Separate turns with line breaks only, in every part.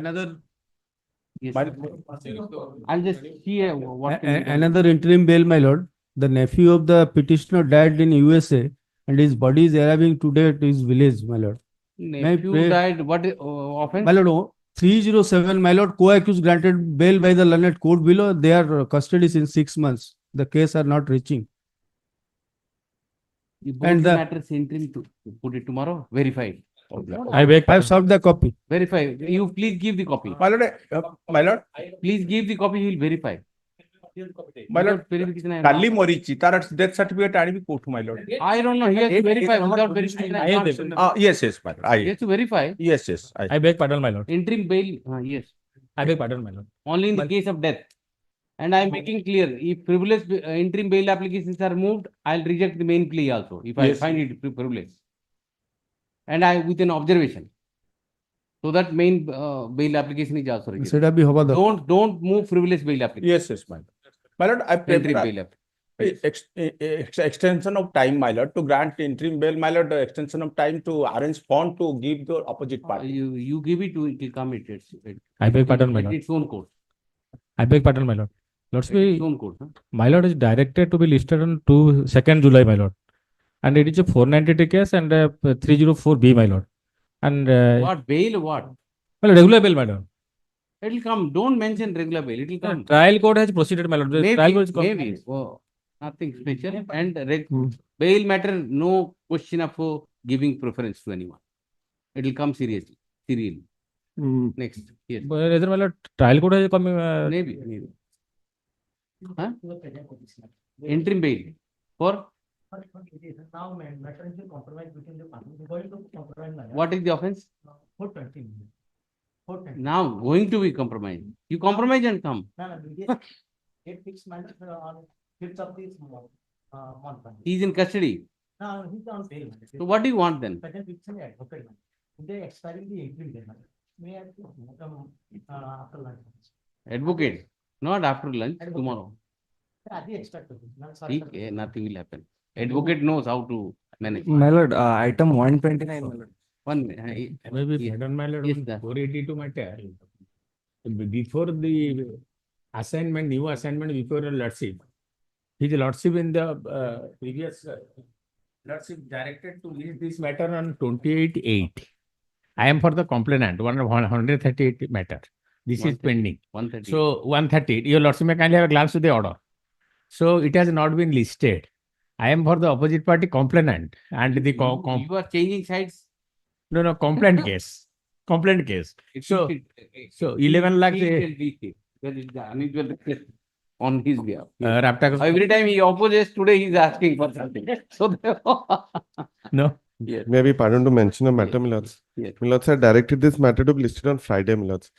Another
Yes. I'll just see what can be done.
another interim bail, my lord. The nephew of the petitioner died in USA, and his body is arriving today at his village, my lord.
Nephew
pray-
died, what offense?
My lord, 307, my lord, co-accused granted bail by the learned court below. They are custody since 6 months. The case are not reaching.
You
and
both the
the-
matters interim to put it tomorrow, verified.
I have served the copy.
Verify. You please give the copy.
My lord,
Please give the copy, he will verify.
my lord,
Without verification, I am
Kali
not-
Morichi, Tara death certificate आनी भी court, my lord.
I don't know, he has to verify. Without verification, I can't.
Yes, my lord.
He has to verify.
Yes.
I beg pardon, my lord.
Interim bail, yes.
I beg pardon, my lord.
Only in the case of death. And I am making clear, if privilege interim bail applications are moved, I'll reject the main plea also, if I
Yes.
find it privilege. And I with an observation. So that main bail application is also rejected.
Should I be Hobada?
Don't move frivolous bail application.
Yes, my lord. My lord, I
Interim
prefer
bail application.
extension of time, my lord, to grant interim bail, my lord, extension of time to arrange fund to give the opposite party.
You give it to it will come it.
I beg pardon, my
At
lord.
its own court.
I beg pardon, my lord. Lord's
At its
be,
own court. Huh?
my lord is directed to be listed on 2nd July, my lord. And it is a 492 case and 304B, my lord. And
What bail? What?
well, regular bail, my lord.
It will come. Don't mention regular bail. It will
The
come.
trial court has proceeded, my lord. The trial court is
Maybe. Oh, nothing special. And bail matter, no question of giving preference to anyone. It will come seriously. Serially. Next. Yes.
Rather, my lord, trial court has come.
Maybe. Huh? Interim bail for what is the offense? Now going to be compromised. You compromise and come. He is in custody. So what do you want then? Advocate. Not after lunch, tomorrow. Okay, nothing will happen. Advocate knows how to manage.
My lord, item 129, my lord.
One minute.
Maybe
Yes.
pardon, my lord,
Yes,
on
sir.
482 matter. Before the assignment, new assignment before the lordship, his lordship in the previous lordship directed to list this matter on 28/8. I am for the complainant, 138 matter. This is
130.
pending.
130.
So 130, your lordship may kindly have a glance to the order. So it has not been listed. I am for the opposite party complainant and the
you are changing sides.
no complaint case. Complaint case. So 11 lakh
That is the unusual request on his behalf.
Rapta
Every time he opposes, today he is asking for something. So
no.
yes.
Maybe pardon to mention a matter, Milods.
Yes.
Milods had directed this matter to be listed on Friday, Milods.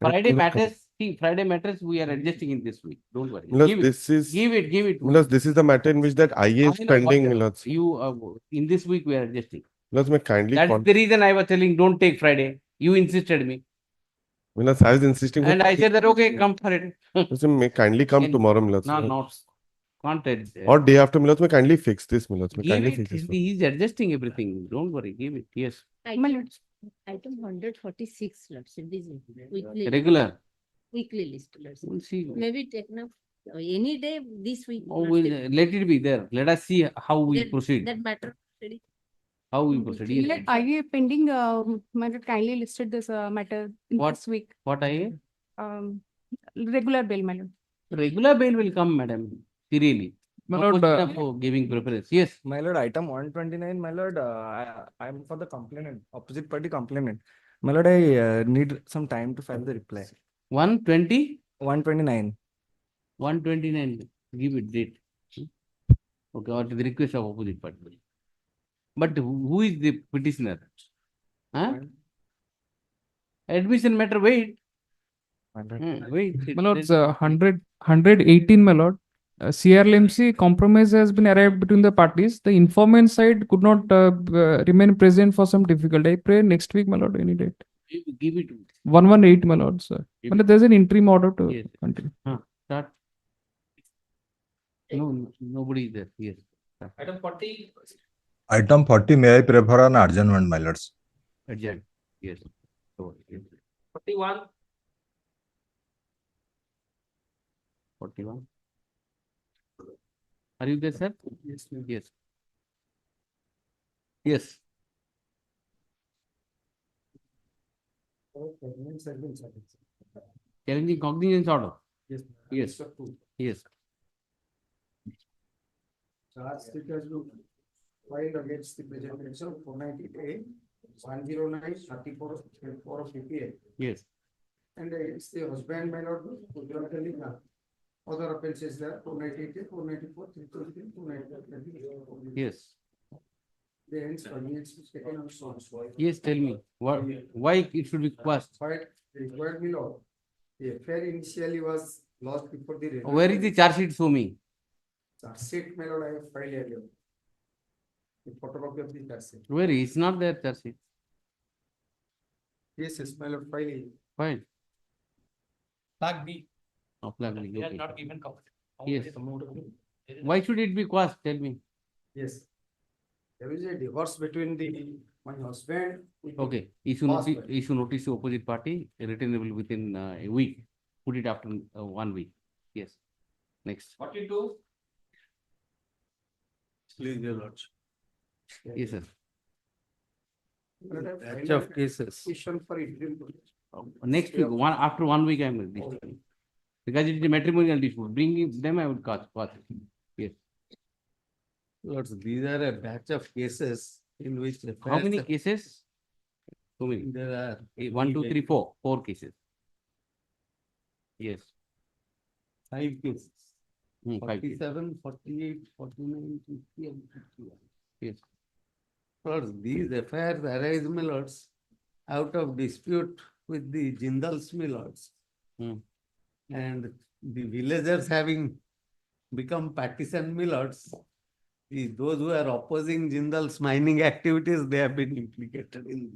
Friday matters. See, Friday matters. We are adjusting in this week. Don't worry.
Milods,
Give it.
this is
Give it.
Milods, this is the matter in which that IA is
I know,
pending,
but
Milods.
You in this week we are adjusting.
Milods, may kindly
That's the reason I was telling don't take Friday. You insisted me.
Milods, I was insisting for
And I said that okay, come for it.
Milods, may kindly come
And-
tomorrow, Milods.
No, not can't.
Or day after, Milods, may kindly fix this, Milods. May
Give
kindly
it.
fix this.
He's adjusting everything. Don't worry. Give it. Yes.
Item 146, Lordship, this is
Regular.
weekly list, Lordship.
We'll see.
Maybe take now, any day this week.
Oh, we'll,
Lordship.
let it be there. Let us see how we
That-
proceed.
That matter. ready.
How we proceed. Yes.
Let IA pending, matter kindly listed this matter in
What?
this week.
What I
Regular bail, my lord.
regular bail will come, madam. Serially.
My
No
lord,
question of giving preference. Yes.
my lord, item 129, my lord, I'm for the complainant, opposite party complainant. My lord, I need some time to file the reply.
120,
129.
129. Give it date. Okay, or the request of opposite party. But who is the petitioner? Huh? Admission matter, wait. Wait.
My lord, 118, my lord. CRLMC compromise has been arrived between the parties. The informant side could not remain present for some difficulty. I pray next week, my lord, any date.
Give it.
118, my lord, sir.
Give
My lord, there's an interim order to
Yes.
continue.
Start. No, nobody is there. Yes.
Item 40, may I prefer an adjournment, my lords?
Adjourn. Yes. 41. 41. Are you there, sir? Yes. Yes. Yes. Challenging cognizance order.
Yes.
Yes. Yes.
Charge sheet has been filed against the presentation 498, 109, 34, 24 of DPA.
Yes.
And it's the husband, my lord, other offenses there, 498, 494, 323, 294.
Yes.
The ends convenience is taken on source.
Yes. Tell me why it should be quashed.
But required, my lord, the affair initially was lost before the. renewal.
Where is the charge sheet? Show me.
Charge sheet, my lord, I have filed earlier. The photocopy of the charge sheet.
Where is not there charge sheet?
Yes, yes, my lord, file.
Fine.
Flag B,
Oh, flag B,
they are
okay.
not given comment.
Yes. Why should it be quashed? Tell me.
Yes. There is a divorce between my husband. with the-
Okay. Issue notice to opposite party, returnable within a week. Put it after 1 week. Yes. Next.
42.
Please, your lordship.
Yes, sir.
Batch of cases.
Petition for interim.
Next week, after 1 week, I will discharge. Because it is a matrimonial dispute. Bring them, I will cause. Yes.
Lords, these are a batch of cases in which.
How many cases? So many.
There are.
1, 2, 3, 4. 4 cases. Yes.
5 cases.
5 cases.
47, 48, 49, 50 and 51.
Yes.
Lords, these affairs arise, my lords, out of dispute with the Jindal's, my lords.
Hmm.
And the villagers having become partisan, my lords, those who are opposing Jindal's mining activities, they have been implicated in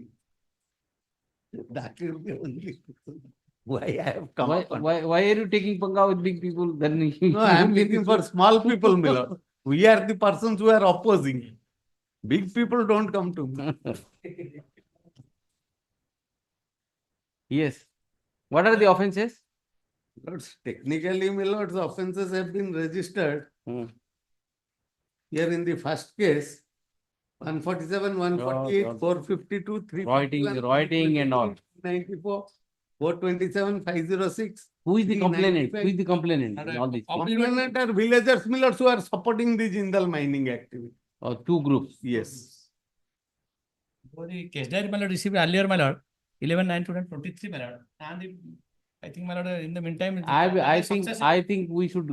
this. That is the only reason why I have come upon.
Why are you taking panga with big people? Then
No, I am looking for small people, my lord. We are the persons who are opposing. Big people don't come to me.
Yes. What are the offenses?
Lords, technically, my lords, offences have been registered.
Hmm.
Here in the first case, 147, 148,
God.
452, 351,
Rioting and all.
94, 427, 506.
Who is the complainant?
395.
Who is the complainant in all this?
Complainant are villagers, my lords, who are supporting the Jindal mining activity.
Or 2 groups?
Yes.
So the case diary, my lord, received earlier, my lord, 11/9/2023, my lord. And I think, my lord, in the meantime.
I think we should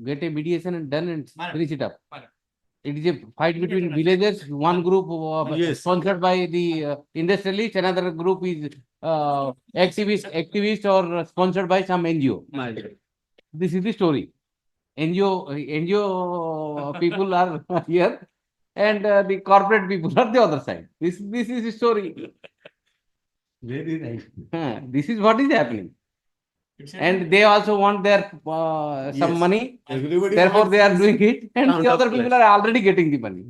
get a mediation and done and
Madam.
finish it up.
Madam.
It is a fight between villagers. One group
Yes.
sponsored by the industrialist, another group is activist or sponsored by some NGO. This is the story. NGO people are here and the corporate people are the other side. This is the story.
Very right.
This is what is happening.
It's a-
And they also want their some
Yes.
money.
Everybody.
Therefore,
wants
they are
this
doing it, and the
counter
other
clash.
people are already getting the money.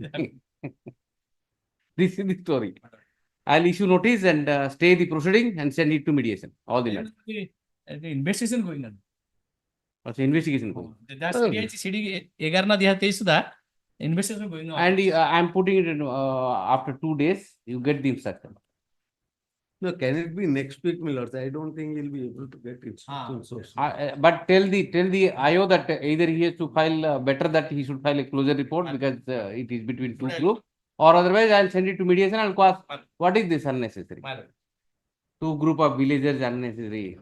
This is the story. I'll issue notice and stay the proceeding and send it to mediation. All the matter.
The investigation going on.
Also, investigation going.
That's CD 11 na diya 23 सुद्धा investigation going on.
And I'm putting it in after 2 days. You get the instruction.
No, can it be next week, my lords? I don't think he'll be able to get it.
Ah,
So,
But tell the IO that either he has to file better that he should file a closure report because it is between 2
Right.
groups, or otherwise I'll send it to mediation. I'll ask
Madam.
what is this unnecessary.
My lord.
2 group of villagers unnecessary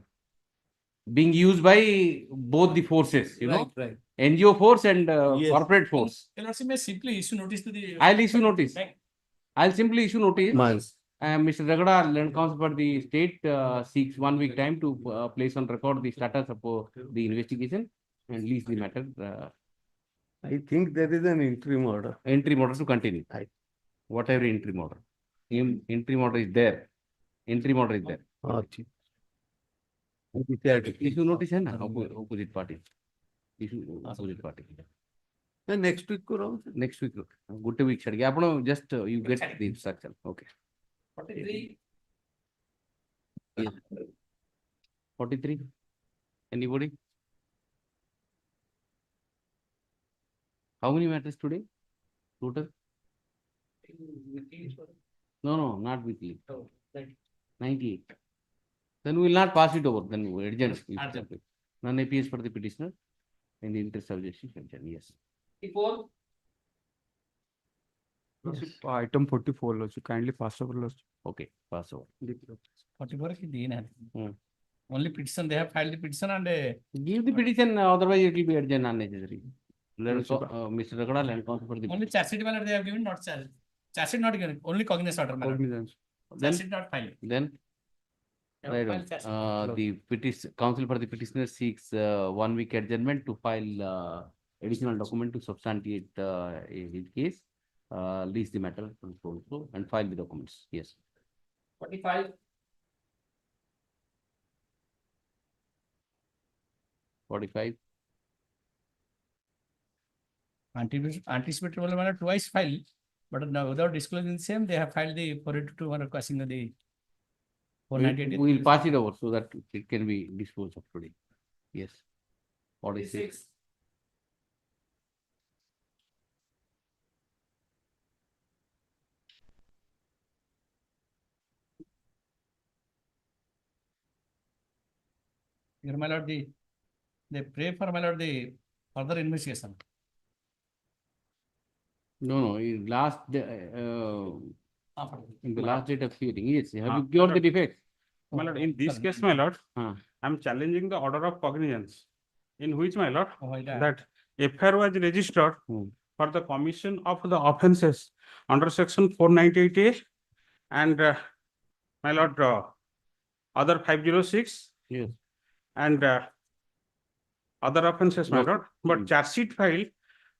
being used by both the forces. You know,
right.
NGO force and
Yes.
corporate force.
Your lordship may simply issue notice to the.
I'll issue notice.
Bank.
I'll simply issue notice.
Months.
Mr. Ragada, Land Counsel for the state seeks 1 week time to place on record the status of the investigation and lease the matter.
I think there is an interim order.
Interim order to continue.
Right.
Whatever interim order. Interim order is there. Interim order is there. Issue notice है ना opposite party. Issue opposite party.
Next week, karo.
Next week. Good week छड़ गया. आपण just you get the instruction. Okay.
43.
Yes. 43. Anybody? How many matters today? Total? No, not weekly. 98. Then we will not pass it over, then we adjourn. Non-APS for the petitioner and the interception adjourn, yes.
Item 44 Lordship, kindly pass over Lordship.
Okay, pass over.
44 ki deen hai.
Hmm.
Only petition, they have filed the petition and
Give the petition, otherwise it will be adjourned unnecessary. Let us, Mr. Ragada, land counsel for the.
only charge sheet matter they have given, not charge. Charge sheet not given, only cognizance order matter.
Cognizance.
Charge sheet not filed.
Then,
They have
right
filed charge sheet.
on. The petition, counsel for the petitioner seeks 1 week adjournment to file additional document to substantiate his case. List the matter also and file the documents, yes.
45.
45.
Anticipatory matter twice filed, but now without disclosing the same, they have filed the 482 matter quashing of the
We
498.
will pass it over so that it can be disposed of today. Yes. 46.
Here, my lord, they pray for my lord the further investigation.
No, in last, in the last date of hearing, yes, have you
Ah,
cured the defect?
My lord, in this case, my lord,
Ah.
I am challenging the order of cognizance, in which, my lord,
Oh, yeah.
that FIR was registered for the commission of the offences under section 498A and my lord, other 506
Yes.
and other offences, my
No.
lord, but charge sheet filed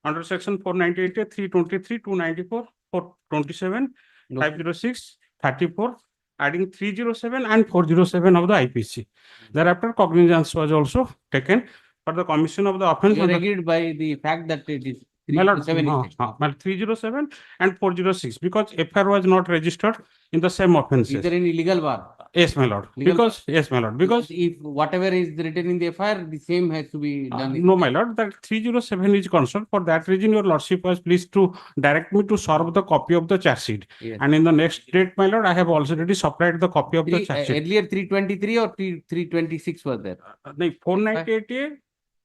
under section 498A, 323, 294, 427,
No.
506, 34, adding 307 and 407 of the IPC. Thereafter, cognizance was also taken for the commission of the offence.
You are
under-
agreed by the fact that it is
My lord,
327.
well, 307 and 406 because FIR was not registered in the same
Is
offences.
there any legal bar?
Yes, my lord.
Legal-
Because yes, my lord. Because
If whatever is written in the FIR, the same has to be done.
no, my lord, that 307 is concerned. For that reason, your lordship was pleased to direct me to serve the copy of the charge sheet.
Yes.
And in the next date, my lord, I have already supplied the copy of the charge sheet.
Earlier 323 or 326 was there?
The 498A,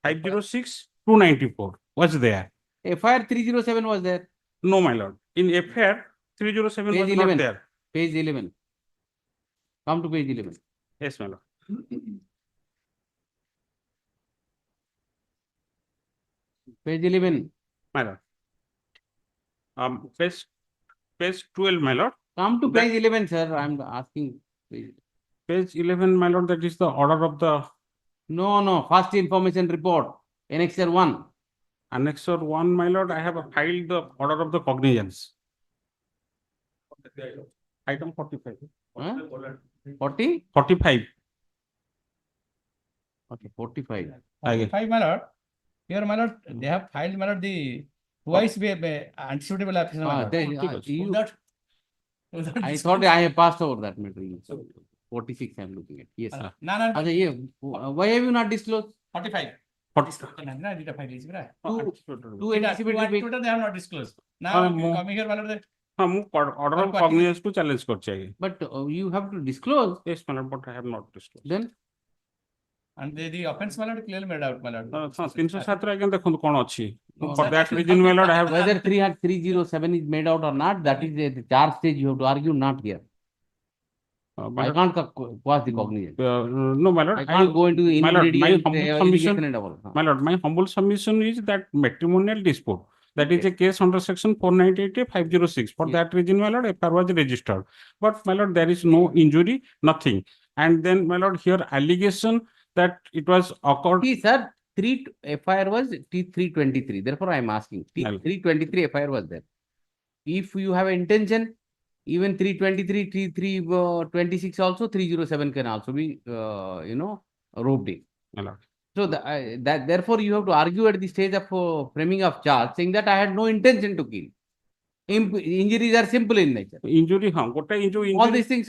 506, 294 was there.
FIR 307 was there.
No, my lord. In FIR, 307
Page
was
11.
not there.
Page 11. Come to page 11.
Yes, my lord.
Page 11.
My lord. Page 12, my lord.
Come to
That-
page 11, sir. I'm asking.
Page 11, my lord, that is the order of the
No. First information report. Annexure 1.
Annexure 1, my lord, I have filed the order of the cognizance. Item 45.
Huh? 40?
45.
Okay, 45.
Again.
45, my lord. Here, my lord, they have filed, my lord, the twice be anticipatable application. my lord. Without
I thought I have passed over that matter. 46 I'm looking at. Yes.
No.
Acha, yeah. Why have you not disclosed?
45.
40.
Two anticipated
They have not disclosed. Now,
more.
coming here, my lord,
हाँ ମୁଁ order of cognizance को challenge करছি ଆଜ୍ଞା.
But you have to disclose.
Yes, my lord, but I have not disclosed.
Then
and the offense, my lord, clearly made out, my lord.
ହଁ 307 ରେ ଆଜ୍ଞା ଦେଖନ୍ତୁ କଣ ଅଛି. For that reason, my lord, I have
whether 307 is made out or not, that is the charge stage you have to argue, not here.
my
I
lord,
can't quash the cognizance.
no, my lord,
I can't go into the
my lord, my
ingredient,
humble
irrigation
submission,
and all.
my lord, my humble submission is that matrimonial dispute. That is a case under section 498A 506. For
Yes.
that reason, my lord, FIR was registered. But my lord, there is no injury, nothing. And then, my lord, here allegation that it was occurred.
See, sir, FIR was T323. Therefore, I am asking.
Well.
T323 FIR was there. If you have intention, even 323, T326 also, 307 can also be, roped in.
My lord.
So that therefore you have to argue at the stage of framing of charge, saying that I had no intention to kill. Injuries are simple in nature.
Injury, हाँ, गोटे injury.
All these things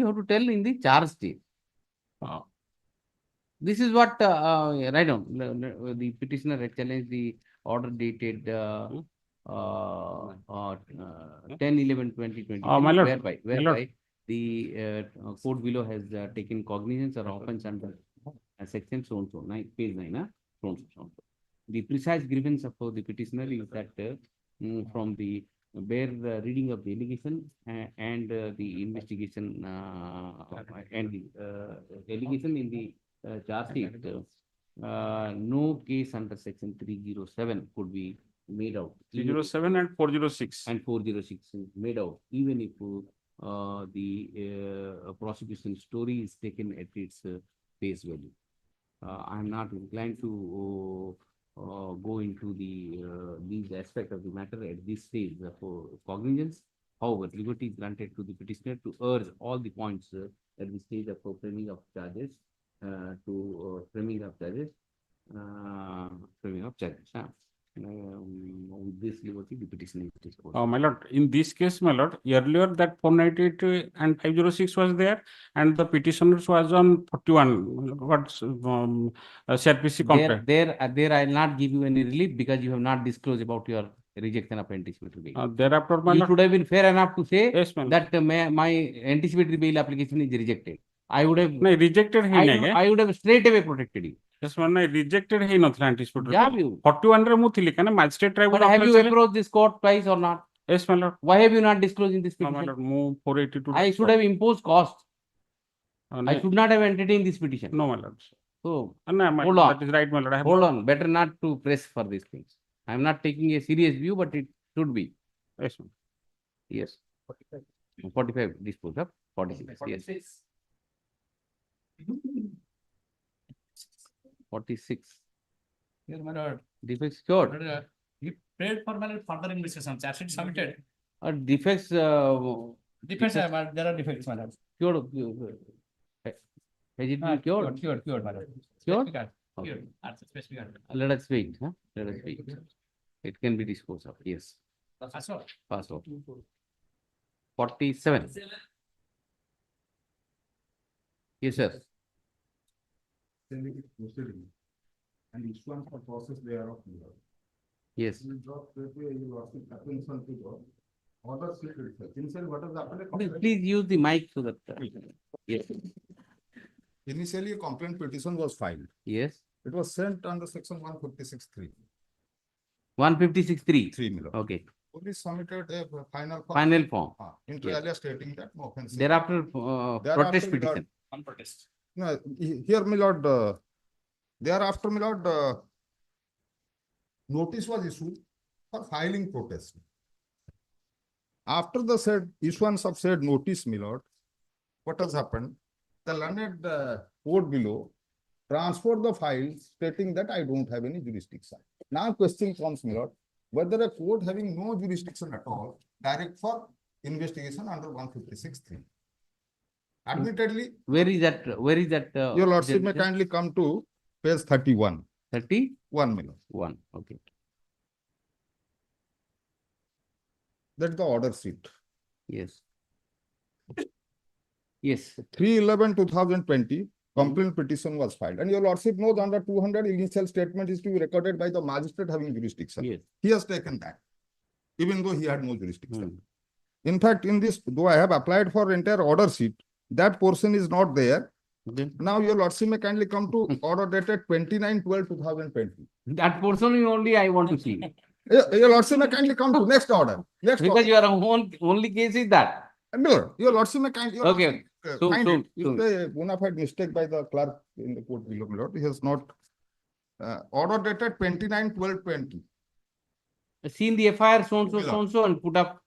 you have to tell in the charge stage. This is what, right on, the petitioner had challenged the order dated 10/11/2023,
My lord,
whereby the court below has taken cognizance or offense under section so and so, page 9, so and so. The precise grievance of the petitioner is that from the bare reading of the allegation and the investigation and the allegation in the charge sheet, no case under section 307 could be made out.
307 and 406.
And 406 is made out, even if the prosecution story is taken at its face value. I am not inclined to go into these aspects of the matter at this stage for cognizance. However, liberty is granted to the petitioner to urge all the points at the stage of framing of charges, with this liberty, the petitioner is disposed.
My lord, in this case, my lord, earlier that 498 and 506 was there, and the petitioners was on 41. What's CRPC complaint?
There I will not give you any relief because you have not disclosed about your rejection of anticipatory bail.
Thereafter, my
You
lord,
should have been fair enough to say
yes, my lord.
that my anticipatory bail application is rejected. I would have,
No, rejected
I would have straight away protected you.
Yes, man, rejected he not anticipatory.
Yeah, you.
41 रे मुझे लिखा ना magistrate
But
tribunal.
have you approached this court twice or not?
Yes, my lord.
Why have you not disclosed in this
My
petition?
lord, move 482.
I should have imposed cost. I
No,
should not have entertained this petition.
my lord.
So,
No, my
hold
lord,
on.
that is right, my lord. I have
hold on. Better not to press for these things. I am not taking a serious view, but it should be.
Yes, ma'am.
Yes. 45 disposed of 46. Yes. 46.
Here, my lord.
Defects cured.
He prayed for my lord further investigation. Charge sheet submitted.
Defects
Defects, there are defects, my lord.
cured. Has it been cured?
Cured, my lord.
Cured?
Specific,
Okay.
cured. Answer specific.
Let us wait. Let us wait. It can be disposed of. Yes.
That's all.
Pass out. 47. Yes, sir.
And issuance of process thereof.
Yes.
Order sheet itself. Inside what is the
Please use the mic so that. Yes.
Initially, a complaint petition was filed.
Yes.
It was sent under section 156(3).
156.3.
3 million.
Okay.
Police submitted a final form.
Final form.
Inter alia stating that no offense.
Thereafter, protest
we got-
petition.
On protest.
No, here, my lord, thereafter, my lord, notice was issued for filing protest. After the said issuance of said notice, my lord, what has happened? The learned court below transferred the file stating that I don't have any jurisdiction. Now question comes, my lord, whether a court having no jurisdiction at all, direct for investigation under 156(3). Admittedly,
Where is that?
your lordship may kindly come to page 31.
31.
1 million.
Okay.
That's the order sheet.
Yes. Yes.
3/11/2020, complaint petition was filed. And your lordship knows under 200 initial statement is to be recorded by the magistrate having jurisdiction.
Yes.
He has taken that, even though he had no jurisdiction.
Hmm.
In fact, in this, though I have applied for entire order sheet, that portion is not there.
Okay.
Now your lordship may kindly come to order dated 29/12/2020.
That portion only I want to see.
Your lordship may kindly come to next order. Next
Because your only case is that.
order. Your lordship may kindly.
Okay. So-
Find
so-
it. It's a bona fide mistake by the clerk in the court below, my lord. He has not. Order dated 29/12/20.
See in the FIR so and so and put up.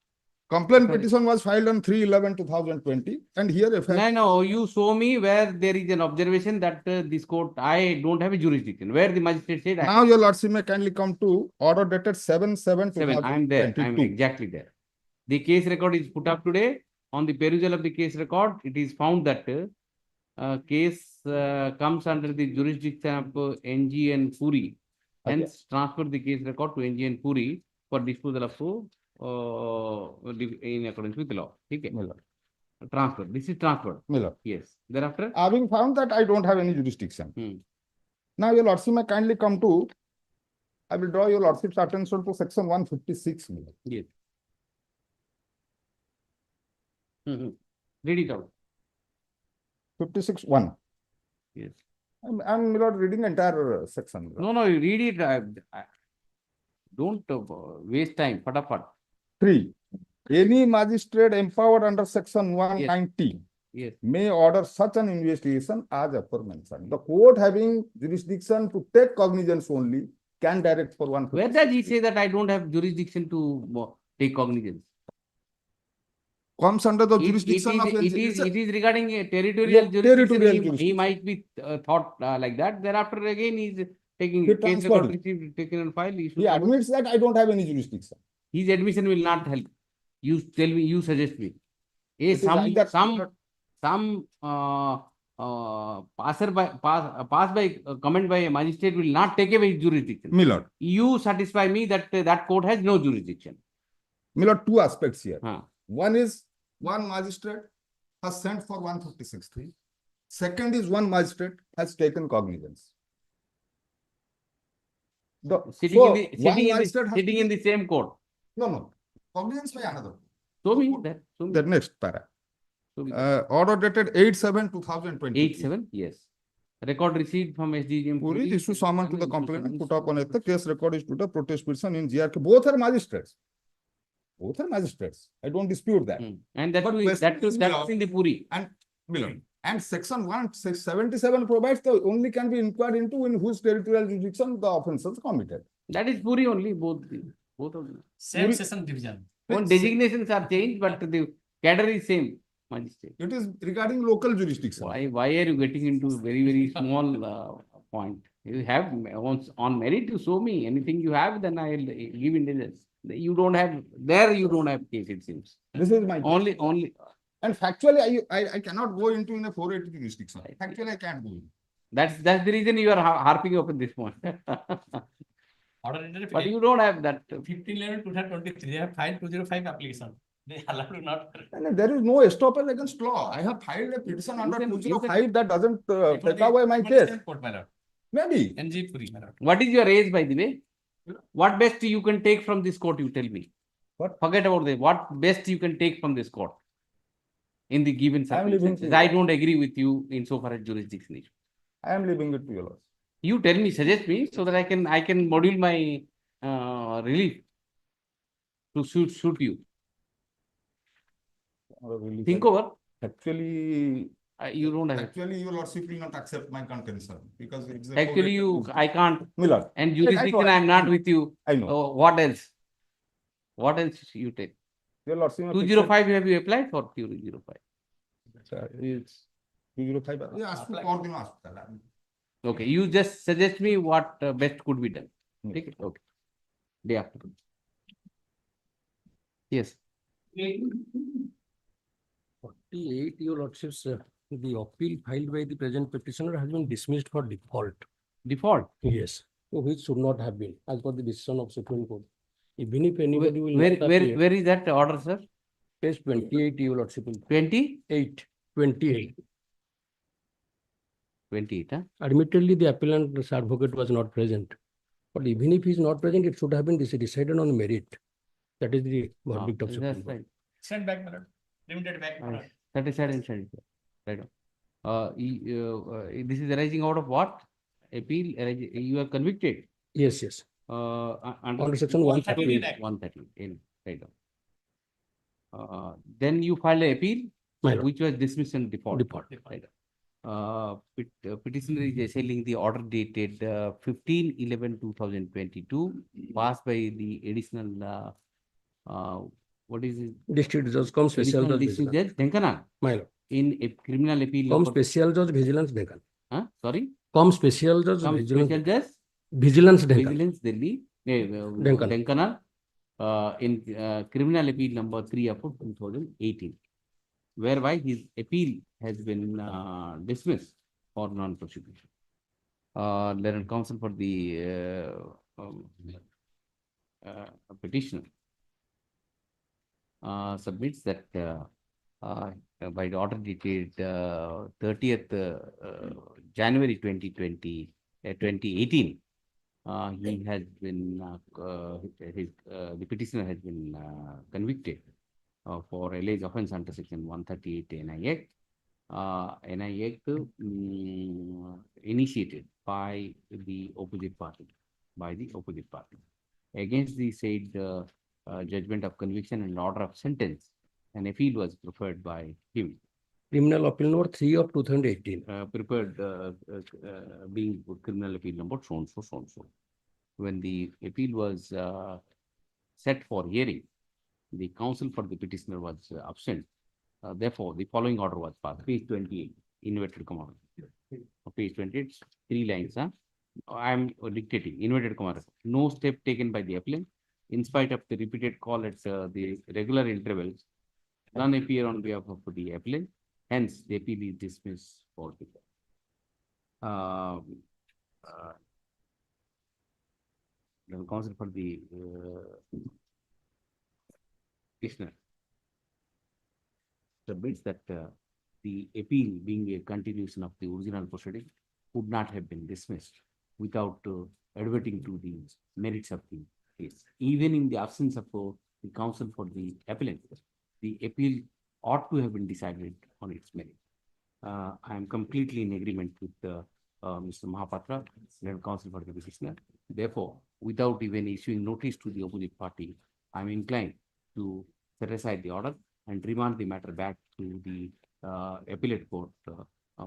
Complaint petition was filed on 3/11/2020, and here FIR.
No, you show me where there is an observation that this court, I don't have a jurisdiction, where the magistrate said.
Now your lordship may kindly come to order dated 7/7/2022.
I am there, I am exactly there. The case record is put up today. On the perusal of the case record, it is found that case comes under the jurisdiction of NG and Puri. Hence, transfer the case record to NG and Puri for disposal of in accordance with the law. Okay. Transfer. This is transfer.
Miller.
Yes. Thereafter.
Having found that I don't have any jurisdiction.
Hmm.
Now your lordship may kindly come to, I will draw your lordship's attention to section 156. Miller.
Yes. Read it out.
56(1).
Yes.
I'm not reading entire section.
No, no, you read it. Don't waste time. Fatafat.
3. Any magistrate empowered under section 190
Yes.
may order such an investigation as aforementioned. The court having jurisdiction to take cognizance only can direct for one.
Where does he say that I don't have jurisdiction to take cognizance?
Comes under the
It
jurisdiction of.
is regarding a territorial
Yeah,
jurisdiction.
territorial
He
jurisdiction.
might be thought like that. Thereafter again he is taking
He
case
transferred
record
it.
received, taken on file.
He admits that I don't have any jurisdiction.
His admission will not help. You tell me, you suggest me.
It is either-
Some pass by comment by a magistrate will not take away his jurisdiction.
Miller,
You satisfy me that that court has no jurisdiction.
Miller, two aspects here.
Huh.
One is one magistrate has sent for 156(3). Second is one magistrate has taken cognizance.
Sitting
So,
in the
one magistrate has
sitting in the same court.
No, cognizance by another.
Show me that. Show me.
The next para.
Show me.
Order dated 8/7/2020.
8/7, yes. Record received from SDGM.
Puri issue summons to the complainant, put up on it. The case record is to the protest person in GRK. Both are magistrates. Both are magistrates. I don't dispute that.
And that
But
too,
question
that too,
is
that's in the Puri.
And Miller. And section 177 provides the only can be inquired into in whose territorial jurisdiction the offences committed.
That is Puri only, both of them.
Same session division.
One designations are changed, but the cadre is same. Magistrate.
It is regarding local jurisdiction.
Why are you getting into very small point? You have on merit to show me anything you have, then I will give indulgence. You don't have there. You don't have case. It seems
This is my
only.
And factually, I cannot go into in a 480 jurisdiction. Factually, I can't go in.
That's the reason you are harping up at this point.
Order entered
But you don't have that.
15/11/2023. They have filed 205 application. They allowed to not.
And there is no estoppel against law. I have filed a petition under
can-
205 that doesn't
It was
take
the
away my
Human
case.
Court, my lord.
Maybe.
NG Puri, my lord.
What is your age, by the way? What best you can take from this court? You tell me.
What?
Forget about this. What best you can take from this court? In the given
I am leaving
circumstances,
to-
I don't agree with you insofar as jurisdiction issue.
I am leaving it to your laws.
You tell me, suggest me, so that I can module my relief to suit you. Think over.
Actually,
You don't have.
actually, your lordship will not accept my contention because it's a
Actually,
480
I can't.
Miller,
And
I
jurisdiction,
know.
I am not with you.
I know.
What else? What else you take?
Your lordship.
205, have you applied for 205?
It's 205. Yeah, ask me for the master.
Okay, you just suggest me what best could be done. Take it. Okay. Day after. Yes.
48, your lordships, the appeal filed by the present petitioner has been dismissed for default.
Default.
Yes. So which should not have been, as per the decision of Supreme Court. Even if anybody will.
Where
not appear,
where is that order, sir?
Page 28, your lordship.
28.
28.
28, huh?
Admittedly, the appellant's advocate was not present. But even if he is not present, it should have been decided on merit. That is the verdict of Supreme
That's
Court.
right.
Send back, my lord. Limited back, my lord.
Satisfied and satisfied. Right on. This is arising out of what? Appeal, you are convicted.
Yes, yes. Under section 138.
138.
130. Right on. Then you filed an appeal,
My lord.
which was dismissed and default.
Default.
Right. Petitioner is assailing the order dated 15/11/2022, passed by the additional, what is it?
District Judge cum special
Additional
judge
district
vigilance.
judge, Dhenkanal,
My lord.
in a criminal appeal.
Cum
number-
special judge vigilance Deccan.
Sorry?
Cum special judge
Some
vigilance.
special judge,
Vigilance Deccan.
Vigilance Delhi,
Dhenkanal.
Dhenkanal, in criminal appeal number 3 of 2018, whereby his appeal has been dismissed for non-prosecution. Learned counsel for the petitioner submits that by the order dated 30th January 2018, he has been, the petitioner has been convicted for alleged offence under section 138 NI Act. NI Act initiated by the opposite party, Against the said judgment of conviction and order of sentence, an appeal was preferred by him.
Criminal Appeal Number 3 of 2018.
Being criminal appeal number so and so. When the appeal was set for hearing, the counsel for the petitioner was absent. Therefore, the following order was passed. Page 28, inverted comma. Page 28, 3 lines. I am dictating, inverted comma. No step taken by the appellant, in spite of the repeated call at the regular intervals, none appear on behalf of the appellant. Hence, the appeal is dismissed altogether. The counsel for the petitioner submits that the appeal, being a continuation of the original proceeding, would not have been dismissed without adverting to the merits of the case. Even in the absence of the counsel for the appellant, the appeal ought to have been decided on its merit. I am completely in agreement with Mr. Mahapatra, legal counsel for the petitioner. Therefore, without even issuing notice to the opposite party, I am inclined to set aside the order and remand the matter back to the appellate court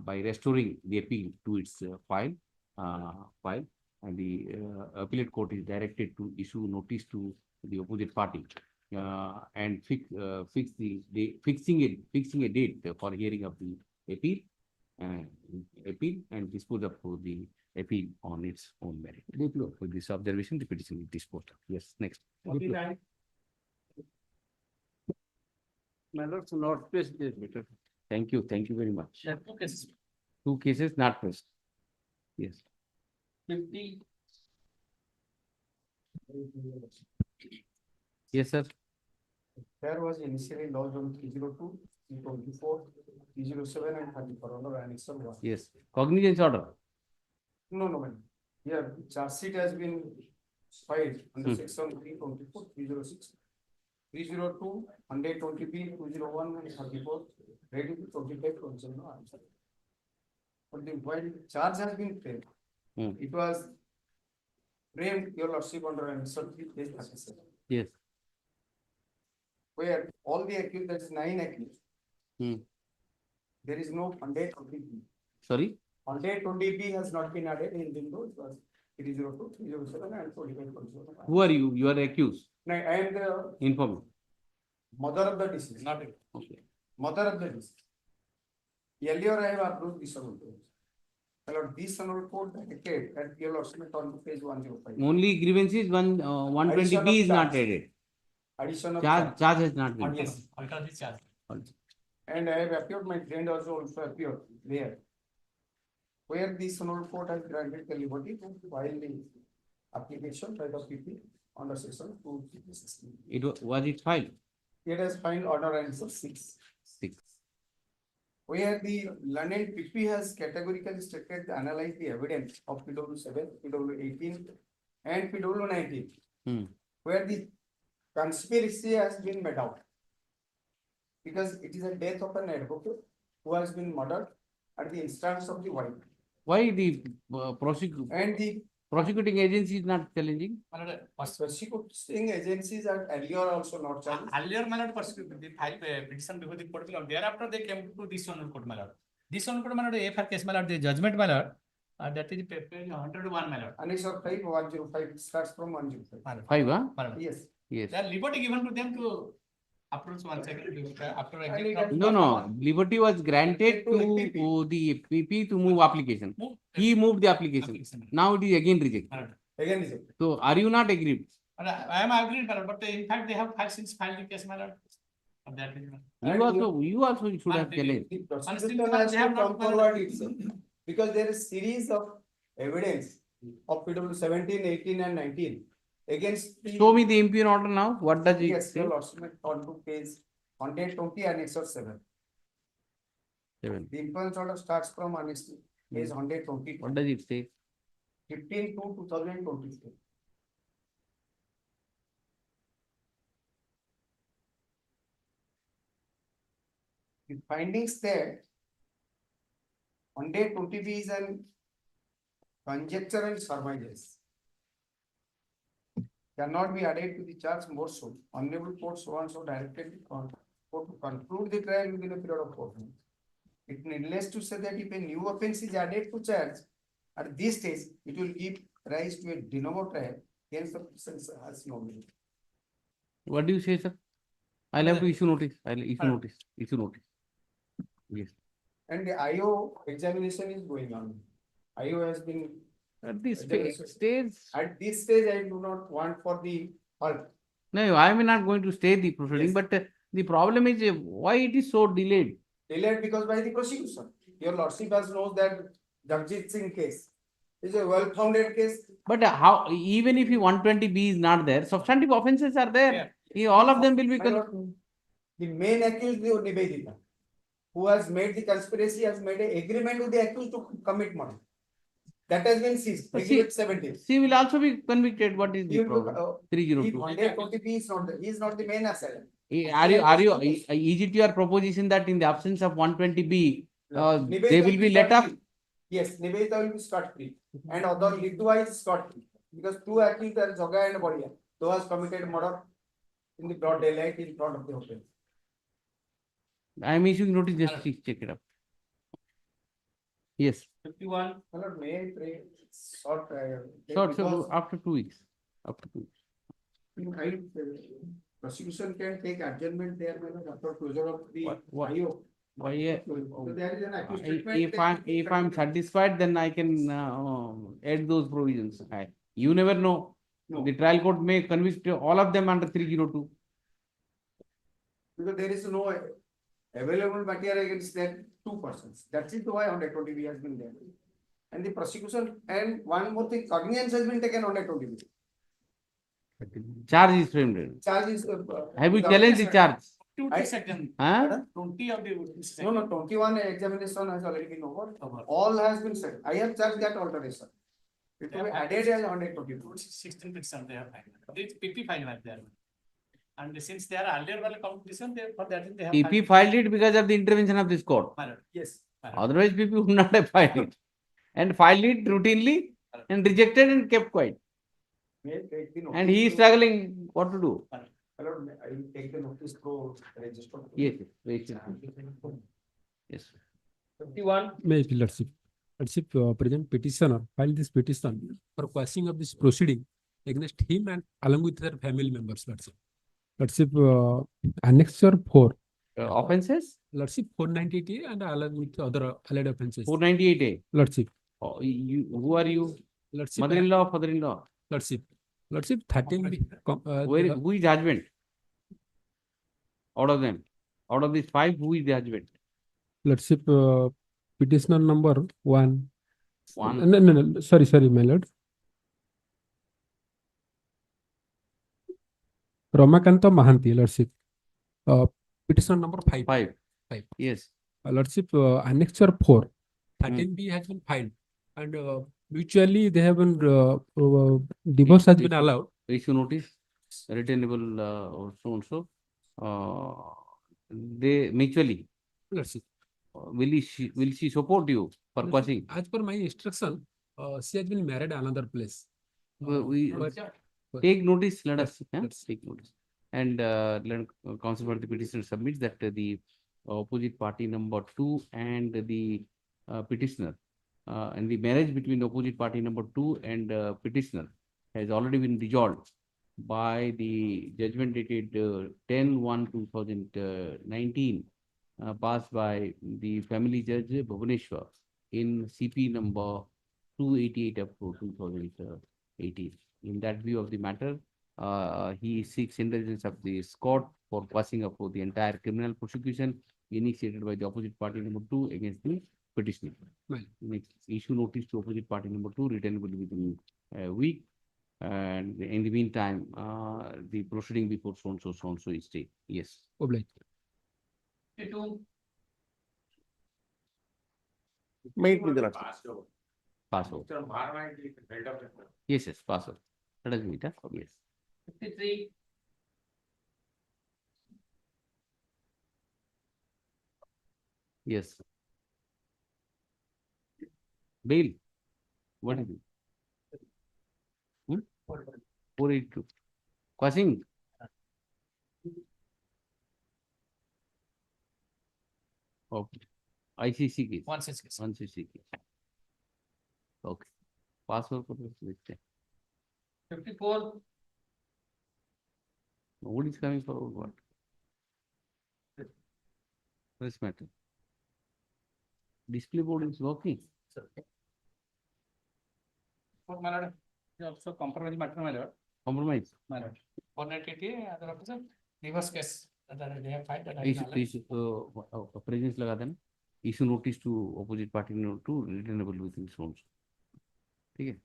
by restoring the appeal to its file. And the appellate court is directed to issue notice to the opposite party and fixing a date for hearing of the appeal and dispose of the appeal on its own merit. With this observation, the petition is disposed of. Yes, next.
My lords, not pressed this matter.
Thank you very much.
There are 2 cases.
2 cases not pressed. Yes.
50.
Yes, sir.
There was initially lodged on 302, 324, 307 and 34 under annexure 1.
Yes. Cognizance order.
No, man. Here, charge sheet has been filed under section 324, 306, 302, 120B, 201 and 34, ready to 25 consent no answer. But the while charge has been framed, it was framed, your lordship, under annexure 3, page 37.
Yes.
Where all the accused, that is 9 accused. There is no 120B.
Sorry.
120B has not been added in window. It was 302, 307 and 45.
Who are you? You are accused.
No, I am the
Inform.
mother of the deceased. Not it.
Okay.
Mother of the deceased. Earlier I have approved this one. Allowed this one report decade at your lordship on page 105.
Only grievances 120B is not added.
Addition of
Charge has not been.
Yes.
Alter the charge.
And I have appeared, my friend also appeared there. Where this one report has granted the liberty to file the application by the PP under section 216.
Was it filed?
It has filed order answer 6. Where the learned PP has categorically stated to analyze the evidence of PW 7, PW 18 and PW 19. Where the conspiracy has been made out. Because it is a death of an advocate who has been murdered at the instance of the wife.
Why the
And the
prosecuting agency is not challenging?
prosecuting agencies are earlier also not challenged.
Earlier, my lord, they filed a petition before the court. Thereafter, they came to this one court, my lord. This one court, my lord, AFR case, my lord, the judgment, my lord, that is page 101, my lord.
Annexure 5, 105, starts from 105.
5, huh?
My lord.
Yes.
Yes.
There are liberty given to them to approach one second after
No. Liberty was granted to the PP to move application. He moved the application. Now it is again rejected.
Again is it?
So are you not agreed?
I am agreed, my lord, but in fact, they have since filed the case, my lord. Of that reason.
You also should have challenged.
The prosecution has to come forward itself. Because there is series of evidence of PW 17, 18 and 19 against the.
Show me the impugn order now. What does it
Yes,
say?
your lordship, on to page 120 annexure 7.
7.
The influence order starts from honesty, is 120.
What does it say?
15/2/2023. The findings there on day 20B is an conjectural surmises. Cannot be added to the charge more so. Honorable court so and so directed the court to conclude the trial within a period of 4 months. It needless to say that if a new offence is added to charge at this stage, it will give rise to a de novo trial. Hence, the person has no meaning.
What do you say, sir? I'll have to issue notice. I'll issue notice. Issue notice. Yes.
And the IO examination is going on. IO has been,
At this
Examination.
stage,
at this stage, I do not want for the halt.
no, I am not going to stay the proceeding,
Yes.
but the problem is why it is so delayed.
Delayed because by the prosecution. Your lordship has knows that Jagjit Singh case is a well-founded case.
But how, even if 120B is not there, substantive offences are there.
Yeah.
All of them will be.
My lord, the main accused, the Nivedita, who has made the conspiracy, has made an agreement with the accused to commit murder. That has been seized,
But see-
Exhibit 17.
She will also be convicted. What is the
He will,
problem?
If
302.
120B is not, he is not the main assailant.
Is it your proposition that in the absence of 120B, they will be let off?
Yes, Nivedita will be scot free, and other Lidua is scot free, because two accused are Joga and Boria, those has committed murder in the broad daylight in front of the hotel.
I am issuing notice, just check it up. Yes,
51.
My lord, may I pray short,
so
because
after 2 weeks, after 2 weeks.
prosecution can take adjournment there, my lord, after closure of the
What?
IO.
Why,
So there is an accused statement.
if I'm satisfied, then I can add those provisions. You never know.
No.
The trial court may convict all of them under 302.
Because there is no available material against that two persons. That's it why 120B has been there. And the prosecution, and one more thing, cognizance has been taken on 120B.
Charge is framed.
Charge is.
Have you challenged the charge?
20 seconds.
Huh?
20 of the.
No, no, 21 examination has already been over. All has been said. I have charged that alteration. It will be added as 120B.
16 petitions they have filed. This PP file was there. And since they are earlier well competition, they for that they have.
PP filed it because of the intervention of this court.
Yes.
Otherwise, PP would not have filed it. And filed it routinely and rejected and kept quiet.
May I take the
And he is
notice
struggling what to do.
to- Hello, may I will take the notice to register.
Yes, yes, yes.
51.
May I, Lordship. Lordship, present petitioner filed this petition for quashing of this proceeding against him and along with their family members, Lordship. Lordship, annexure 4,
Offences?
Lordship 498A and along with other allied offences.
498A.
Lordship,
Who are you?
Lordship,
Mother-in-law, or father-in-law?
Lordship, Lordship 13B.
Who is husband? Out of them. Out of these 5, who is the husband?
Lordship, petitioner number 1.
One.
No, sorry, my lord. Ramakanta Mahanti, Lordship. Petitioner number 5.
5.
Five.
Yes.
Lordship, annexure 4. 13B has been filed and mutually they have been, divorce has been allowed.
Issue notice, returnable so and so. They mutually,
Lordship,
will she support you for quashing?
as per my instruction, she has been married another place.
We
But-
take notice, let us
Let's-
take notice. And let counsel for the petitioner submits that the opposite party number 2 and the petitioner and the marriage between the opposite party number 2 and petitioner has already been resolved by the judgment dated 10/1/2019 passed by the family judge Bhubaneswar in CP number 288 of 2018. In that view of the matter, he seeks indulgence of the court for passing up the entire criminal prosecution initiated by the opposite party number 2 against the petitioner.
Right.
Next, issue notice to opposite party number 2, returnable within a week. And in the meantime, the proceeding before so and so is stayed. Yes.
Obliged.
52.
May it be the last.
Pass over. Yes, yes, pass over. Let us meet, huh? Yes. 53. Yes. Bail. What is it? 482. Quashing. Okay. ICC case.
166.
160 case. Okay. Password for this.
54.
What is coming forward? What? This matter. Display board is working.
For my lord, you also compromise matter, my lord.
Compromise.
My lord. 490, other officer, reverse case. That they have filed that I
Issue,
acknowledge.
presence लगा देना. Issue notice to opposite party to returnable within its own. ठीक है?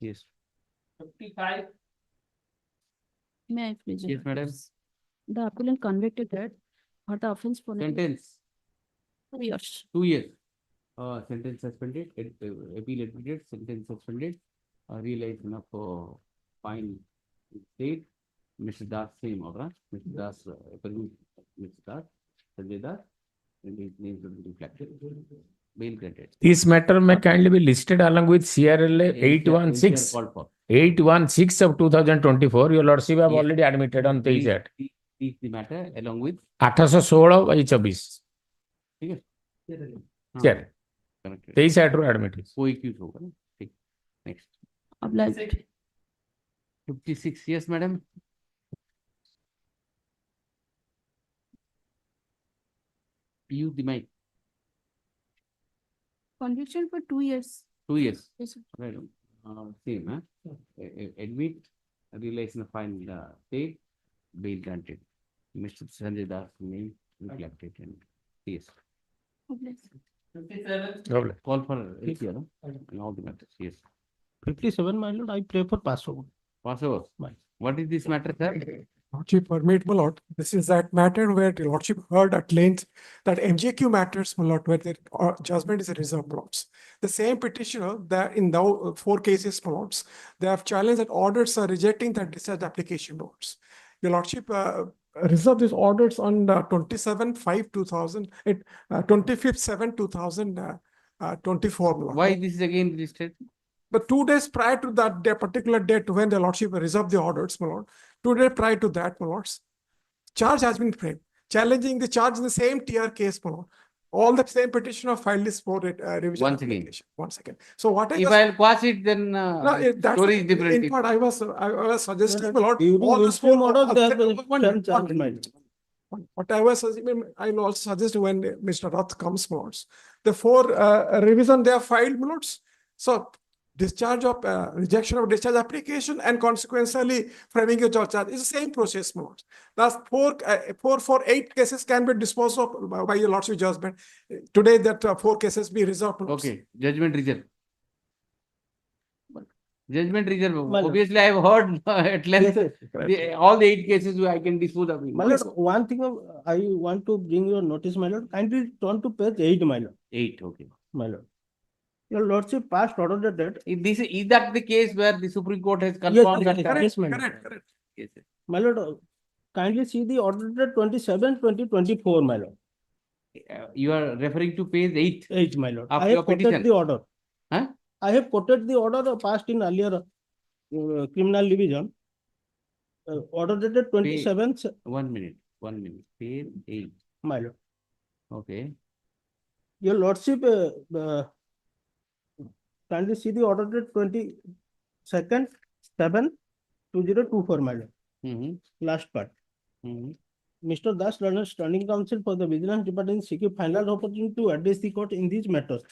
Yes.
55.
May I please?
Yes, madam.
The appellant convicted that for the offense for
Sentence
2 years.
2 years. Sentence suspended. Appeal admitted. Sentence suspended. Realization of fine state. Mr. Das same order. Mr. Das, Mr. Das, Sanjay Das, and his name will be reflected. Bail granted.
This matter may kindly be listed along with CRLA
NCR
816.
called for.
816 of 2024, your lordship have
Yes.
already admitted on
Please
23rd.
Teach the matter along with.
816 by 24.
ठीक है?
Chair,
Connected.
23 row admit is.
कोई क्यों होगा ना? ठीक. Next.
Obliged.
56. Yes, madam. Use the mic.
Conviction for 2 years.
2 years.
Yes, sir.
Right. Same, huh? Admit, realization of fine state, bail granted. Mr. Sanjay Das name reflected and yes.
Obliged.
57.
Call for ACR, no? In all the matters, yes.
57, my lord, I pray for Passover.
Passover. What is this matter, sir?
Lordship, permit, my lord. This is that matter where the Lordship heard at length that MJQ matters, my lord, where the judgment is a reserved, my lords. The same petitioner that in the 4 cases, my lords, they have challenged that orders are rejecting that discharge application, my lords. Your Lordship reserved these orders on 27/5/2000, 25/7/2024, my lord.
Why this is again listed?
But 2 days prior to that particular date when the Lordship reserved the orders, my lord, 2 days prior to that, my lords, charge has been framed, challenging the charge in the same TR case, my lord. All the same petitioner filed this for revision.
Once again.
application. Once again. So what I
If
just-
I'll quash it, then
No, that's
story is different.
In fact, I was suggesting, my lord,
During
all this
interim
for-
order, they have
one-
the
one-
same
one-
charge,
one-
my lord.
What I was suggesting, I will also suggest when Mr. Rath comes, my lords, the 4 revision they have filed, my lords. So discharge of rejection of discharge application and consequently framing a charge is the same process, my lords. Thus 4 for 8 cases can be disposed of by your lordship judgment. Today that 4 cases be resolved. my lords.
Okay, judgment reserve. Judgment reserve.
My lord.
Obviously, I have heard at length
Yes,
all the 8 cases I can dispose of.
My lord, one thing I want to bring your notice, my lord, kindly turn to page 8, my lord,
8, okay.
my lord. Your lordship passed order that,
Is that the case where the Supreme Court has
yes,
confirmed that?
yes, my lord.
Correct.
Yes, yes.
My lord, kindly see the order that 27/2024, my lord.
You are referring to page 8.
8, my lord.
Of
I
your
have quoted
petition.
the order.
Huh?
I have quoted the order passed in earlier criminal division. Order dated 27th,
1 minute, 1 minute. Page 8.
my lord.
Okay.
Your lordship, kindly see the order dated 22nd 7/2024, my lord. Last part. Mr. Das Learner, Standing Counsel for the Vigilance Department, seeking final opportunity to address the court in these matters.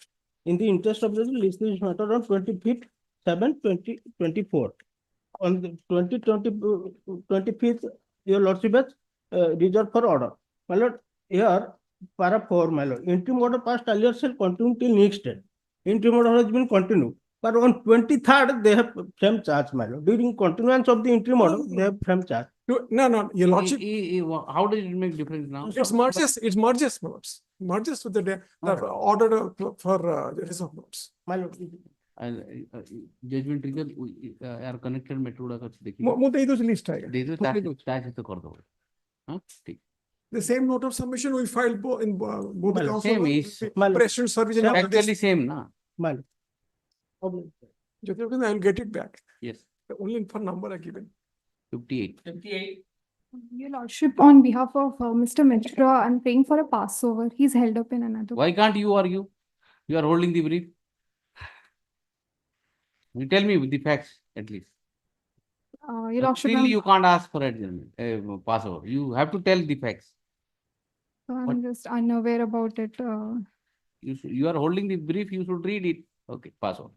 In the interest of the list, this matter on 25/7/2024. On the 25th, your lordship has reserved for order. My lord, here, para 4, my lord. Interim order passed earlier shall continue till next day. Interim order has been continued. But on 23rd, they have framed charge, my lord. During continuance of the interim order, they have framed charge.
No, your lordship,
How does it make difference now?
it merges, my lords. not just with the order for reserve notes.
My lord.
judgment result are connected method का देखिए
मुझे ये तो list है
दे दो ताकि तो कर दो हाँ ठीक
the same note of submission we filed in both the
Well,
council
same is
President service and after
actually
this
same na
My lord.
I will get it back.
yes
The only for number I given.
58
Your Lordship, on behalf of Mr. Mishra, I'm praying for a passover. He's held up in another.
why can't you argue you are holding the brief you tell me with the facts at least
Your Lordship,
still you can't ask for adjournment passover you have to tell the facts
I'm just unaware about it.
you are holding the brief you should read it okay passover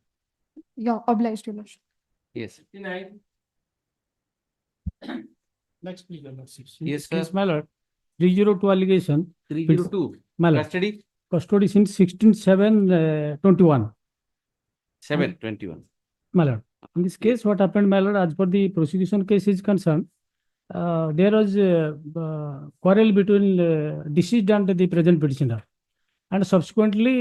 Yeah, obliged, Your Lordship.
yes
Next, please, Your Lordship.
yes sir
Case, my lord, 302 allegation,
302
my lord,
custody
custody since 16/7/21.
721
My lord, in this case, what happened, my lord, as per the prosecution case is concerned, there was quarrel between deceased and the present petitioner. And subsequently,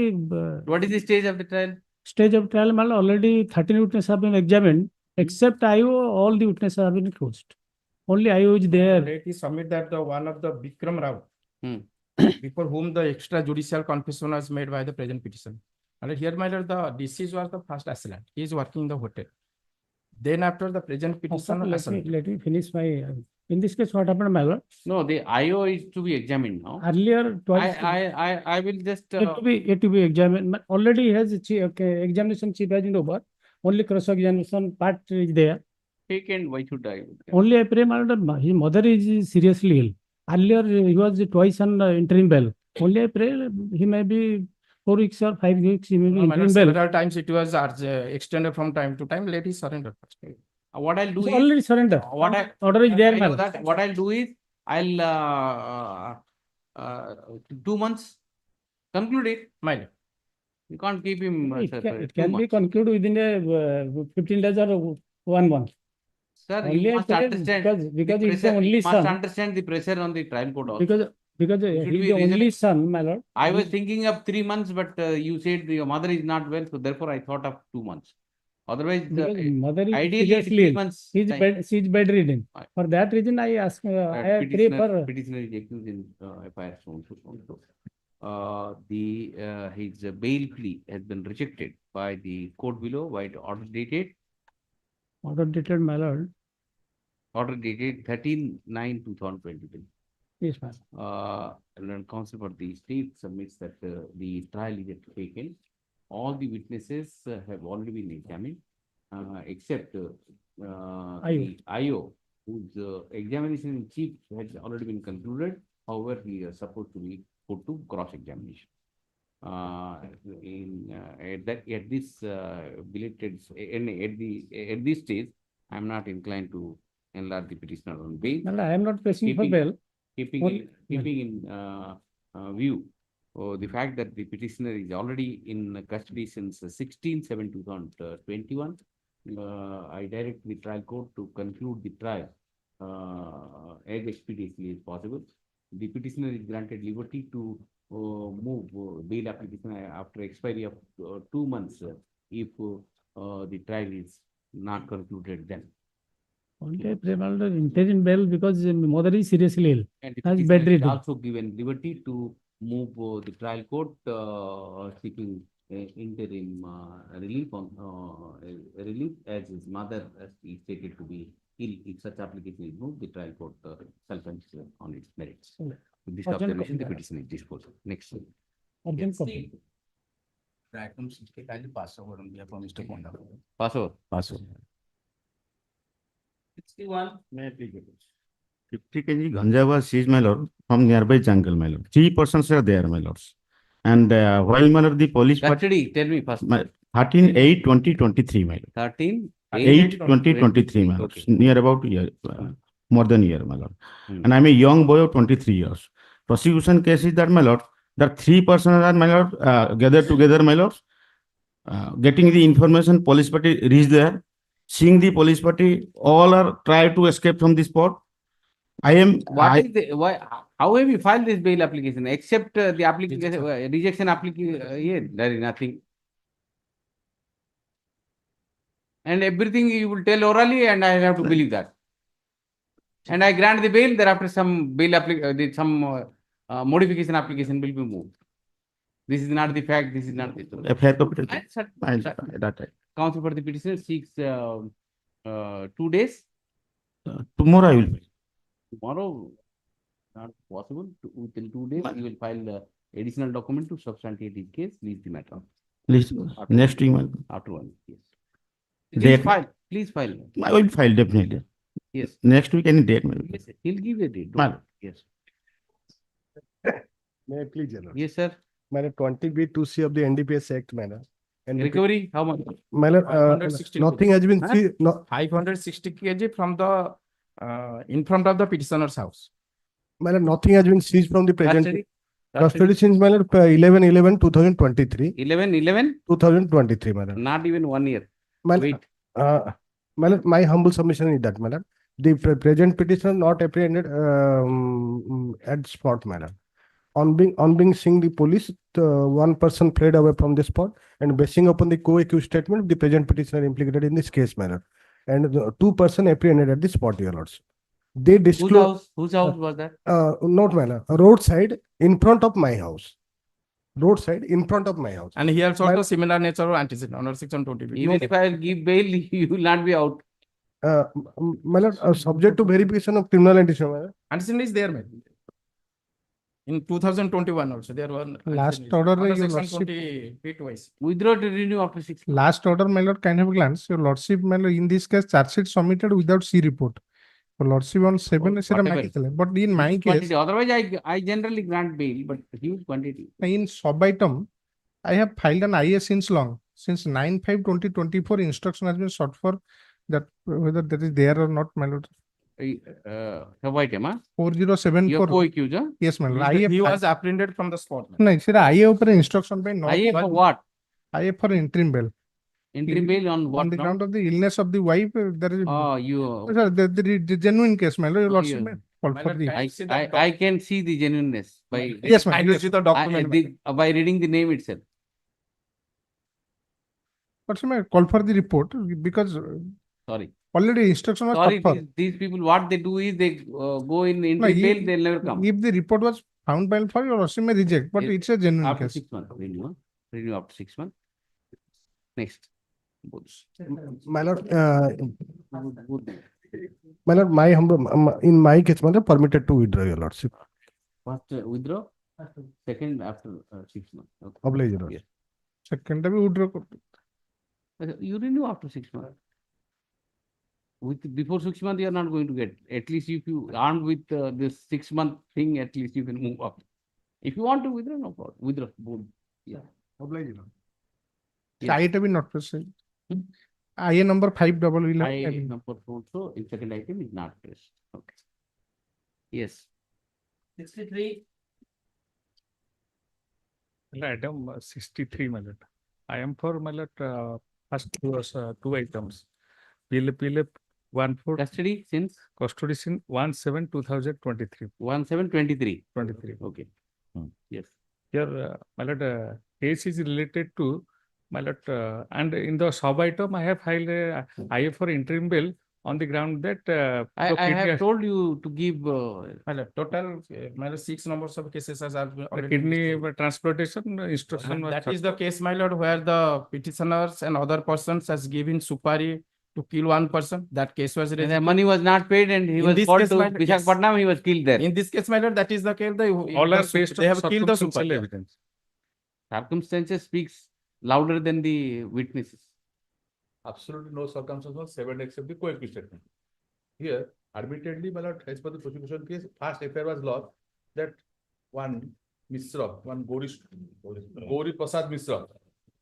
what is the stage of the trial
stage of trial, my lord, already 13 witnesses have been examined, except IO, all the witnesses have been closed. Only IO is there.
Let us submit that the one of the Bikram Rao,
Hmm.
before whom the extrajudicial confession was made by the present petition. And here, my lord, the deceased was the first assailant. He is working in the hotel. Then after the present petition,
Let me finish my, in this case, what happened, my lord?
no the IO is to be examined now
Earlier, twice.
I will just
It to be examined. Already has examination chief has been over. Only cross examination part is there.
take and why should I
Only I pray, my lord, his mother is seriously ill. Earlier he was twice on interim bail. Only I pray he may be 4 weeks or 5 weeks. He may be
my lord,
interim bail.
several times it was extended from time to time. Let us surrender first.
what I'll do
It's
is
already surrender.
what I
Order is there,
I
my
know
lord.
that what I'll do is I'll 2 months conclude it
My lord.
you can't keep him
It can be concluded within a 15 days or 1 month.
sir
Only
you
I
must
pray
understand
because
the
he's the
pressure,
only
you must
son.
understand the pressure on the trial court also
Because
should
he's
be
the only
reasonable.
son, my lord.
I was thinking of 3 months but you said your mother is not well so therefore I thought of 2 months otherwise
Because mother is
ideally
seriously
3
ill.
months
She is bedridden.
Right.
For that reason, I ask, I pray for.
petitioner is accused in FIR so and so. His bail plea has been rejected by the court below by the order dated
Order dated, my lord.
13/9/2023.
Yes, ma'am.
And then counsel for the state submits that the trial is taken. All the witnesses have already been examined, except the IO, whose examination in chief has already been concluded. However, he is supposed to be put to cross-examination. At this belated at this stage, I am not inclined to enlarge the petitioner on bail.
No, I am not pressing for bail.
Keeping in view the fact that the petitioner is already in custody since 16/7/2021, I direct the trial court to conclude the trial as expeditiously as possible. The petitioner is granted liberty to move bail application after expiry of 2 months if the trial is not concluded then.
Only I pray, my lord, interim bail because mother is seriously ill.
And the
Has
petitioner is
bedridden.
also given liberty to move the trial court seeking interim relief on relief as his mother is stated to be ill. If such application is moved, the trial court shall consider on its merits.
Okay.
With this
Urgent
observation, the
copy.
petition is disposed of. Next.
Urgent copy.
Item 60, kindly pass over on behalf of Mr. Konda.
Pass over. Pass over.
61.
50 kg ganja was seized, my lord, from nearby jungle, my lord. 3 persons are there, my lords. And while, my lord, the police...
Custody, tell me first.
13/8/2023, my lord.
13/8/2023,
my lord.
Okay.
Near about a year, more than a year, my lord.
Hmm.
And I'm a young boy of 23 years. Prosecution case is that, my lord, that 3 persons are, my lord, gathered together, my lord. Getting the information, police party reached there. Seeing the police party, all are try to escape from the spot. I am,
What
I,
is the, why, how have you filed this bail application, except the application, rejection application, yeah, there is nothing. And everything you will tell orally and I have to believe that. And I grant the bail, thereafter some bail modification application will be moved. This is not the fact, this is not the truth.
FIR copy.
And sir,
That right.
counsel for the petitioner seeks 2 days.
Tomorrow I will file.
Tomorrow, not possible, within 2 days, you will file the additional document to substantiate his case, leave the matter.
Please, next week,
After 1 week, yes.
Date.
Please file.
I will file definitely.
Yes.
Next week, any date, madam.
Yes, he'll give you a date.
Madam.
Yes.
May I please, Your Lord?
Yes, sir.
Madam, 20B2C of the NDPS Act, madam. And
Recovery, how much?
Madam,
560
nothing has been
Huh?
seized, no,
560 kg from the, in front of the petitioner's house.
madam, nothing has been seized from the present.
Custody?
Custody since, madam, 11/11/2023,
11/11,
2023, madam.
not even 1 year.
Madam,
Wait.
Madam, my humble submission is that, madam, the present petitioner not apprehended at spot, madam. On being seeing the police, one person fled away from the spot, and basing upon the co-accused statement, the present petitioner implicated in this case, madam. And the 2 person apprehended at the spot, Your Lords. They
Whose
disclose,
house? Whose house was that?
not madam, roadside in front of my house. Roadside in front of my house.
And he also
Madam-
similar nature of antecedent under section 20.
Even if I will give bail, you will not be out.
Madam, subject to verification of criminal antecedent, madam.
Antecedent is there, man. In 2021 also, there were.
Last
antecedents.
order,
Under
Your
section
Lordship.
20 twice.
Withdraw to renew after 6 months.
Last order, my lord, kind of glance, your lordship, my lord, in this case, charge sheet submitted without C report. Your lordship on 7,
whatever.
but in my
Huge
case,
quantity. Otherwise, I generally grant bail, but huge quantity.
in sub item, I have filed an IA since long, since 9/5/2024 instruction has been sought for that, whether that is there or not, my lord.
Sub item, huh? You are
4074.
co-accused, huh?
Yes, my lord.
He
IA
was apprehended from the spot. man.
No, sir, IA upper instruction by not.
IA for what?
IA for interim bail.
Interim bail on what
On the ground
ground?
of the illness of the wife, there is.
Oh, you.
Sir, the genuine case, my lord, your lordship,
yeah.
may call
My
for
lord,
the.
can- see the
I can see the genuineness by
Yes, ma'am.
I will see the document.
by reading the name itself.
But sir, may call for the report because
Sorry.
already instruction was
Sorry,
sought for.
these people, what they do is they go in
No,
interim bail,
if-
they'll never come.
If the report was found by for your lordship may reject, but
Yes,
it's a genuine
After
case.
6 months, renew, huh? Renew after 6 months. Next.
My lord,
Good.
my lord, my humble, in my case, my lord, permitted to withdraw, Your Lordship.
First withdraw, second after 6 months. Okay.
Oblige, Your Lord.
Yes.
Second time we withdraw.
You renew after 6 months. Before 6 months, you are not going to get. At least if you armed with this 6 month thing, at least you can move up. If you want to withdraw, no problem. Withdraw. Both. Yeah.
Oblige, Your Lord.
Yes.
IA be not present.
Hmm?
IA number 511.
I number also in second item is not pressed. Okay. Yes. 63.
Item 63, my lord. I am for, my lord, first two items. PLP 14
Custody since
Custody sin 1/7/2023.
1/7/23.
23.
Okay. Yes.
Here, my lord, case is related to, my lord, and in the sub item, I have filed a IA for interim bail on the ground that.
I have told you to give
Total, 6 numbers of cases has been already
Kidney
listed.
transplantation instruction. was
That is the case, my lord, where the petitioners and other persons has given supari to kill one person. That case was
the
raised.
money was not paid and he
In
was
this
called
case,
to
my lord, yes.
Visakhapatnam, he was killed there.
In this case, my lord, that is the case.
All are based
they
on
have killed the
circumstantial
supari.
evidence.
Circumstances speaks louder than the witnesses.
Absolutely no circumstances, 7 except the co-accused statement. Here, admittedly, my lord, as per the prosecution case, first FIR was lodged that one Mishra, one Gauri Prasad Mishra,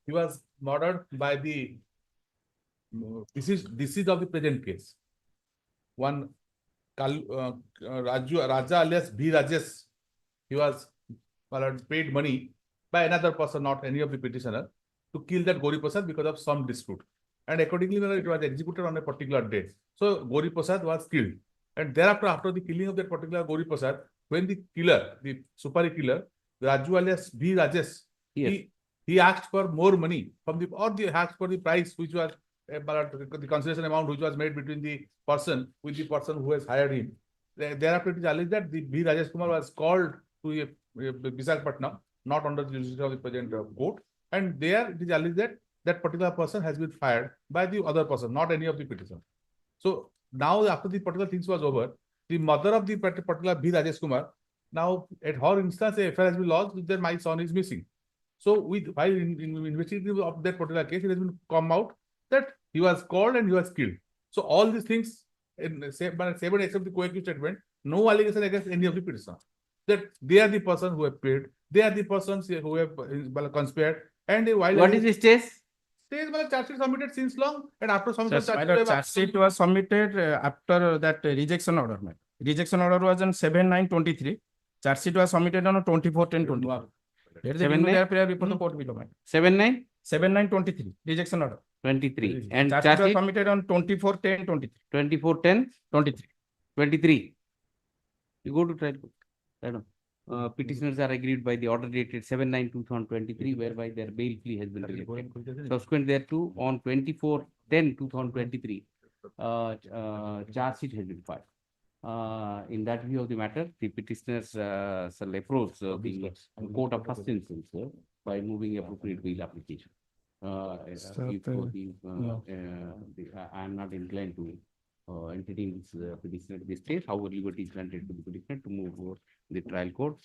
he was murdered by the deceased of the present case. One Raja alias B. Rajesh, he was, my lord, paid money by another person, not any of the petitioner, to kill that Gauri Prasad because of some dispute. And accordingly, it was executed on a particular date. So Gauri Prasad was killed. And thereafter, after the killing of that particular Gauri Prasad, when the killer, the Supari killer, Raju alias B. Rajesh, he asked for more money from the, or he asked for the price which was the consideration amount which was made between the person with the person who has hired him. Thereafter, it is alleged that the B. Rajesh Kumar was called to Visakhapatnam, not under the jurisdiction of the present court, and there it is alleged that that particular person has been fired by the other person, not any of the petitioner. So now, after the particular things was over, the mother of the particular B. Rajesh Kumar, now at her instance, a FIR has been lodged that my son is missing. So, while in investigating of that particular case, it has been come out that he was called and he was killed. So, all these things, in 7 except the co-accused statement, no allegation against any of the petitioner. That they are the person who have paid, they are the persons who have conspired, and while
what is the stage?
Stage charge sheet submitted since long, and after some
charge sheet was submitted after that rejection order. Rejection order was on 7/9/23. Charge sheet was submitted on 24/10/20. There is a new prayer before the court below.
7/9?
7/9/23. Rejection order.
23. And
charge sheet was submitted on 24/10/23.
24/10/23. 23. You go to trial court. I know. Petitioners are aggrieved by the order dated 7/9/2023, whereby their bail plea has been rejected. Subsequent thereto, on 24/10/2023, charge sheet has been filed. In that view of the matter, the petitioners shall approach the court of first instance by moving appropriate bail application. I am not inclined to entertain this petition at this stage. However, liberty is granted to the petitioner to move the trial court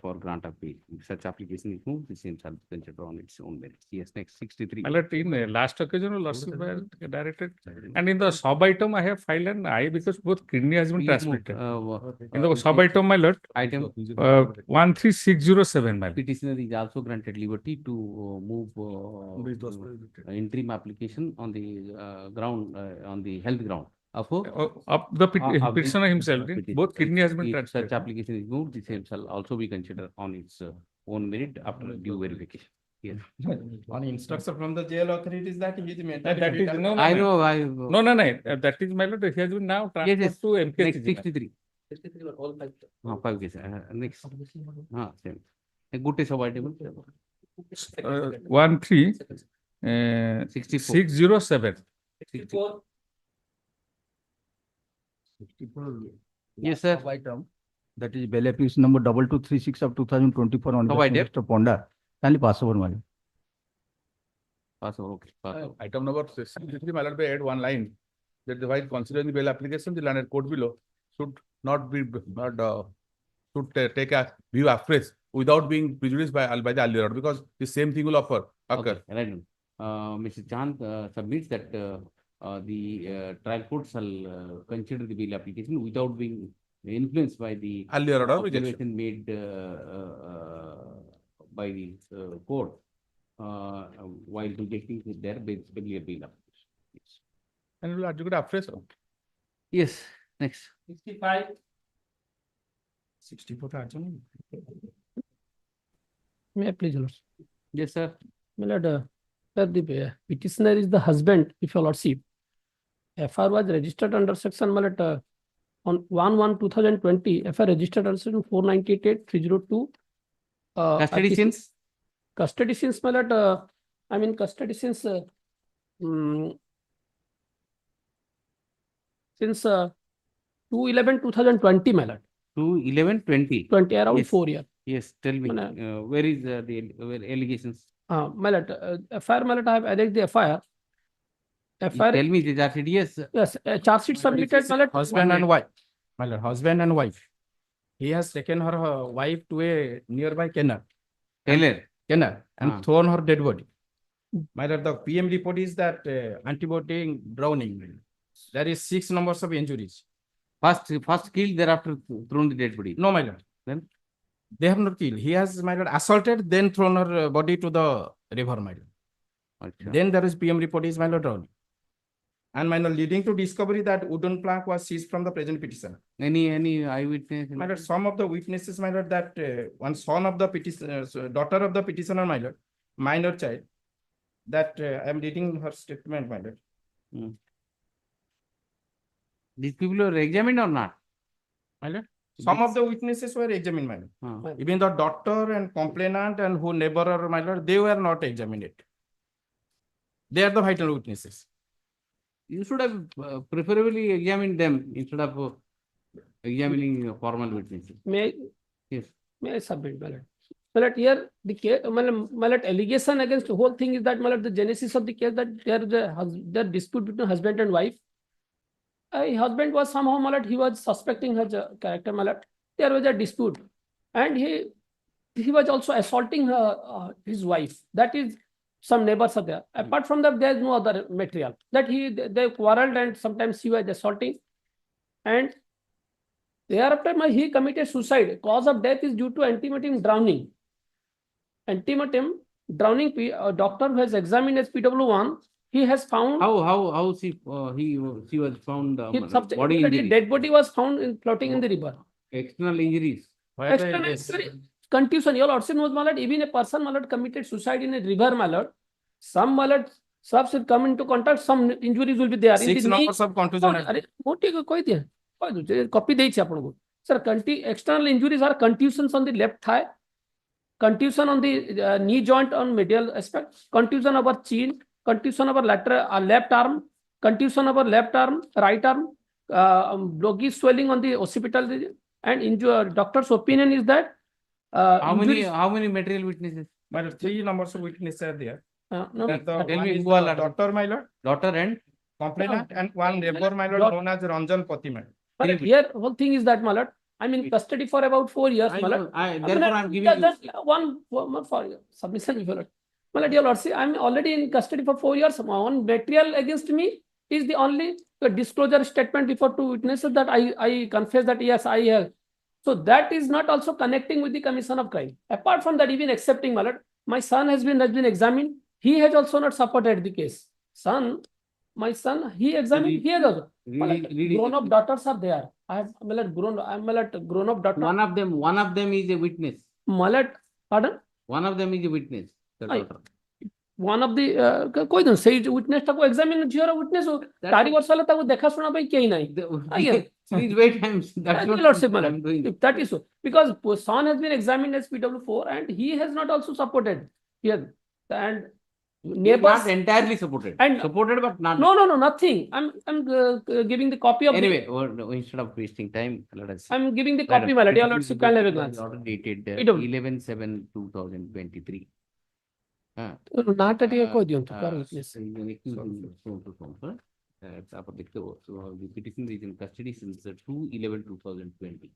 for grant of bail. If such application is moved, the same shall be considered on its own merits. Yes, next 63.
My lord, in last occasion, lawsuit were directed, and in the sub item, I have filed an I because both kidney has been transmitted. In the sub item, my lord,
item
13607, my lord.
Petitioner is also granted liberty to move interim application on the ground, on the health ground. Of
the petitioner himself, both kidney has been transferred.
Such application is moved, the same shall also be considered on its own merit after due verification. Yes.
On instruction from the jail authorities that he is
That is, no,
I know.
That is, my lord, he has been now transferred
Yes,
to MK.
Next 63. 63 were all 5 cases. Next. Same. A good is avoidable.
13607.
64. Yes, sir.
Item, that is bail application number 2236 of 2024 on
Provided.
Mr. Ponda. Kindly pass over, my lord.
Pass over, okay. Pass over.
Item number 63, my lord, may add one line that the while considering the bail application, the landed court below should not be should take a view afresh without being prejudiced by the earlier order, because the same thing will occur.
Okay, right. Mr. Chand submits that the trial court shall consider the bail application without being influenced by the
earlier order
observation made by the court while rejecting their bail application. Yes.
And we will adjudicate afresh.
Yes. Next.
65. 64.
May I please, Lord?
Yes, sir.
My lord, sir, the petitioner is the husband, if your lordship. FR was registered under section, my lord, on 1/1/2020, FR registered under section 498-302.
Custody since?
Custody since, my lord, I mean custody since 2/11/2020, my lord.
2/11/20.
20, around
Yes.
4 years.
Yes, tell me. Where is the allegations?
My lord, FIR, my lord, I have added the FIR.
Tell me the charge sheet. Yes.
Yes, charge sheet submitted, my lord.
Husband and wife. My lord, husband and wife. He has taken her wife to a nearby canal. And thrown her dead body. My lord, the PM report is that antibody drowning. There is 6 numbers of injuries.
First killed, thereafter thrown the dead body.
No, my lord.
Then
they have not killed. He has, my lord, assaulted, then thrown her body to the river, my lord. Then there is PM report is, my lord, drowning. And my lord, leading to discovery that wooden plank was seized from the present petitioner.
Any eyewitness?
My lord, some of the witnesses, my lord, that one son of the petitioner, daughter of the petitioner, my lord, minor child, that I am reading her statement, my lord.
These people were examined or not?
My lord, some of the witnesses were examined, my lord. Even the doctor and complainant and who neighbor or my lord, they were not examined. They are the vital witnesses.
You should have preferably examined them instead of examining formal witnesses.
May,
Yes.
may I submit, my lord? My lord, here the case, my lord, allegation against the whole thing is that, my lord, the genesis of the case that there is a dispute between husband and wife. Husband was somehow, my lord, he was suspecting her character, my lord. There was a dispute, and he was also assaulting his wife. That is, some neighbors are there. Apart from that, there is no other material. That they quarreled and sometimes he was assaulting, and thereafter he committed suicide. Cause of death is due to antemertem drowning. Antemertem drowning. Doctor who has examined as PW1, he has found
How she was found body
dead body was found floating in the river.
External injuries.
Contusion. Your lordship knows, my lord, even a person, my lord, committed suicide in a river, my lord. Some, my lord, subs will come into contact, some injuries will be there.
6 numbers of contusion.
Copy sir, external injuries are contusions on the left thigh, contusion on the knee joint on medial aspect, contusion over chin, contusion over lateral left arm, contusion over left arm, right arm, bloggy swelling on the occipital region, and doctor's opinion is that
how many material witnesses?
My lord, 3 numbers of witnesses are there.
No,
tell me who are doctor, my lord,
daughter and
complainant, and one neighbor, my lord, known as Ranjan Pati.
Here, whole thing is that, my lord, I'm in custody for about 4 years, my lord.
Therefore, I'm giving you
one for submission, my lord. My lord, dear lord, see, I'm already in custody for 4 years. One material against me is the only disclosure statement before 2 witnesses that I confess that yes, I have. So that is not also connecting with the commission of crime. Apart from that, even accepting, my lord, my son has been examined. He has also not supported the case. My son, he examined. He has also. Grown-up daughters are there. I have grown-up daughter.
One of them is a witness.
Pardon?
One of them is a witness. The daughter.
One of the कोई नहीं सही witness टाको examine झियर witness हो 4 वर्ष वाला ताको देखा सुना भाई कहीं नहीं.
Please wait, that's what I'm doing.
If that is so, because son has been examined as PW4 and he has not also supported here, and neighbors
not entirely supported.
And
supported, but not.
No, nothing. I'm giving the copy of.
Anyway, instead of wasting time, let us.
I'm giving the copy, my lord. Your lordship can have a glance.
Order dated 11/7/2023.
Not at your code, yes.
So the petition is in custody since 2/11/2020.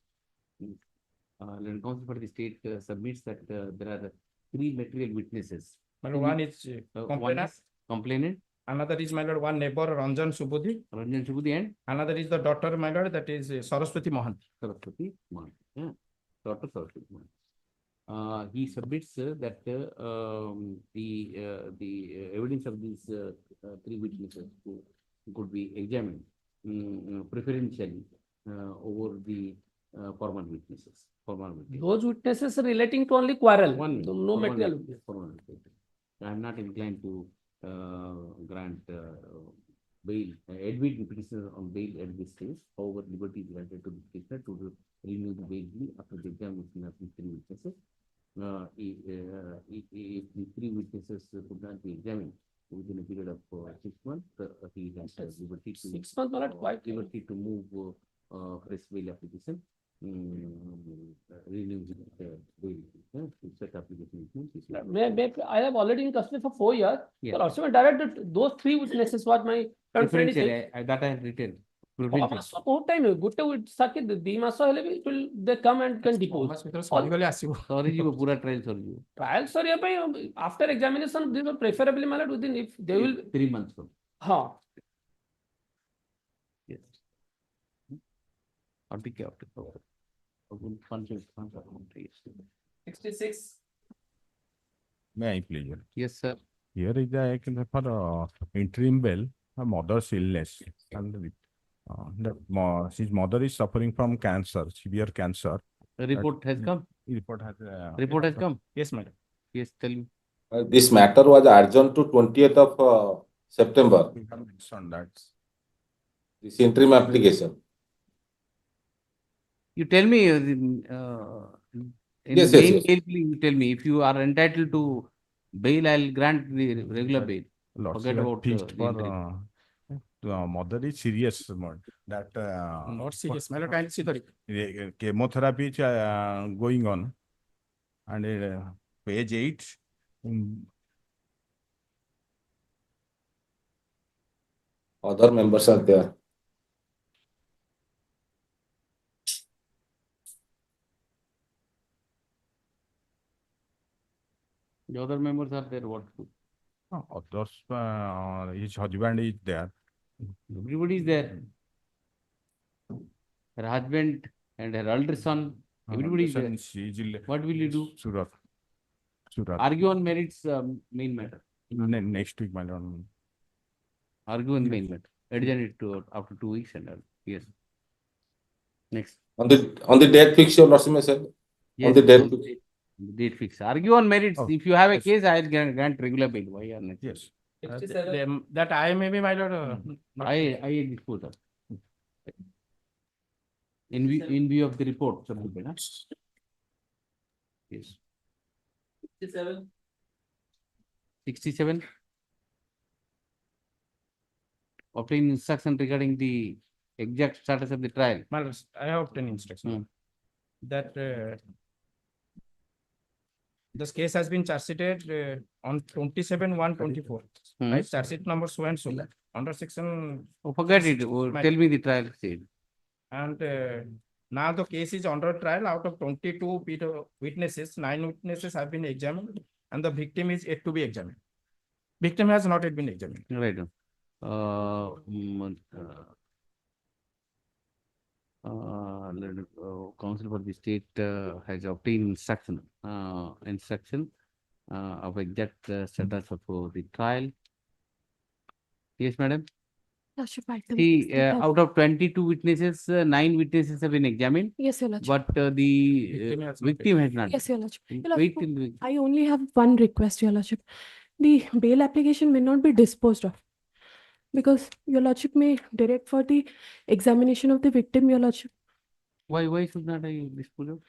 Counsel for the state submits that there are 3 material witnesses.
One is
complainant.
Another is, my lord, one neighbor, Ranjan Subudhi,
and
another is the daughter, my lord, that is Saraswati Mohan.
Daughter Saraswati Mohan. He submits that the evidence of these 3 witnesses could be examined preferentially over the formal witnesses.
Those witnesses relating to only quarrel. No material.
I am not inclined to grant bail, admit petitioner on bail at this stage. However, liberty is granted to the petitioner to renew the bail after the examination of the 3 witnesses. If the 3 witnesses could not be examined within a period of 6 months, he has liberty to
6 months,
liberty to move fresh bail application. Renew the bail. Set application.
I have already in custody for 4 years.
Yes.
But also directed those 3 witnesses what my friend is saying.
That I have written.
What time? Good to circuit the maso they come and can depose.
Sorry, you pura trial sorry.
Trial sorry, after examination, they will preferably malad within if they will
3 months. Yes. Article
66.
May I please?
Yes, sir.
Here is the for interim bail, her mother's illness. And his mother is suffering from cancer, severe cancer.
A report has come.
Report has
come.
Yes, madam.
Yes, tell me.
This matter was adjourned to 20th of September.
We have mentioned that.
This interim application.
You tell me, in
Yes, yes,
main
yes.
bail plea, you tell me, if you are entitled to bail, I'll grant the regular bail. Forget about
fixed
the
for
interim.
mother is serious mode that
Not serious. My lord, kindly see the
chemotherapy is going on, and page 8
Other members are there.
The other members are there, what?
others, his husband is there.
Everybody is there. Her husband and her elder son, everybody is there. What will you do?
Surat.
Argue on merits, main matter.
Next week, my lord.
Argue on main matter. Adjourn it to after 2 weeks and all. Yes. Next.
On the date fix, your lordship may say. On
Yes,
the date
on
fix.
the date fix. Argue on merits.
Oh,
If you have a
yes.
case, I'll grant regular bail. Why are not?
Yes.
that I may be, my lord. not-
I dispose of. In view of the report submitted, huh? Yes. 67. Obtain instruction regarding the exact status of the trial.
My lord, I have obtained instruction that this case has been charge sheeted on 27/1/24. Right, charge sheet number so and so under section.
Oh, forget it. Oh, tell me the trial state.
And now the case is under trial. Out of 22 witnesses, 9 witnesses have been examined, and the victim is yet to be examined. Victim has not yet been examined.
Right. Counsel for the state has obtained instruction of exact status of the trial. Yes, madam.
Lordship, I
See, out of 22 witnesses, 9 witnesses have been examined,
Yes, Your Lordship.
but the victim has not.
Yes, Your Lordship. Your
Wait
Lordship,
till the
I only have one request, Your Lordship. The bail application may not be disposed of because Your Lordship may direct for the examination of the victim, Your Lordship,
why should not I dispose of?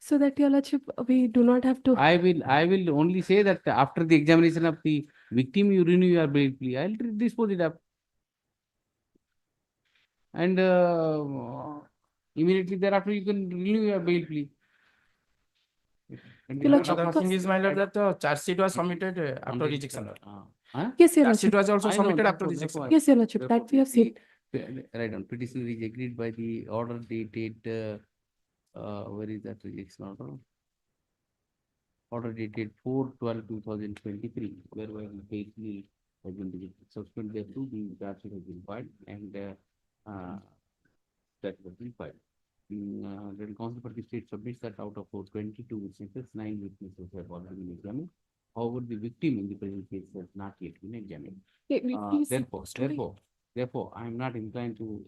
so that Your Lordship, we do not have to.
I will only say that after the examination of the victim, you renew your bail plea. I'll dispose it up. And immediately thereafter, you can renew your bail plea. And
Your Lordship,
The thing is, my lord, that the charge sheet was submitted after rejection.
Yes, Your
Charge sheet
Lordship.
was also
I know,
submitted after
therefore-
rejection.
therefore-
Yes, Your Lordship. That we have seen.
Right on. Petitioner is agreed by the order dated, where is that rejection order? Order dated 4/12/2023, whereby the bail plea has been rejected. Subsequent thereto, the charge sheet has been filed and that has been filed. The counsel for the state submits that out of 22 witnesses, 9 witnesses have already been examined. However, the victim in the present case has not yet been examined.
Please,
Therefore, I am not inclined to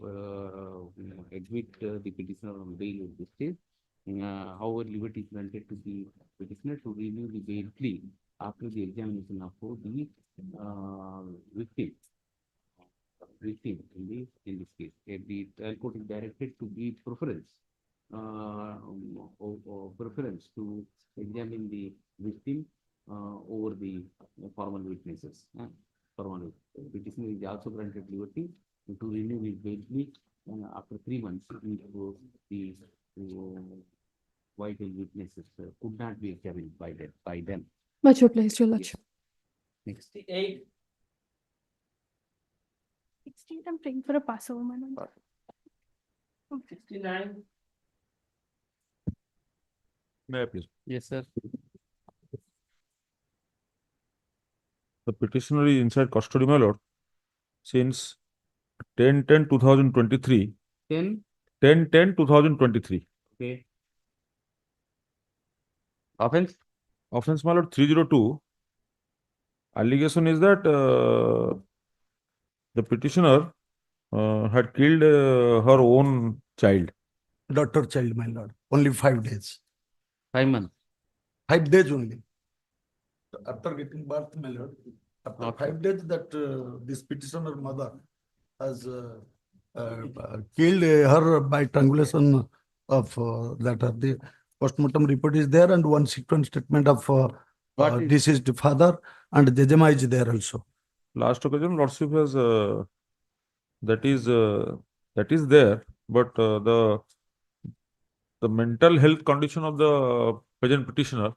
admit the petitioner on bail at this stage. However, liberty is granted to the petitioner to renew the bail plea after the examination of the victim. In this case, the trial court is directed to give preference to examine the victim over the formal witnesses. Petitioner is also granted liberty to renew his bail plea after 3 months if the vital witnesses could not be examined by them.
Much obliged, Your Lordship.
Next.
16, I'm praying for a Passover, my lord.
69.
May I please?
Yes, sir.
The petitioner is inside custody, my lord, since 10/10/2023. 10/10/2023.
Okay. Offense?
Offense, my lord, 302. Allegation is that the petitioner had killed her own child.
Daughter child, my lord, only 5 days.
5 months.
5 days only. After getting birth, my lord, after
Okay.
5 days that this petitioner mother has killed her by strangulation of the postmortem report is there, and one sequence statement of deceased father and Jejema is there also.
Last occasion, Lordship has that is there, but the mental health condition of the present petitioner,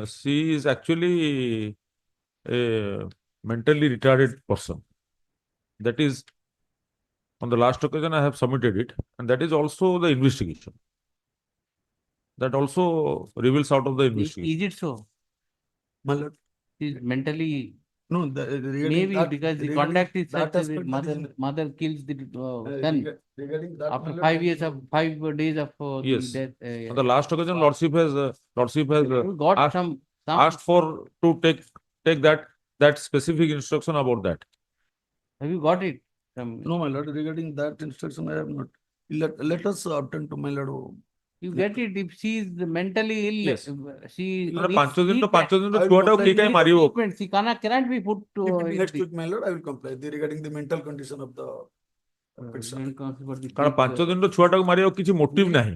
she is actually a mentally retarded person. That is, on the last occasion, I have submitted it, and that is also the investigation. That also reveals out of the investigation.
Is it so?
My lord.
She's mentally.
No,
Maybe because the conduct is such that mother kills the son
regarding that,
after
my
5
lord,
years of 5 days of
Yes.
the death.
On the last occasion, Lordship has
got
asked,
some
asked for to take that specific instruction about that.
Have you got it? From,
no, my lord, regarding that instruction, I have not. Let us attend to my lord.
you get it if she is mentally ill.
Yes.
She
No,
needs
ପାଞ୍ଚ ଦିନ
treatment.
ପାଞ୍ଚ ଦିନ
I will
ଛୁଆଟାକୁ
comply.
କିଏ କାହିଁ ମାରିବ?
Treatment. She cannot be put to
Next week, my lord, I will comply regarding the mental condition of the petitioner.
କାରଣ ପାଞ୍ଚ ଦିନର ଛୁଆଟାକୁ ମାରିବାକୁ କିଛି ମୋଟିଭ ନାହିଁ।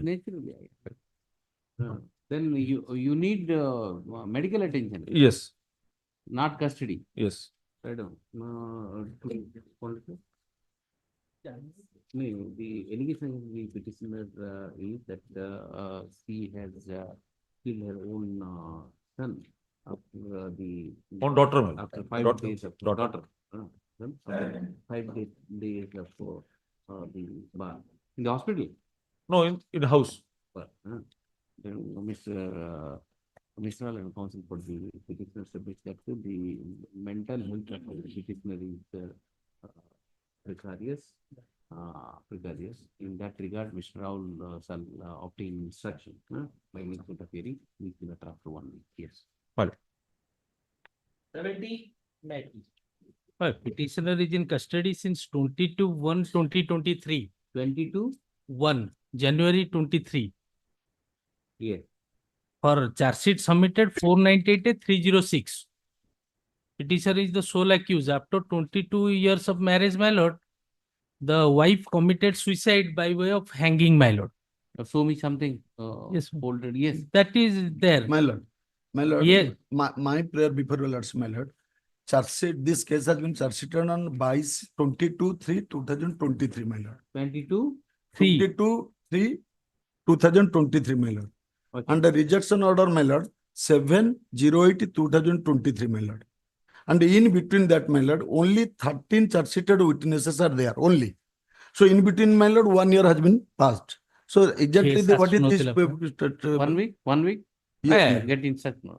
Then you need medical attention.
Yes.
Not custody.
Yes.
I don't. No, the allegation of the petitioner is that she has killed her own son after the
Own daughter,
after 5 days of daughter. 5 days of the bar in the hospital.
No, in the house.
Then Mr. and counsel for the petitioner submits that the mental health of the petitioner is precarious. In that regard, Mr. Rahul shall obtain instruction by means of the hearing. Please give a draft for 1 week. Yes.
Well.
Petitioner is in custody since 22/1/2023.
22/1
January 23.
Yes.
For charge sheet submitted 498/306. Petitioner is the sole accused. After 22 years of marriage, my lord, the wife committed suicide by way of hanging, my lord.
Show me something.
Yes,
folded. Yes.
That is there.
My lord,
Yeah.
my prayer before your lords, my lord. Charge sheet, this case has been charge sheeted on 22/3/2023, my lord. 22/3/2023, my lord.
Okay.
And the rejection order, my lord, 7/08/2023, my lord. And in between that, my lord, only 13 charge sheeted witnesses are there only. So in between, my lord, 1 year has been passed. So exactly
Yes,
what is
no
this?
tilapia.
1 week. 1 week.
Yes,
Get instruction.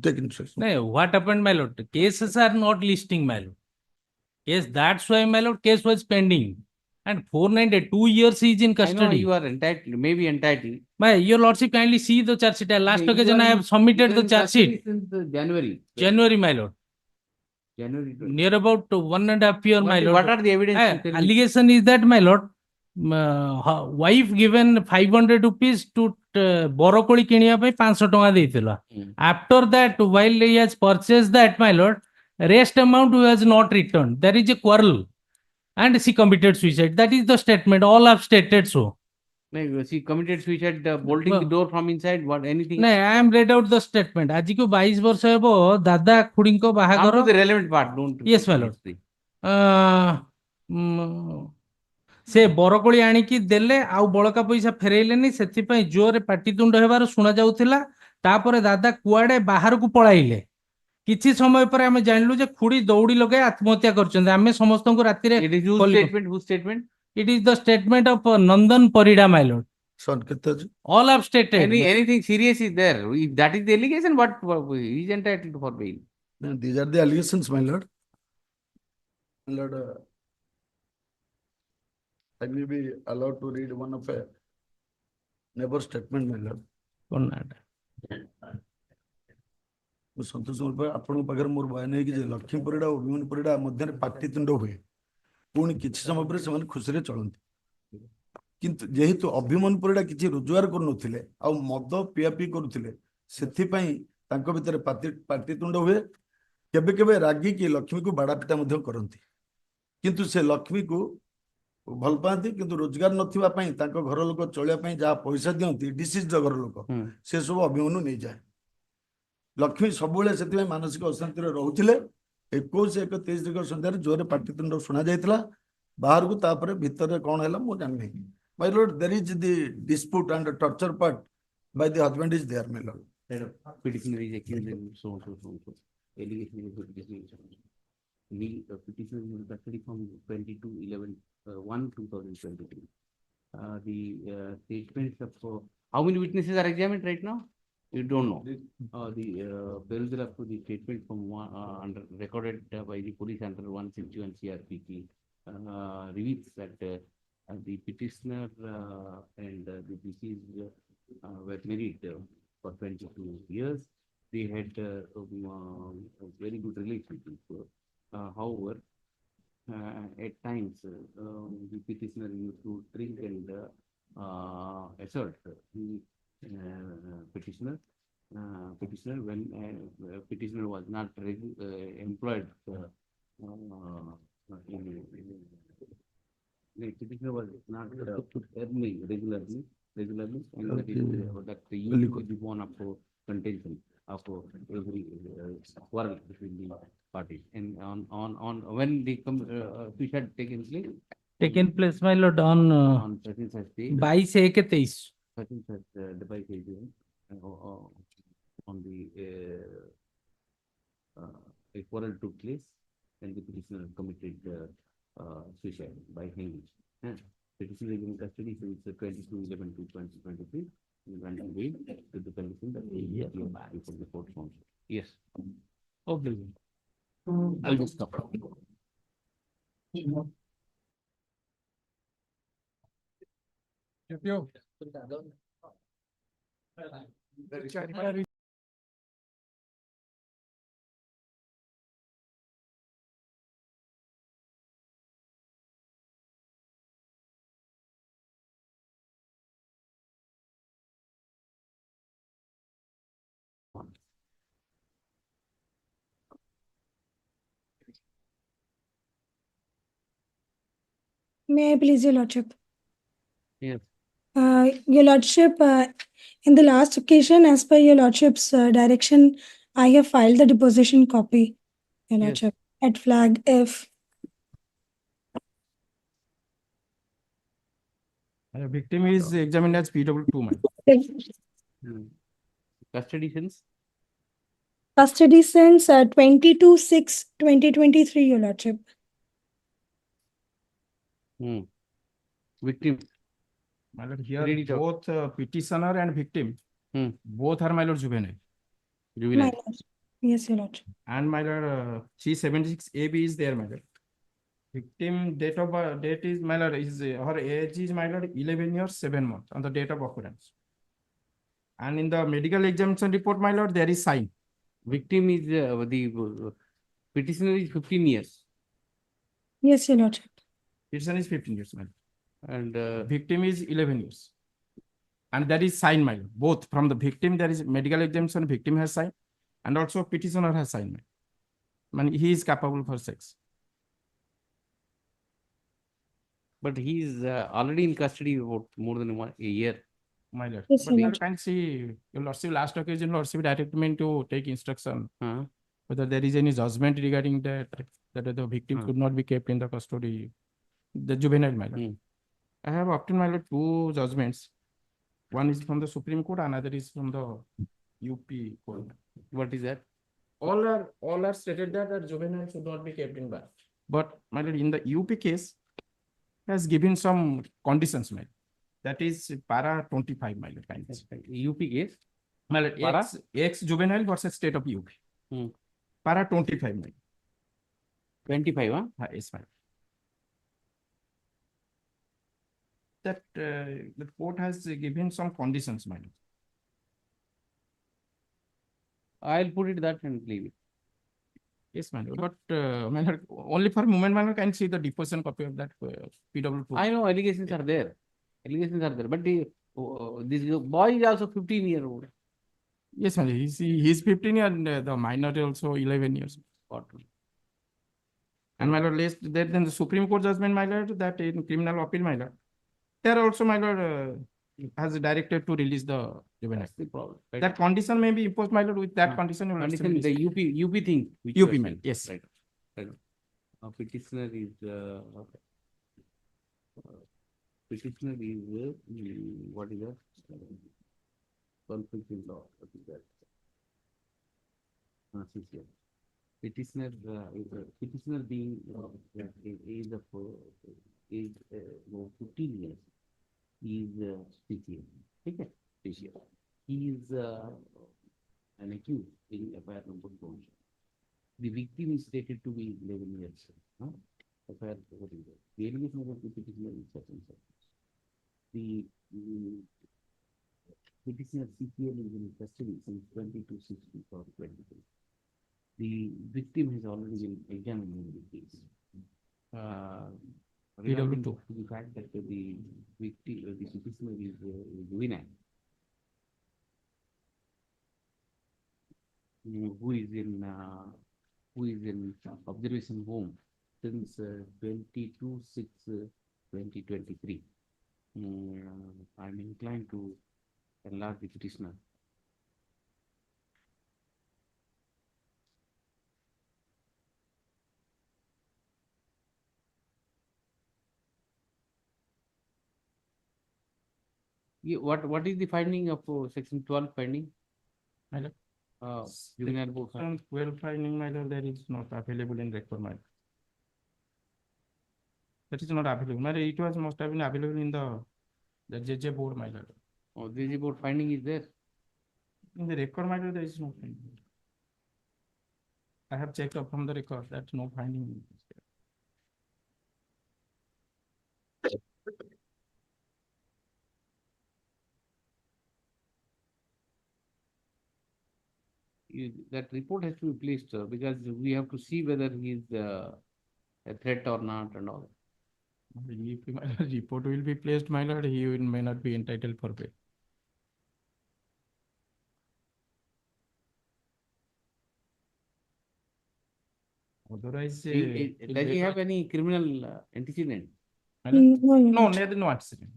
take instruction.
No, what happened, my lord? Cases are not listing, my lord. Yes, that's why, my lord, case was pending. And 498, 2 years he is in
I know
custody.
you are entitled, maybe entitled.
Your lordship kindly see the charge sheet. Last
Okay,
occasion
you
I
are
have submitted
in
the charge sheet.
custody since January.
January, my lord.
January 20.
Near about 1.5 years, my lord.
What are the evidence? you tell me?
Allegation is that, my lord, wife given 500 rupees to Borokoli kinia by 500 tonga deitila. After that, while he has purchased that, my lord, rest amount was not returned. There is a quarrel and she committed suicide. That is the statement. All have stated so.
No, she committed suicide bolting the door from inside. What anything?
No, I am read out the statement. Aji ko 22 ବର୍ଷ ହେବ ଦାଦା ଖୁଡିଙ୍କ
Come
ବାହାଘର.
to the relevant part. Don't.
Yes, my lord. ସେ ବରକୋଳି ଆଣିକି ଦେଲେ ଆଉ ବଳକା ପଇସା ଫେରେଇଲେନି, ସେଥିପାଇଁ ଜୋରରେ ପାଟିତୁଣ୍ଡ ହେବାର ଶୁଣା ଯାଉଥିଲା। ତାପରେ ଦାଦା କୁଆଡେ ବାହାରକୁ ପଳାଇଲେ। କିଛି ସମୟ ପରେ ଆମେ ଜାଣିଲୁ ଯେ ଖୁଡି ଦୌଡ଼ି ଲଗାଇ ଆତ୍ମହତ୍ୟା କରିଛନ୍ତି। ଆମେ ସମସ୍ତଙ୍କୁ ରାତିରେ
It is whose statement? Whose statement?
It is the statement of Nandan Parida, my lord.
Son,
All have stated.
Anything serious is there? If that is the allegation, what he is entitled for bail?
No, these are the allegations, my lord. My lord, I may be allowed to read one of a neighbor statement, my lord. ମୁଁ ସନ୍ତୋଷ ଆପଣଙ୍କ ପାଖରେ ମୋର ବୟାନ ହେଇକି ଯେ ଲକ୍ଷ୍ମୀ ପରିଡ଼ା ଓ ଅଭିମନ୍ୟୁ ପରିଡ଼ା ମଧ୍ୟରେ ପାଟିତୁଣ୍ଡ ହୁଏ, ପୁଣି କିଛି ସମୟ ପରେ ସେମାନେ ଖୁସିରେ ଚଳନ୍ତି। କିନ୍ତୁ ଯେହେତୁ ଅଭିମନ୍ୟୁ ପରିଡ଼ା କିଛି ରୋଜଗାର କରୁନଥିଲେ ଆଉ ମଦ ପିଆପିଇ କରୁଥିଲେ, ସେଥିପାଇଁ ତାଙ୍କ ଭିତରେ ପାଟିତୁଣ୍ଡ ହୁଏ। କେବେ କେବେ ରାଗିକି ଲକ୍ଷ୍ମୀକୁ ବାଡ଼ାପିଟା ମଧ୍ୟ କରନ୍ତି। କିନ୍ତୁ ସେ ଲକ୍ଷ୍ମୀକୁ ଭଲ ପାଆନ୍ତି କିନ୍ତୁ ରୋଜଗାର ନଥିବା ପାଇଁ ତାଙ୍କ ଘର ଲୋକ ଚଳିବା ପାଇଁ ଯାହା ପଇସା ଦିଅନ୍ତି ଡିସିଜ ଘର ଲୋକ ସେ ସବୁ ଅଭିମନ୍ୟୁ ନେଇଯାଏ। ଲକ୍ଷ୍ମୀ ସବୁବେଳେ ସେଥିପାଇଁ ମାନସିକ ଅଶାନ୍ତିରେ ରହୁଥିଲେ। 21/1/23 ସନ୍ଧ୍ୟାରେ ଜୋରରେ ପାଟିତୁଣ୍ଡ ଶୁଣା ଯାଇଥିଲା ବାହାରକୁ, ତାପରେ ଭିତରେ କଣ ହେଲା ମୁଁ ଜାଣିନି। My lord, there is the dispute and torture part by the husband is there, my lord.
Petitioner is accused in so. Allegation is we petitioner is in custody from 22/11/1/2023. The statements of how many witnesses are examined right now? You don't know. The perusal of the statement from under recorded by the police under 161 CRPC reveals that the petitioner and the deceased were married for 22 years. They had a very good relationship. However, at times the petitioner used to drink and assault the petitioner when petitioner was not employed the petitioner was not earning regularly, and that is that the use will be born of contention of every quarrel between the parties. And on when the suicide
taken place, my lord, on 22/1/23.
On the a quarrel took place and the petitioner committed suicide by hanging. Petitioner is in custody since 22/11/2023 and away with the condition that he will appear before the court counsel. Yes.
Okay.
I'll just stop.
May I please, Your Lordship?
Yes.
Your Lordship, in the last occasion, as per Your Lordship's direction, I have filed the deposition copy, Your
Yes.
Lordship, at flag F.
The victim is examined as PW2, man.
Custody since?
Custody since 22/6/2023, Your Lordship.
Victim.
My lord, here
Read it out.
both petitioner and victim, both are my lord juvenile.
My Lord. Yes, Your Lordship.
And my lord, 376AB is there, my lord. Victim date of date is my lord is her age is my lord 11 years 7 months on the date of occurrence. And in the medical examination report, my lord, there is sign.
Victim is the petitioner is 15 years.
Yes, Your Lordship.
Petitioner is 15 years, my lord.
And
victim is 11 years. And that is signed, my lord. Both from the victim, there is medical examination, victim has signed, and also petitioner has signed. I mean, he is capable for sex.
But he is already in custody about more than a year.
My lord.
Yes,
But
Your
you
Lordship.
can see, your lordship, last occasion, lordship directed me to take instruction whether there is any judgment regarding that the victim could not be kept in the custody, the juvenile, my lord. I have obtained, my lord, 2 judgments. One is from the Supreme Court, another is from the UP court.
What is that?
All are stated that the juvenile should not be kept in bar. But my lord, in the UP case, has given some conditions, my lord. That is para 25, my lord.
UP case?
My lord,
Para?
ex juvenile versus state of UP. Para 25, my lord.
25, huh?
Yes, my lord. That the court has given some conditions, my lord.
I'll put it that and leave it.
Yes, my lord. But my lord, only for a moment, my lord, can see the deposition copy of that PW2.
I know allegations are there. But this boy is also 15-year-old.
Yes, my lord. He's 15 and the minor is also 11 years. And my lord, then the Supreme Court judgment, my lord, that in criminal appeal, my lord, there also, my lord, has directed to release the juvenile.
That's the problem. Right?
That condition may be imposed, my lord, with that
Ah,
condition. you will also
Condition, the
release.
UP thing. which
UP,
you are
man,
saying.
yes.
Right. Right. Petitioner is, okay. Petitioner is, what is that? Conflict in law. What is that? CCL. Petitioner petitioner being age of age 15 years is CCL. Okay, CCL. He is an accused in FIR number 4. The victim is stated to be 11 years. FIR what is that? The allegation of the petitioner is such and such. The petitioner CCL is in custody since 22/6 2023. The victim has already been examined in the case. Regarding
PW2.
the fact that the victim, the petitioner is juvenile, who is in observation home since 22/6/2023. I'm inclined to enlarge the petitioner. What is the finding of section 12 finding?
My lord.
Juvenile board.
Section 12 finding, my lord, that is not available in record, my lord. That is not available. My lord, it was must have been available in the JJ board, my lord.
Oh, JJ board finding is there.
In the record, my lord, there is no finding. I have checked up from the record that no finding is there.
That report has to be placed because we have to see whether he is a threat or not and all.
If my lord, report will be placed, my lord, he may not be entitled for bail. Otherwise,
Does he have any criminal antecedent?
my lord?
No, Your
No,
Lordship.
no accident.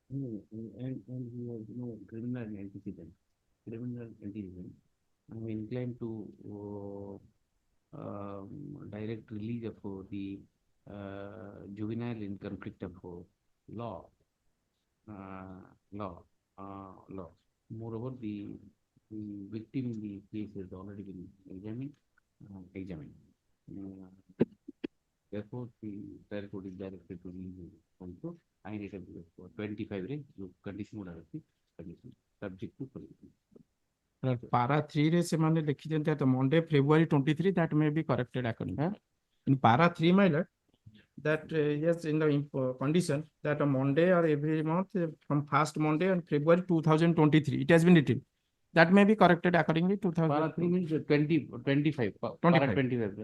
And he has no criminal antecedent. I'm inclined to direct release of the juvenile in conflict of law. Moreover, the victim in the case has already been examined. Therefore, the trial court is directed to release also. I need a 25 range. Condition would have condition subject to police.
Para 3 re semane likhichanti that Monday, February 23, that may be corrected according. In para 3, my lord, that yes, in the condition that a Monday or every month from first Monday on February 2023, it has been written. That may be corrected accordingly.
Para 3 means 25.
25.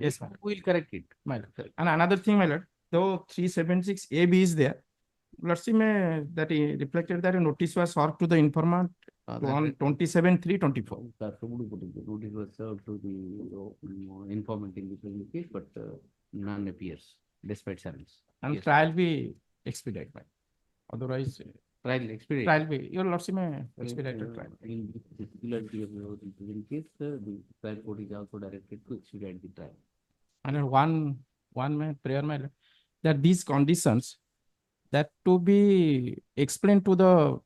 Yes,
who will correct it?
my lord. And another thing, my lord, though 376 AB is there, Lordship may that he reflected that a notice was served to the informant on 27/3/24.
Notice was served to the informant in the case, but none appears despite silence.
And
Yes.
trial be expedited. Otherwise,
Trial expedite.
trial be your Lordship may expedite the trial.
In particular case, the trial court is also directed to expedite the trial.
And one may prayer, my lord, that these conditions that to be explained to the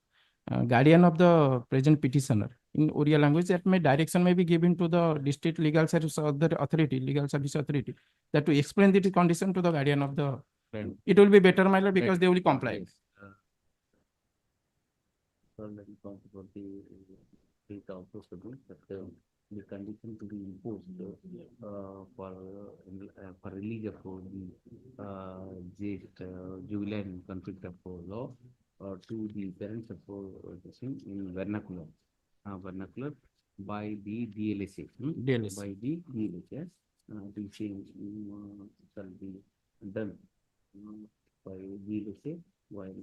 guardian of the present petitioner in Oriya language, that may direction may be given to the district legal service authority, legal service authority, that to explain the condition to the guardian of the.
Right.
It will be better, my lord, because
Right.
they will comply.
Yes. So let me talk about the state also submit that the condition to be imposed for release of the juvenile in conflict of law to the parents of this thing in vernacular by the DLSA.
DLSA.
By the DLSA. The change shall be done by DLSA while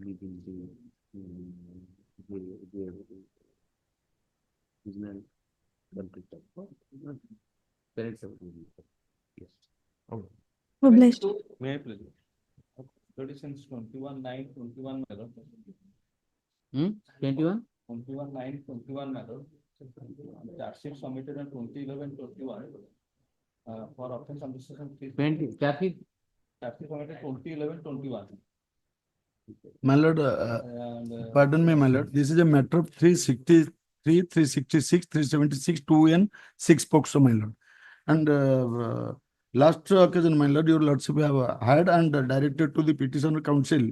leaving the juvenile conflict of parents have yes.
Published.
May I please? Petitions 21/9/21 matter.
21?
21/9/21 matter. Charge sheet submitted on 2011/21. For offense under section
20 traffic.
Charge sheet submitted 2011/21.
My lord, pardon me, my lord, this is a matter of 363, 366, 376, 2N, 6 POCSO, my lord. And last occasion, my lord, your lordship have hired and directed to the petitioner counsel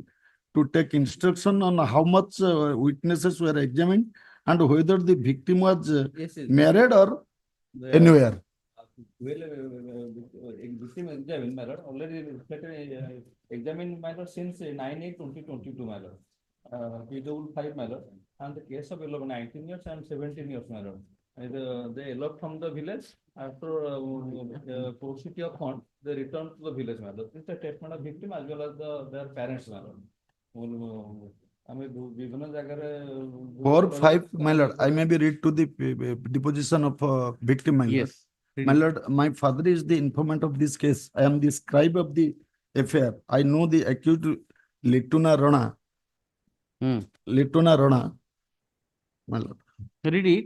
to take instruction on how much witnesses were examined and whether the victim was
Yes, yes.
married or
The-
anywhere.
Well, victim examined, my lord, already examined, my lord, since 9/8/2022, my lord. P 5, my lord, and the case of 19 years and 17 years, my lord. And they eloped from the village after paucity of fund, they returned to the village, my lord. This is a statement of victim as well as their parents, my lord. ଆମେ ବିଭିନ୍ନ ଜାଗାରେ
4, 5, my lord, I may be read to the deposition of victim, my lord.
Yes.
My lord, my father is the informant of this case. I am the scribe of the affair. I know the accused Lituna Rana. Lituna Rana. My lord.
Read it.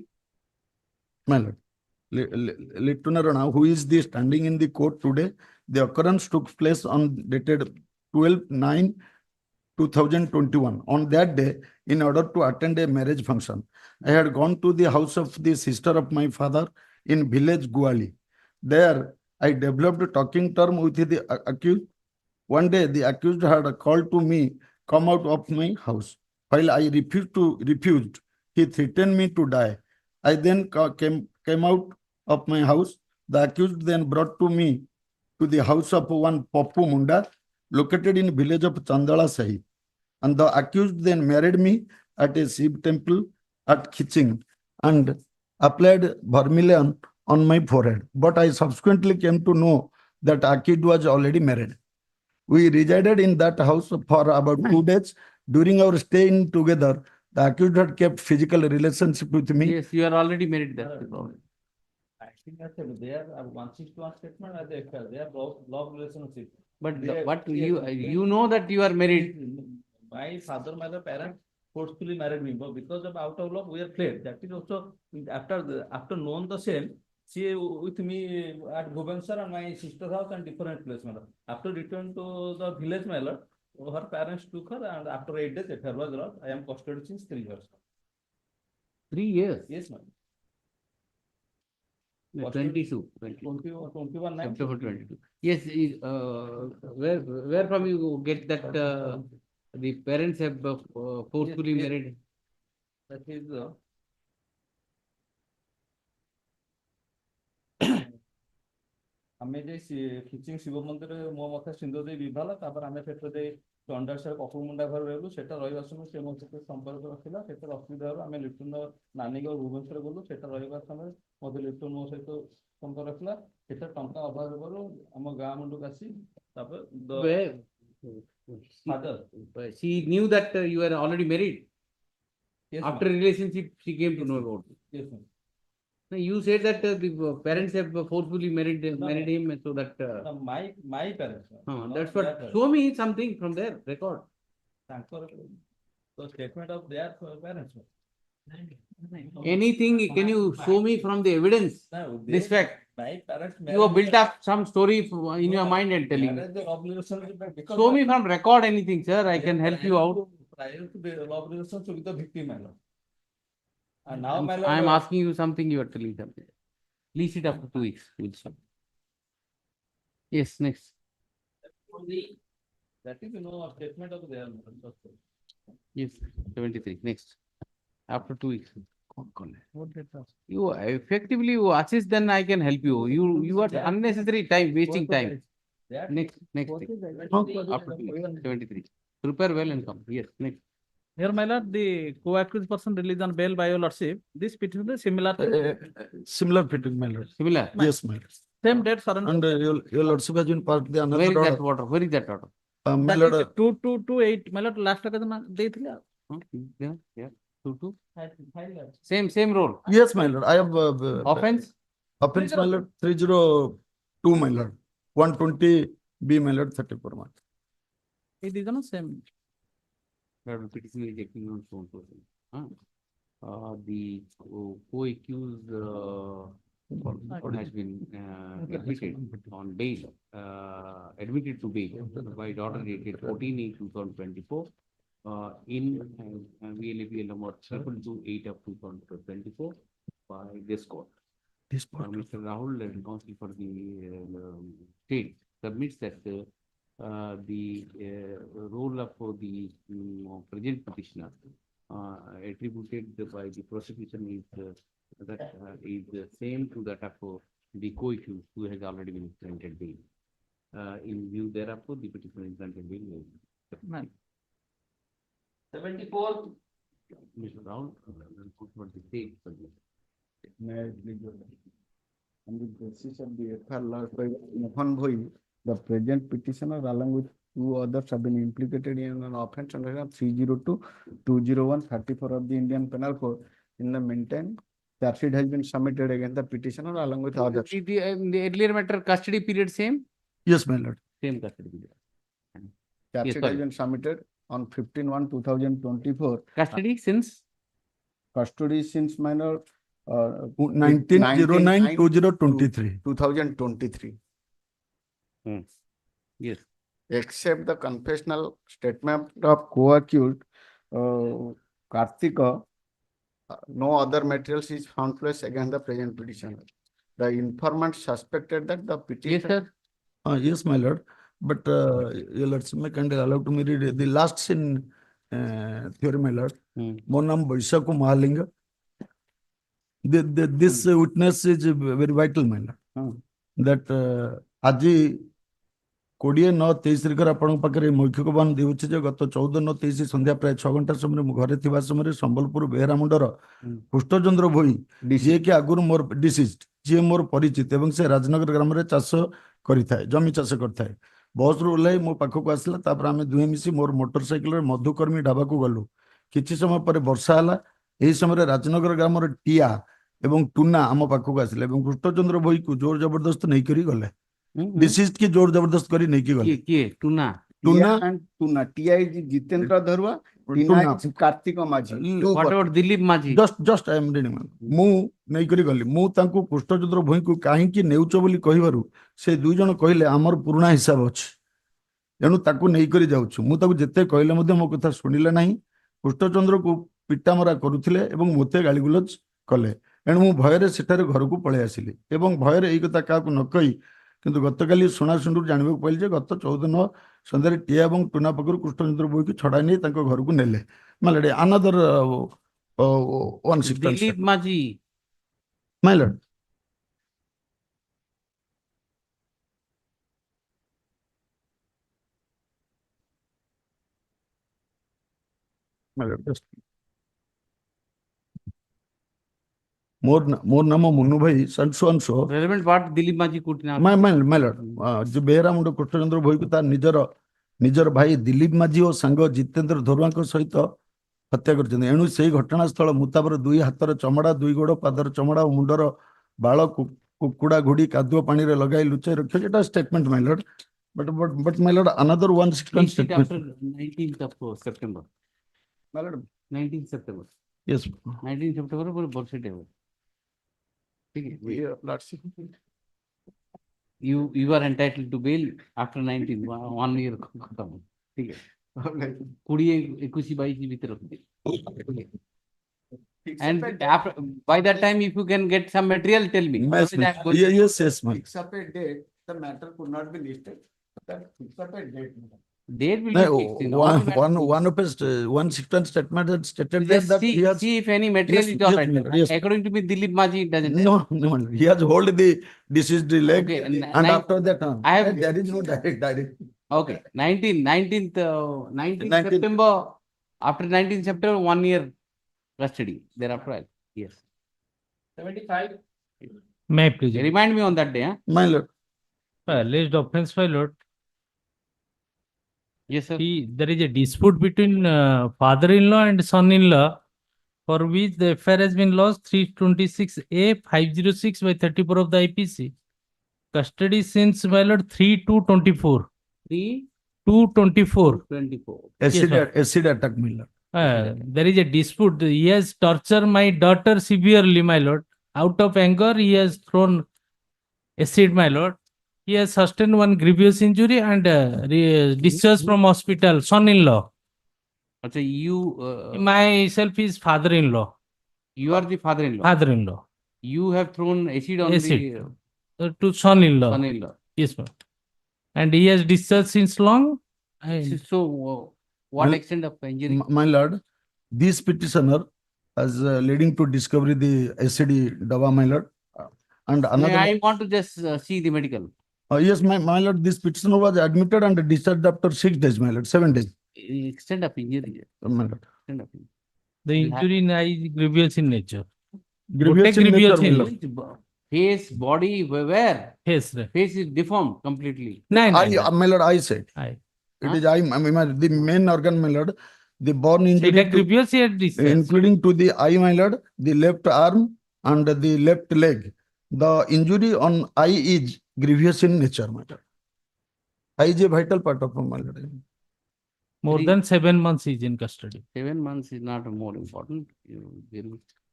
My lord. Lituna Rana, who is the standing in the court today. The occurrence took place on dated 12/9/2021. On that day, in order to attend a marriage function, I had gone to the house of the sister of my father in village Guali. There, I developed a talking term with the accused. One day, the accused had called to me, come out of my house. While I refused, he threatened me to die. I then came out of my house. The accused then brought me to the house of one Papu Munda, located in village of Chandala Sahi. And the accused then married me at a Shiv temple at Quashing and applied vermilion on my forehead. But I subsequently came to know that accused was already married. We resided in that house for about 2 days. During our stay in together, the accused had kept physical relationship with me.
Yes, you are already married. That's the problem.
I think that they are 161 statement as they are love relationship.
But
They-
what
yes,
you know that you are married.
My father, my parents forcefully married me, but because of out of love, we are fled. That is also after knowing the same, she with me at Bhubaneswar and my sister's house and different place, madam. After return to the village, my lord, her parents took her and after 8 days, affair was lost. I am custody since 3 years.
3 years.
Yes, madam.
22.
21 9.
September 22. Yes, where from you get that the parents have forcefully
Yes, yes.
married?
That is ଆମେ ଯେ ଖିଚିଂ ଶିବ ମନ୍ଦିରରେ ମୋ ମଥା ସିନ୍ଦୁର ଦେଇ ବିଭା ହେଲା ତାପରେ ଆମେ ସେଠାରେ ଦେଇ ଚଣ୍ଡାଶର କପୁର ମୁଣ୍ଡା ଘରେ ରହିଲୁ ସେଟା ରହିବା ସମୟ ସେ ମୋ ସହିତ ସମ୍ପର୍କ ରଖିଲା ସେଠାରେ ଅସୁବିଧା ହେଲା ଆମେ ଲିଟୁନ ନାନୀଙ୍କ ଭୁବନେଶ୍ୱର ଗଲୁ ସେଟା ରହିବା ସମୟରେ ମୋତେ ଲିଟୁନ ମୋ ସହିତ ସମ୍ପର୍କ ରଖିଲା ସେଟା ଟଙ୍କା ଅଭାବ ହେବାରୁ ଆମ ଗାଁ ମୁଣ୍ଡକୁ ଆସି ତାପରେ father.
She knew that you were already married.
Yes,
After
ma'am.
relationship, she came to
Yes,
know
ma'am.
about it.
Yes, ma'am.
No, you said that the parents have forcefully married
No,
married him, and so that.
No, my parents. Not
That's
their
what.
parents.
Show me something from there record.
ତାଙ୍କର the statement of their parents.
Anything? Can you show me from the evidence?
No,
This fact.
My parents.
You have built up some story in your mind and telling me. Show me from record anything, sir. I can help you out.
Prior to the love relationship with the victim, my lord. And now, my
I am
lord,
asking you something. You are telling something. Lease it after 2 weeks. We'll stop. Yes, next.
that is, a statement of their.
Yes, 73. Next. After 2 weeks. You effectively you assist, then I can help you. You are unnecessary time, wasting time. Next. After 2 weeks. 73. Prepare well and come. Yes, next.
Here, my lord, the co-accused person released on bail by your lordship. This petition is similar to
Similar petition, my lord.
Similar.
Yes, my lord.
same date surrender.
And your lordship has been passed the
Where
another
is that
order.
order? Where is that order?
My
That
lord,
is 2228 my lord last টাকা ଦେଇଥିଲେ ଆଉ
Yeah, yeah, two. Same role.
yes, my lord, I have
Offense?
offense, my lord, 302, my lord, 120 B, my lord, 34 months.
এই দুইজন same
Petition rejecting on so and so. The co-accused has been admitted on bail, admitted to bail by order dated 14/8/2024 in VLAPL number 228 of 2024 by this court.
This court.
Mr. Rahul and counsel for the state submits that the role of the present petitioner attributed by the prosecution is is the same to that of the co-accused who has already been granted bail. In view thereof, the petitioner is granted bail. 74. Mr. Rahul, for the state subject.
May I please on the basis of the FR lodged by Hon'Ble, the present petitioner along with two others have been implicated in an offense under 30201/34 of the Indian Penal Code. In the meantime, charge sheet has been submitted against the petitioner along with others.
The earlier matter custody period same?
Yes, my lord.
Same custody period.
Charge
Yes,
sheet has
sorry.
been submitted on 15/1/2024.
Custody since?
Custody since minor
1909-2023.
2023.
Yes.
Except the confessional statement of co-accused Karthika, no other materials is found placed against the present petitioner. The informant suspected that the petitioner.
Yes, sir.
Yes, my lord. But your lordship may kindly allow to me read the last scene theory, my lord. Mon naam Vaishakh Mahalinga. This witness is very vital, my lord. That aji 20/9/23 ଆପଣଙ୍କ ପାଖରେ ମୌଖିକ ବୟାନ ଦେଉଛି ଯେ ଗତ 14/9/23 ସନ୍ଧ୍ୟା ପ୍ରାୟ 6 ଘଣ୍ଟା ସମୟରେ ମୁଁ ଘରେ ଥିବା ସମୟରେ ସମ୍ବଲପୁର ବେହେରା ମୁଣ୍ଡର କୃଷ୍ଣଚନ୍ଦ୍ର ଭୋଇ ଯିଏକି ଆଗରୁ ମୋର ଡିସିଜ୍ଡ, ଯିଏ ମୋର ପରିଚିତ ଏବଂ ସେ ରାଜନଗର ଗ୍ରାମରେ ଚାଷ କରିଥାଏ, ଜମି ଚାଷ କରିଥାଏ। ବସରୁ ଓହ୍ଲାଇ ମୋ ପାଖକୁ ଆସିଲା, ତାପରେ ଆମେ ଦୁହେଁ ମିଶି ମୋର ମୋଟର ସାଇକେଲରେ ମଧୁକର୍ମୀ ଢାବାକୁ ଗଲୁ। କିଛି ସମୟ ପରେ ବର୍ଷା ହେଲା। ଏହି ସମୟରେ ରାଜନଗର ଗ୍ରାମର ଟିଆ ଏବଂ ଟୁନା ଆମ ପାଖକୁ ଆସିଲେ ଏବଂ କୃଷ୍ଣଚନ୍ଦ୍ର ଭୋଇକୁ ଜୋର ଜବରଦସ୍ତ ନେଇକରି ଗଲେ। डिसीज्ड की जोर जबरदस्त करी नहीं की गले।
किए टूना
टूना टीआई जितेंद्र धरुआ, टीना कार्तिक माझी।
व्हाट अबाउट दिलीप माझी?
Just I am reading. मु नहीं करी गली। मु तांको कृष्णचंद्र भोई को काहे की नेउचो बोली कहिबारु से दुई जण कहिले हमर पुराना हिसाब अछि, एनु ताकू नहीं करी जाउछु। मु ताकू जते कहिले मध्ये मो कथा सुनिले नाही। कृष्णचंद्र को पिटामरा करूथिले एवं मोते गालीगुलज कले, एनु मु भयरे सेठारे घर को पळे आसिली एवं भयरे एई कथा काकू न कहि किंतु गतकाली सुनाशुंडू जानबो पाइल जे गत 14 संध्यारे टिया एवं टुना पकरू कृष्णचंद्र बोई की छड़ा नहीं तांको घर को नेले। मालडे अनदर 160
दिलीप माझी
माय लॉर्ड। माय लॉर्ड मोर नाम मुन्नू भाई संसो
रेलेवेंट पार्ट दिलीप माझी कुटना
माय लॉर्ड जो बेहरा मुंड कृष्णचंद्र भोई को तार निजर भाई दिलीप माझी और सांग जितेंद्र धरुआ सहित हत्या कर एणु से घटनास्थल मुताबर दुई हाथर चमड़ा, दुई गोड़ पादर चमड़ा और मुंडर बाल कुकुड़ा घुड़ी कादुआ पानी रे लगाई लुचाई रखे जेटा statement my lord. But my lord another 160 statement
19th of September
my lord
19th September
yes
19th September पर बर्थ डे है। ठीक है, you are entitled to bail after 19 1 year खत्म। ठीक है, 20 21 22 भीतर रख दे। And after, by that time, if you can get some material, tell me.
yes ma'am.
Fix up a date, the matter could not be listed. That fix up a date.
Date will
No,
be fixed. in all matters.
one of his 160 statement had stated
Just
that
see,
he has
see if any material
Yes,
is all
yes,
right.
ma'am, yes.
According to me, Dilip Maji doesn't.
no he has hold the deceased leg
Okay,
and
nine-
after that
I have-
there is no direct.
Okay, 19th
19th.
September. After 19th September, 1 year custody. Thereafter, yes. 75.
May I please?
Remind me on that day. Huh?
My lord.
Alleged offense, my lord.
Yes, sir.
There is a dispute between father-in-law and son-in-law for which the FIR has been lost 326A 506 by 34 of the IPC. Custody since, my lord, 3/2/24. 3/2/24.
24.
Acid attack, my lord.
There is a dispute. He has tortured my daughter severely, my lord. Out of anger, he has thrown acid, my lord. He has sustained one grievous injury and discharged from hospital. Son-in-law.
Acha, you
Myself is father-in-law.
you are the father-in-law.
Father-in-law.
You have thrown acid on
Acid. To son-in-law.
son-in-law.
Yes, ma'am. And he has discharged since long.
So, what
My-
extent of injury?
My lord, this petitioner as leading to discovery the acid dava, my lord. And another,
I want to just see the medical.
yes, my lord, this petitioner was admitted and discharged after 6 days, my lord, 7 days.
Extent of injury.
My lord.
Extent of injury.
The injury is grievous in nature.
Grievous in
grievous
nature,
in
my
nature.
lord.
Face, body, where?
Face.
Face is deformed completely.
No,
My lord, I said.
Aye.
It is I mean, the main organ, my lord, the bone injury,
That grievous he had discharged.
including to the eye, my lord, the left arm and the left leg. The injury on eye is grievous in nature, my lord. Eye is a vital part of my lord.
More than 7 months he is in custody.
7 months is not more important.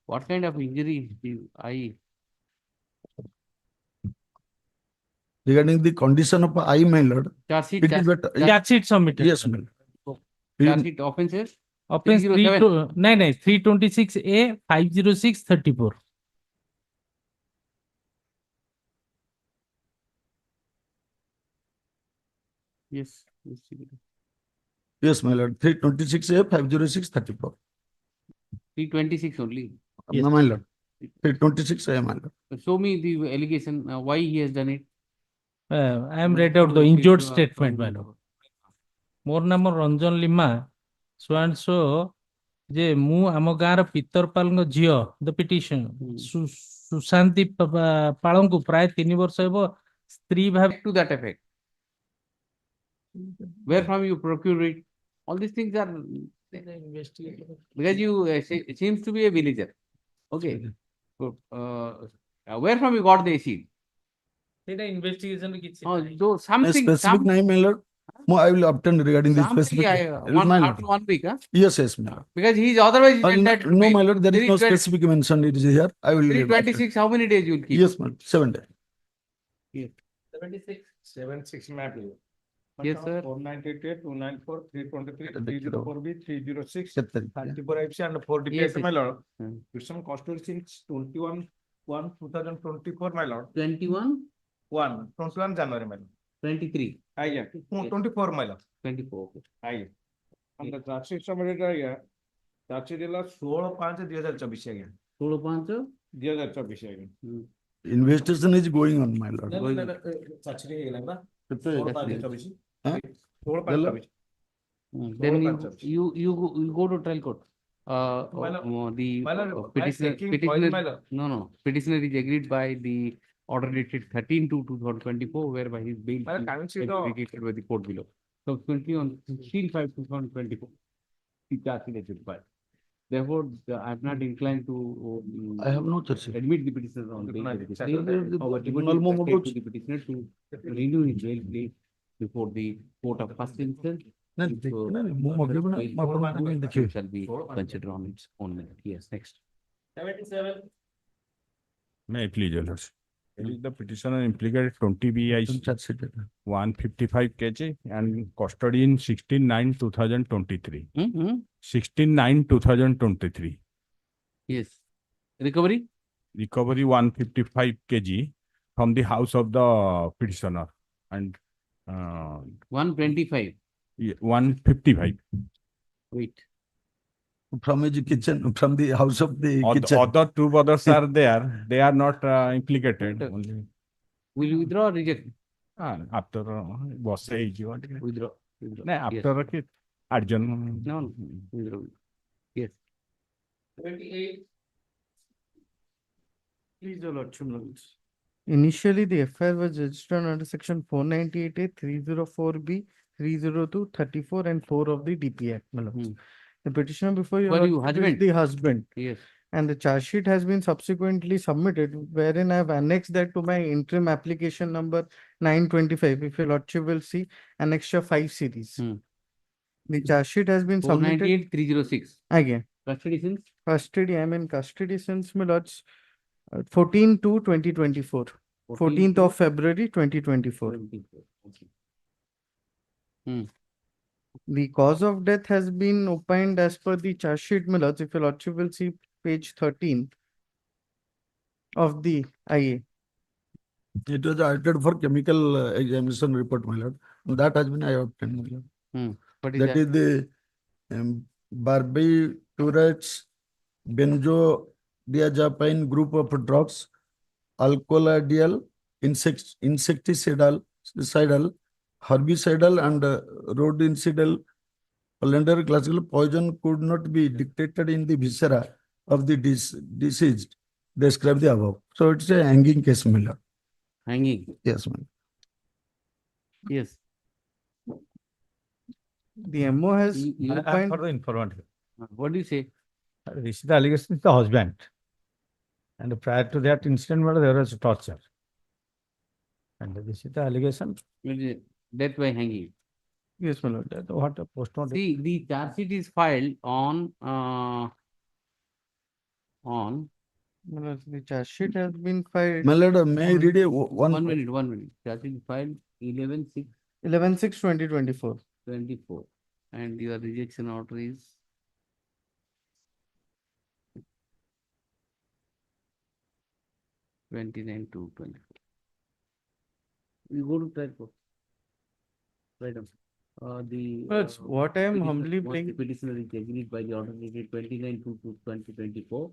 What kind of injury I
Regarding the condition of eye, my lord,
charge sheet?
it is better.
Charge sheet submitted.
Yes, my lord.
Charge sheet offenses?
Offense
307.
326A 506/34.
Yes.
Yes, my lord. 326A 506/34.
326 only.
Yes. My lord. 326A, my lord.
Show me the allegation, why he has done it.
I am read out the injured statement, my lord. ମୋର ନାମ Ranjan Lima so and so ଯେ ମୁଁ ଆମ ଗାଁର ପିତରପାଲଙ୍କ ଝିଅ ଦ petition Sushanti ପାଳଙ୍କୁ ପ୍ରାୟ 3 ବର୍ଷ ହେବ ସ୍ତ୍ରୀ ଭାବେ
To that effect. Where from you procure it? All these things are because you seems to be a villager. Okay. Where from you got the acid?
ସେଇଟା ଇନଭେଷ୍ଟିଗେସନ କିଛି
Though something,
Specific name, my lord. I will obtain regarding this
something
specific.
after 1 week, huh?
Yes, yes, my lord.
Because he is otherwise he said that
No, my lord, there is no
320
specific mention. It is here. I will.
326, how many days you will keep?
Yes, my lord. 7 days.
76.
76 map.
Yes, sir.
498, 294, 323, 304B, 306,
Yes, sir.
34 IPC and 4 DPS,
Yes,
my
yes.
lord. With some custody since 21/1/2024, my lord.
21,
21 January, my lord.
23,
Aye, 24, my lord.
24. Okay.
Aye. And the charge submitted, charge is 16/5/2024, again.
16/5,
2024, again.
Investigation is going on, my lord.
Charge is
Huh?
Then you go to trial court. Petitioner is agreed by the order dated 13/2/2024, whereby his bail is vacated by the court below. Subsequently, on 16/5/2024, the charge sheet is required. Therefore, I am not inclined to
I have no charge.
admit the petitioner on bail. Our
Tribunal mo
deputy
mabuti.
to the petitioner to renew his bail plea before the court of first instance. If,
देखिए।
shall be considered on its own merit. Yes, next.
77.
May I please, Your Lordship? The petitioner implicated 20 BIC, 155 kg and custody in 16/9/2023. 16/9/2023.
Yes. Recovery?
Recovery 155 kg from the house of the petitioner and
125.
155.
Wait.
From his kitchen, from the house of the kitchen.
Other two brothers are there. They are not implicated. Only.
Will you withdraw or reject?
After was
Withdraw.
after adjournment.
No, withdraw. Yes.
78.
Please, Your Lordship. Initially, the FIR was registered under section 498A 304B 302, 34 and 4 of the DP Act, my lords. The petitioner before your
Were you
lordship is
husband?
the husband.
Yes.
And the charge sheet has been subsequently submitted, wherein I have annexed that to my interim application number 925. If your lordship will see, annexure 5 series. The charge sheet has been submitted.
498, 306.
Again.
Custody since?
Custody, I am in custody since, my lords, 14/2/2024. 14th of February 2024. The cause of death has been opined as per the charge sheet, my lords. If your lordship will see page 13 of the IA.
It was altered for chemical examination report, my lord. That has been I obtained, my lord.
What is
That is the barbiturates, benzodiazepine group of drugs, alkaloidal, insecticidal, herbicidal, and rodenticidal. Calendar classical poison could not be detected in the viscera of the deceased. Describe the above. So it's a hanging case, my lord.
Hanging?
Yes, ma'am.
Yes.
The MO has
I'm for the informant.
What do you say?
This is the allegation is the husband. And prior to that incident, there was torture. And this is the allegation.
Death by hanging.
Yes, my lord.
What a postmortem.
See, the charge sheet is filed on
the charge sheet has been filed.
My lord, may I read a
one minute. Charge sheet is filed 11/6.
11/6/2024.
24. And your rejection order is 29/2/24. You go to trial court. Right on.
But what I am humbly
the
begging.
petitioner is agreed by the order dated 29/2/2024,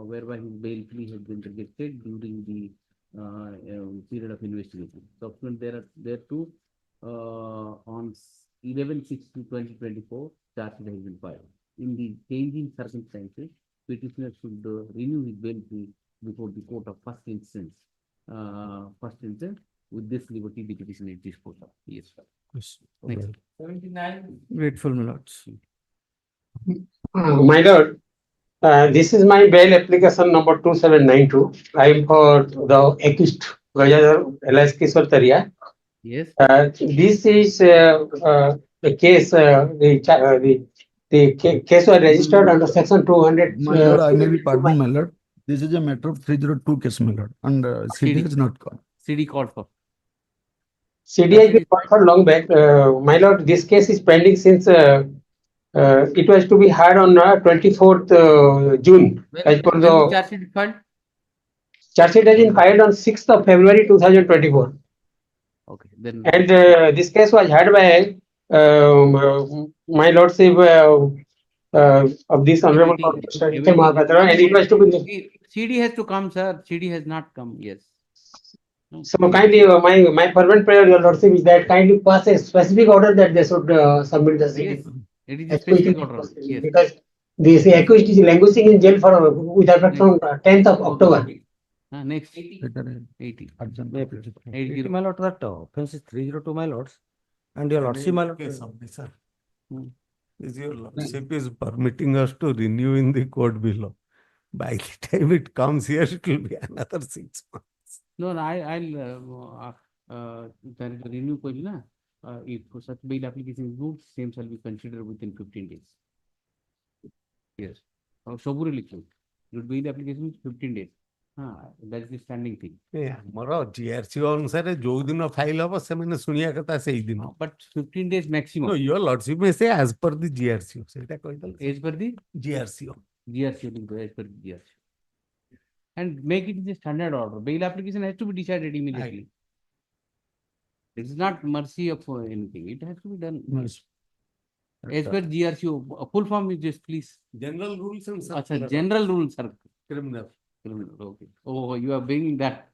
whereby his bail plea has been rejected during the period of investigation. Subsequent thereto, on 11/6/2024, charge sheet has been filed. In the changing circumstances, petitioner should renew his bail plea before the court of first instance. With this liberty, the petitioner is disposed of. Yes, sir.
Yes.
Next.
79. Grateful, my lords.
My lord, this is my bail application number 2792. I am for the accused Gajadhar Elias Kishore Taria.
Yes.
This is the case. The case was registered under section 200.
My lord, I may be pardoned, my lord. This is a matter of 302 case, my lord, and CD has not gone.
CD called for.
CD has been called for long back. My lord, this case is pending since it was to be heard on 24th June. As per the
charge sheet filed?
Charge sheet has been filed on 6th of February 2024.
Okay, then.
And this case was heard by my lordship of this honorable court, and it was to be.
CD has to come, sir. CD has not come. Yes.
So kindly, my fervent prayer, your lordship, is that kindly pass a specific order that they should submit the CD.
Yes, it is a specific order. Yes.
Because this accused is languishing in jail for with effect from 10th of October.
Next. 80.
My lord, that offense is 302, my lords. And your lordship, my lord.
Sir. Is your lordship is permitting us to renew in the court below. By the time it comes here, it will be another 6 months.
No, I'll renew question. If such bail application is moved, same shall be considered within 15 days. Yes. Soburi likhtu. Your bail application is 15 days. That is the standing thing.
ଆମର GRC ଅନୁସାରେ ଯୋଉ ଦିନ file ହବ ସେମାନେ ଶୁଣିବା କଥା ସେଇ ଦିନ.
But 15 days maximum.
No, your lordship may say as per the GRC. ସେଇଟା କହିଦେଲେ.
As per the
GRC.
GRC, as per the GRC. And make it the standard order. Bail application has to be decided immediately. It is not mercy of anything. It has to be done. As per GRC, full form is just please.
General rules and
general rules, sir.
Criminal.
Okay. Oh, you are bringing that.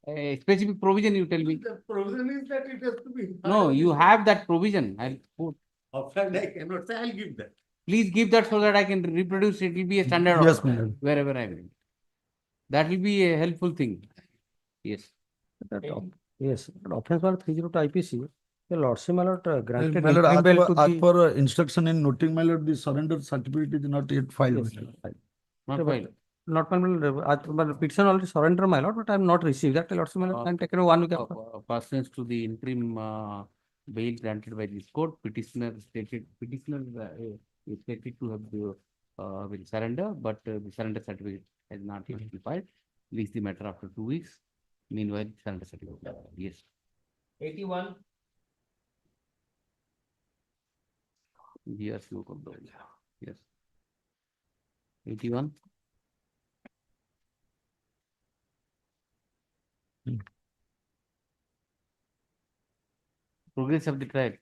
A specific provision, you tell me.
The provision is that it has to be.
No, you have that provision. I'll put.
Offhand, I cannot say. I'll give that.
Please give that so that I can reproduce. It will be a standard
Yes,
order
ma'am.
wherever I am. That will be a helpful thing. Yes.
Yes, but offense was 302 IPC.
Your Lordship, my lord, granted My lord, interim bail to as the. per instruction in noting, my lord, the surrender certificate is not yet filed. Yes, my lord.
Not
Yeah, but
filed.
Not my lord, my petition already surrender, my lord, but I have not received that. Lordship, my lord, I'm taking 1 week after.
Pursuant to the interim bail granted by this court, petitioner is stated to have will surrender, but the surrender certificate has not yet been filed. Release the matter after 2 weeks. Meanwhile, surrender certificate. Yes. 81. Yes, look of those. Yes. 81. Progress of the trial.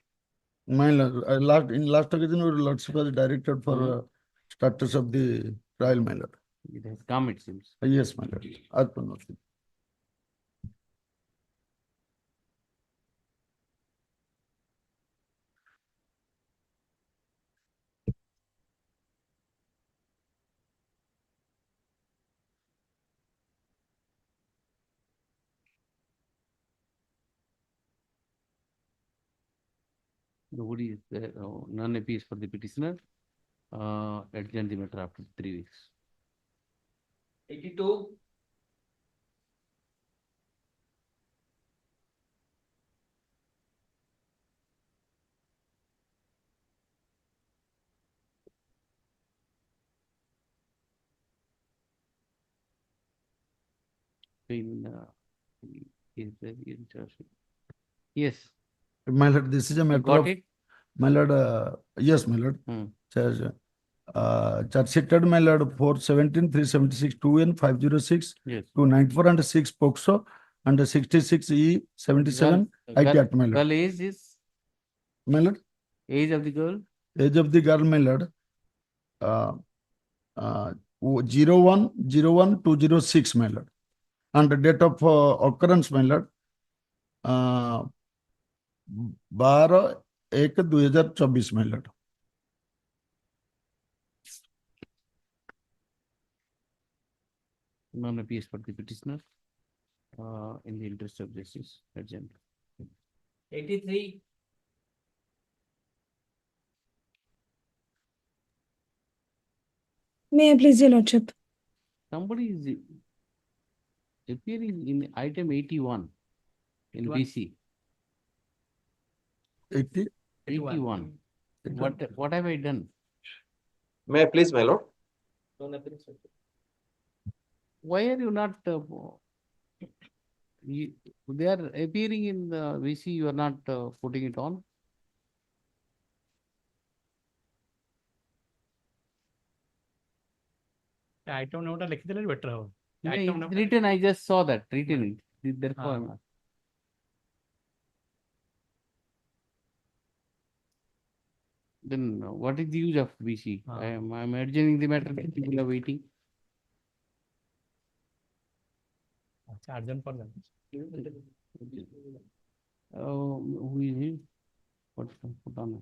My lord, in last occasion, your lordship was directed for status of the trial, my lord.
It has come, it seems.
Yes, my lord. As per notice.
Nobody is there. None appears for the petitioner. Adjourn the matter after 3 weeks. 82. Yes.
My lord, this is a matter
got
of,
it?
my lord, yes, my lord. Charge, charge sheeted, my lord, 417, 376, 2N, 506,
Yes.
294 and 6 POXO, and 66E, 77, IT Act, my lord.
Girl age is?
My lord,
Age of the girl?
age of the girl, my lord, 01/01/206, my lord. And the date of occurrence, my lord, 12/1/2024, my lord.
None appears for the petitioner. In the interest of justice, adjourn. 83.
May I please, your lordship?
Somebody is appearing in item 81 in
81?
BC.
80?
81. What have I done?
May I please, my lord?
Why are you not? They are appearing in the VC. You are not putting it on.
item number लिखिदेले better हो.
It's written. I just saw that written. Therefore, I'm not. Then what is the use of VC? I'm adjourning the matter. People are waiting.
Adjourn for them.
Who is he? What's Patana?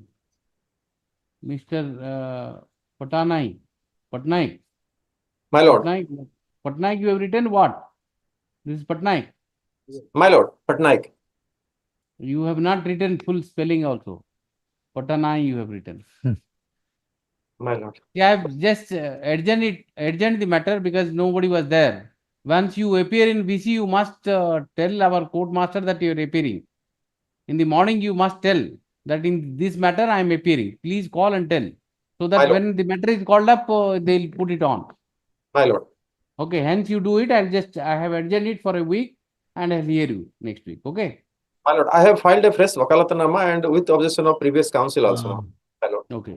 Mr. Patanaik. Patnaik.
My lord.
Patnaik, you have written what? This is Patnaik.
My lord, Patnaik.
You have not written full spelling also. Patanaik you have written.
My lord.
Yeah, I have just adjourned the matter because nobody was there. Once you appear in VC, you must tell our court master that you are appearing. In the morning, you must tell that in this matter I am appearing. Please call and tell. So that when the matter is called up, they'll put it on.
My lord.
Okay, hence you do it. I have adjourned it for a week and I'll hear you next week. Okay.
My lord, I have filed a fresh Wakalatnama and with objection of previous counsel also. My lord.
Okay.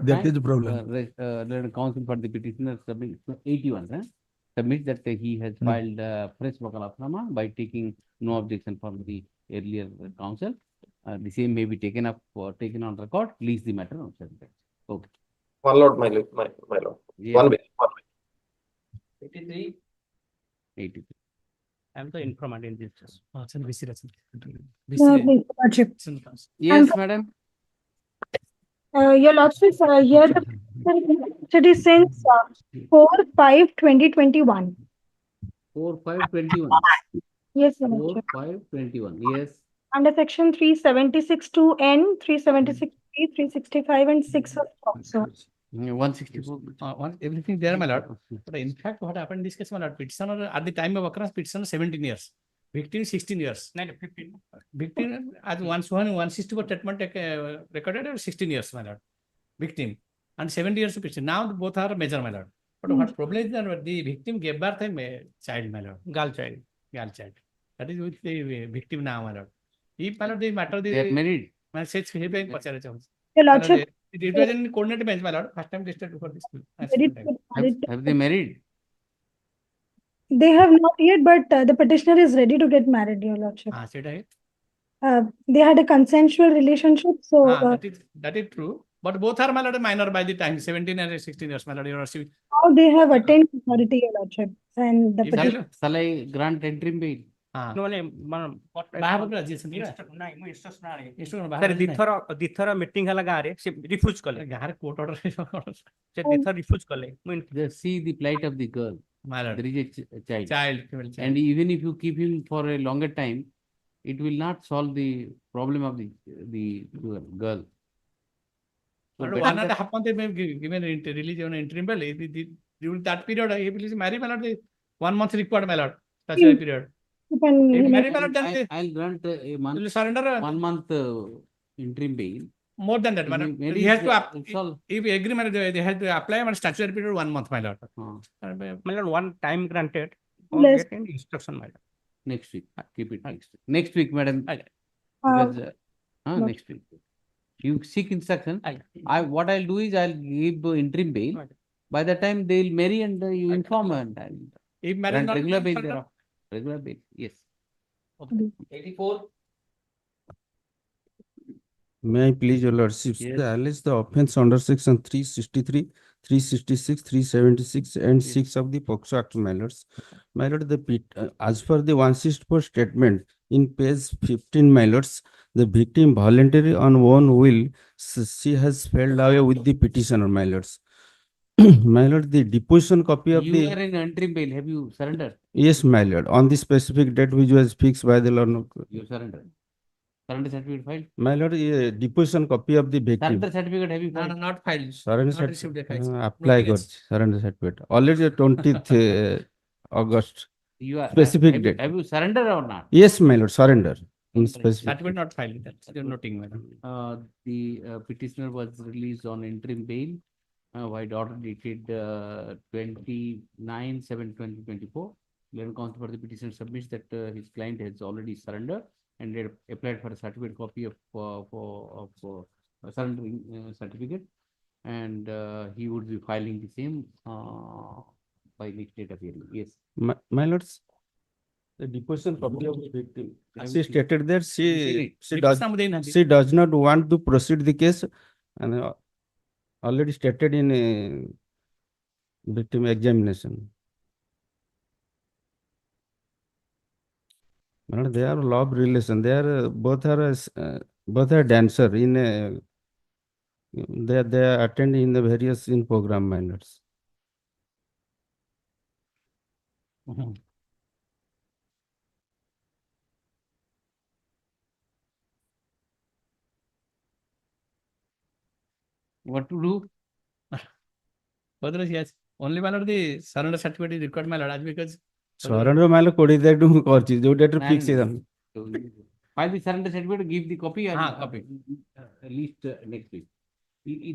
That is the problem.
Let counsel for the petitioner submit 81. Submit that he has filed fresh Wakalatnama by taking no objection from the earlier counsel. The same may be taken on record. Release the matter on certain facts. Okay.
My lord, my lord.
Yes.
1 week.
83. 83.
I am the informant in this case.
Your lordship.
Yes, madam.
Your lordship, here the is since 4/5/2021.
4/5/21.
Yes, Your
4,
Lordship.
5, 21. Yes.
Under section 376 to N, 376, 365 and 6 of also.
164.
Everything there, my lord. But in fact, what happened in this case, my lord, petitioner at the time of occurrence, petitioner 17 years, victim 16 years. No, 15. Victim as 164 statement recorded 16 years, my lord. Victim and 70 years of petition. Now both are major, my lord. But what problem is that the victim gave birth a child, my lord, girl child. That is with the victim now, my lord. If my lord, the matter
They are married.
my says he being pachara chance.
Your Lordship,
It was in coordinate bench, my lord. First time listed before this.
ready to get married.
Have they married?
They have not yet, but the petitioner is ready to get married, Your Lordship. They had a consensual relationship, so
that is true. But both are, my lord, minor by the time, 17 and 16 years, my lord. You are
now they have attained authority, Your Lordship, and the petitioner.
Shall I grant interim bail?
No,
ଦିଥର meeting ହେଲା ଗାଁରେ ସେ refuse କଲେ
ଗାଁରେ court order
ସେ ଦିଥର refuse କଲେ
Just see the plight of the girl.
My lord.
There is a child.
Female child.
And even if you keep him for a longer time, it will not solve the problem of the girl. So
But
better
1.5 months they may given release on interim bail. During that period, he will marry, my lord. 1 month required, my lord. Statutory period. If marry, my lord, then
I'll grant a month,
will surrender
1 month interim bail.
more than that, my lord.
Maybe
He has
it
to
will solve.
if he agree, my lord, they have to apply on statutory period 1 month, my lord.
my lord one time granted or
Yes.
get any instruction my lord.
Next week. Keep it next week. Next week, madam.
Uh,
Because,
no.
next week. You seek instruction. What I'll do is I'll give interim bail. By the time they'll marry and you inform and
If marriage
grant
not
regular bail
surrender.
thereof. Regular bail. Yes.
84.
May I please your lordship,
Yes.
the allege the offence under section 363, 366, 376 and 6 of the POCSO Act, my lords. My lord, as per the 164 statement in page 15, my lords, the victim voluntarily on own will, she has filed away with the petitioner, my lords. My lord, the deposition copy of
You
the,
are in interim bail. Have you surrendered?
yes, my lord, on the specific date which was fixed by the law.
You surrendered. Surrender certificate filed?
My lord, deposition copy of the victim.
Surrender certificate have you
No,
filed?
not filed.
Surrender
Not received a file.
apply
Notice.
surrender certificate. Already 20th August.
You are
Specific date.
Have you surrendered or not?
Yes, my lord, surrender. In specific.
Certificate not filed. That's you're noting, madam.
The petitioner was released on interim bail by order dated 29/7/2024. 11 counsel for the petitioner submits that his client has already surrendered and they applied for a certificate copy of surrendering certificate, and he would be filing the same by next date of hearing. Yes.
My lords, the deposition copy of the victim. She stated that she does not want to proceed the case, and already stated in victim examination. My lord, they are love relation. They are both are dancer in they are attending in the various in program, my lords.
What to do?
Further, yes. Only my lord, the surrender certificate is required, my lord, as because
Surrender my lord, कोड़ी दे दूँ कर चीज़ जो date fix है हम.
File the surrender certificate, give the copy and
copy.
At least next week.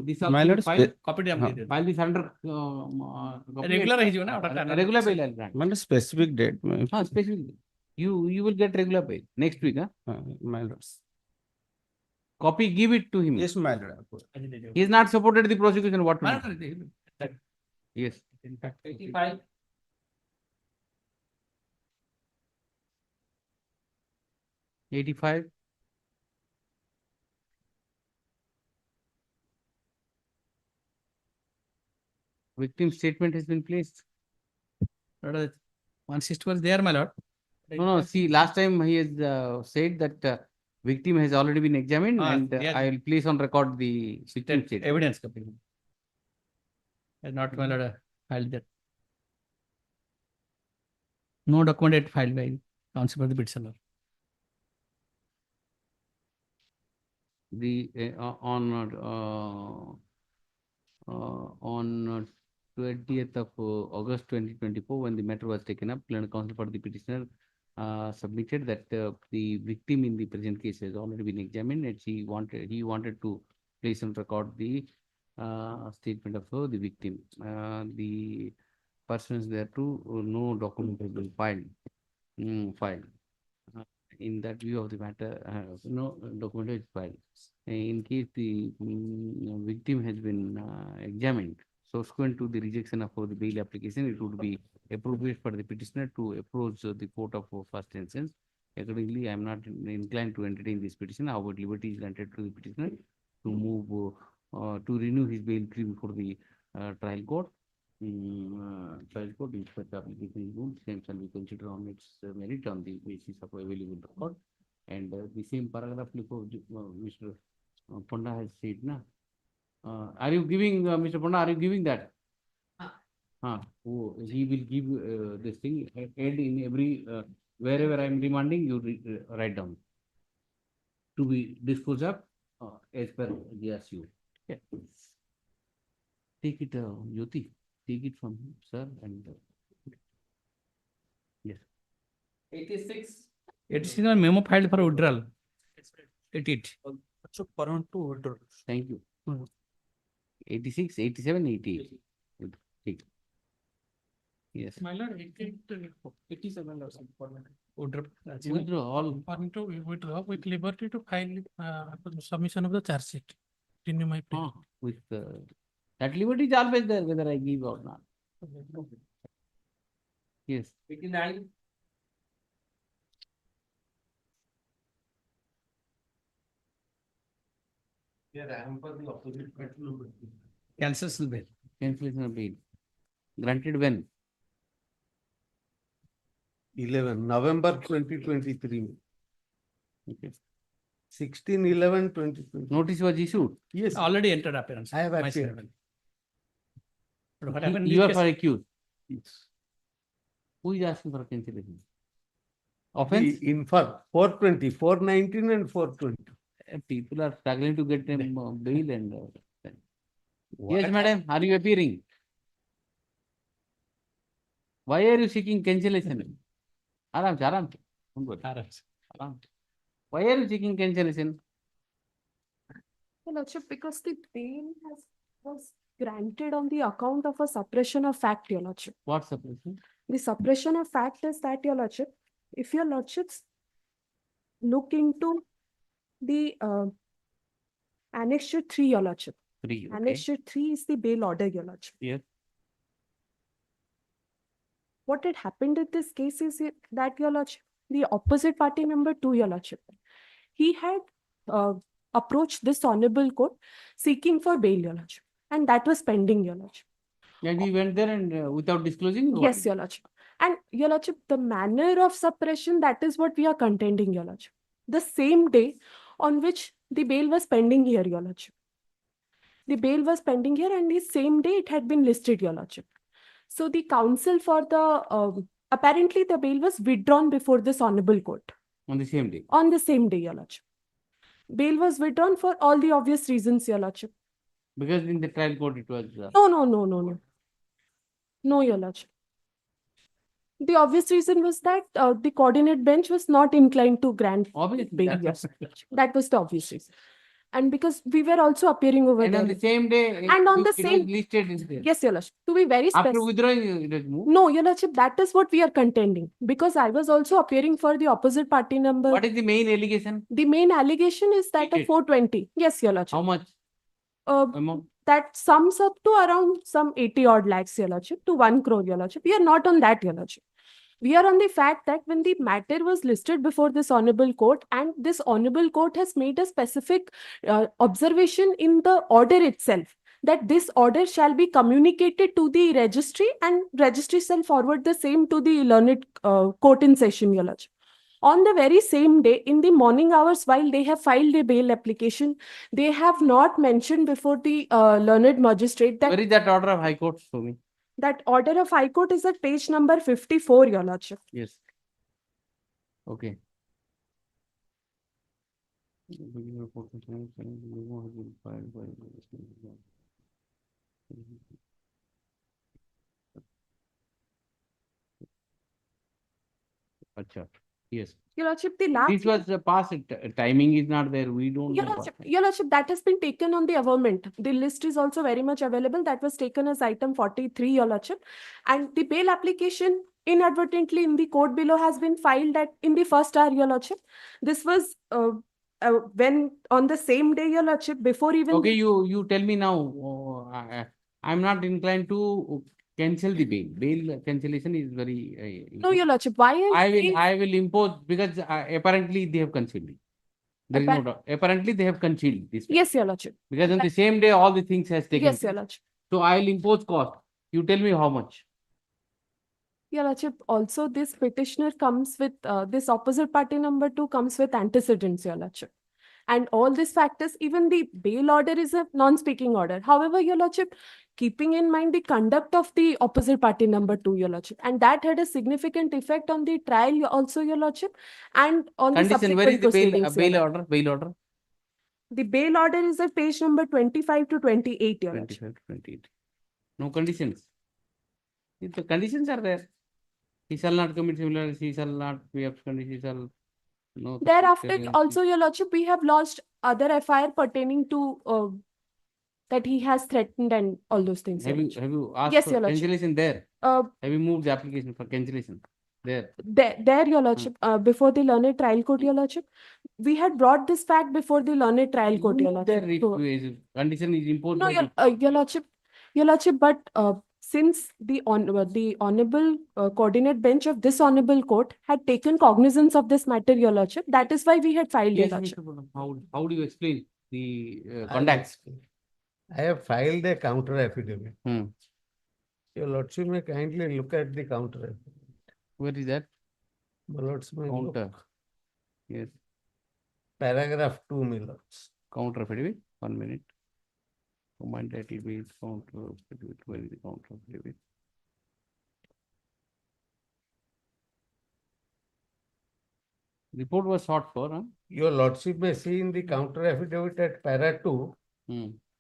This
My
also
lord,
file
copy
file the surrender copy
regular
and,
है जो ना
regular bail I'll grant.
My lord, specific date.
Specific. You will get regular bail next week, huh?
My lords.
Copy, give it to him.
Yes, my lord.
He is not supported the prosecution. What to do? Yes.
In fact, 85.
Victim statement has been placed.
160 was there, my lord.
No. See, last time he has said that victim has already been examined and
yes.
I will place on record the victim statement.
Evidence copy. Has not, my lord, filed that. No document yet filed by
Counsel for the petitioner.
The on 20th of August 2024, when the matter was taken up, learned counsel for the petitioner submitted that the victim in the present case has already been examined, and he wanted to place on record the statement of the victim. The persons there too, no document has been filed. In that view of the matter, no document is filed. In case the victim has been examined, subsequent to the rejection of the bail application, it would be appropriate for the petitioner to approach the court of first instance. Accordingly, I am not inclined to entertain this petition. However, liberty is granted to the petitioner to move to renew his bail plea before the trial court. Trial court, if such application is moved, same shall be considered on its merit on the basis of available record. And the same paragraph Mr. Ponda has said, na. Are you giving, Mr. Ponda, are you giving that? Oh, he will give this thing, and in every, wherever I am remanding, you write down. To be disposed of as per the SU. Okay. Take it, Jyoti. Take it from him, sir, and yes.
86. 86 is a memo filed for withdrawal. 88.
Thank you. 86, 87, 88. Take. Yes.
My lord, 87 or something.
Withdraw all.
Withdraw with liberty to file submission of the charge sheet. Renew my plea.
With that liberty is always there, whether I give or not. Yes.
89. Cancellation bail.
Cancellation of bail. Granted when?
11 November 2023.
Okay.
16/11/2023.
Notice was issued.
Yes.
Already entered appearance.
I have
My
appeared.
servant. But what happened in
You
this
are
case?
for accused.
Yes.
Who is asking for cancellation? Offense?
In for 420, 419 and 420.
People are struggling to get them bail and.
What?
Yes, madam. Are you appearing? Why are you seeking cancellation? Aram, Aram. Aram. Why are you seeking cancellation?
Your Lordship, because the bail was granted on the account of a suppression of fact, Your Lordship.
What suppression?
The suppression of fact is that, Your Lordship, if Your Lordships look into the Annexure 3, Your Lordship.
3. Okay.
Annexure 3 is the bail order, Your Lordship.
Yes.
What had happened in this case is that, Your Lordship, the opposite party member 2, Your Lordship, he had approached this honorable court seeking for bail, Your Lordship, and that was pending, Your Lordship.
And he went there and without disclosing? What?
Yes, Your Lordship. And Your Lordship, the manner of suppression, that is what we are contending, Your Lordship. The same day on which the bail was pending here, Your Lordship. The bail was pending here, and the same day it had been listed, Your Lordship. So the counsel for the, apparently the bail was withdrawn before this honorable court.
On the same day?
On the same day, Your Lordship. Bail was withdrawn for all the obvious reasons, Your Lordship.
Because in the trial court it was.
No, Your Lordship. The obvious reason was that the coordinate bench was not inclined to grant bail. Yes, that was the obvious reason. And because we were also appearing over
And
there.
on the same day,
And on the
it
same.
was listed in there.
Yes, Your Lordship. To be very
After
specific.
withdrawing, it was moved.
No, Your Lordship, that is what we are contending. Because I was also appearing for the opposite party number.
What is the main allegation?
The main allegation is that of 420. Yes, Your Lordship.
How much? Amount?
That sums up to around some 80 odd lakhs, Your Lordship, to 1 crore, Your Lordship. We are not on that, Your Lordship. We are on the fact that when the matter was listed before this honorable court, and this honorable court has made a specific observation in the order itself, that this order shall be communicated to the registry, and registry shall forward the same to the learned court in session, Your Lordship. On the very same day, in the morning hours, while they have filed a bail application, they have not mentioned before the learned magistrate that.
Where is that order of High Court? Show me.
That order of High Court is at page number 54, Your Lordship.
Yes. Okay. Acha. Yes.
Your Lordship, the last.
This was the past, timing is not there, we don't
Your
know.
Lordship, Your Lordship, that has been taken on the averment. The list is also very much available. That was taken as item 43, Your Lordship. And the bail application inadvertently in the court below has been filed in the first hour, Your Lordship. This was when on the same day, Your Lordship, before even.
Okay, you tell me now, I'm not inclined to cancel the bail. Bail cancellation is very.
No, Your Lordship, why
I will impose because apparently they have concealed it. There is no doubt. Apparently they have concealed this.
Yes, Your Lordship.
Because on the same day all the things has taken.
Yes, Your
place.
Lordship.
So I will impose cost. You tell me how much.
Your Lordship, also this petitioner comes with, this opposite party number 2 comes with antecedents, Your Lordship. And all these factors, even the bail order is a non-speaking order. However, Your Lordship, keeping in mind the conduct of the opposite party number 2, Your Lordship, and that had a significant effect on the trial also, Your Lordship, and on the
Condition, where is
subsequent
the
proceedings.
bail
Your
order? Bail order?
The bail order is at page number 25 to 28, Your Lordship.
25 to 28. No conditions. If the conditions are there, he shall not commit similar, he shall not be absconded, he shall no.
Thereafter, also, Your Lordship, we have lodged other FIR pertaining to that he has threatened and all those things.
Have
Your
you
Lordship.
asked
Yes,
for
Your Lordship.
cancellation there? Have you moved the application for cancellation there?
There, Your Lordship, before the learned trial court, Your Lordship, we had brought this fact before the learned trial court, Your Lordship.
There, if condition is imposed.
No,
by
Your Lordship, but since the honorable coordinate bench of this honorable court had taken cognizance of this matter, Your Lordship, that is why we had filed, Your
Yes,
Lordship.
Mr. Pradhan, how do you explain the
I'll
conduct?
explain. I have filed a counter affidavit. Your Lordship may kindly look at the counter affidavit.
Where is that?
My Lords may
Counter.
look.
Yes.
Paragraph 2, my Lords.
Counter affidavit. 1 minute. Command that it is counter affidavit. Where is the counter affidavit? Report was sought for, huh?
Your Lordship may see in the counter affidavit at para 2,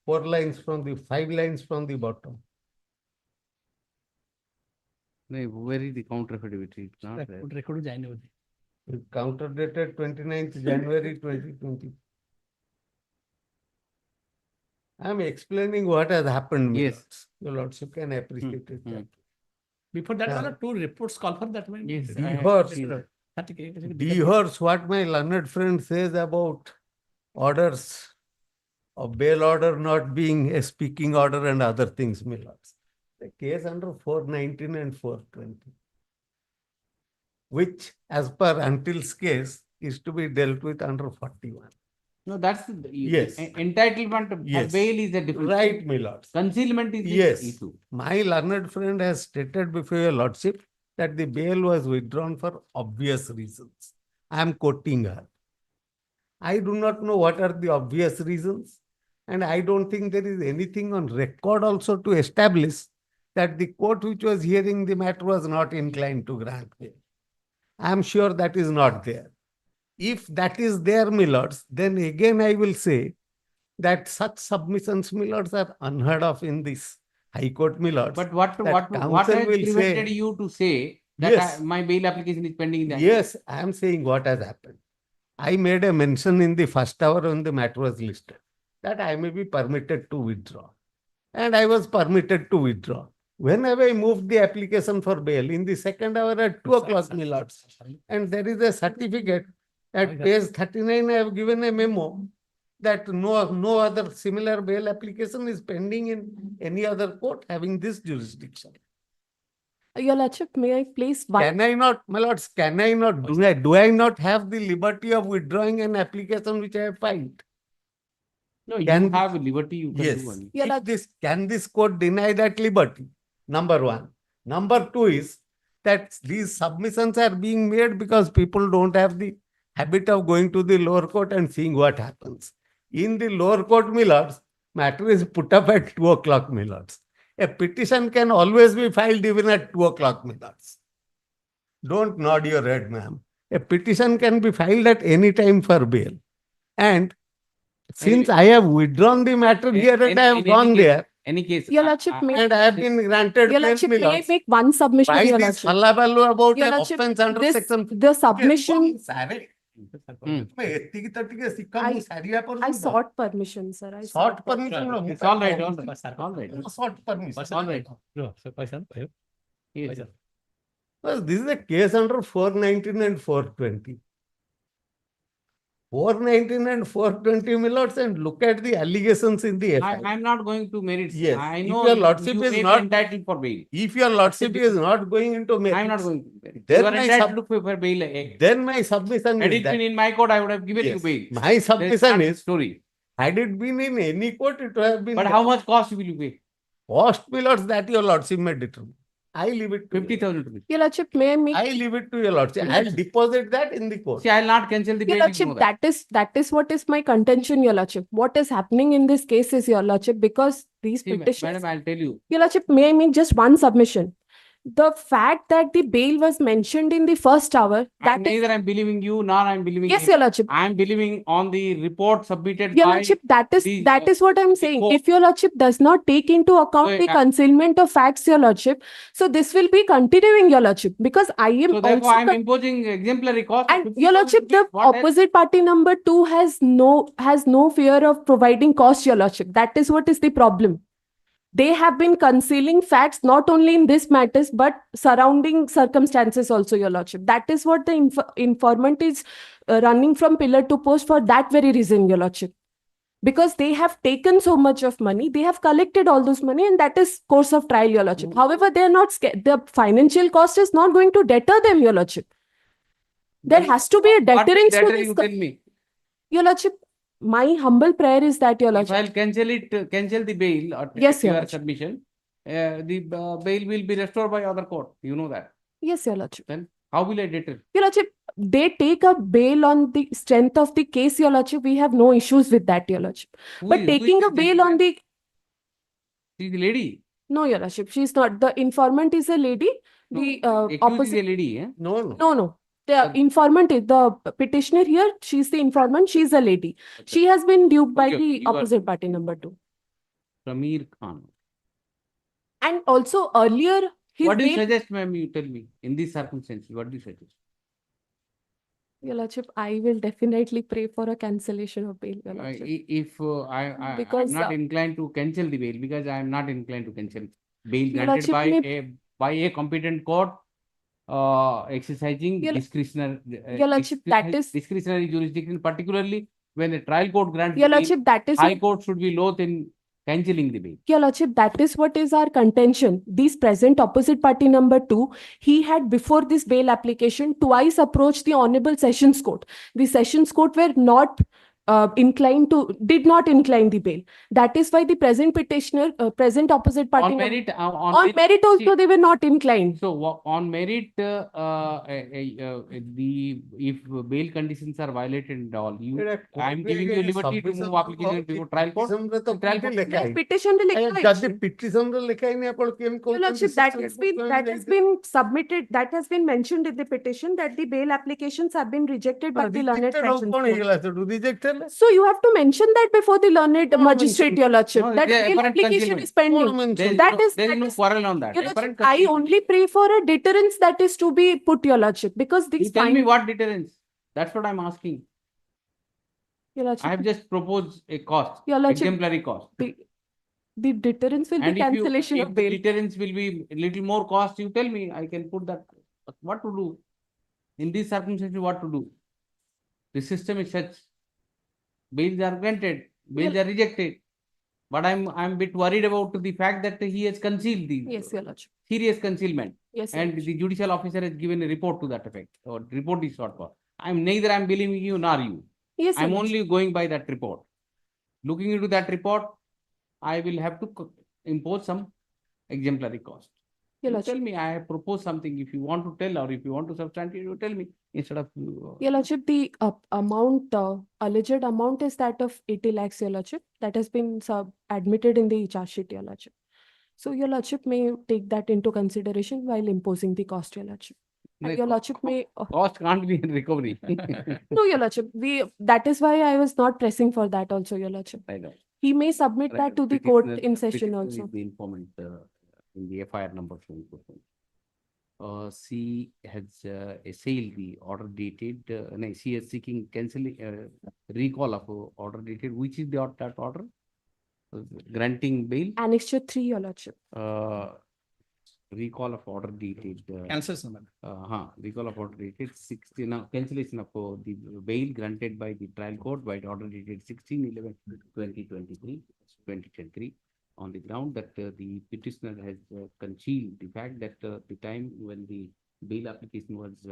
4 lines from the 5 lines from the bottom.
No, where is the counter affidavit? It's not there.
The counter dated 29th January 2020. I am explaining what has happened. my
Yes.
Lords. Your Lordship can appreciate it.
Before that,
Yeah.
there are 2 reports call for that.
Yes,
Dehors what my learned friend says about orders of bail order not being a speaking order and other things, my Lords. The case under 419 and 420, which as per Until's case is to be dealt with under 41.
No, that's
Yes.
Entitlement of
Yes.
bail is a different.
Right, my Lords.
Concealment is the
Yes.
issue.
My learned friend has stated before your Lordship that the bail was withdrawn for obvious reasons. I am quoting her. I do not know what are the obvious reasons, and I don't think there is anything on record also to establish that the court which was hearing the matter was not inclined to grant bail. I am sure that is not there. If that is there, my lords, then again I will say that such submissions, my lords, are unheard of in this High Court, my lords.
But what
counsel
has
will
prevented
say-
you to say that
Yes.
my bail application is pending in that?
Yes, I am saying what has happened. I made a mention in the first hour when the matter was listed that I may be permitted to withdraw. And I was permitted to withdraw. Whenever I moved the application for bail in the second hour at 2 o'clock, my lords, and there is a certificate at page 39, I have given a memo that no other similar bail application is pending in any other court having this jurisdiction.
Your Lordship, may I place one?
Can I not, my lords, can I not, do I not have the liberty of withdrawing an application which I have filed?
No, you
Can-
have liberty, you can
Yes.
do only.
Can this court deny that liberty? Number one. Number two is that these submissions are being made because people don't have the habit of going to the lower court and seeing what happens. In the lower court, my lords, matter is put up at 2 o'clock, my lords. A petition can always be filed even at 2 o'clock, my lords. Don't nod your head, ma'am. A petition can be filed at any time for bail. And since I have withdrawn the matter here and I have gone there,
Any case.
Your Lordship,
and I have been granted
Your
bail,
Lordship,
my
may I
lords.
make one submission,
Why
Your
this
Lordship?
hullabaloo about
Your
an
Lordship,
offense under
this,
section?
the submission, I sought permission, sir. I
Sought permission. no,
It's all right, all right, all right.
Sought permission.
All right.
Yes. Well, this is a case under 419 and 420. 419 and 420, my lords, and look at the allegations in the FI.
I'm not going to merits.
Yes.
I
If
know
your lordship
you
is
may be
not-
entitled for bail.
If your lordship is not going into merits,
I'm not going to merits.
Then
You are
my
entitled for bail.
then my submission
Had
is
it
that.
been in my court, I would have given you
Yes.
bail.
My submission is,
story.
had it been in any court, it would have been.
But how much cost will you pay?
Cost, my lords, that your lordship may determine. I leave it to
50,000 rupees.
Your Lordship, may I make?
I leave it to your lordship. I'll deposit that in the court.
See, I'll not cancel the
Your
bail. if you know
Lordship, that is what is my contention, Your Lordship. What is happening in this case is, Your Lordship, because these
See,
petitions.
madam, I'll tell you.
Your Lordship, may I make just one submission? The fact that the bail was mentioned in the first hour, that is.
Neither I'm believing you, nor I'm believing.
Yes,
you.
Your Lordship.
I'm believing on the report submitted
Your
by.
Lordship, that
the,
is what I'm saying.
court.
If Your Lordship does not take into account
So,
the concealment of facts, Your Lordship, so this will be continuing, Your Lordship, because I am
So therefore,
also.
I'm imposing exemplary cost. of
And
50,000
Your Lordship, the
rupees. What else?
opposite party number 2 has no fear of providing cost, Your Lordship. That is what is the problem. They have been concealing facts not only in this matters but surrounding circumstances also, Your Lordship. That is what the informant is running from pillar to post for that very reason, Your Lordship. Because they have taken so much of money, they have collected all those money, and that is course of trial, Your Lordship. However, they are not scared. The financial cost is not going to deter them, Your Lordship. There has to be a
What will
deterrence to
deter
this.
you tell me?
Your Lordship, my humble prayer is that, Your
If
Lordship.
I'll cancel the bail or
Yes, Your
your
Lordship.
submission, the bail will be restored by other court. You know that.
Yes, Your Lordship.
Then how will I deter?
Your Lordship, they take a bail on the strength of the case, Your Lordship. We have no issues with that, Your Lordship. But
Who
taking
is
a bail on the.
She's the lady.
No, Your Lordship, she is not. The informant is a lady. The
Accused is
opposite.
a lady. Eh?
No. The informant is the petitioner here. She's the informant. She's a lady. She has been duped by
Okay,
the
you are-
opposite party number 2.
Samir Khan.
And also earlier, his
What do you
bail.
suggest, ma'am? You tell me. In these circumstances, what do you suggest?
Your Lordship, I will definitely pray for a cancellation of bail, Your
Uh,
Lordship.
If I'm
Because,
not inclined to cancel the bail, because I am not inclined to cancel bail
Your
granted
Lordship,
by a competent court, exercising
Your-
discretionary.
Your Lordship, that is.
Discretionary jurisdiction, particularly when a trial court grants.
Your
the bail,
Lordship, that is.
High Court should be loath in cancelling the bail.
Your Lordship, that is what is our contention. This present opposite party number 2, he had before this bail application twice approached the Honorable Sessions Court. The Sessions Court were not did not incline the bail. That is why the present petitioner, present opposite party.
On merit,
On merit also they were not inclined.
So on merit, if bail conditions are violated and all, I'm giving you liberty to move application before trial court. Trial court.
Petition to
petition
Your Lordship, that has been submitted, that has been mentioned in the petition that the bail applications have been rejected by the learned Sessions Court.
Rejected.
So you have to mention that before the learned magistrate, Your Lordship.
No,
That
they are
bail
apparent
application is pending.
There is
That
no-
is,
there is
that
no
is-
quarrel on that.
Your
Apparent
Lordship, I
confusion.
only pray for a deterrence that is to be put, Your Lordship, because
You
these.
tell me what deterrence? That's what I'm asking.
Your Lordship,
I have just proposed a cost,
Your Lordship,
exemplary cost.
the deterrence will be
And if
cancellation of
the
bail.
deterrence will be a little more cost, you tell me, I can put that. But what to do? In these circumstances, what to do? The system is such. Bails are granted, bails are rejected. But I'm a bit worried about the fact that he has concealed the.
Yes, Your Lordship.
Serious concealment.
Yes, Your
And
Lordship.
the judicial officer has given a report to that effect, or report is sought for. I'm believing you nor you.
Yes, Your
I'm
Lordship.
only going by that report. Looking into that report, I will have to impose some exemplary cost.
Your
You
Lordship.
tell me, I have proposed something. If you want to tell or if you want to substantiate, you tell me instead of.
Your Lordship, the amount, alleged amount is that of 80 lakhs, Your Lordship. That has been admitted in the charge sheet, Your Lordship. So Your Lordship may take that into consideration while imposing the cost, Your Lordship. Your Lordship may.
Cost can't be in recovery.
No, Your Lordship, that is why I was not pressing for that also, Your Lordship.
I know.
He may submit
Right,
that to the court
petitioner-
in session
petitioner
also.
is the informant in the FIR number 24. She has assailed the order dated, no, she is seeking recall of order dated. Which is that order? Granting bail?
Annexure 3, Your Lordship.
Recall of order dated.
Cancellation, madam.
Recall of order dated 16, now cancellation of the bail granted by the trial court by the order dated 16/11/2023 on the ground that the petitioner has concealed the fact that the time when the bail application was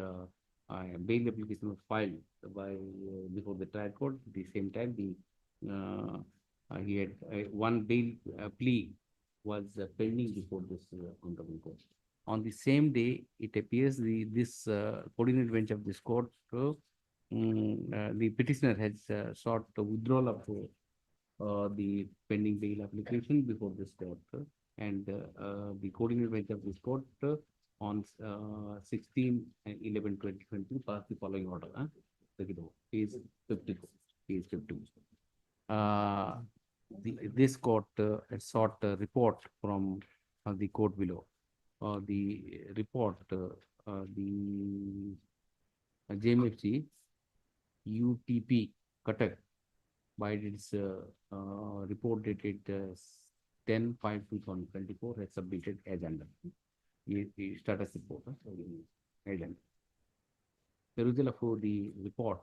filed by before the trial court, the same time the he had one bail plea was pending before this Honorable Court. On the same day, it appears this coordinate bench of this court, the petitioner has sought the withdrawal of the pending bail application before this court, and the coordinate bench of this court on 16/11/2020 passed the following order. Page 52. Page 52. This court had sought a report from the court below. The report, the JMFC UTP Cuttack by its report dated 10/5/2024 has submitted as under the status report. Agenda. Perusal of the report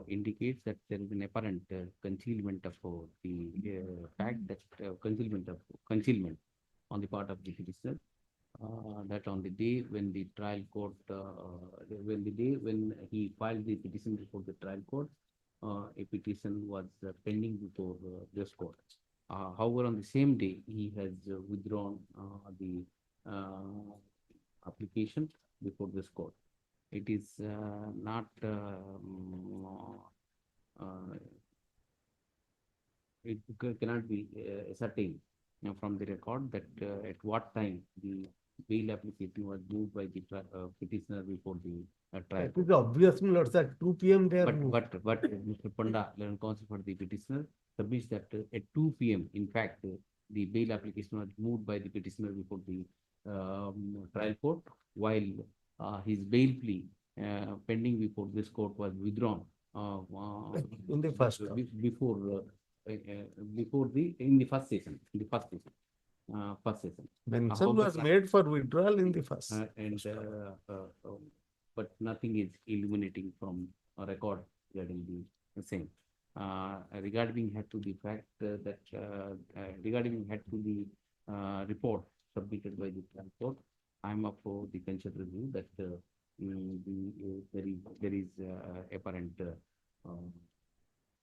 indicates that there is an apparent concealment of the fact that concealment on the part of the petitioner, that on the day when the trial court, when he filed the petition before the trial court, a petition was pending before this court. However, on the same day, he has withdrawn the application before this court. It is not it cannot be ascertained from the record that at what time the bail application was moved by the petitioner before the trial.
It is obvious, my lord, at 2 p.m. they are moved.
But Mr. Panda, Learned Counsel for the petitioner, submits that at 2 p.m. in fact the bail application was moved by the petitioner before the trial court, while his bail plea pending before this court was withdrawn
in the first
in the first session.
Mention was made for withdrawal in the first.
But nothing is illuminating from a record regarding the same. Regarding had to the fact that regarding had to the report submitted by the trial court, I am of the considered review that there is apparent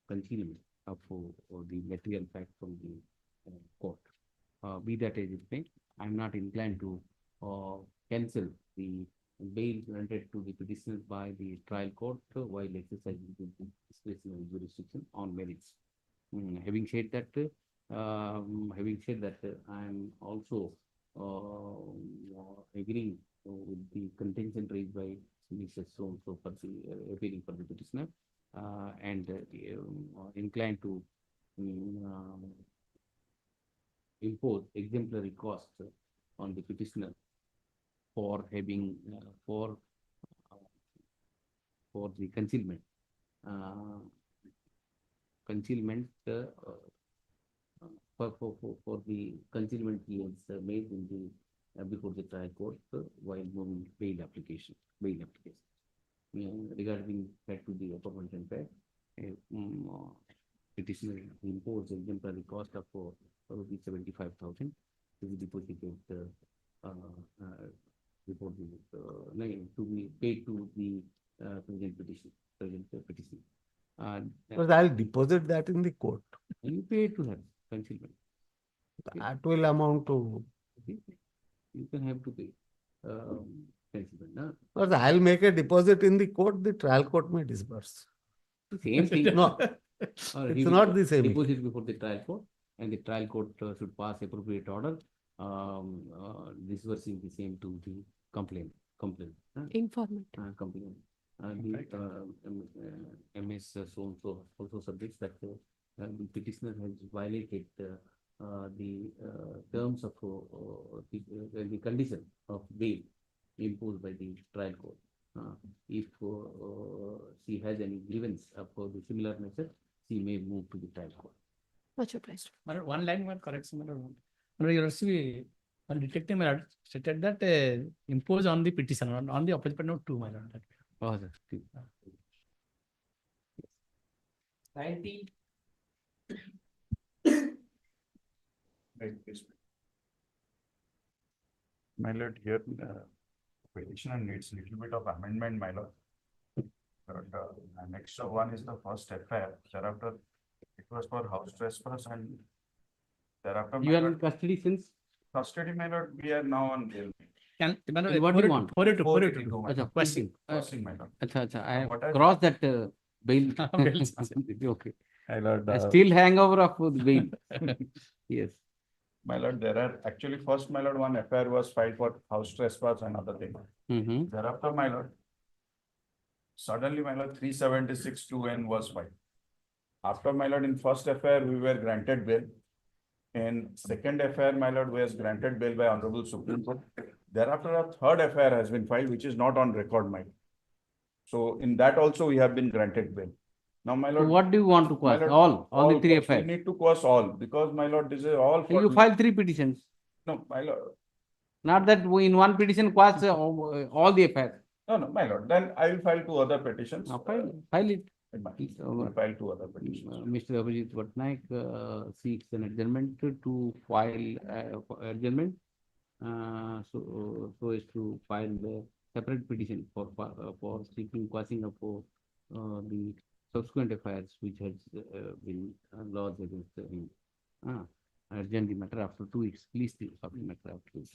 concealment of the material fact from the court. Be that as it may, I am not inclined to cancel the bail granted to the petitioner by the trial court while exercising the discretionary jurisdiction on merits. Having said that, I am also agreeing with the contention raised by Mrs. So for the appealing for the petitioner, and inclined to impose exemplary cost on the petitioner for having for the concealment for the concealment he has made in the before the trial court while moving bail application. Regarding back to the aforementioned fact, petitioner imposed exemplary cost of rupees 75,000 to be deposited before the to be paid to the present petition.
Because I'll deposit that in the court.
You pay to have concealment.
That will amount to.
You can have to pay concealment. No?
Because I'll make a deposit in the court, the trial court may disburse.
Same thing.
No,
It's
not the same.
Deposit before the trial court, and the trial court should pass appropriate order disbursing the same to the complaint. complaint.
Informant.
Complaint. MS so also subjects that the petitioner has violated the terms of the condition of bail imposed by the trial court. If she has any grievance for the similar nature, she may move to the trial court.
Much obliged.
One line one correction. Your RCB, detective stated that impose on the petitioner on the opposite note 2, my lord.
Oh, that's true.
90.
My lord, here petitioner needs little bit of amendment, my lord. Next one is the first FIR. Thereafter, it was for house trespass, and thereafter.
You are in custody since?
Custody, my lord, we are now on bail.
What do you want?
482.
Quashing.
Quashing, my lord.
I have
What I-
crossed that bail. Okay.
My lord,
Still hangover of the bail. Yes.
My lord, there are actually first, my lord, one FIR was filed for house trespass and other thing. Thereafter, my lord, suddenly, my lord, 376 2N was filed. After, my lord, in first FIR, we were granted bail. In second FIR, my lord, was granted bail by Honorable Supreme Court. Thereafter, a third FIR has been filed, which is not on record, my lord. So in that also, we have been granted bail. Now, my lord.
So what do you want to
my
quash?
lord,
All the three
quash. We
FIRs?
need to quash all, because, my lord, this is all for.
You filed 3 petitions.
No, my lord.
Not that we in one petition quash all the FIRs.
No, my lord, then I will file 2 other petitions.
File it.
We'll file 2 other petitions.
Mr. Abhijit Patnaik seeks an adjournment to file adjournment. So as to file the separate petition for seeking quashing of the subsequent FIRs which has been lodged against him. Adjourn the matter after 2 weeks. Please stop the matter after 2 weeks.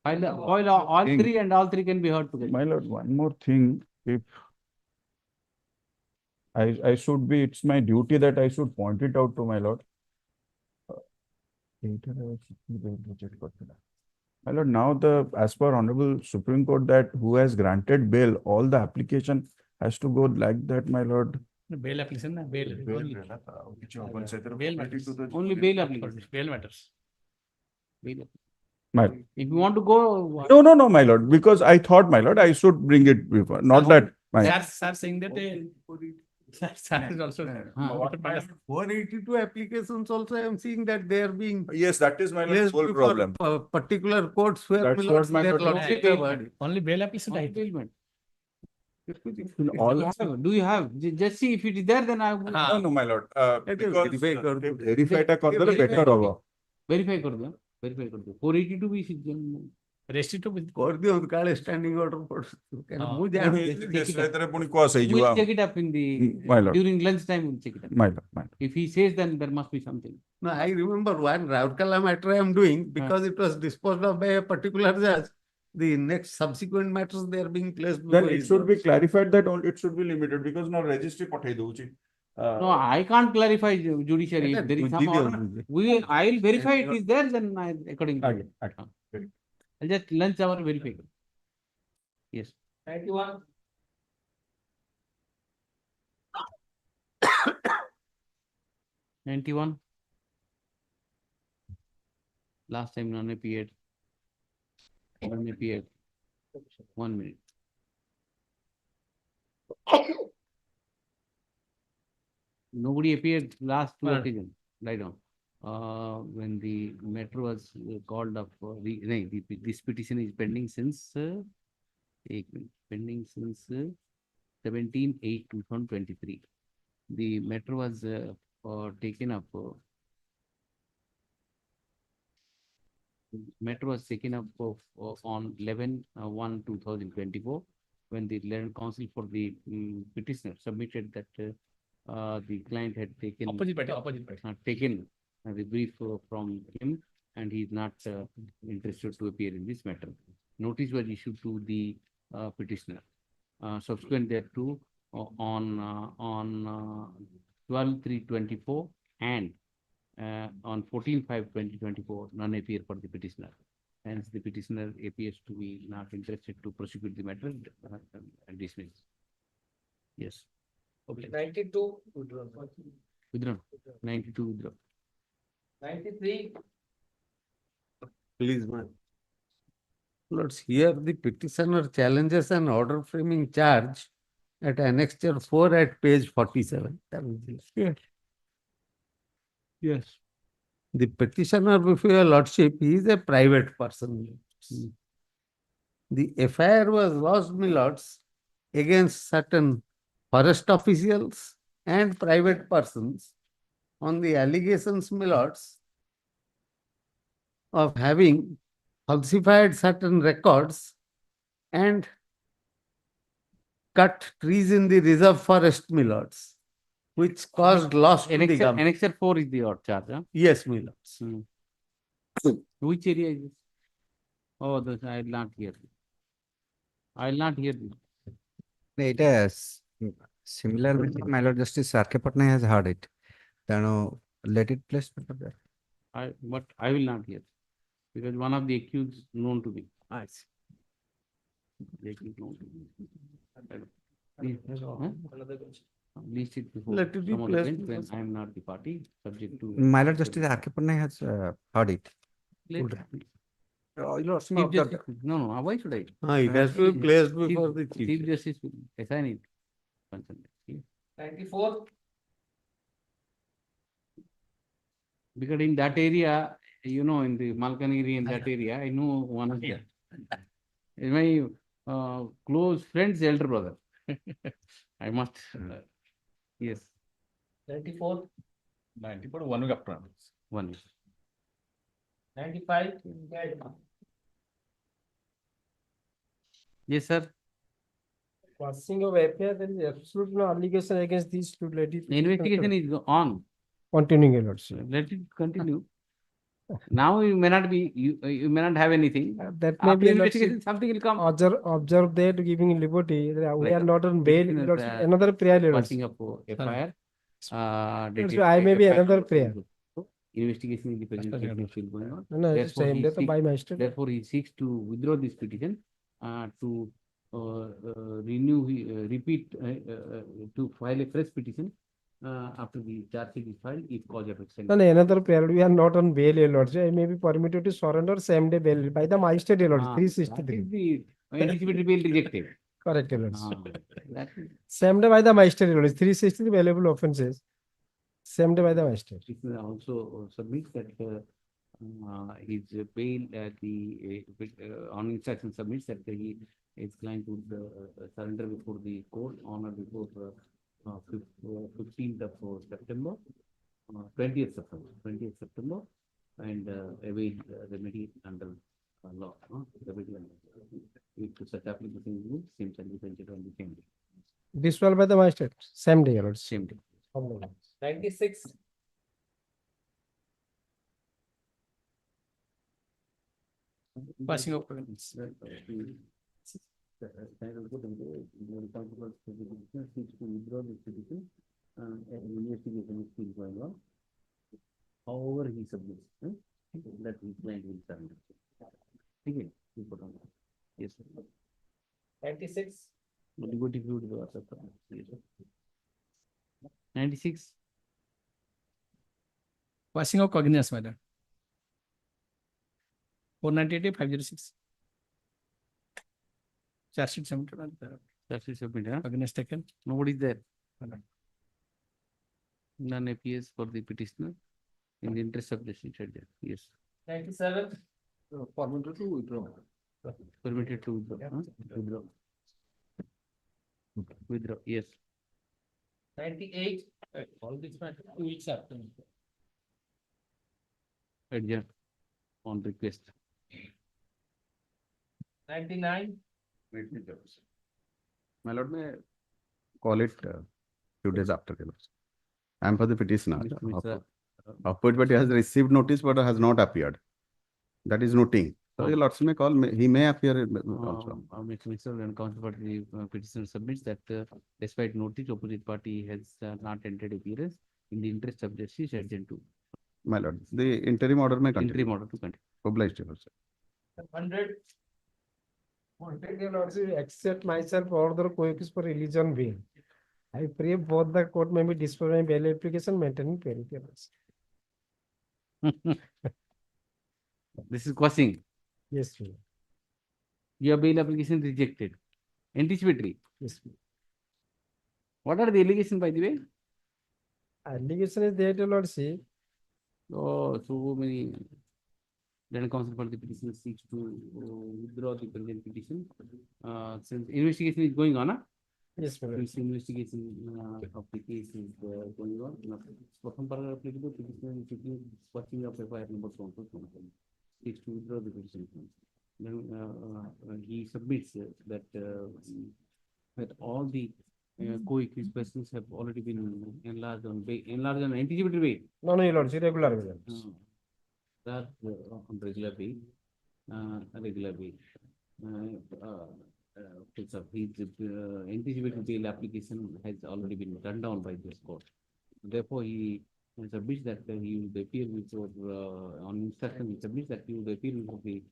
File all 3 and all 3 can be heard together.
My lord, one more thing, if I should be, it's my duty that I should point it out to my lord. My lord, now as per Honorable Supreme Court, that who has granted bail, all the application has to go like that, my lord.
Bail application, bail.
Bail matters. Only bail application.
Bail matters.
My,
if you want to go.
No, my lord, because I thought, my lord, I should bring it before, not that.
Sir saying that. Sir is also.
482 applications also, I am seeing that they are being.
Yes, that is my
placed
whole
before,
problem.
Particular courts where.
That's what my lord.
Only bail application.
Do you have? Just see if it is there, then I will.
No, my lord. Because
verify
better होगा.
Verify कर दो. Verify कर दो. 482 भी
restitute
कर दियो काले standing order पर मुझे
we'll check it up in the during lunch time. We'll check it up.
My lord.
If he says, then there must be something.
No, I remember one Raurkela matter I am doing because it was disposed of by a particular judge. The next subsequent matters they are being placed.
Then it should be clarified that it should be limited, because now registry pathai douchi.
No, I can't clarify judiciary. If there is some order, I'll verify it is there, then according to I'll just lunch hour verify. Yes.
91.
Last time none appeared. None appeared. 1 minute. Nobody appeared last 2 occasions. Lie down. When the matter was called up, this petition is pending since pending since 17/8/2023. The matter was taken up. Matter was taken up on 11/1/2024 when the Land Council for the petitioner submitted that the client had taken taken the brief from him, and he is not interested to appear in this matter. Notice was issued to the petitioner. Subsequent thereto, on 12/3/24 and on 14/5/2024, none appear for the petitioner. Hence, the petitioner appears to be not interested to prosecute the matter and dismiss. Yes. Okay.
92 withdrawn.
Withdrawn. 92 withdrawn.
93.
Please, man. Lords, here the petitioner challenges an order framing charge at annexure 4 at page 47.
Yes. Yes.
The petitioner before your lordship, he is a private person. The FIR was lodged, my lords, against certain forest officials and private persons on the allegations, my lords, of having falsified certain records and cut trees in the reserve forest, my lords, which caused loss to the government.
Annexure 4 is the odd charge, huh?
Yes, my lords.
Which area is this? Oh, this I will not hear. I will not hear this.
It is similar with my Lord Justice R.K. Patna has heard it. Then let it place.
But I will not hear because one of the accused known to me.
I see.
The accused known to me. Least it before.
Let it be
some other
placed
bench when
before-
I am not the party, subject to.
My Lord Justice R.K. Patna has heard it.
Chief Justice, no, why should I?
It has to be placed before the
Chief
chief.
Justice will assign it. Consent.
94.
Because in that area, you know, in the Malkanagiri, in that area, I know one of them. My close friend's elder brother. I must, yes.
94.
94, 1 week after.
1 week.
95.
Yes, sir.
Quashing of FIR, there is absolute no allegation against these two ladies.
The investigation is on.
Continuing, your lordship.
Let it continue. Now you may not be, you may not have anything.
That may
After
be a
investigation,
lordship.
something will come.
Observe that giving liberty. We
Like,
are not on bail.
petitioner,
Lordship. Another prayer, your
Passing
lordship.
up FIR.
Lordship, I may be another prayer.
Investigation in the present case is still going on.
No, it's
Therefore,
same
he
day, so
seeks-
by magistrate.
Therefore, he seeks to withdraw this petition to renew, repeat, to file a fresh petition after the charge sheet is filed if cause of action.
No, another prayer. We are not on bail, your lordship. I may be permitted to surrender same day bail by the magistrate, your lordship. 363.
The anticipatory bail rejected.
Correct, your lordship.
That is-
Same day by the magistrate, your lordship. 363 available offences. Same day by the magistrate.
Petitioner also submits that his bail on instruction submits that he is inclined to surrender before the court on or before 15th of September, 20th September, and await remedy under law. Remedy under if such application is good, same shall be presented on the same day.
Dismissal by the magistrate. Same day, your lordship.
Same day.
96.
Passing of proceedings.
Investigation is still going on. However, he submits that his client will surrender. Okay, you put on. Yes, sir.
96.
Very good if you would do also. Yes, sir. 96.
Passing of cognizance, madam. 498, 506. Charge sheet submitted.
Charge sheet submitted.
Cognizance taken.
Nobody is there. None appears for the petitioner in the interest of justice. Yes.
97.
Permitted to withdraw.
Permitted to withdraw. Withdraw. Withdraw. Yes.
98.
All this matter 2 weeks after.
Adjourn on request.
99.
My lord, may call it few days after. I am for the petitioner.
Mr.
Upward, but he has received notice but has not appeared. That is noting. So your lordship may call, he may appear also.
Mr. and counsel for the petitioner submits that despite notice, opposite party has not entered appearance in the interest of justice, adjourn to.
My lord, the interim order may continue.
Interim order to continue.
Obliged, your lordship.
100.
Your Lordship, accept myself order coequis for religion being. I pray both the court may be disposed my bail application maintaining parity.
This is Quashing.
Yes, sir.
Your bail application rejected. Anticipatory.
Yes, sir.
What are the allegations, by the way?
Allegation is there, your Lordship.
Oh, so many. Then counsel for the petitioner seeks to withdraw the present petition. Since investigation is going on,
Yes, ma'am.
since investigation of the case is going on. Protham paragraph applicable petitioner is seeking watching of FIR number so seeks to withdraw the petition. Then he submits that that all the co-accused persons have already been enlarged on anticipatory way.
No, your Lordship, regular way.
That on regular way, regular way. His anticipated bail application has already been turned down by this court. Therefore, he submits that he will appear before on instruction. He submits that he will appear before the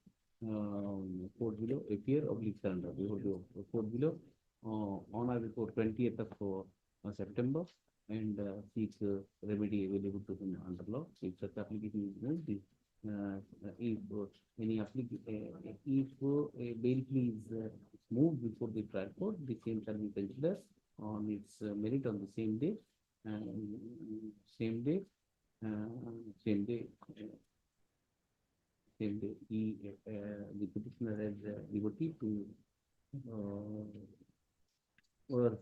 court below, appear oblique surrender before the court below on or before 20th of September, and seeks remedy available to him under law. If such application is made, if any if a bail plea is moved before the trial court, the same shall be considered on its merit on the same day, same day. The petitioner has liberty to or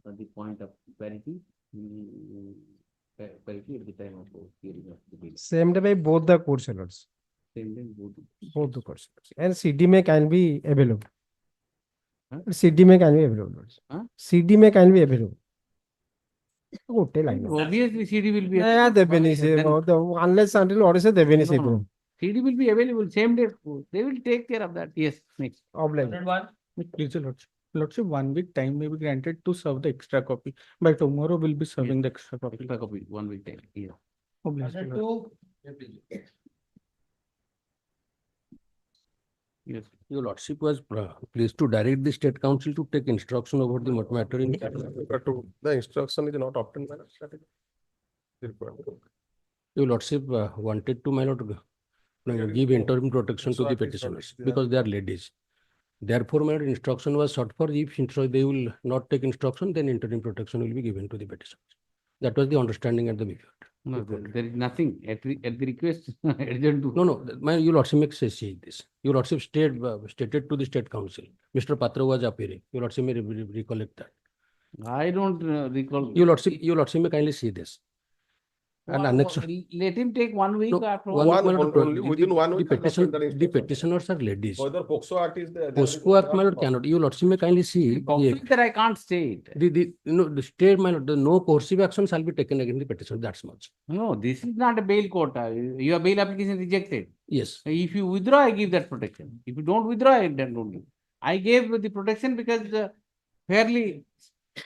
the point of parity. Parity at the time of hearing of the bill.
Same day by both the courts, your Lordship.
Same day both.
Both the courts. And CD may can be available.
Huh?
CD may can be available.
Huh?
CD may can be available.
Obviously, CD will be.
Yeah, unless until order say
No. CD will be available same day. They will take care of that. Yes, next.
101.
Please, your Lordship. Lordship, 1 week time may be granted to serve the extra copy. By tomorrow, we'll be serving the extra copy.
Extra copy, 1 week time. Yeah.
Oh, bless you, Lord.
102.
Yes.
Your Lordship was pleased to direct the State Council to take instruction over the matter in.
But the instruction is not obtained by the strategy.
Your Lordship wanted to, my Lord, give interim protection to the petitioners because they are ladies. Therefore, my Lord, instruction was sought for. If they will not take instruction, then interim protection will be given to the petitioners. That was the understanding at the before.
No, there is nothing at the request. Adjourned to.
No, your Lordship makes say this. Your Lordship stated to the State Council. Mr. Patra was appearing. Your Lordship may recollect that.
I don't recall.
Your Lordship may kindly see this. And annex.
Let him take 1 week. After
Only within 1 week.
The petitioners are ladies.
Whether POCSO Act is there.
POCSO Act, my Lord, cannot. Your Lordship may kindly see.
That I can't say it.
The state, my Lord, no coercive action shall be taken against the petitioner. That's much.
No, this is not a bail court. Your bail application rejected.
Yes.
If you withdraw, I give that protection. If you don't withdraw, I don't give. I gave the protection because fairly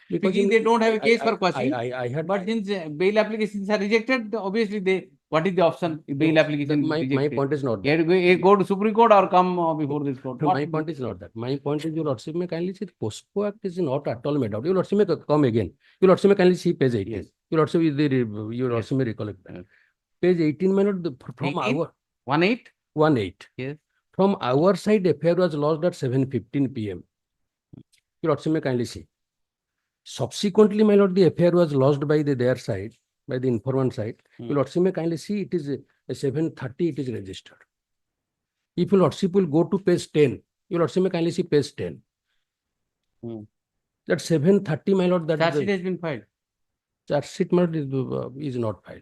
speaking, they don't have a case for Quashing. But since bail applications are rejected, obviously what is the option? Bail application.
My point is not
that. Go to Supreme Court or come before this court.
My point is not that. My point is, your Lordship may kindly see the POSCO Act is not at all made out. Your Lordship may come again. Your Lordship may kindly see page 18. Yes. Your Lordship may recollect that. Page 18, my Lord, from
18?
our
18?
Yes. From our side, affair was lodged at 7:15 p.m. Your Lordship may kindly see. Subsequently, my Lord, the affair was lodged by their side, by the informant side. Your Lordship may kindly see it is 7:30, it is registered. If your Lordship will go to page 10, your Lordship may kindly see page 10. That 7:30, my Lord, that
charge sheet has been filed.
Charge sheet, my Lord, is not filed.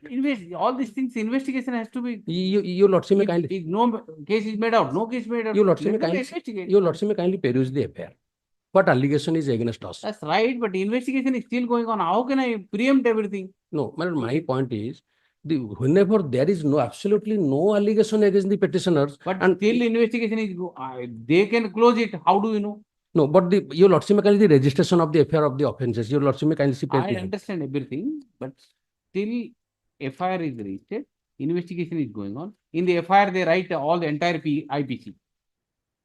All these things, investigation has to be.
Your Lordship may kindly.
If no case is made out, no case made out.
Your Lordship may kindly peruse the affair. What allegation is against us?
That's right, but investigation is still going on. How can I preempt everything?
No, my point is, whenever there is absolutely no allegation against the petitioners,
but still investigation is they can close it. How do you know?
No, but your Lordship may kindly the registration of the affair of the offences. Your Lordship may kindly see.
I understand everything, but still FIR is registered. Investigation is going on. In the FIR, they write all the entire IPC.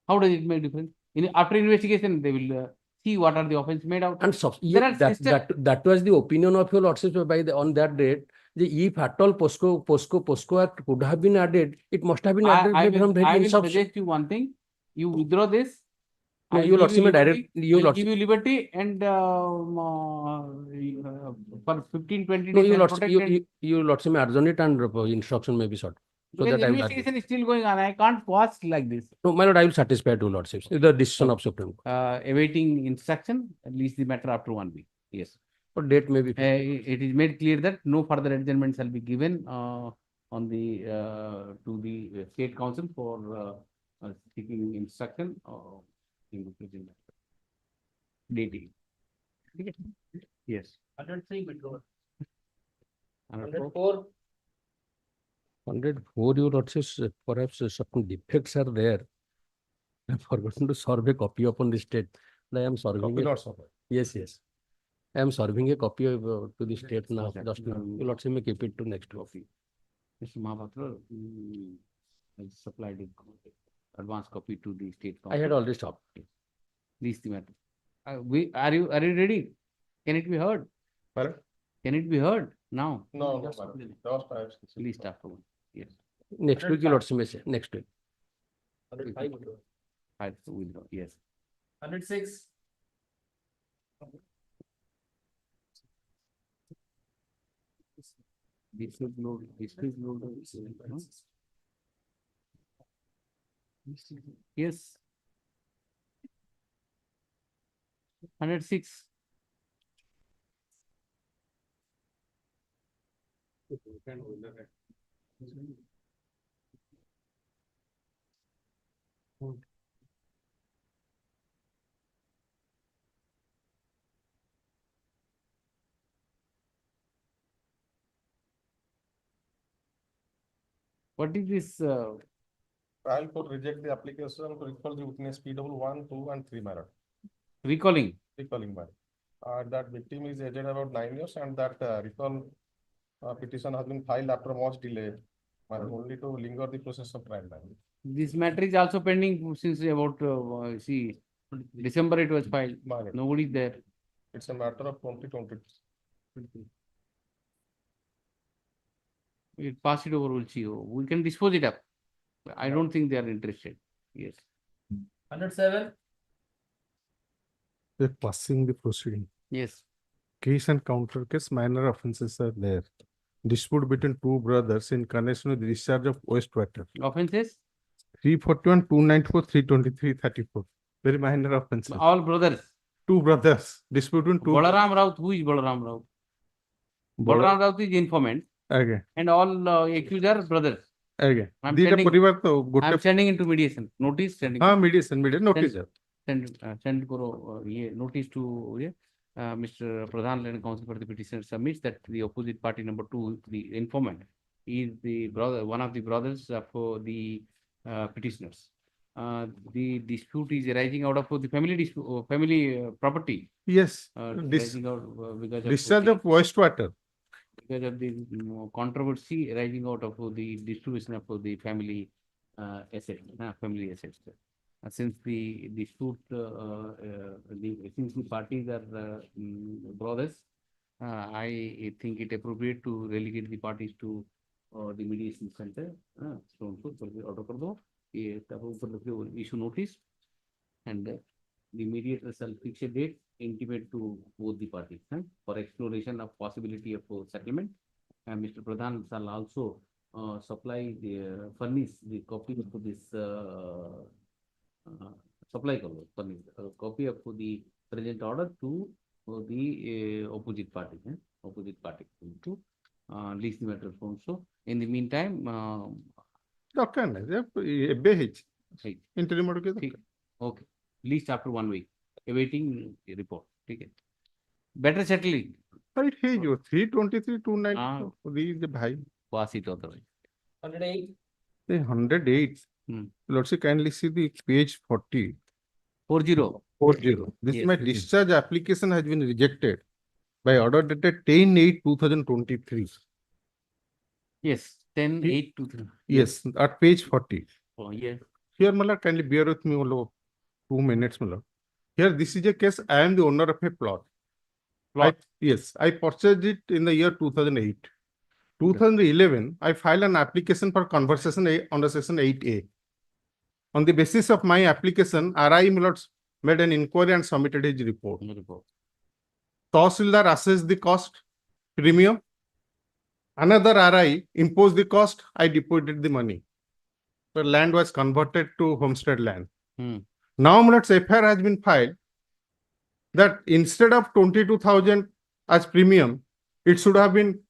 How does it make difference? After investigation, they will see what are the offense made out.
And that was the opinion of your lordship by on that date. If at all POSCO Act could have been added, it must have been added
I
from very
will
inception.
suggest you one thing. You withdraw this.
No,
I'll
your
give you
lordship
liberty.
direct.
I'll give you liberty and for 15-20
No,
days.
your
I'll
lordship,
protect and-
you lordship may adjourn it and instruction may be sought. So
Because
that I will
investigation is still going on. I can't pause like this.
No, my lord, I will satisfy to lordships. The decision of Supreme Court.
Awaiting instruction, release the matter after 1 week. Yes.
But date may be.
It is made clear that no further adjournment shall be given on the to the state council for seeking instruction in the present matter. Dating. Okay. Yes.
103 withdrawn.
104.
104, your lordships, perhaps certain defects are there. I have forgotten to serve a copy upon the state. I am serving.
Copy not served.
Yes, yes. I am serving a copy of, to the state now. Just now. Your lordship may keep it to next copy.
Mr. Mahapatra, I supplied it, advance copy to the state
I
council.
had already stopped.
Release the matter. Are you ready? Can it be heard?
Pardon?
Can it be heard now?
No, no, madam. That was perhaps.
Released after 1. Yes.
Next week, your lordship may say. Next week.
105 withdrawn.
I have to withdraw. Yes.
106.
This is load. This is load. Yes. 106. What is this?
Trial court reject the application to recall the witness PW1, 2, and 3 matter.
Recalling.
Recalling matter. That victim is aged about 9 years and that recall petition has been filed after much delay, only to linger the process of trial.
This matter is also pending since about December it was filed. Nobody is there.
It's a matter of 2020.
We pass it over, we'll see. We can dispose it up. I don't think they are interested. Yes.
107.
They're passing the proceeding.
Yes.
Case and counter case, minor offenses are there. Dispute between two brothers in connection with discharge of wastewater.
Offenses?
341, 294, 323, 34. Very minor offenses.
All brothers.
Two brothers. Dispute between two.
Balaram Raut, who is Balaram Raut? Balaram Raut is informant.
Okay.
And all accused are brothers.
Okay.
I'm
sending
into mediation. Notice sending.
Mediation notice.
Send notice to Mr. Pradhan and Counsel for the petitioner submits that the opposite party number 2, the informant, is the brother, one of the brothers of the petitioners. The dispute is arising out of the family dispute, family property.
Yes.
Arising out because of
Discharge of wastewater.
Because of the controversy arising out of the distribution of the family assets, since the dispute, since the parties are brothers, I think it appropriate to relegate the parties to the mediation center. So order kar do, issue notice, and the mediator shall fix a date, intimate to both the parties for exploration of possibility of settlement. And Mr. Pradhan shall also supply the furnish the copy of this furnish copy of the present order to the opposite party. To list the matter also. In the meantime,
Interim.
Okay. List after 1 week. Awaiting a report. Okay. Better settle it.
Right, hey, you 323, 290. Read the bhai.
Pass it otherwise.
108.
108. Let's see, kindly see the page 40.
40.
This
Yes.
my discharge application has been rejected by order dated 10/8/2023.
Yes, 10/8/2023.
Yes, at page 40.
Oh, yes.
here, my lord, kindly bear with me only 2 minutes, my lord. Here, this is a case. I am the owner of a plot. Yes, I purchased it in the year 2008. 2011, I filed an application for conversation under section 8A. On the basis of my application, RI Millets made an inquiry and submitted his report. Tahsildar assessed the cost, premium. Another RI imposed the cost, I deposited the money. The land was converted to homestead land. Now, Millets FIR has been filed that instead of 22,000 as premium, it should have been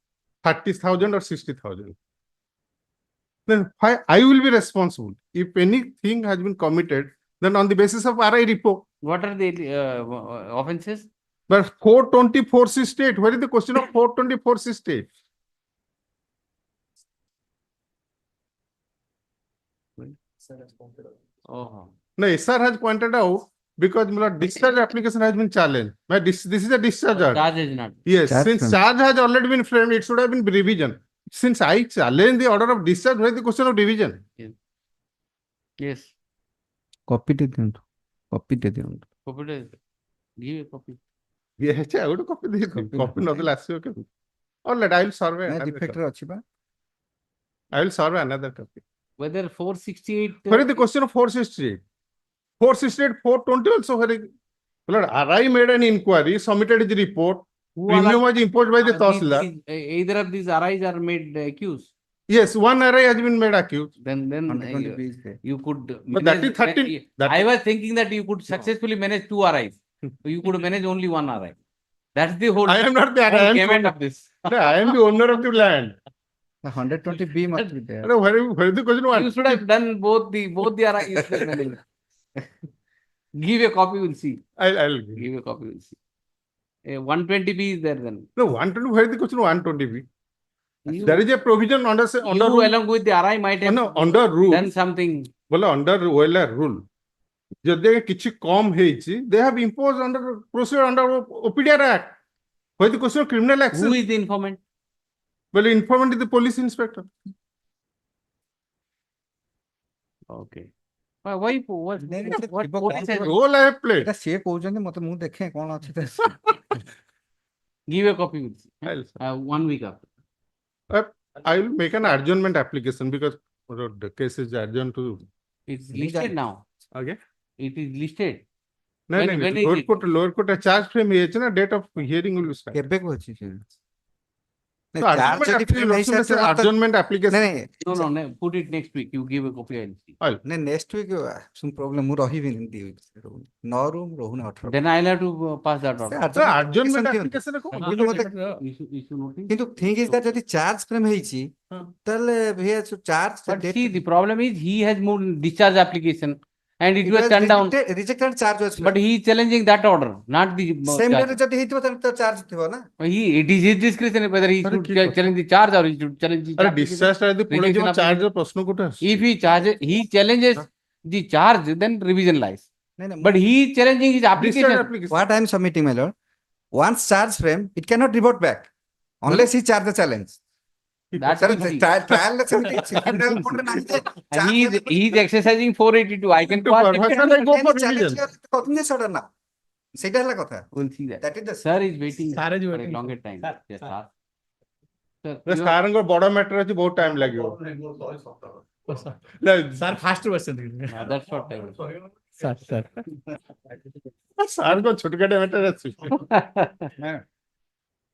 30,000 or 60,000. Then I will be responsible. If anything has been committed, then on the basis of RI report.
What are the offenses?
But 424C state, where is the question of 424C state?
Oh.
No, SR has pointed out because discharge application has been challenged. But this is a discharge.
Charge is not.
Yes,
Charge
since
from-
charge has already been framed, it should have been revision. Since I challenge the order of discharge, where is the question of revision?
Yes.
Copy टे दियंतु. Copy टे दियंतु.
Copy it. Give a copy.
Yes, I would copy the copy not the last year. Or let I will survey.
ना
another
defect
copy.
रे अछि बा.
I will survey another copy.
Whether 468.
Where is the question of 468? 468, 420 also. Where is, Lord, RI made an inquiry, submitted his report.
Who are
Premium was imposed by the Tahsildar.
Either of these RIs are made accused.
Yes, one RI has been made accused.
Then
120 is there.
you could.
But that
manage-
is 13.
I was thinking that you could successfully manage 2 RIs. So you could manage only 1 RI. That's the whole.
I am not the RI. I am
payment of this.
No, I am the owner of the land.
The 120B must be there.
No, where is the question?
You should have done both the RIs. You should have managed. Give a copy, we'll see.
I'll
Give a copy, we'll see. 120B is there then.
No, 120, where is the question of 120B?
You-
There is a provision under
You
rule.
along with the RI might have
No, under rule.
done something.
Well, under OLR rule. ଯଦି କିଛି କମ ହେଇଛି, they have imposed under procedure under OPDR Act. Where is the question of criminal action?
Who is the informant?
Well, informant is the police inspector.
Okay. Why? What police has-
Role I have played.
ଏଟା ସିଏ କହୁଛନ୍ତି ମତେ ମୁଁ ଦେଖେ କଣ ଅଛି ତା
Give a copy, we'll see.
I'll
1 week after.
I will make an adjournment application because the case is adjourned to.
It's listed now.
Okay.
It is listed.
No,
When- when is it?
lower court charge frame ହେଇଯାଇଛି ନା, date of hearing will be started.
କେବେ କହିଛି ସେ?
So adjournment application.
No, put it next week. You give a copy, I'll see.
ନାଇଁ next weak some problem ମୁଁ ରହିବିନି 2 weeks 9 ରୁ ମୁଁ ରହୁନି 18
Then I'll have to pass that order.
adjournment application କଣ?
Issue notice.
କିନ୍ତୁ thing is that ଯଦି charge frame ହେଇଛି ତାହେଲେ he has to charge the
But
date.
see, the problem is he has moved discharge application and it was turned down.
Rejected charge was
But he is challenging that order, not the
same day
charge.
ରେ ଯଦି ହେଇଥିବ ତାହେଲେ ତ charge ଥିବ ନା.
It is his discretion whether he should challenge the charge or he should challenge the
अरे
application.
discharge ଟା ଯଦି ପୁଣି
Rejection
ଯିବ charge ର
application.
ପ୍ରଶ୍ନ କୋଉଠି ଆସୁଛି?
If he challenges the charge, then revision lies. But he is challenging his application.
What I am submitting, my lord, once charge frame, it cannot revert back unless he charge the challenge.
That's
Sir,
what he-
trial ରେ ସେମିତି secondary court ରେ ନାହିଁ ଯେ
And he is exercising 482. I can pass it.
challenge cognizance order now. ସେଇଟା ହେଲା କଥା.
We'll see that.
That is the
Sir is waiting
Sir is
for a
waiting.
longer time. Yes, sir. Sir,
sir ଙ୍କର ବଡ matter ଅଛି, ବହୁତ time ଲାଗିବ.
Sir, fast question.
That's what I was.
Sir.
Sir ଙ୍କ ଛୋଟକାଟିଆ matter ଅଛି.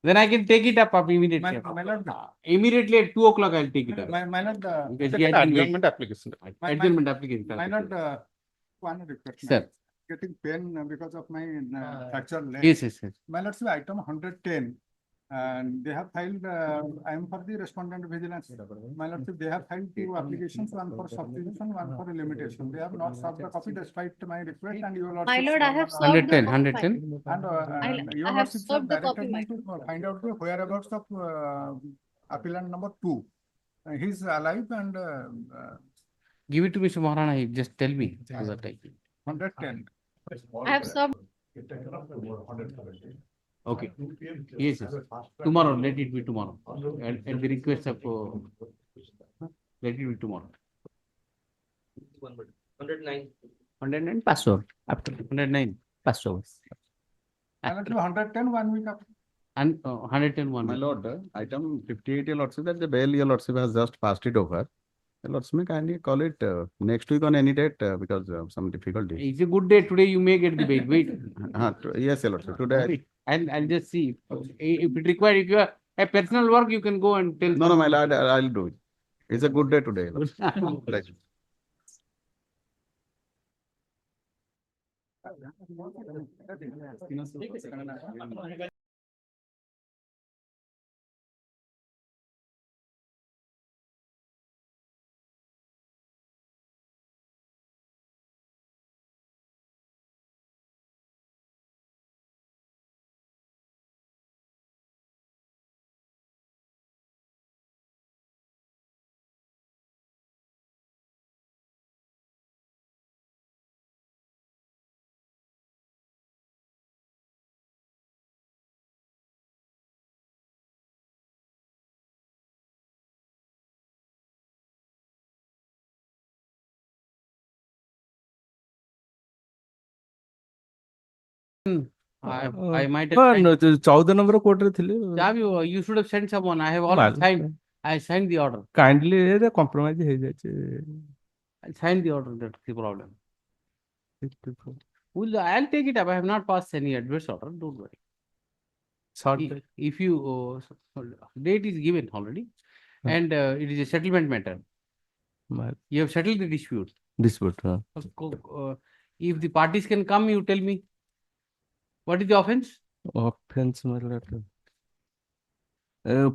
Then I can take it up immediately.
My lord,
Immediately at 2 o'clock, I'll take it up.
my lord,
Because he has been waiting.
Adjournment application.
Adjournment application.
my lord, one request.
Sir.
Getting pain because of my fractured leg.
Yes.
My lord, see item 110. And they have filed, I am for the respondent vigilance. My lord, they have filed 2 applications, one for substitution, one for limitation. They have not served the copy despite my request and your lord.
My lord, I have served
110,
the
110.
And your
I have
lordship
served the
directed
copy,
me to find out the whereabouts of appellant number 2. He's alive and
Give it to Mr. Maharana. He just tell me. So that I can.
110.
I have served.
Okay. Yes. Tomorrow, let it be tomorrow. At the request of, let it be tomorrow.
109.
109 pass over. After 109 pass over. After
110 1 week after.
and 110 one
My
week.
lord, item 58, your lordship, that the bail, your lordship has just passed it over. Your lordship, may kindly call it next week on any date because of some difficulty.
It's a good day today. You may get the bail. Wait.
Yes, your lordship. Today.
Wait. I'll just see. If it required, if you have a personal work, you can go and tell.
No, my lord, I'll do it. It's a good day today. Right.
I might have
ହଁ
sent.
14 number କୋର୍ଟରେ ଥିଲେ
You should have sent someone. I have already signed. I signed the order.
Kindly compromise ହେଇଯାଇଛି
I signed the order. That's the problem. I'll take it up. I have not passed any adverse order. Don't worry. If you date is given already, and it is a settlement matter. You have settled the dispute.
dispute
If the parties can come, you tell me. What is the offense?
offense मतलब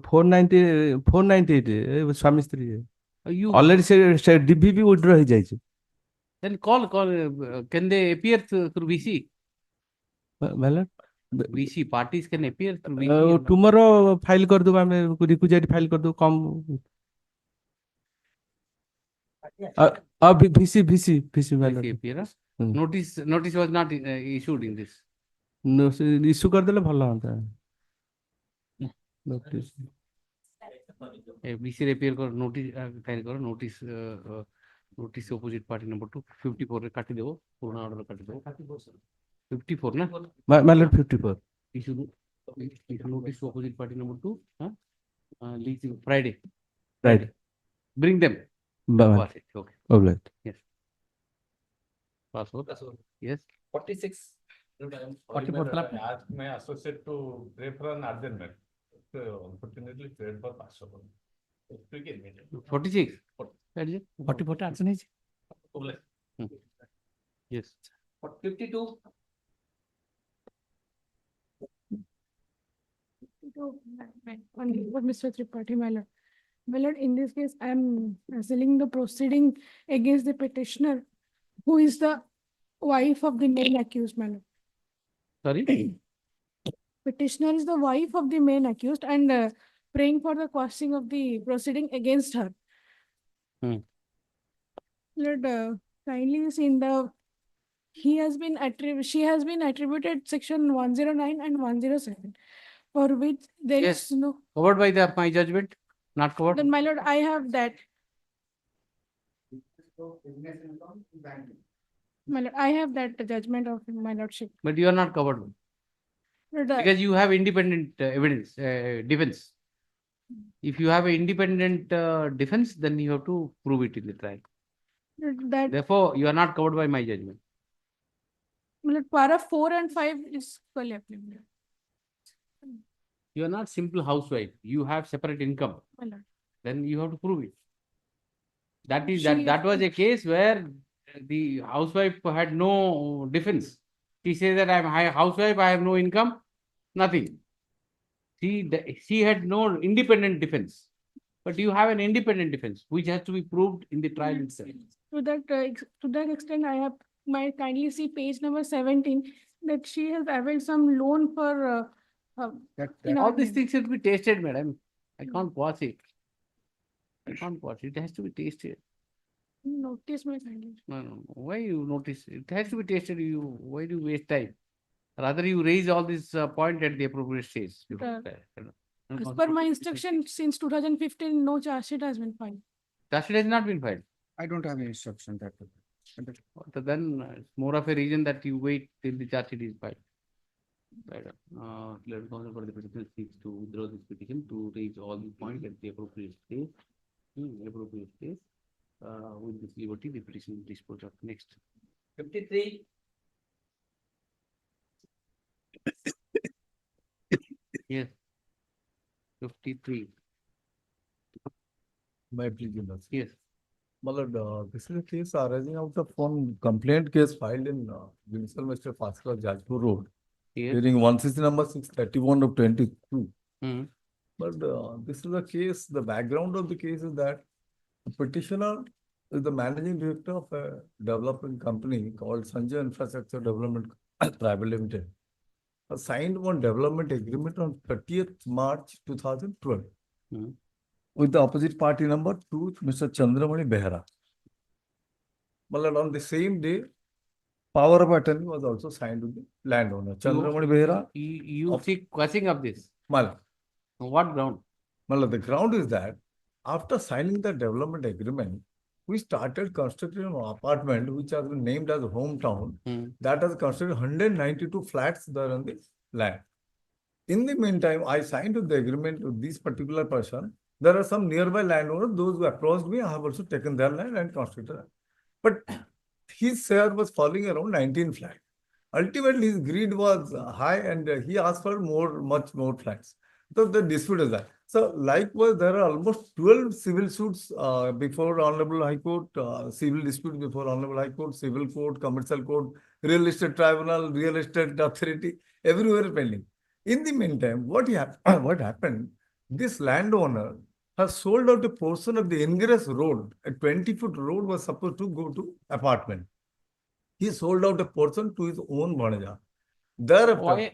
498 स्वामी स्त्री
You
already से DBB withdraw ହେଇଯାଇଛି
then call. Can they appear through VC?
मतलब
VC parties can appear through VC.
tomorrow file कर दूँ ଆମେ requisite file कर दूँ कम VC मतलब
appear. Notice was not issued in this.
Issue କରିଦେଲେ ଭଲ ହୁଅନ୍ତା notice
VC appear कर notice फाइल करो notice notice opposite party number 2 54 रे काटी देवो पूर्ण ऑर्डर काटी देवो 54 ना
मतलब 54
issue notice opposite party number 2 leasing Friday bring them.
okay
Yes. Password. Yes.
46.
44 आज मैं associate to pray for an adjournment. So unfortunately prayed for password.
46.
44 ଟା ଆସନ ହେଇଛି
Yes.
52.
What Mr. Tripathi, my lord. My lord, in this case, I am sealing the proceeding against the petitioner, who is the wife of the main accused, my lord.
Sorry?
Petitioner is the wife of the main accused and praying for the quashing of the proceeding against her. Lord, kindly see in the she has been attributed section 109 and 107, for which there
Yes.
is no.
Covered by my judgment? Not covered?
Then, my lord, I have that. My lord, I have that judgment of my lordship.
But you are not covered.
Lord,
Because you have independent evidence, defense. If you have an independent defense, then you have to prove it in the trial.
that
Therefore, you are not covered by my judgment.
my lord, para 4 and 5 is equally applicable.
You are not simple housewife. You have separate income.
My lord.
Then you have to prove it. That is
She-
that was a case where the housewife had no defense. She says that I am a housewife, I have no income, nothing. She had no independent defense. But you have an independent defense, which has to be proved in the trial itself.
To that extent, I have might kindly see page number 17, that she has availed some loan for in
All
our
these
name.
things should be tasted, madam. I can't watch it. I can't watch it. It has to be tasted.
Notice my kindly.
No. Why you notice? It has to be tasted. Why do you waste time? Rather, you raise all this point at the appropriate stage.
As per my instruction, since 2015, no charge sheet has been filed.
Charge sheet has not been filed.
I don't have any instruction that.
So then it's more of a reason that you wait till the charge sheet is filed. Right. Let counsel for the petitioner seeks to withdraw this petition to raise all the points at the appropriate stage. With this liberty, the petition is disposed of. Next.
53.
Yes. 53.
My plea, Your Lordship.
Yes.
This is a case arising out of one complaint case filed in Dismissal Mr. Faskar, Jajpur Road,
Yes.
hearing 160 number 631 of 22.
Mm.
But this is a case, the background of the case is that the petitioner is the managing director of a development company called Sanjay Infrastructure Development Private Limited. Signed one development agreement on 30th March 2012
Mm.
with the opposite party number 2, Mr. Chandramani Behra. But on the same day, power of attorney was also signed with the landowner. Chandramani Behra.
You seek quashing of this.
Mal.
On what ground?
Well, the ground is that after signing the development agreement, we started constructing an apartment which has been named as Hometown. That has constructed 192 flats there on the land. In the meantime, I signed the agreement with this particular person. There are some nearby landowners, those who approached me, I have also taken their land and constructed. But his share was falling around 19 flats. Ultimately, his greed was high and he asked for much more flats. So the dispute is that. So likewise, there are almost 12 civil suits before Honorable High Court, civil dispute before Honorable High Court, civil court, commercial court, real estate tribunal, real estate authority, everywhere pending. In the meantime, what happened? This landowner has sold out a portion of the ingress road. A 20-foot road was supposed to go to apartment. He sold out a portion to his own manager. Thereafter,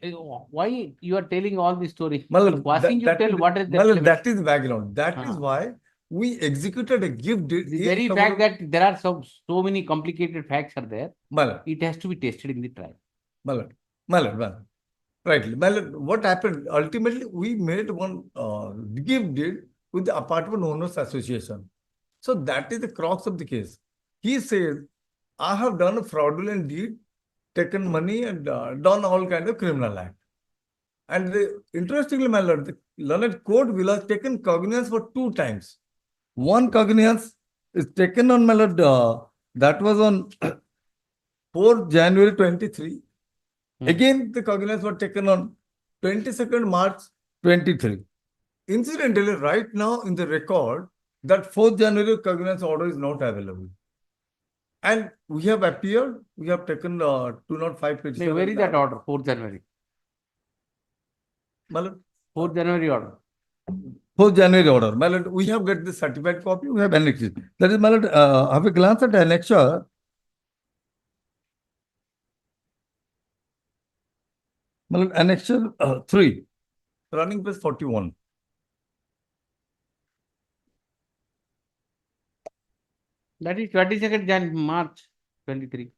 Why you are telling all this story?
That is background. That is
Ah.
why we executed a gift deed.
The very fact that there are so many complicated facts are there,
Malad.
it has to be tested in the trial.
Malad. Right. What happened? Ultimately, we made one gift deed with the Apartment Owners Association. So that is the crux of the case. He says, I have done a fraudulent deed, taken money and done all kinds of criminal act. And interestingly, my lord, the learned court will have taken cognizance for 2 times. One cognizance is taken on, my lord, that was on 4th January 23. Again, the cognizance was taken on 22nd March 23. Incidentally, right now in the record, that 4th January cognizance order is not available. And we have appeared, we have taken 205 petitions.
Where is that order? 4th January. 4th January order.
4th January order. My lord, we have got the certified copy, we have annexed it. That is, my lord, have a glance at annexure. My lord, annexure 3, running page 41.
That is 22nd March 23.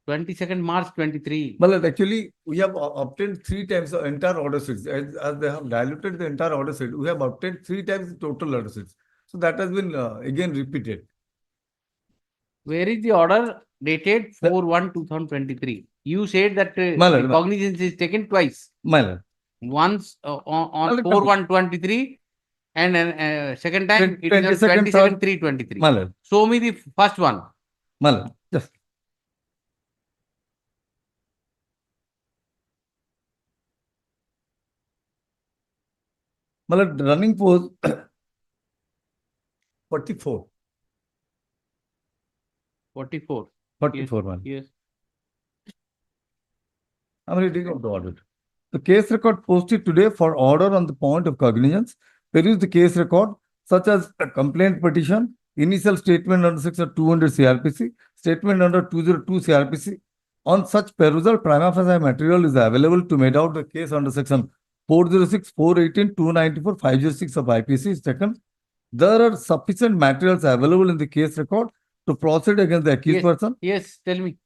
22nd March 23.
Well, actually, we have obtained 3 times the entire order sheets. As they have diluted the entire order sheet, we have obtained 3 times the total order sheets. So that has been again repeated.
Where is the order dated 4/1/2023? You said that the cognizance is taken twice. Once on 4/1/23 and second time it is on 22nd/3/23. Show me the first one.
Just. Running pose 44.
44.
44.
Yes.
I'm reading out the order. The case record posted today for order on the point of cognizance. Peruse the case record, such as a complaint petition, initial statement under section 200 CRPC, statement under 202 CRPC. On such perusal, prima facie material is available to made out the case under section 406, 418, 294, 506 of IPC is taken. There are sufficient materials available in the case record to proceed against the accused person.
Yes, tell me.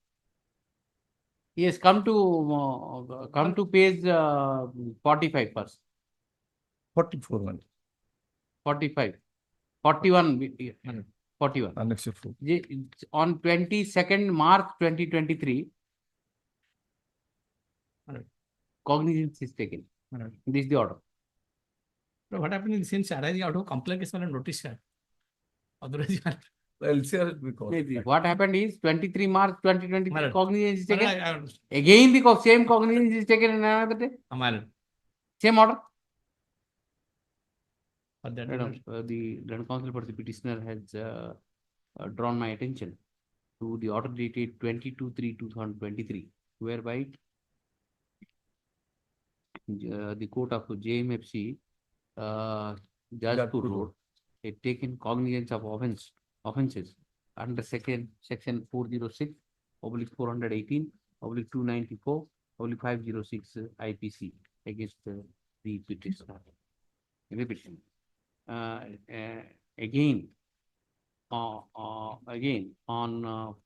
Yes, come to page 45 first.
44.
45. 41. 41.
Unacceptable.
On 22nd March 2023, cognizance is taken. This is the order.
But what happened is since arising out of complaint is not a notice card. Otherwise,
The LCR will be called.
What happened is 23 March 2023,
Madam.
cognizance is
Madam,
taken.
I understand.
Again, the same cognizance is taken in another day.
Madam.
Same order.
But that
Madam, the Learned Counsel for the petitioner has drawn my attention to the order dated 22/3/2023, whereby the court of JMFC, Jajpur Road, had taken cognizance of offences under section 406/418/294/506 IPC against the petitioner. Repeat. Again on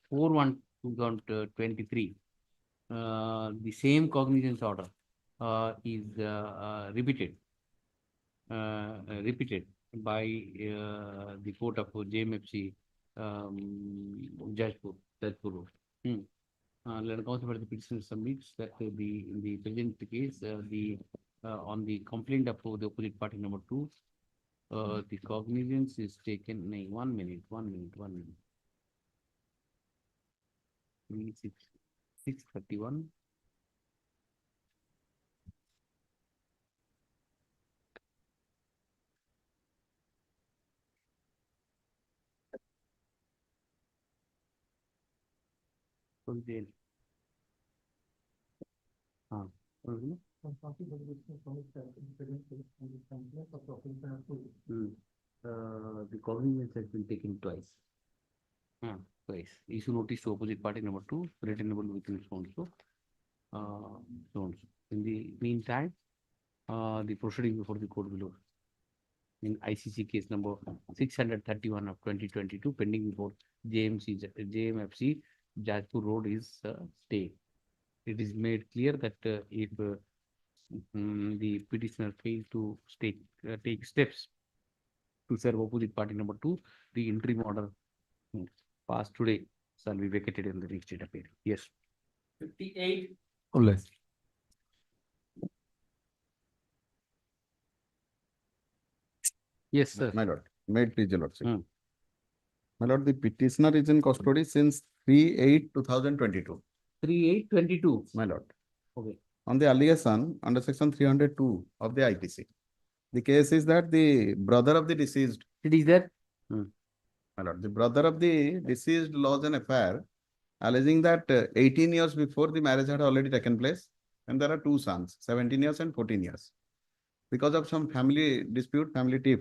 4/1/2023, the same cognizance order is repeated by the court of JMFC, Jajpur Road. Learned Counsel for the petitioner submits that in the present case, on the complaint of the opposite party number 2, the cognizance is taken. 1 minute. 631. The cognizance has been taken twice. Twice. Issue notice to opposite party number 2, returnable within so. In the meantime, the proceeding before the court below in ICC case number 631 of 2022, pending before JMFC Jajpur Road is stayed. It is made clear that if the petitioner failed to take steps to serve opposite party number 2, the interim order passed today shall be vacated in the next data period. Yes.
58.
Yes, sir.
My lord, may it please your lordship. My lord, the petitioner is in custody since 3/8/2022.
3/8/22.
My lord.
Okay.
On the allegation under section 302 of the IPC. The case is that the brother of the deceased.
It is there.
My lord, the brother of the deceased lodged an affair alleging that 18 years before the marriage had already taken place, and there are 2 sons, 17 years and 14 years. Because of some family dispute, family tiff,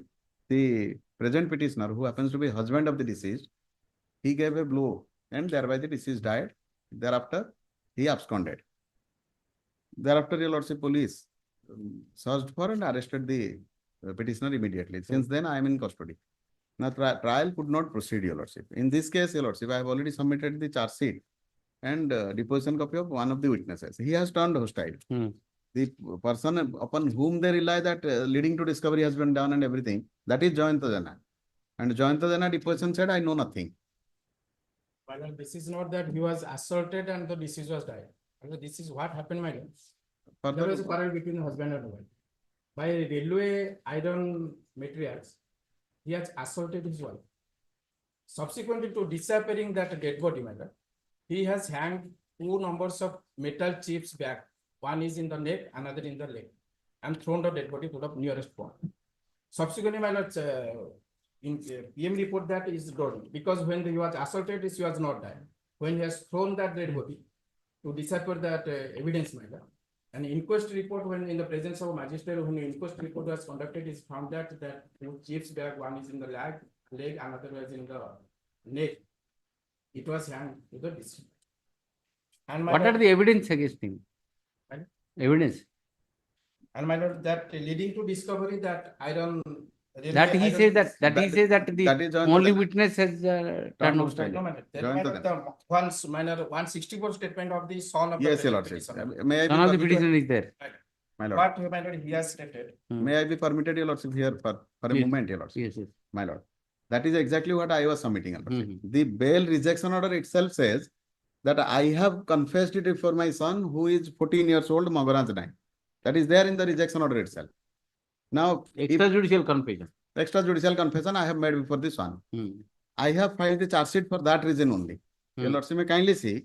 the present petitioner, who happens to be husband of the deceased, he gave a blow and thereby the deceased died. Thereafter, he absconded. Thereafter, your lordship, police searched for and arrested the petitioner immediately. Since then, I am in custody. Now, trial could not proceed, your lordship. In this case, your lordship, I have already submitted the charge sheet and deposition copy of one of the witnesses. He has turned hostile. The person upon whom they rely that leading to discovery has been done and everything, that is Jayanta Jana. And Jayanta Jana deposition said, I know nothing.
Well, this is not that he was assaulted and the deceased was died. This is what happened, my lord. There was a quarrel between husband and wife. By railway iron materials, he has assaulted his wife. Subsequently to disappearing that dead body, my lord, he has hanged 2 numbers of metal chips back. One is in the neck, another in the leg, and thrown the dead body to the nearest pond. Subsequently, my lord, in PM report that is done because when he was assaulted, he was not died. When he has thrown that dead body to disappear that evidence, my lord, an inquest report, when in the presence of magistrate, when the inquest report was conducted, is found that 2 chips bag, one is in the leg, another was in the neck. It was hanged to the deceased. And
what are the evidence against him? Evidence.
And my lord, that leading to discovery that iron.
That he says that the only witness has turned hostile.
No, matter. Then my lord, the 164 statement of the son of
Yes,
the
your lordship.
petitioner.
May I
Son of the
be
petitioner is there.
my lord.
What my lord he has stated.
May I be permitted, your lordship, here for a moment, your lordship?
Yes, yes.
My lord. That is exactly what I was submitting. Your Lordship. The bail rejection order itself says that I have confessed it for my son who is 14 years old, Mangaraj Naik. That is there in the rejection order itself. Now,
extrajudicial confession.
Extrajudicial confession I have made before this one. I have filed the charge sheet for that reason only. Your Lordship may kindly see.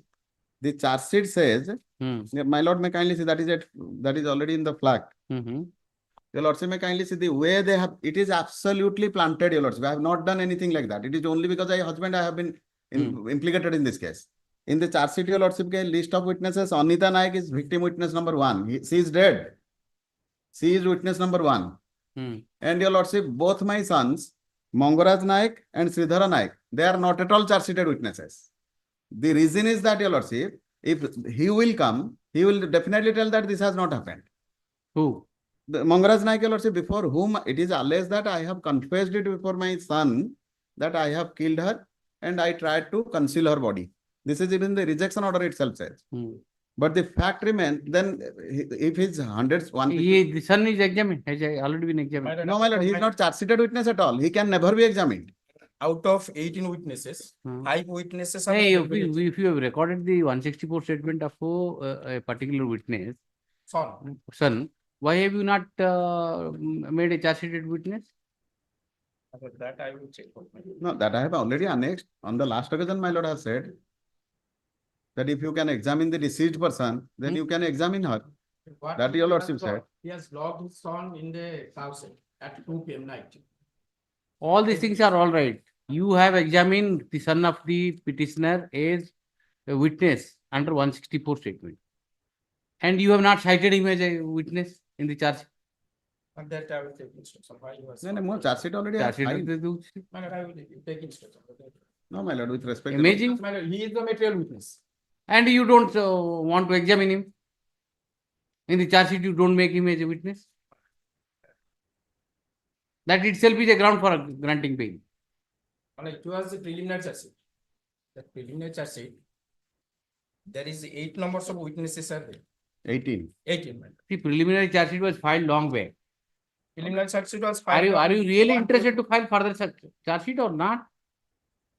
The charge sheet says, my Lord may kindly see that is already in the flag. Your Lordship may kindly see the way they have, it is absolutely planted, Your Lordship. I have not done anything like that. It is only because I have been implicated in this case. In the charge sheet, Your Lordship, list of witnesses, Anita Naik is victim witness number 1. She is dead. She is witness number 1. And Your Lordship, both my sons, Mangaraj Naik and Sridhara Naik, they are not at all charge sheeted witnesses. The reason is that, Your Lordship, if he will come, he will definitely tell that this has not happened.
Who?
The Mangaraj Naik, Your Lordship, before whom it is alleged that I have confessed it before my son that I have killed her and I tried to conceal her body. This is even the rejection order itself says. But the fact remains, then if his hundreds,
The son is examined, has already been examined.
No, my Lord, he is not charge sheeted witness at all. He can never be examined.
Out of 18 witnesses, 5 witnesses are.
Hey, if you have recorded the 164 statement of a particular witness, son, why have you not made a charge sheeted witness?
That I will check.
No, that I have already annexed. On the last occasion, my Lord has said that if you can examine the deceased person, then you can examine her. That Your Lordship said.
He has logged his son in the house at 2 p.m. night.
All these things are all right. You have examined the son of the petitioner as a witness under 164 statement. And you have not cited him as a witness in the charge.
And that I will take instruction. Why you
No, more charge sheet already. I have filed.
I will take instruction.
No, my Lord, with respect.
Imagine.
He is the material witness.
And you don't want to examine him. In the charge sheet, you don't make him as a witness. That itself is a ground for granting bail.
It was the preliminary charge sheet. The preliminary charge sheet, there is 8 numbers of witnesses are there.
18.
18.
The preliminary charge sheet was filed long back.
Preliminary charge sheet was filed.
Are you really interested to file further charge sheet or not?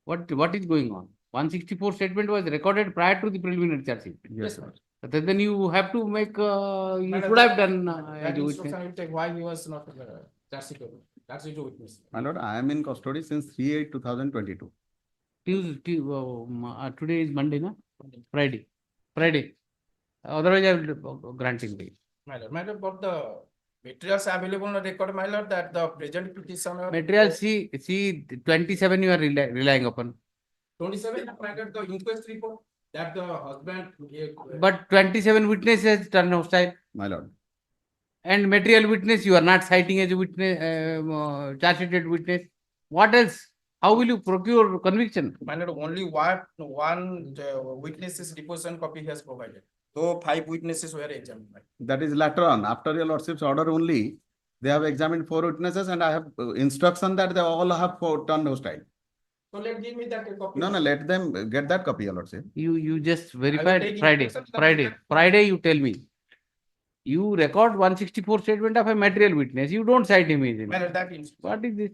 What is going on? 164 statement was recorded prior to the preliminary charge sheet.
Yes, sir.
Then you have to make, you should have done
That instruction I will take why he was not charge sheet. That's it to witness.
My Lord, I am in custody since 3/8/2022.
Today is Monday, no? Friday. Otherwise, I will grant him bail.
My Lord, but the materials available on the record, my Lord, that the present petitioner.
Material see 27 you are relying upon.
27, my Lord, the inquest report that the husband.
But 27 witnesses turned hostile.
My Lord.
And material witness, you are not citing as a witness, charge sheeted witness. What else? How will you procure conviction?
My Lord, only one witness's deposition copy he has provided. So 5 witnesses were examined.
That is later on. After Your Lordship's order only, they have examined 4 witnesses and I have instruction that they all have turned hostile.
So give me that copy.
No, let them get that copy, Your Lordship.
You just verified Friday you tell me. You record 164 statement of a material witness. You don't cite him as what is this?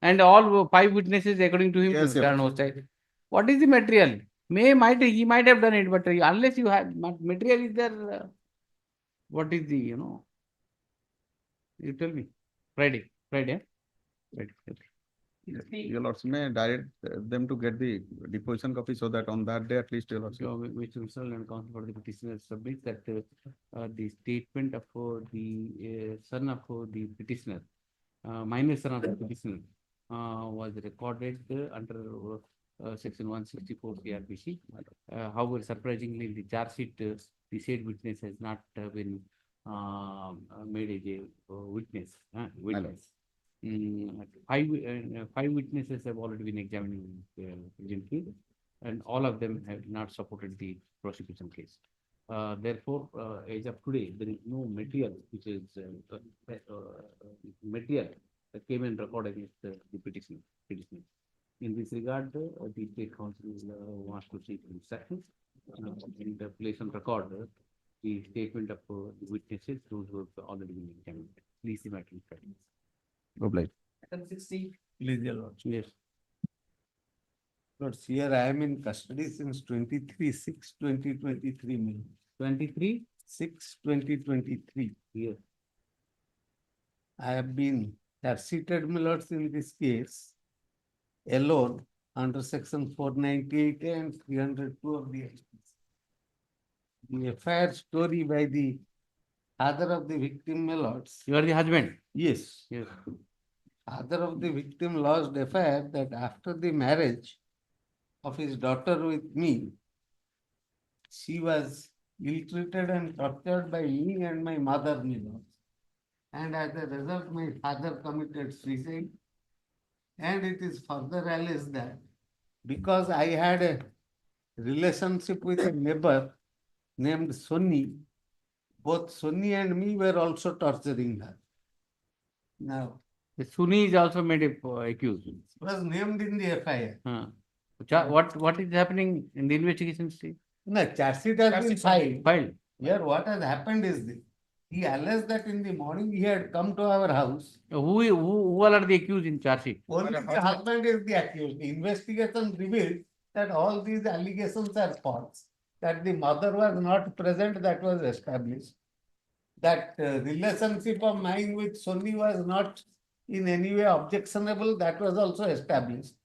And all 5 witnesses according to him turn hostile. What is the material? He might have done it, but unless you have material is there, what is the, you tell me. Friday. Okay.
Your Lordship may direct them to get the deposition copy so that on that day at least Your Lordship.
So, which Dismissal and Counsel for the petitioner submit that the statement of the son of the petitioner, minor son of the petitioner, was recorded under section 164 CRPC. However, surprisingly, in the charge sheet, the said witness has not been made as a witness. 5 witnesses have already been examined presently, and all of them have not supported the prosecution case. Therefore, as of today, there is no material which is material that came and recorded against the petitioner. In this regard, the State Council wants to seek instructions in the place on record the statement of the witnesses, those who have already been examined. Please the matter in
Obliged.
Please, your lordship.
Yes.
Lords, here I am in custody since 23/6/2023. 23/6/2023.
Yes.
I have been seated, my lords, in this case alone under section 498 and 302 of the Act. The FIR story by the father of the victim, my lords.
You are the husband?
Yes.
Yes.
Father of the victim lodged FIR that after the marriage of his daughter with me, she was ill-treated and tortured by me and my mother, my lords. And as a result, my father committed suicide. And it is further alleged that because I had a relationship with a neighbor named Soni, both Soni and me were also torturing her. Now,
The Sunni is also made accused.
was named in the FIR.
What is happening in the investigation stage?
No, charge sheet has been filed.
Filed.
Here, what has happened is this. He alleged that in the morning he had come to our house.
Who all are the accused in charge sheet?
Only the husband is the accused. The investigation revealed that all these allegations are false. That the mother was not present, that was established. That relationship of mine with Soni was not in any way objectionable, that was also established.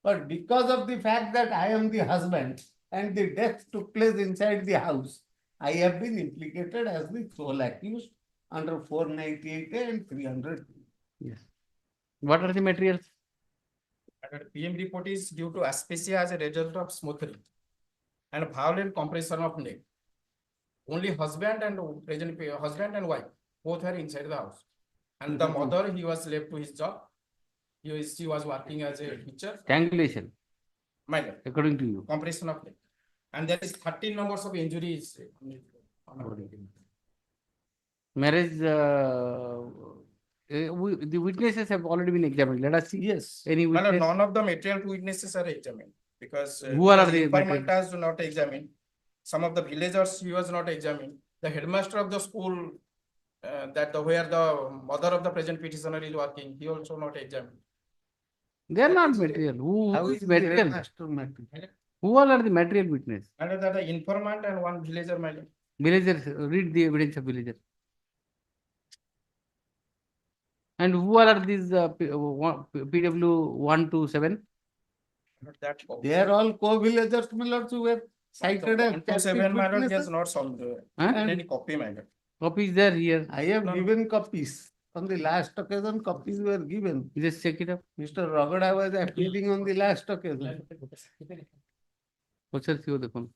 But because of the fact that I am the husband and the death took place inside the house, I have been implicated as the sole accused under 498 and 300.
Yes. What are the materials?
PM report is due to asphyxia as a result of smothering and violent compression of neck. Only husband and wife, both are inside the house. And the mother, he was left to his job. She was working as a teacher.
Strangulation.
Minor.
According to you.
Compression of neck. And there is 13 numbers of injuries.
Marriage, the witnesses have already been examined. Let us see.
Yes.
Any
Well,
witness?
none of the material witnesses are examined because
Who are the
informant has not examined. Some of the villagers he was not examined. The headmaster of the school where the mother of the present petitioner is working, he also not examined.
They are not material. Who is material? Who all are the material witness?
And that the informant and one villager, my lord.
Villagers, read the evidence of villagers. And who all are these PW 127?
They are all co-villagers, my lords, who were cited as
127, my lord, he has
witnesses.
not solved
Huh?
any copy, my lord.
Copy is there here.
I have given copies. On the last occasion, copies were given.
Just check it up.
Mr. Ragada was appearing on the last occasion.
पछर थियो देखो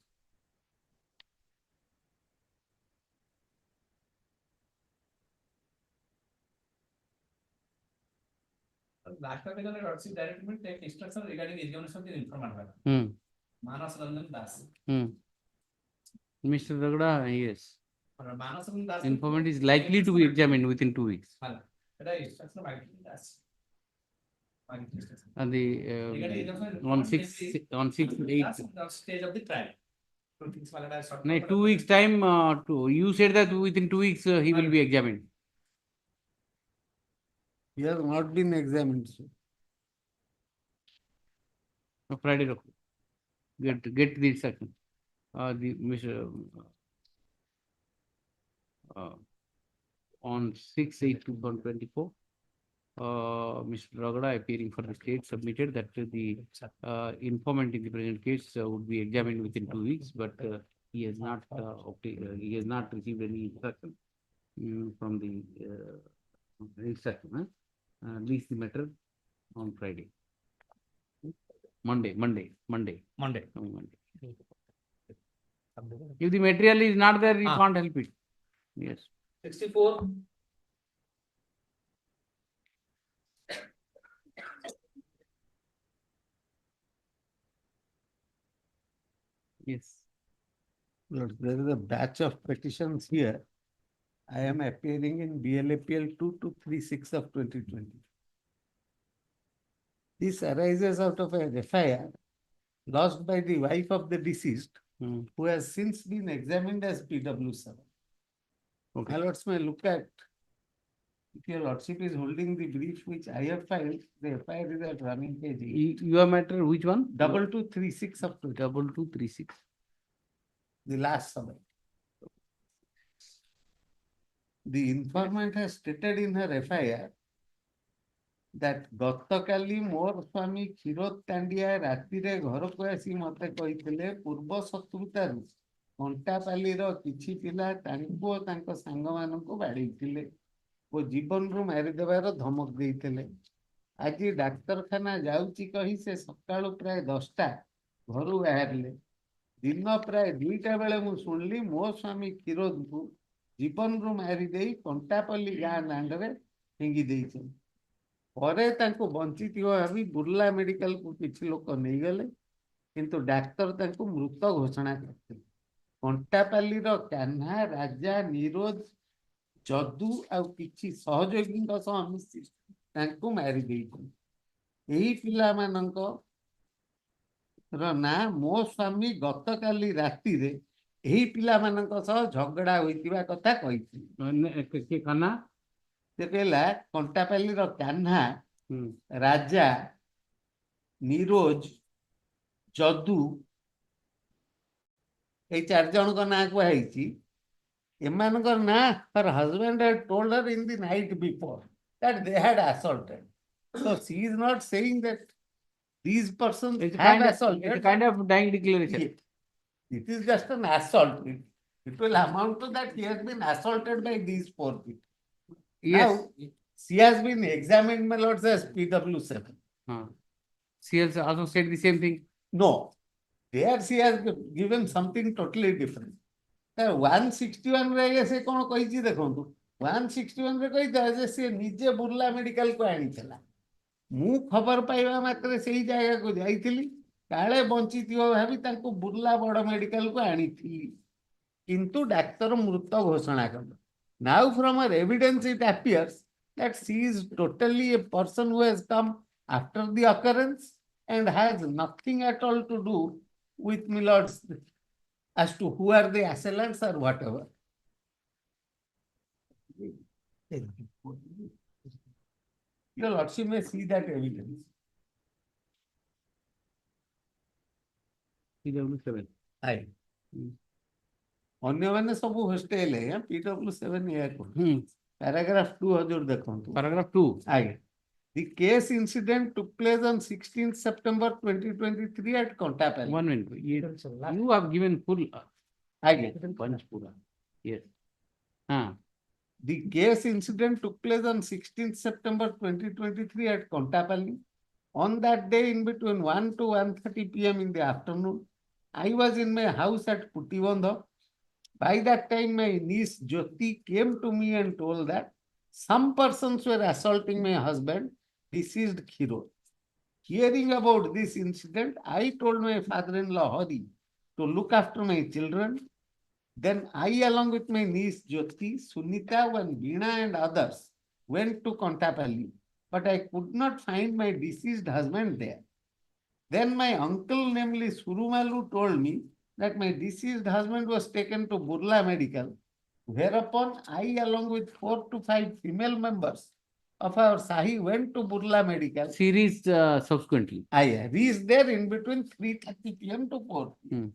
Last time, the directly take instruction regarding examination of the informant. Manas Ranjan Das.
Mr. Ragada, yes.
Manas Ranjan Das.
Informant is likely to be examined within 2 weeks. And the on 6/8
stage of the trial.
No, 2 weeks time. You said that within 2 weeks he will be examined.
He has not been examined. Sir.
Friday, get the instruction. The Mr. On 6/8/2024. Mr. Ragada appearing for the state submitted that the informant in the present case would be examined within 2 weeks, but he has not received any instruction from the instruction. Lease the matter on Friday. Monday. If the material is not there, you can't help it. Yes.
64.
Yes.
Lord, there is a batch of petitions here. I am appearing in BLAPL 2236 of 2020. This arises out of a FIR lodged by the wife of the deceased, who has since been examined as PW7.
Okay.
My lords may look at
If your lordship is holding the brief which I have filed, the FIR is at running page 8.
Your matter, which one?
2236 of
2236.
the last summary. The informant has stated in her FIR that ଗତକାଲି ମୋର ସ୍ୱାମୀ କ୍ଷୀରୋଦ ତାଣ୍ଡିଆ ରାତିରେ ଘରକୁ ଆସି ମତେ କହିଥିଲେ ପୂର୍ବ ଶତ୍ରୁତାରୁ କଣ୍ଟାପାଲିର କିଛି ପିଲା ତାଙ୍କୁ ଓ ତାଙ୍କ ସାଙ୍ଗମାନଙ୍କୁ ବାଡେଇଥିଲେ ଓ ଜୀବନରୁ ମାରିଦେବାର ଧମକ ଦେଇଥିଲେ। ଆଜି ଡାକ୍ତରଖାନା ଯାଉଛି କହି ସେ ସକାଳୁ ପ୍ରାୟ 10ଟା ଘରୁ ବାହାରିଲେ। ଦିନ ପ୍ରାୟ 2ଟା ବେଳେ ମୁଁ ଶୁଣିଲି ମୋ ସ୍ୱାମୀ କ୍ଷୀରୋଦଙ୍କୁ ଜୀବନରୁ ମାରିଦେଇ କଣ୍ଟାପଲ୍ଲୀ ଗାଁ ଦାଣ୍ଡରେ ଫିଙ୍ଗି ଦେଇଛନ୍ତି। ପରେ ତାଙ୍କୁ ବଞ୍ଚିଥିବା ଭାବି ବୁର୍ଲା ମେଡିକାଲକୁ କିଛି ଲୋକ ନେଇଗଲେ, କିନ୍ତୁ ଡାକ୍ତର ତାଙ୍କୁ ମୃତ ଘୋଷଣା କରିଥିଲେ। କଣ୍ଟାପାଲ୍ଲୀର କାହ୍ନା, ରାଜା, ନିରୋଜ, ଯଦୁ ଆଉ କିଛି ସହଯୋଗୀଙ୍କ ସହ ମିଶି ତାଙ୍କୁ ମାରି ଦେଇଛନ୍ତି। ଏହି ପିଲାମାନଙ୍କର ନାଁ ମୋ ସ୍ୱାମୀ ଗତକାଲି ରାତିରେ ଏହି ପିଲାମାନଙ୍କ ସହ ଝଗଡା ହୋଇଥିବା କଥା କହିଥିଲେ।
କାହ୍ନା?
ସେ କହିଲା କଣ୍ଟାପାଲ୍ଲୀର କାହ୍ନା, ରାଜା, ନିରୋଜ, ଯଦୁ ଏଇ 4 ଜଣଙ୍କ ନାଁ କୁହାଯାଇଛି। ଏମାନଙ୍କର ନାଁ her husband had told her in the night before that they had assaulted. So she is not saying that these persons have assaulted.
It's a kind of dying declaration.
It is just an assault. It will amount to that he has been assaulted by these 4 people.
Yes.
Now, she has been examined, my lords, as PW7.
She has also said the same thing.
No, there she has given something totally different. 161 ରେ ସେ କଣ କହିଛି ଦେଖନ୍ତୁ। 161 ରେ କହିଥିଲା ଯେ ସେ ନିଜେ ବୁର୍ଲା ମେଡିକାଲ କୁ ଆଣିଥିଲା। ମୁଁ ଖବର ପାଇବା ମାତ୍ରେ ସେଇ ଜାଗାକୁ ଯାଇଥିଲି, କାଳେ ବଞ୍ଚିଥିବ ଭାବି ତାଙ୍କୁ ବୁର୍ଲା ବଡ ମେଡିକାଲ କୁ ଆଣିଥିଲି, କିନ୍ତୁ ଡାକ୍ତର ମୃତ ଘୋଷଣା କଲେ। Now from her evidence it appears that she is totally a person who has come after the occurrence and has nothing at all to do with my lords as to who are the assailants or whatever. Your lordship may see that evidence.
PW7.
Aye. ଅନ୍ୟମାନେ ସବୁ hostel PW7 paragraph 2 ହଜୁର ଦେଖନ୍ତୁ।
Paragraph 2.
ଆଜ୍ଞା। The case incident took place on 16th September 2023 at Kontapalli.
1 minute. You have given full punch pura. Yes.
The case incident took place on 16th September 2023 at Kontapalli. On that day, in between 1 to 1:30 p.m. in the afternoon, I was in my house at Putibandha. By that time, my niece Jyoti came to me and told that some persons were assaulting my husband, deceased Khiro. Hearing about this incident, I told my father-in-law Hari to look after my children. Then I, along with my niece Jyoti, Sunita, and Veena and others, went to Kontapalli, but I could not find my deceased husband there. Then my uncle, namely Surumalu, told me that my deceased husband was taken to Burla Medical, whereupon I, along with 4 to 5 female members of our Sahi, went to Burla Medical.
She reached subsequently.
I reached there in between 3:30 p.m. to 4 p.m.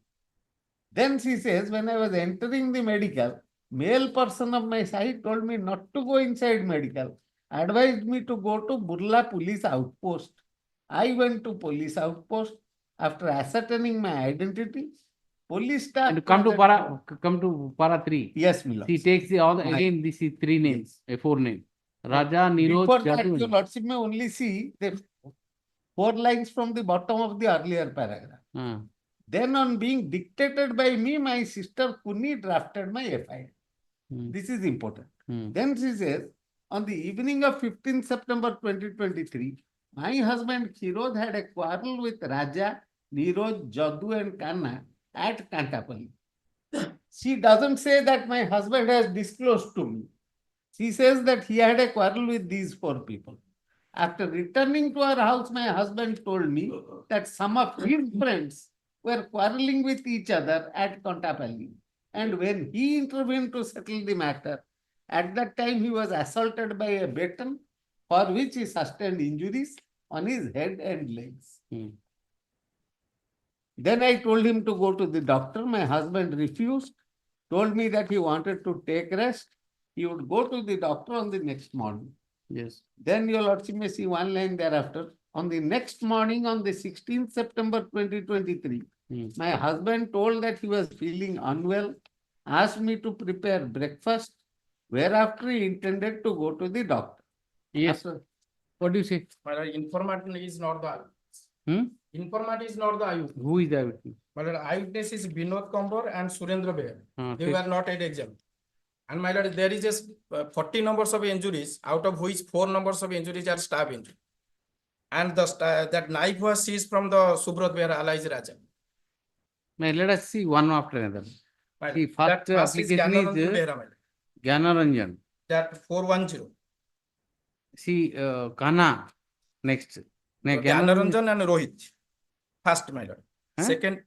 Then she says, when I was entering the medical, male person of my side told me not to go inside medical, advised me to go to Burla police outpost. I went to police outpost. After ascertaining my identity, police staff...
And come to para 3.
Yes, Mila.
She takes again this is 3 names, 4 names. Raja, Niroj,
Before that,
Jadu.
your lordship may only see the 4 lines from the bottom of the earlier paragraph. Then on being dictated by me, my sister Kuni drafted my FIR. This is important. Then she says, on the evening of 15th September 2023, my husband Khirod had a quarrel with Raja, Niroj, Jadu and Kanna at Kantapalli. She doesn't say that my husband has disclosed to me. She says that he had a quarrel with these 4 people. After returning to our house, my husband told me that some of his friends were quarreling with each other at Kontapalli. And when he intervened to settle the matter, At that time, he was assaulted by a baton, for which he sustained injuries on his head and legs. Then I told him to go to the doctor. My husband refused, told me that he wanted to take rest. He would go to the doctor on the next morning.
Yes.
Then your lordship may see one line thereafter. On the next morning, on the 16th September 2023, my husband told that he was feeling unwell, asked me to prepare breakfast, whereafter he intended to go to the doctor.
Yes. What do you say?
My lord, informant is not the
Hmm?
informant is not the eyewitness.
Who is the eyewitness?
My lord, eyewitness is Binod Kambor and Surendra Behr. They were not at exam. And my lord, there is just 40 numbers of injuries, out of which 4 numbers of injuries are stab injury. And that knife was seized from the Subrat Behr allies Raja.
Now, let us see one after another.
My
See,
lord, that
first
first is
application
Gyanaranjan
is
Behra, my lord.
Gyanaranjan.
That 410.
See, Kana next. Now,
Gyanaranjan and Rohit. First, my lord.
Huh?
Second,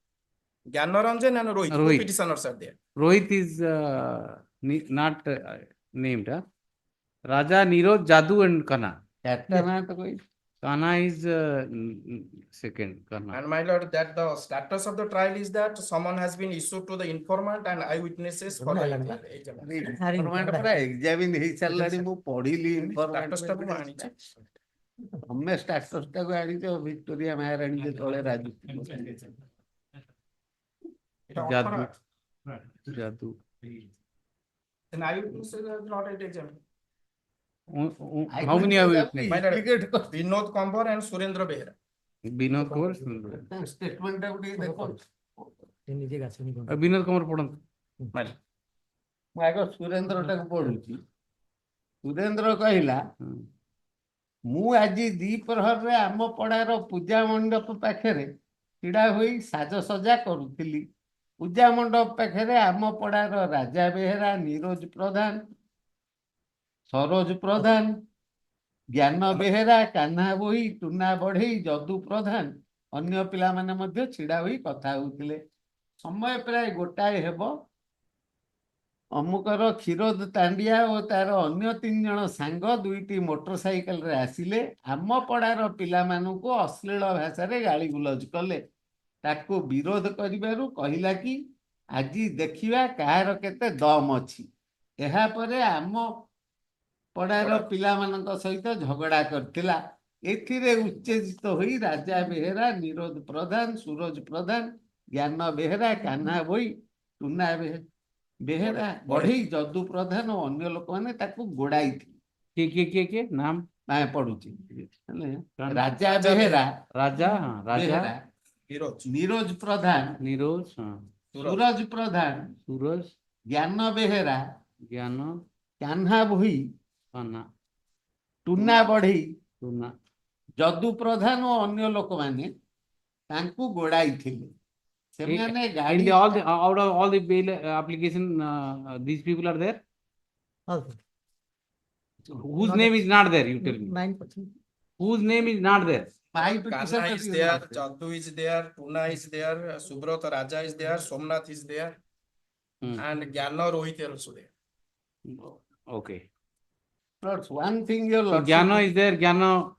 Gyanaranjan and Rohit.
Rohit.
Two petitioners are there.
Rohit is not named. Huh? Raja, Niroj, Jadu and Kana. Kana is second. Kana.
And my lord, that the status of the trial is that someone has been issued to the informant and eyewitnesses for the examination.
Informant para examine ହେଇ ସାରିଲାଣି ମୁଁ ପଢିଲି informant
Status ଟାକୁ ମୁଁ ଆଣିଛି।
ତମେ status ଟାକୁ ଆଣିଛ ଭିକ୍ଟୋରିଆ ମହାରାଣୀ ଯେତେବେଳେ ରାଜୁତି
Jadu. Jadu.
Then eyewitnesses are not at exam.
How many eyewitnesses?
My lord, Binod Kambor and Surendra Behra.
Binod Kaur.
statement ଟାକୁ ଟିକେ ଦେଖ
Binod Kaur ପଢନ୍ତୁ।
ମୁଁ ଆଗ ସୁରେନ୍ଦ୍ର ଟାକୁ ପଢୁଛି ସୁରେନ୍ଦ୍ର କହିଲା ମୁଁ ଆଜି ଦ୍ୱିପ୍ରହରରେ ଆମ ପଡାର ପୂଜା ମଣ୍ଡପ ପାଖରେ ଛିଡା ହୋଇ ସାଜସଜା କରୁଥିଲି। ପୂଜା ମଣ୍ଡପ ପାଖରେ ଆମ ପଡାର ରାଜା ବେହେରା, ନିରୋଜ ପ୍ରଧାନ, ସରୋଜ ପ୍ରଧାନ, ଜ୍ଞାନ ବେହେରା, କାହ୍ନା ବୋଇ, ଟୁନା ବଢେଇ, ଯଦୁ ପ୍ରଧାନ ଅନ୍ୟ ପିଲାମାନେ ମଧ୍ୟ ଛିଡା ହୋଇ କଥା ହେଉଥିଲେ। ସମୟ ପ୍ରାୟ ଗୋଟାଏ ହେବ। ଅମୁକର କ୍ଷୀରୋଦ ତାଣ୍ଡିଆ ଓ ତାର ଅନ୍ୟ 3 ଜଣ ସାଙ୍ଗ 2ଟି ମୋଟର ସାଇକେଲରେ ଆସିଲେ। ଆମ ପଡାର ପିଲାମାନଙ୍କୁ ଅଶ୍ଳୀଳ ଭାଷାରେ ଗାଳି ଗୁଲଜ କଲେ। ତାକୁ ବିରୋଧ କରିବାରୁ କହିଲା କି ଆଜି ଦେଖିବା କାହାର କେତେ ଦମ ଅଛି। ଏହାପରେ ଆମ ପଡାର ପିଲାମାନଙ୍କ ସହିତ ଝଗଡା କରିଥିଲା। ଏଥିରେ ଉତ୍ତେଜିତ ହୋଇ ରାଜା ବେହେରା, ନିରୋଧ ପ୍ରଧାନ, ସୁରଜ ପ୍ରଧାନ, ଜ୍ଞାନ ବେହେରା, କାହ୍ନା ଭୋଇ, ଟୁନା ବେହେରା, ବଢେଇ, ଯଦୁ ପ୍ରଧାନ ଓ ଅନ୍ୟ ଲୋକମାନେ ତାକୁ ଗୋଡାଇଥିଲେ।
କିଏ ନାମ
ପଡୁଛି ରାଜା ବେହେରା,
ରାଜା
ବେହେରା, ନିରୋଜ ପ୍ରଧାନ,
ନିରୋଜ,
ସୁରଜ ପ୍ରଧାନ,
ସୁରଜ,
ଜ୍ଞାନ ବେହେରା,
ଜ୍ଞାନ,
କାହ୍ନା ଭୋଇ,
କାହ୍ନା,
ଟୁନା ବଢେଇ,
ଟୁନା,
ଯଦୁ ପ୍ରଧାନ ଓ ଅନ୍ୟ ଲୋକମାନେ ତାଙ୍କୁ ଗୋଡାଇଥିଲେ। ସେମାନେ ଗାଡି
all the out of all the bail application, these people are there. Whose name is not there? You tell me.
9%.
Whose name is not there?
Kanna is there, Jadu is there, Tuna is there, Subrat Raja is there, Somnath is there, and Gyana Rohit are also there.
Okay.
Lords, one thing your
So
lordship,
Gyana is there, Gyana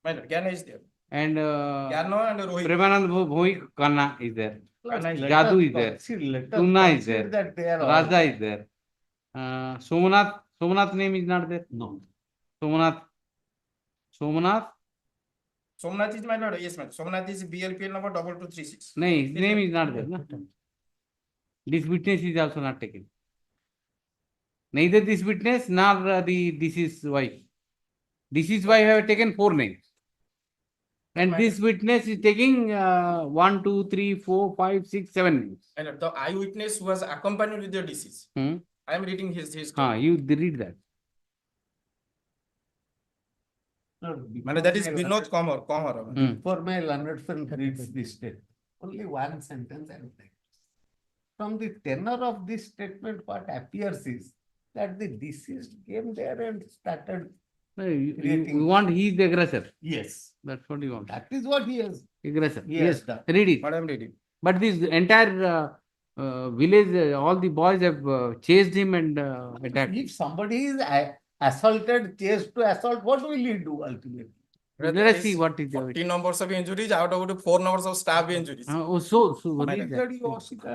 My lord, Gyana is there.
and
Gyana and Rohit.
Premanand Bhoi Kanna is there.
Kanna is there.
Jadu is there. Tuna is there.
that they are all-
Raja is there. Somnath name is not there.
No.
Somnath.
Somnath is my lord, yes, ma'am. Somnath is BLPL number 2236.
No, his name is not there. No? This witness is also not taken. Neither this witness nor the deceased wife. Deceased wife have taken 4 names. And this witness is taking 1, 2, 3, 4, 5, 6, 7 names.
My lord, the eyewitness who was accompanied with the deceased. I am reading his
You read that.
My lord, that is Binod Kambor.
For my learned friend reads this statement. Only one sentence I would like to say. From the tenor of this statement, what appears is that the deceased came there and started.
No, you want he is the aggressor.
Yes.
That's what you want.
That is what he is.
Aggressor.
Yes,
Yes. Read it.
What I am reading.
But this entire village, all the boys have chased him and attacked.
If somebody is assaulted, chased to assault, what will he do ultimately?
Let us see what is the.
14 numbers of injuries, out of it 4 numbers of staff injuries.
So read that.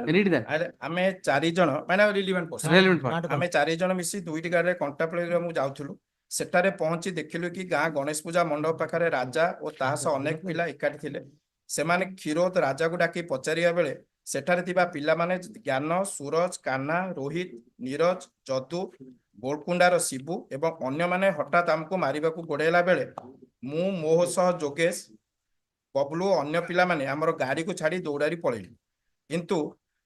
Read that.
ଆମେ 4 ଜଣ ମାନେ ରିଲିଭେଣ୍ଟ person
Relevant part.
ଆମେ 4 ଜଣ ମିଶି 2ଟି ଗାଡ଼ିରେ କଣ୍ଟାପ୍ଲେରେ ମୁଁ ଯାଉଥିଲୁ। ସେଠାରେ ପହଞ୍ଚି ଦେଖିଲୁ କି ଗାଁ ଗଣେଶ ପୂଜା ମଣ୍ଡପ ପାଖରେ ରାଜା ଓ ତା ସହ ଅନେକ ପିଲା ଏକାଠି ଥିଲେ। ସେମାନେ କ୍ଷୀରୋଦ ରାଜାକୁ ଡାକି ପଚାରିବା ବେଳେ ସେଠାରେ ଥିବା ପିଲାମାନେ ଜ୍ଞାନ, ସୁରଜ, କାହ୍ନା, ରୋହିତ, ନିରଜ, ଯଦୁ, ଗୋଳକୁଣ୍ଡାର ଶିବୁ ଏବଂ ଅନ୍ୟମାନେ ହଠାତ୍ ଆମକୁ ମାରିବାକୁ ଗୋଡ଼େଇଲା ବେଳେ ମୁଁ ମୋ ସହ ଯୋଗେଶ, ବବଲୁ ଓ ଅନ୍ୟ ପିଲାମାନେ ଆମର ଗାଡ଼ିକୁ ଛାଡ଼ି ଦୌଡ଼ାରି ପଳେଇଲୁ। କିନ୍ତୁ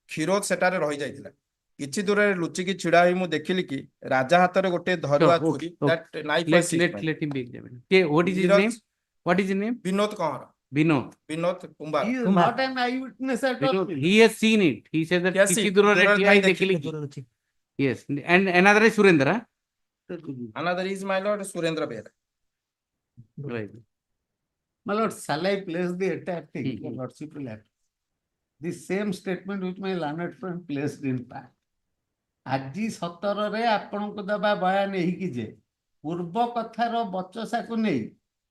କ୍ଷୀରୋଦ ସେଠାରେ ରହିଯାଇଥିଲା। କିଛି ଦୂରରେ ଲୁଚିକି ଛିଡ଼ା ହୋଇ ମୁଁ ଦେଖିଲି କି ରାଜା ହାତରେ ଗୋଟେ ଧରୁଆ ଛୁରୀ, that knife was seized by him.
Let him be examined. Okay, what is his
Neeraj-
name? What is his name?
Binod Kanhar,
Binod.
Binod Kumbhar.
He is not an eyewitness at all.
Binod, he has seen it. He says that
Yes,
kichi
he-
durare
durare
tiya
thai
hai dekhili
dekhili.
ki. Yes, and another is Surendra.
Another is my lord Surendra Behera.
Right.
My lord, shall I place the attack thing? Your lordship will have. The same statement which my learned friend placed in fact. ଆଜି 17ରେ ଆପଣଙ୍କୁ ଦେବା ବୟାନ ଏହିକି ଯେ ପୂର୍ବ କଥାର ବଚସାକୁ ନେଇ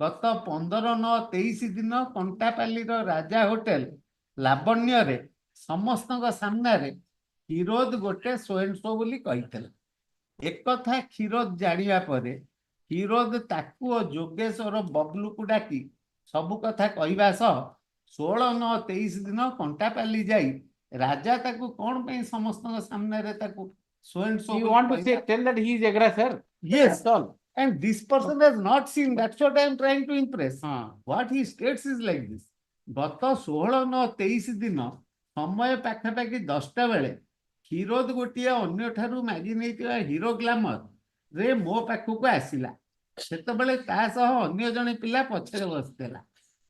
ଗତ 15/9/23 ଦିନ କଣ୍ଟାପାଲିର ରାଜା ହୋଟେଲ ଲାବଣ୍ୟରେ ସମସ୍ତଙ୍କ ସାମ୍ନାରେ କ୍ଷୀରୋଦ ଗୋଟେ ସୋଏନ୍ସୋ ବୋଲି କହିଥିଲା। ଏକଥା କ୍ଷୀରୋଦ ଜାଣିବା ପରେ କ୍ଷୀରୋଦ ତାକୁ ଓ ଯୋଗେଶ ଓ ବବଲୁକୁ ଡାକି ସବୁ କଥା କହିବା ସହ 16/9/23 ଦିନ କଣ୍ଟାପାଲି ଯାଇ ରାଜା ତାକୁ କ'ଣ ପାଇଁ ସମସ୍ତଙ୍କ ସାମ୍ନାରେ ତାକୁ ସୋଏନ୍ସୋ
You want to say, tell that he is aggressor?
Yes.
That's all.
And this person has not seen. That's what I am trying to impress. What he states is like this. ଗତ 16/9/23 ଦିନ ସମୟ ପାଖାପାଖି 10ଟା ବେଳେ କ୍ଷୀରୋଦ ଗୋଟିଏ ଅନ୍ୟଠାରୁ ମାଗି ନେଇଥିବା hero glamour ରେ ମୋ ପାଖକୁ ଆସିଲା। ସେତେବେଳେ ତା ସହ ଅନ୍ୟ ଜଣେ ପିଲା ପଛରେ ବସିଥିଲା।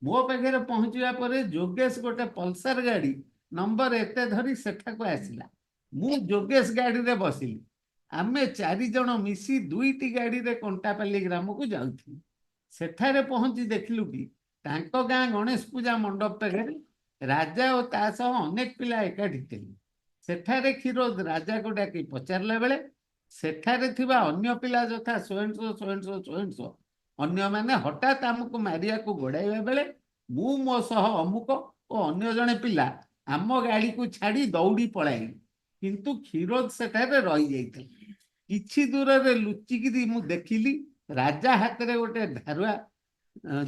ମୋ ପାଖରେ ପହଞ୍ଚିବା ପରେ ଯୋଗେଶ ଗୋଟେ ପଲ୍ସର ଗାଡ଼ି ନମ୍ବର ଏତେ ଧରି ସେଠାକୁ ଆସିଲା। ମୁଁ ଯୋଗେଶ ଗାଡ଼ିରେ ବସିଲି। ଆମେ 4 ଜଣ ମିଶି 2ଟି ଗାଡ଼ିରେ କଣ୍ଟାପାଲି ଗ୍ରାମକୁ ଯାଉଥିଲୁ। ସେଠାରେ ପହଞ୍ଚି ଦେଖିଲୁ କି ତାଙ୍କ ଗାଁ ଗଣେଶ ପୂଜା ମଣ୍ଡପ ପାଖରେ ରାଜା ଓ ତା ସହ ଅନେକ ପିଲା ଏକାଠି ଥିଲେ। ସେଠାରେ କ୍ଷୀରୋଦ ରାଜାକୁ ଡାକି ପଚାରିଲା ବେଳେ ସେଠାରେ ଥିବା ଅନ୍ୟ ପିଲା ଯଥା ସୋଏନ୍ସୋ ଅନ୍ୟମାନେ ହଠାତ୍ ଆମକୁ ମାରିବାକୁ ଗୋଡ଼ାଇବା ବେଳେ ମୁଁ ମୋ ସହ ଅମୁକ ଓ ଅନ୍ୟ ଜଣେ ପିଲା ଆମ ଗାଡ଼ିକୁ ଛାଡ଼ି ଦୌଡ଼ି ପଳାଇଲୁ। କିନ୍ତୁ କ୍ଷୀରୋଦ ସେଠାରେ ରହିଯାଇଥିଲା। କିଛି ଦୂରରେ ଲୁଚିକିରି ମୁଁ ଦେଖିଲି ରାଜା ହାତରେ ଗୋଟେ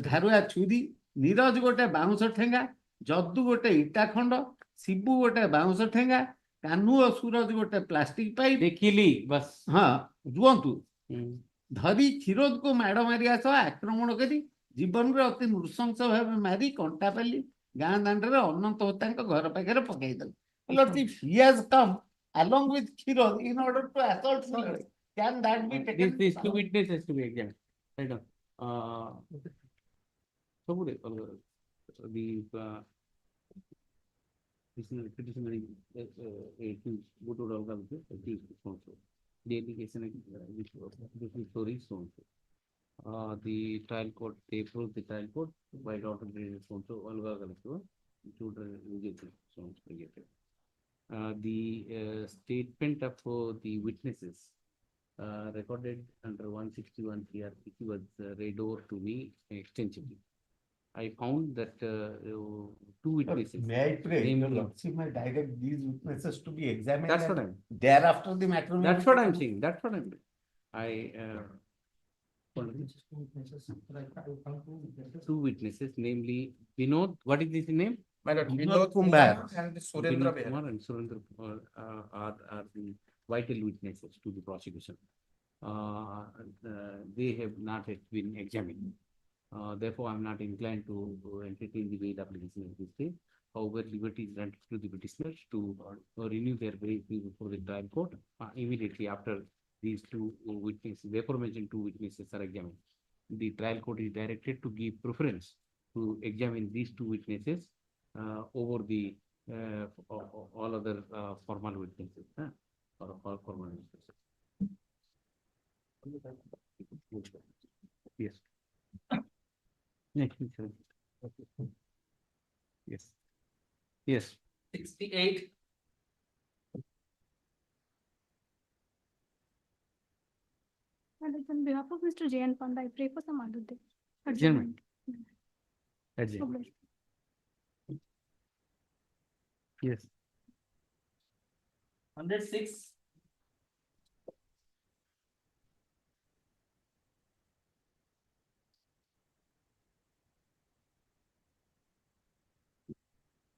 ଧାରୁଆ ଛୁରୀ, ନିରଜ ଗୋଟେ ବାଉଁଶ ଠେଙ୍ଗା, ଯଦୁ ଗୋଟେ ଇଟା ଖଣ୍ଡ, ଶିବୁ ଗୋଟେ ବାଉଁଶ ଠେଙ୍ଗା, କାହ୍ନୁ ଓ ସୁରଜ ଗୋଟେ ପ୍ଲାଷ୍ଟିକ ପାଇପ୍
ଦେଖିଲି ବାସ୍।
ହଁ ରୁହନ୍ତୁ ଧରି କ୍ଷୀରୋଦକୁ ମାଡ଼ ମାରିବା ସହ ଆକ୍ରମଣ କରି ଜୀବନରେ ଅତି ନୃଶଂସ ଭାବେ ମାରି କଣ୍ଟାପାଲି ଗାଁ ଦାଣ୍ଡରେ ଅନନ୍ତ ହୋତାଙ୍କ ଘର ପାଖରେ ପକାଇଦେଲେ। He has come along with Kshiroda in order to assault somebody. Can that be taken?
These two witnesses to be examined. Right on. So the petitionary accused go to the accused also. The application this is story so. The trial court, they approved the trial court by Dr. also Olga Galactua to the statement of the witnesses recorded under 161 CRPC was read over to me extensively. I found that 2 witnesses.
May I pray? Your Lordship may direct these witnesses to be examined.
That's what I'm.
Thereafter, the matrimonial.
That's what I'm saying. That's what I'm. Two witnesses, namely Binod. What is his name?
My lord, Binod Kumar and Surendra
Binod Kumar and Surendra are the vital witnesses to the prosecution. They have not yet been examined. Therefore, I am not inclined to entertain the bail application at this stage. However, liberty is granted to the petitioners to renew their bail before the trial court immediately after these 2 witnesses, the aforementioned 2 witnesses are examined. The trial court is directed to give preference to examine these 2 witnesses over the all other formal witnesses or formal witnesses. Yes. Yes. Yes.
68.
On behalf of Mr. J. N. Panda, I pray for some other day.
Adjournment.
So
Adjournment.
blessed.
Yes.
106.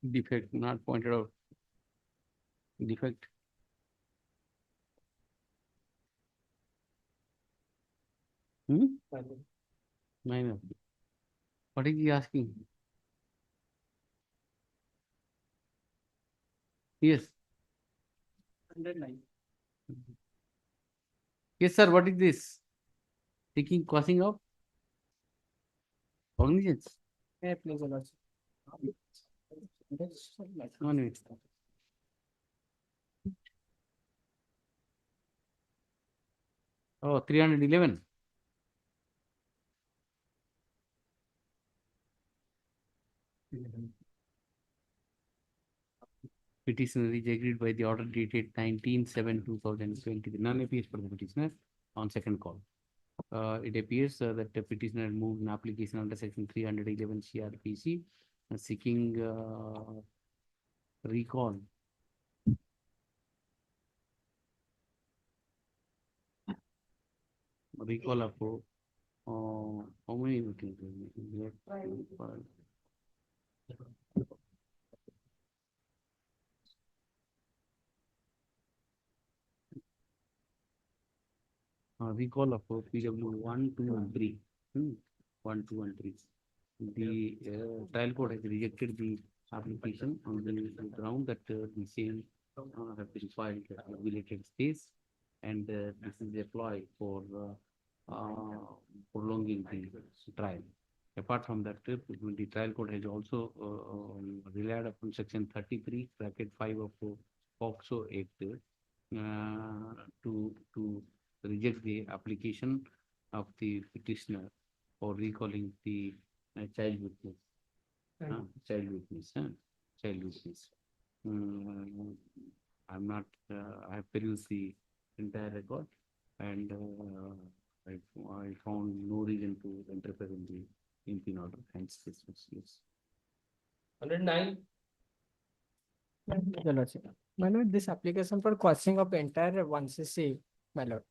Defect not pointed out. Defect. Minor. What is he asking? Yes.
109.
Yes, sir. What is this? Taking crossing of cognizance.
May I please allow?
1 minute. Oh, 311. Petitioner is agreed by the order dated 19/7/2020. None appears for the petitioner on second call. It appears that the petitioner moved an application under section 311 CRPC seeking recall. Recall of how many meetings? Recall of PW 1, 2, and 3. 1, 2, and 3. The trial court has rejected the application on the ground that the same have been filed at a related space, and this is applied for prolonging the trial. Apart from that, the trial court has also relied upon section 33(5) of POCSO Act to reject the application of the petitioner for recalling the child witness. Child witness. I'm not, I have perused the entire record, and I found no reason to interfere in the impugn order. Hence, this was yes.
109.
My lord, this application for quashing of entire 1cc, my lord,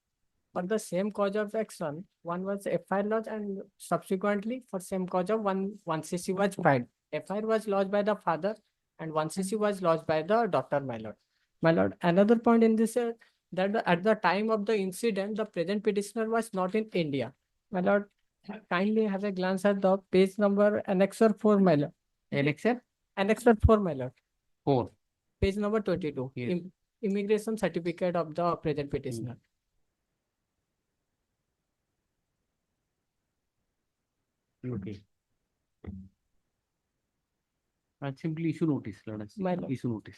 for the same cause of action, one was FIR lodged, and subsequently for same cause of 1cc was filed. FIR was lodged by the father and 1cc was lodged by the daughter, my lord. My lord, another point in this is that at the time of the incident, the present petitioner was not in India. My lord, kindly have a glance at the page number annexer 4, my lord.
Annexer?
Annexer 4, my lord.
4.
Page number 22.
Yes.
Immigration certificate of the present petitioner.
Okay. Simply issue notice. Let us
My lord.
issue notice.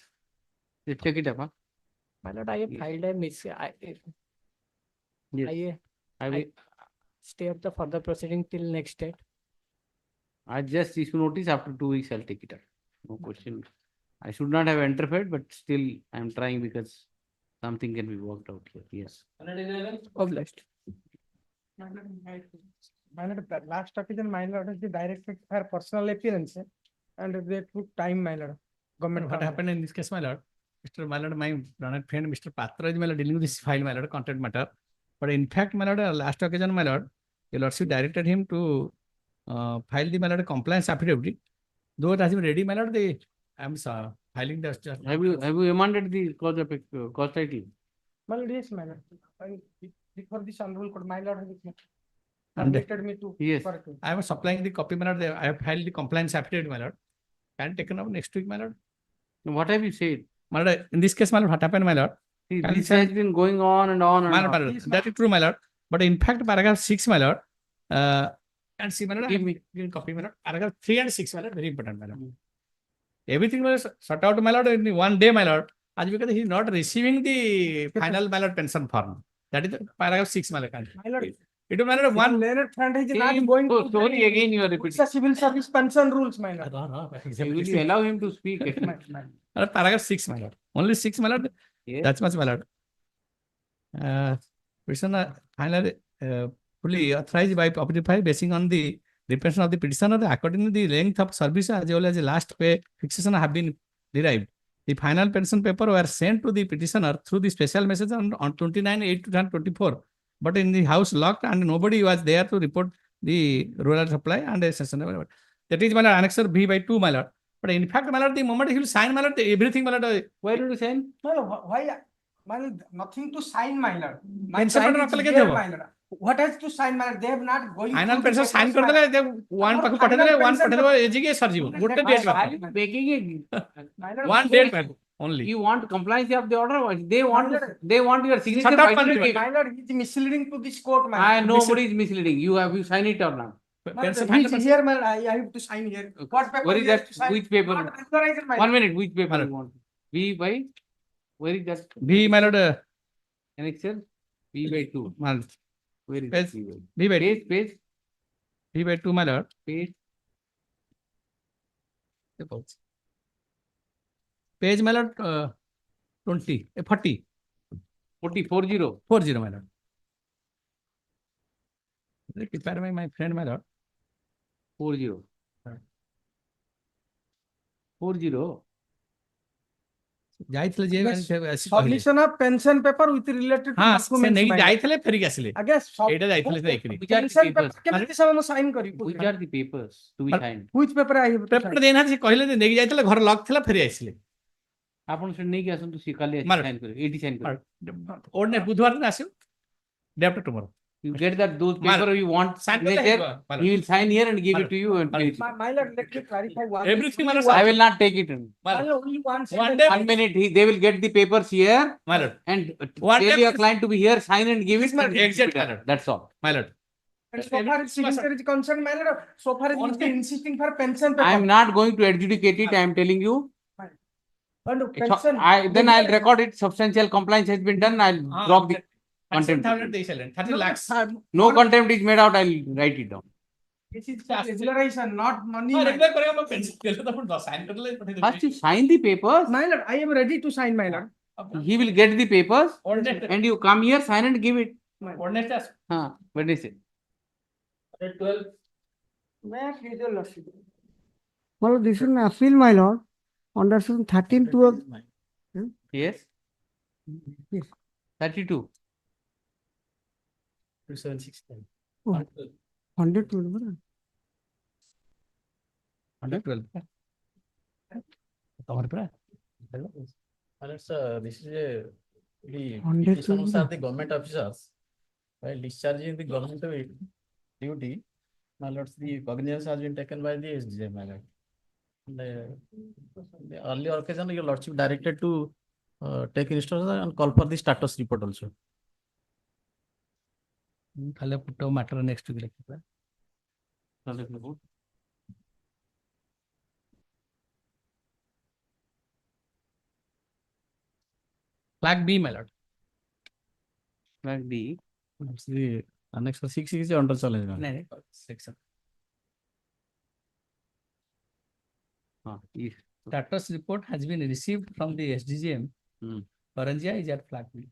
Let's check it up. Huh?
My lord, I have
Yes.
filed a
Yes.
I stay at the further proceeding till next date.
I just issue notice. After 2 weeks, I'll take it up. No question. I should not have interfered, but still, I'm trying because something can be worked out here. Yes.
111.
Obliged.
My lord, the last occasion, my lord, is the directed for personal appearance, and they took time, my lord. Government.
What happened in this case, my lord? My lord, my learned friend, Mr. Patra, is my lord, dealing with this file, my lord, content matter. But in fact, my lord, last occasion, my lord, your lordship directed him to file the, my lord, compliance affidavit. Though it has been ready, my lord, I'm filing the.
Have you amended the cause title?
My lord, yes, my lord. Before this honorable court, my lord has
And-
directed me to.
Yes.
correct it.
I was supplying the copy, my lord. I have filed the compliance affidavit, my lord. Can taken up next week, my lord.
What have you said?
My lord, in this case, my lord, what happened, my lord?
See,
Can
this
send-
has been going on and on and
My lord,
on.
my lord, that is true, my lord. But in fact, paragraph 6, my lord, and see, my lord,
Give me.
give copy, my lord. Paragraph 3 and 6, my lord, very important, my lord. Everything was sorted out, my lord, in one day, my lord. As because he is not receiving the final, my lord, pension form. That is the paragraph 6, my lord.
My lord,
It is, my lord, one.
learned friend is not
Same
going to.
story again you are
It's
repeating.
a civil service pension rules, my lord.
Will you allow him to speak?
Paragraph 6, my lord. Only 6, my lord.
Yes.
That's much, my lord. Petitioner finally
fully authorized by operative file basing on the representation of the petitioner according to the length of service as well as the last pay fixation have been derived. The final petition paper were sent to the petitioner through the special message on 29/8/2024, but in the house locked and nobody was there to report the rural supply and a session. That is my lord, annexure B/2, my lord. But in fact, my lord, the moment he will sign, my lord, everything, my lord, why did you sign?
No, why? My lord, nothing to sign, my lord. My
Pencil
sign
paper
is
रख लेके
there,
देबो।
my lord. What has to sign, my lord? They have not going.
Final
through the
petition sign
papers,
कर
my
देले,
lord.
one
Our
पाखु पठे
final
देले, one
petition
पठे देले, एजिके सरजिबो। गुटे
My
date
lord,
में।
Making it.
my lord,
One date में only.
You want compliance of the order? They want,
My lord.
they want your signature.
Shut up,
finally.
Pandit.
My lord, he is misleading to this court, my lord.
Nobody is misleading. You sign it or not?
My lord, he is here, my lord. I have to sign here. What paper
Where is
he has
that?
to sign?
Which paper?
Not authorized, my
One
lord.
minute. Which paper you want? V by? Where is that?
B, my lord,
Annexure? V/2.
my
Where is
Page-
V/2?
B/2,
Page.
B/2, my lord.
Page.
Page, my lord, 20, 40,
40.
40, my lord. Prepare by my friend, my lord.
40. 40.
ଯାଇଥିଲେ ଯେ
Yes.
ମାନେ ଆସି କହିଲେ।
Submission of pension paper with related to
ହଁ ସେ
documents,
ନେଇକି
my lord.
ଯାଇଥିଲେ ଫେରିକି ଆସିଲେ।
I guess
ଏଇଟା ଯାଇଥିଲେ ସେ ଯାଇକିରି।
Which are the
pension paper
papers?
କେମିତି ସେମାନେ sign କରିବେ?
Which are the papers to be signed?
Which paper I have to
paper
sign?
ଦେଇନାହାନ୍ତି ସେ କହିଲେ ଯେ ନେଇକି ଯାଇଥିଲେ ଘର ଲକ୍ ଥିଲା ଫେରି ଆସିଲେ।
ଆପଣ ସେଠି ନେଇକି ଆସନ୍ତୁ ସେ କାଲି ଆସି
ମାର।
ସାଇନ୍ କରିବେ ଏଇଠି ସାଇନ୍ କରିବେ।
ଓଡନେ ବୁଧବାର ଦିନ ଆସିବ। Day after tomorrow.
You get that those
Mal.
paper you want
Sign
signature,
Mal.
he will sign here and give
Mal.
it to you and
Mal.
finish it.
My lord, let me clarify one.
Everything, my lord,
I will not take it.
My lord, only one
One
sentence.
day-
1 minute, they will get the papers here
My lord.
and
One
tell
day-
your client to be here, sign and give it.
my
and it will be
exact, my
done.
lord.
That's all.
My lord.
And so far as signature is concerned, my lord, so far as he is insisting for pension paper.
I am not going to adjudicate it, I am telling you.
And
So,
pension.
then I'll record it, substantial compliance has been done, I'll drop the contempt.
30 lakhs.
No contempt is made out, I'll write it down.
This is for regularization, not money.
ହଁ
my
regular କରିବା ମୋ pension ଦେଲେ ତ ପୁଣି sign କରିଦେଲେ ପଠେଇ
First you
ଦେବି।
sign the papers,
My lord, I am ready to sign, my lord.
he will get the papers
Ordinate
and you come here, sign and give it.
ordinate ask.
What is it?
12
May I plead your lordship?
Well, this is an appeal, my lord, under section 13(12).
Yes?
Yes.
32.
2769.
Oh, 112, brother.
112. ତମର ପରା।
This is a the
112
petitioners are the government officers. While discharging the government duty, my lords, the cognizance has been taken by the SDJ, my lord. The earlier occasion, your lordship directed to take instructions and call for the status report also.
ଖାଲି photo motor next weak ଲେଖିବା। Flag B, my lord.
Flag B.
It's the annex 6 is under challenge. my lord.
नहीं section.
Yes.
Status report has been received from the SDGM. Paranjia is at flag B.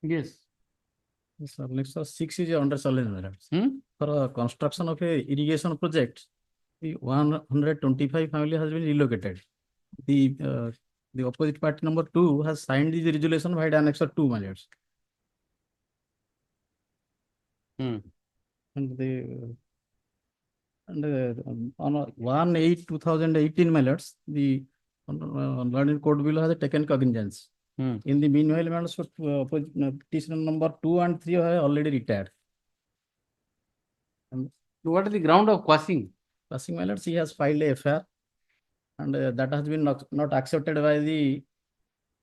Yes.
Yes, annex 6 is under challenge, my lords. For a construction of a irrigation project, the 125 family has been relocated. The opposite party number 2 has signed the resolution by annexure 2, my lords.
Hmm.
And the on 1/8/2018, my lords, the learned court below has taken cognizance. In the meanwhile, my lords, petitioner number 2 and 3 have already retired. And
what is the ground of quashing?
Quashing, my lords, he has filed a FIR, and that has been not accepted by the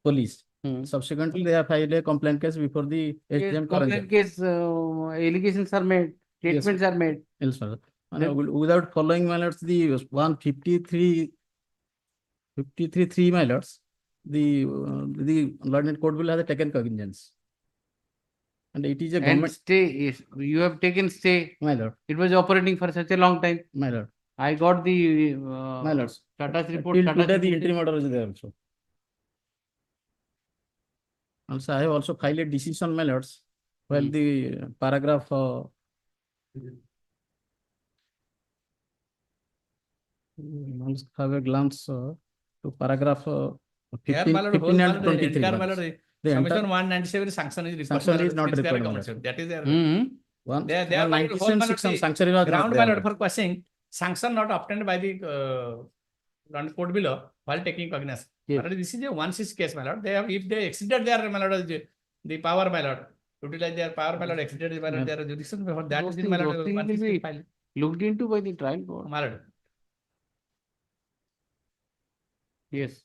police. Subsequently, they have filed a complaint case before the SDM.
Complaint case, allegations are made, statements are made.
Yes, sir. And without following, my lords, the 153(3), my lords, the learned court will have taken cognizance. And it is a government.
And stay, yes, you have taken stay.
My lord.
It was operating for such a long time.
My lord.
I got the
My lords.
status report.
Till today, the interim order is there also. Also, I have also filed a decision, my lords, while the paragraph let's have a glance to paragraph 15 and 23. The
Submission 197 sanction is required.
Sanction is not required.
That is their.
One,
They are
197 sanction was
ground
not there.
ballot for quashing, sanction not obtained by the London court below while taking cognizance.
Yes.
But this is a 1/6 case, my lord. They have, if they exceeded their, my lord, the power, my lord, utilize their power, my lord, exceeded my lord, their jurisdiction, before that is the, my lord,
those things will
1/6
be
file.
looked into by the trial court.
My lord.
Yes.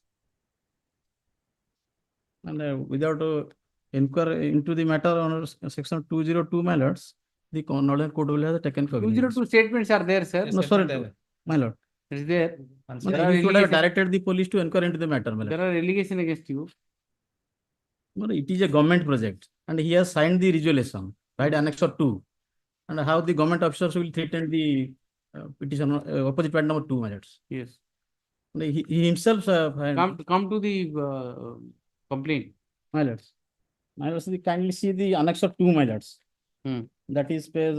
And without inquiry into the matter on section 202, my lords, the Northern Court will have taken cognizance.
202 statements are there, sir.
No, sorry, my lord.
Is there?
No,
There are
he should have
allegation-
directed the police to inquire into the matter, my lord.
There are allegations against you.
No, it is a government project, and he has signed the resolution, right, Annex 2. And how the government officers will threaten the petition, opposite party number 2, my lords.
Yes.
And he himself
Come to the complaint.
My lords. My lords, kindly see the Annex 2, my lords. That is page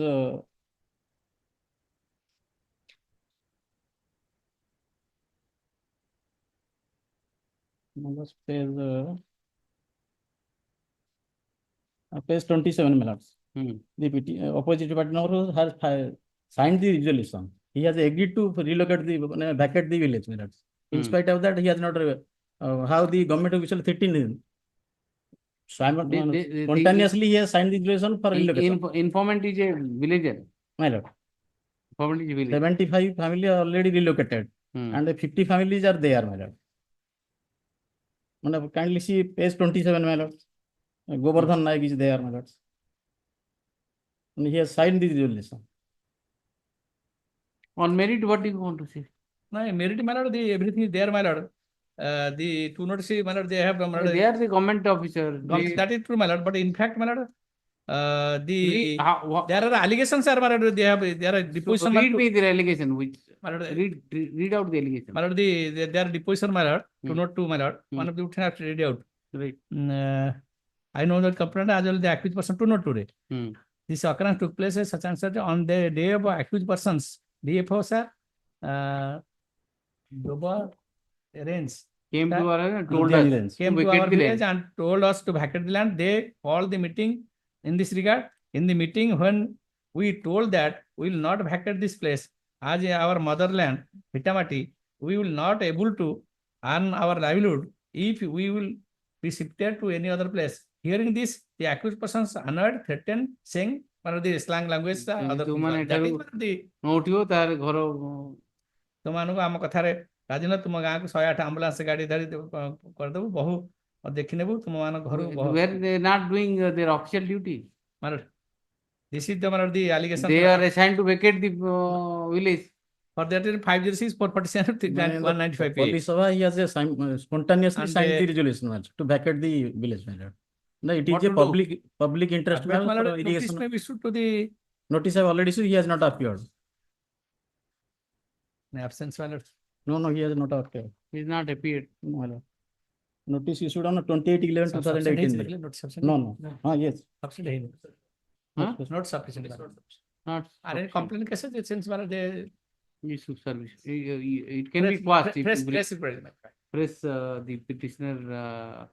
page 27, my lords. The opposite party number has signed the resolution. He has agreed to relocate the vacate the village, my lords. In spite of that, he has not how the government official threatened him. Spontaneously, he has signed the resolution for relocation.
Informant is a villager.
My lord.
Informant is a villager.
75 families are already relocated, and 50 families are there, my lord. Kindly see page 27, my lord. Govardhan Naik is there, my lord. And he has signed the resolution.
On merit, what do you want to say?
No, merit, my lord, everything is there, my lord. The 203, my lord, they have, my lord.
They are the government officer.
That is true, my lord. But in fact, my lord, there are allegations, sir, my lord. There are deposition.
Read me the allegation. Which
my lord,
read out the allegation.
My lord, there are deposition, my lord. 202, my lord. One of the would have to read out.
Right.
I know that complaint as well the accused person 202. This occurrence took place such and such on the day of accused persons. DFO, sir, arrange.
Came to our and told
Came
us
to
vacate
our
the
village
land.
and told us to vacate the land. They called the meeting in this regard. In the meeting, when we told that we will not vacate this place as our motherland, Hitamati, we will not able to earn our livelihood if we will be shifted to any other place. Hearing this, the accused persons annoyed, threatened, saying, one of the slang language, other things. That is what the तुमମାନଙ୍କୁ ଆମ କଥାରେ ରାଜିନ ତୁମ ଗାଁକୁ 108 ambulance ଗାଡି ଧରି କରିଦେବୁ ବହୁ ଦେଖିନେବୁ ତୁମମାନଙ୍କ ଘରୁ
Where they not doing their official duty.
This is the allegation.
They are assigned to vacate the village.
For that is 506, 447, 195.
Police Sabha, he has a spontaneously signed the resolution to vacate the village. No, it is a public interest.
Notice may be issued to the
notice I have already issued. He has not appeared.
Absence, my lord.
No, he has not appeared.
He is not appeared.
No, my lord. Notice issued on 28/11/2018. No. Yes.
Sufficient.
Huh?
Not sufficient.
Not.
Are any complaint cases? It seems they
issue service. It can be quashed. Press the petitioner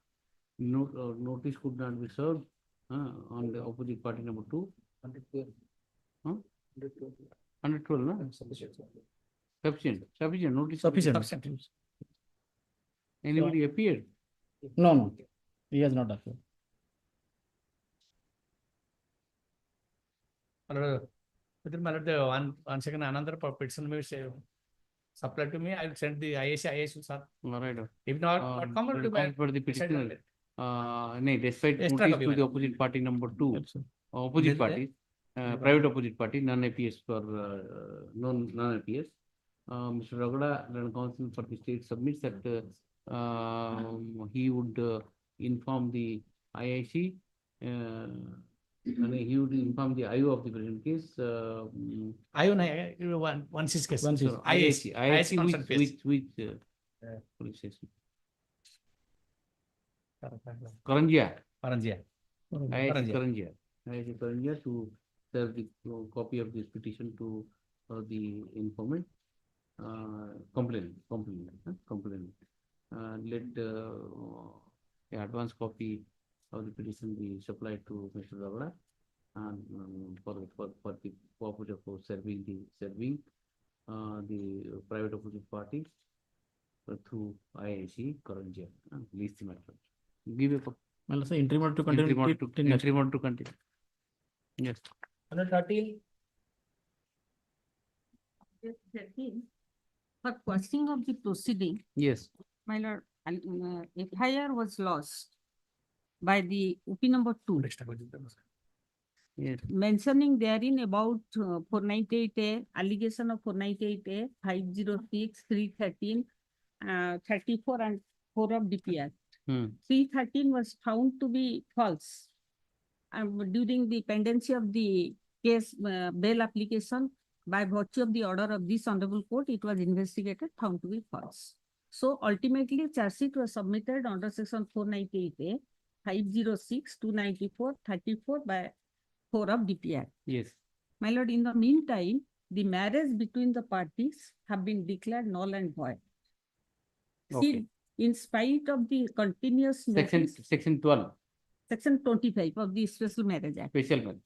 notice could not be served on the opposite party number 2. Huh? 112, no? Sufficient, notice.
Sufficient.
Anybody appeared?
No, he has not appeared. My lord, the one second, another petition may say, supply to me, I will send the IAC, sir.
All right.
If not come to my.
For the petitioner. No, despite
Extra
notice
copy,
to the
madam.
opposite party number 2,
Absolutely.
opposite
Then-
party, private opposite party, non-APS for non-APS. Mr. Ragada, the counsel for the state submits that he would inform the IIC, and he would inform the IO of the present case.
One is case.
IIC,
concern phase.
which police station? Karanjia.
Karanjia.
IIC Karanjia to serve the copy of this petition to the informant, complainant. Let the advance copy of the petition be supplied to Mr. Ragada and for the purpose of serving the private opposite party through IIC Karanjia. Least the matter. Give a copy.
Well, so interim to continue.
Interim to continue. Yes.
13. For quashing of the proceeding,
Yes.
my lord, FIR was lost by the UP number 2.
Yes.
Mentioning therein about 498A, allegation of 498A, 506, 313, 34 and 4 of DPS. 313 was found to be false. During the pendency of the case bail application, by virtue of the order of this honorable court, it was investigated, found to be false. So ultimately, charge sheet was submitted under section 498A, 506, 294, 34 by 4 of DPI.
Yes.
My lord, in the meantime, the marriage between the parties have been declared null and void.
Okay.
See, in spite of the continuous notice,
Section 12.
section 25 of the Special Marriage Act.
Special marriage.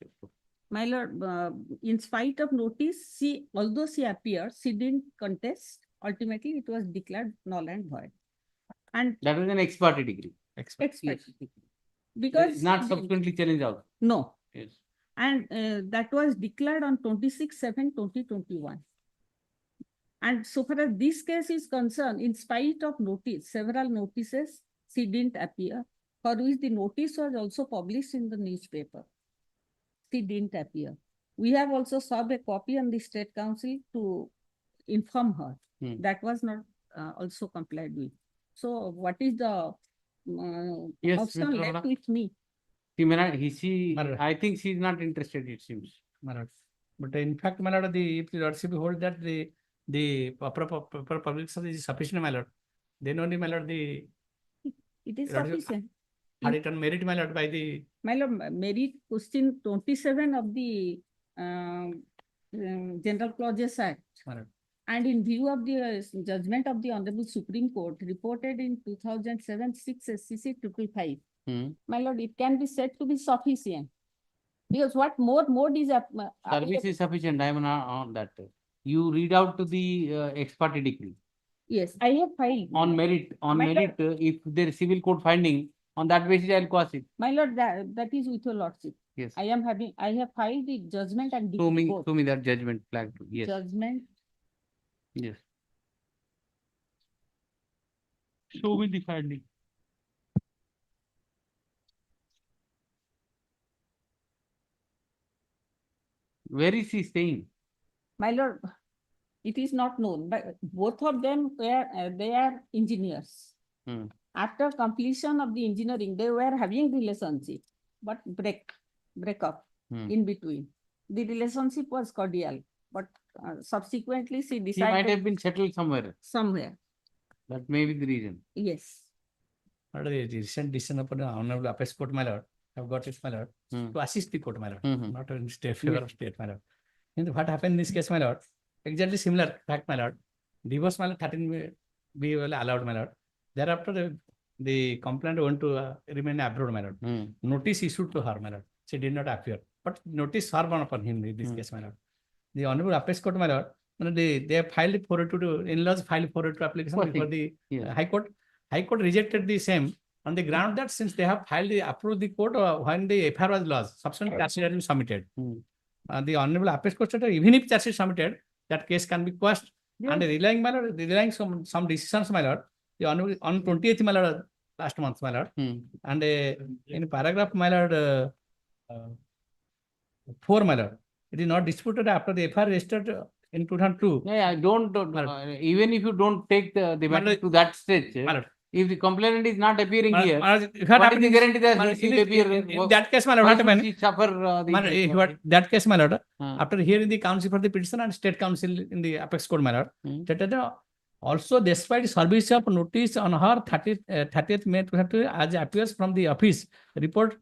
My lord, in spite of notice, although she appeared, she didn't contest. Ultimately, it was declared null and void. And
That was an ex parte degree.
ex parte
Yes.
because
It's not subsequently challenged out.
no.
Yes.
And that was declared on 26/7/2021. And so far as this case is concerned, in spite of notice, several notices, she didn't appear, for which the notice was also published in the newspaper. She didn't appear. We have also served a copy on the State Council to inform her. That was not also complied with. So what is the
Yes,
option
Mr.
left
Ragada.
with me?
She may not, I think she is not interested, it seems.
My lord. But in fact, my lord, if the lordship hold that the proper publication is sufficient, my lord, then only, my lord,
It is
Lordship
sufficient.
had it on merit, my lord, by the.
My lord, merit question 27 of the General Clauses Act.
My lord.
And in view of the judgment of the Honorable Supreme Court reported in 2007 6 SCC 555, my lord, it can be said to be sufficient. Because what more mode is
Service is sufficient. I am not on that. You read out to the ex parte decree.
Yes, I have filed.
On merit,
My lord.
if there is civil court finding, on that basis I will quash it.
My lord, that is with your lordship.
Yes.
I have filed the judgment and
Show me,
both.
show me that judgment flag. Yes.
Judgment.
Yes. Show me the finding. Where is he staying?
My lord, it is not known, but both of them were, they are engineers. After completion of the engineering, they were having relationship, but break up in between. The relationship was cordial, but subsequently she
He
decided.
might have been settled somewhere.
Somewhere.
That may be the reason.
Yes.
What are the recent decision upon the Honorable Appeals Court, my lord, have got it, my lord, to assist the court, my lord, not in state favor of state, my lord. And what happened in this case, my lord, exactly similar fact, my lord. Divorce, my lord, 13 be well allowed, my lord. Thereafter, the complainant went to remain abroad, my lord. Notice issued to her, my lord. She did not appear. but notice served upon him in this case, my lord. The Honorable Appeals Court, my lord, they have filed 482, in-laws filed 482 application before the High Court. High Court rejected the same on the ground that since they have approved the court when the FIR was lodged, subsequent charge sheet has been submitted. The Honorable Appeals Court said even if charge sheet submitted, that case can be quashed. And relying, my lord, relying some decisions, my lord, the Honorable on 20th, my lord, last month, my lord, and in paragraph, my lord, 4, my lord, it is not disputed after the FIR registered in 2002.
Yeah, I don't, even if you don't take the matter to that stage, if the complainant is not appearing here, what is the guarantee that he will appear?
In that case, my lord,
Why
what
should
happened?
she suffer
That case, my lord, after hearing the counsel for the petition and state counsel in the apex court, my lord, stated also despite service of notice on her 30th May 2022 as appears from the office report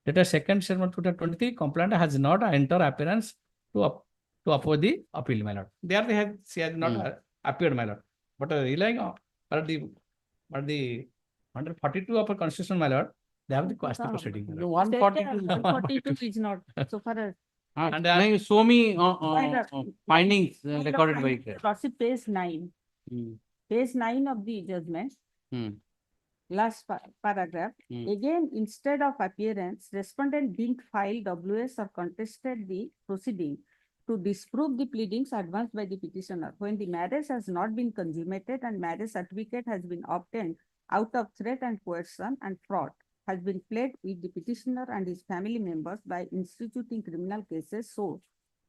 dated 2nd September 2023, complainant has not entered appearance to oppose the appeal, my lord. There she has not appeared, my lord. But relying on the under 42 of a constitution, my lord, they have the question proceeding.
The 142
142 is not so far as.
And you show me findings recorded by
Proceed page 9. Page 9 of the judgment. Last paragraph. Again, instead of appearance, respondent didn't file WS or contested the proceeding to disprove the pleadings advanced by the petitioner when the marriage has not been consummated and marriage certificate has been obtained out of threat and coercion and fraud has been pled with the petitioner and his family members by instituting criminal cases. So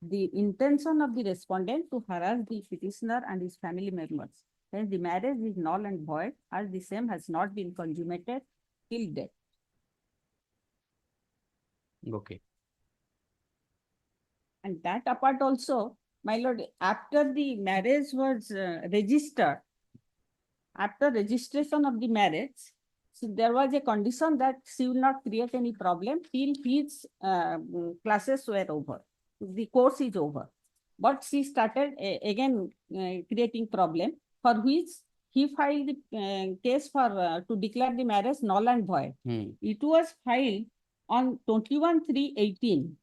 the intention of the respondent to harass the petitioner and his family members. Hence, the marriage is null and void as the same has not been consummated till death.
Okay.
And that apart also, my lord, after the marriage was registered, after registration of the marriage, so there was a condition that she will not create any problem till his classes were over, the course is over. But she started again creating problem, for which he filed the case for to declare the marriage null and void. It was filed on 21/3/18.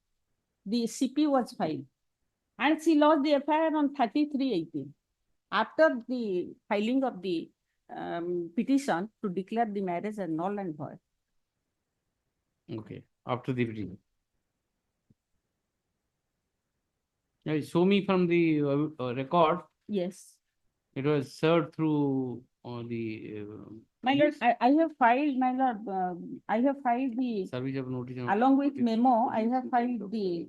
The CP was filed, and she lost the FIR on 30/3/18. After the filing of the petition to declare the marriage as null and void.
Okay, after the petition. Now, show me from the record.
Yes.
It was served through the.
My lord, I have filed, my lord, I have filed the.
Service of notice.
Along with memo, I have filed the.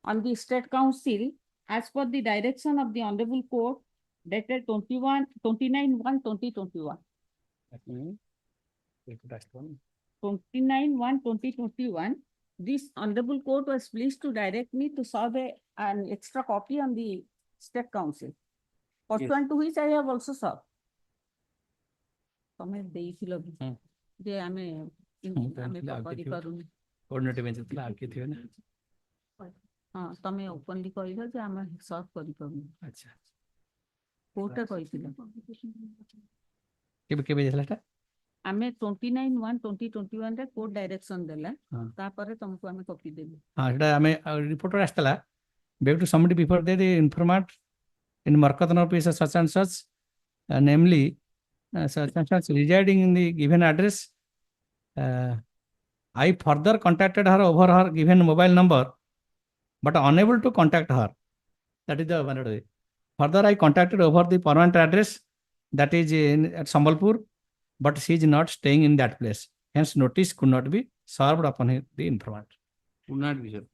On the State Council, as per the direction of the Honorable Court, dated 29/1/2021. 29/1/2021. This Honorable Court was pleased to direct me to serve an extra copy on the State Council. Pursuant to which I have also served. ତମେ ଦେଇଥିଲ ଯେ ଆମେ କରିପାରୁନି। ହଁ ତମେ openly କହିଲ ଯେ ଆମେ ସର୍ଭ କରିପାରୁନି।
ଆଚ୍ଛା
କୋର୍ଟରେ କହିଥିଲ।
କେବେ ଯାଇଥିଲା ଏଟା?
ଆମେ 29/1/2021 ରେ କୋର୍ଟ ଡାଇରେକ୍ସନ ଦେଲା, ତାପରେ ତମକୁ ଆମେ କପି ଦେଲୁ।
ହଁ ସେଟା ଆମେ ରିପୋର୍ଟରେ ଆସିଥିଲା, we have to submit before the informant in Markatana piece of such and such, namely such and such residing in the given address. I further contacted her over her given mobile number, but unable to contact her. That is the one. Further, I contacted over the permanent address that is at Sambalpur, but she is not staying in that place. Hence, notice could not be served upon the informant.
Could not be served.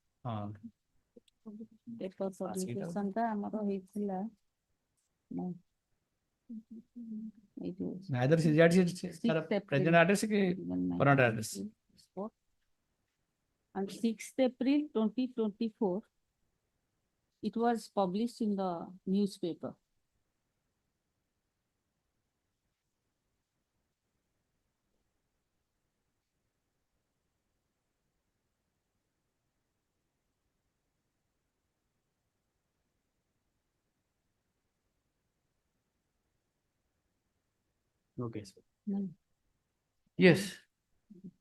Paper submission ଟା ଆମର ହେଇଥିଲା।
Neither she present address ki current address.
On 6th April 2024, it was published in the newspaper.
Okay. Yes,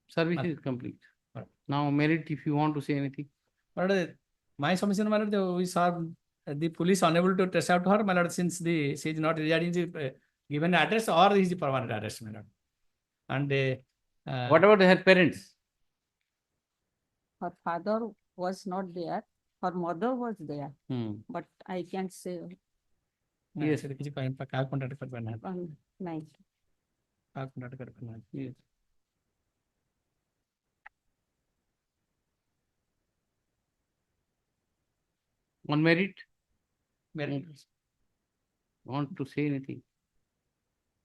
service is complete. Now merit, if you want to say anything.
But my submission, my lord, we saw the police unable to trace out her, my lord, since she is not residing in the given address or is the permanent address, my lord. And
What about her parents?
Her father was not there, her mother was there, but I can't say.
Yes, it is fine. Contact करना है.
Nice.
Contact करना है.
Yes. On merit?
Merit.
Want to say anything?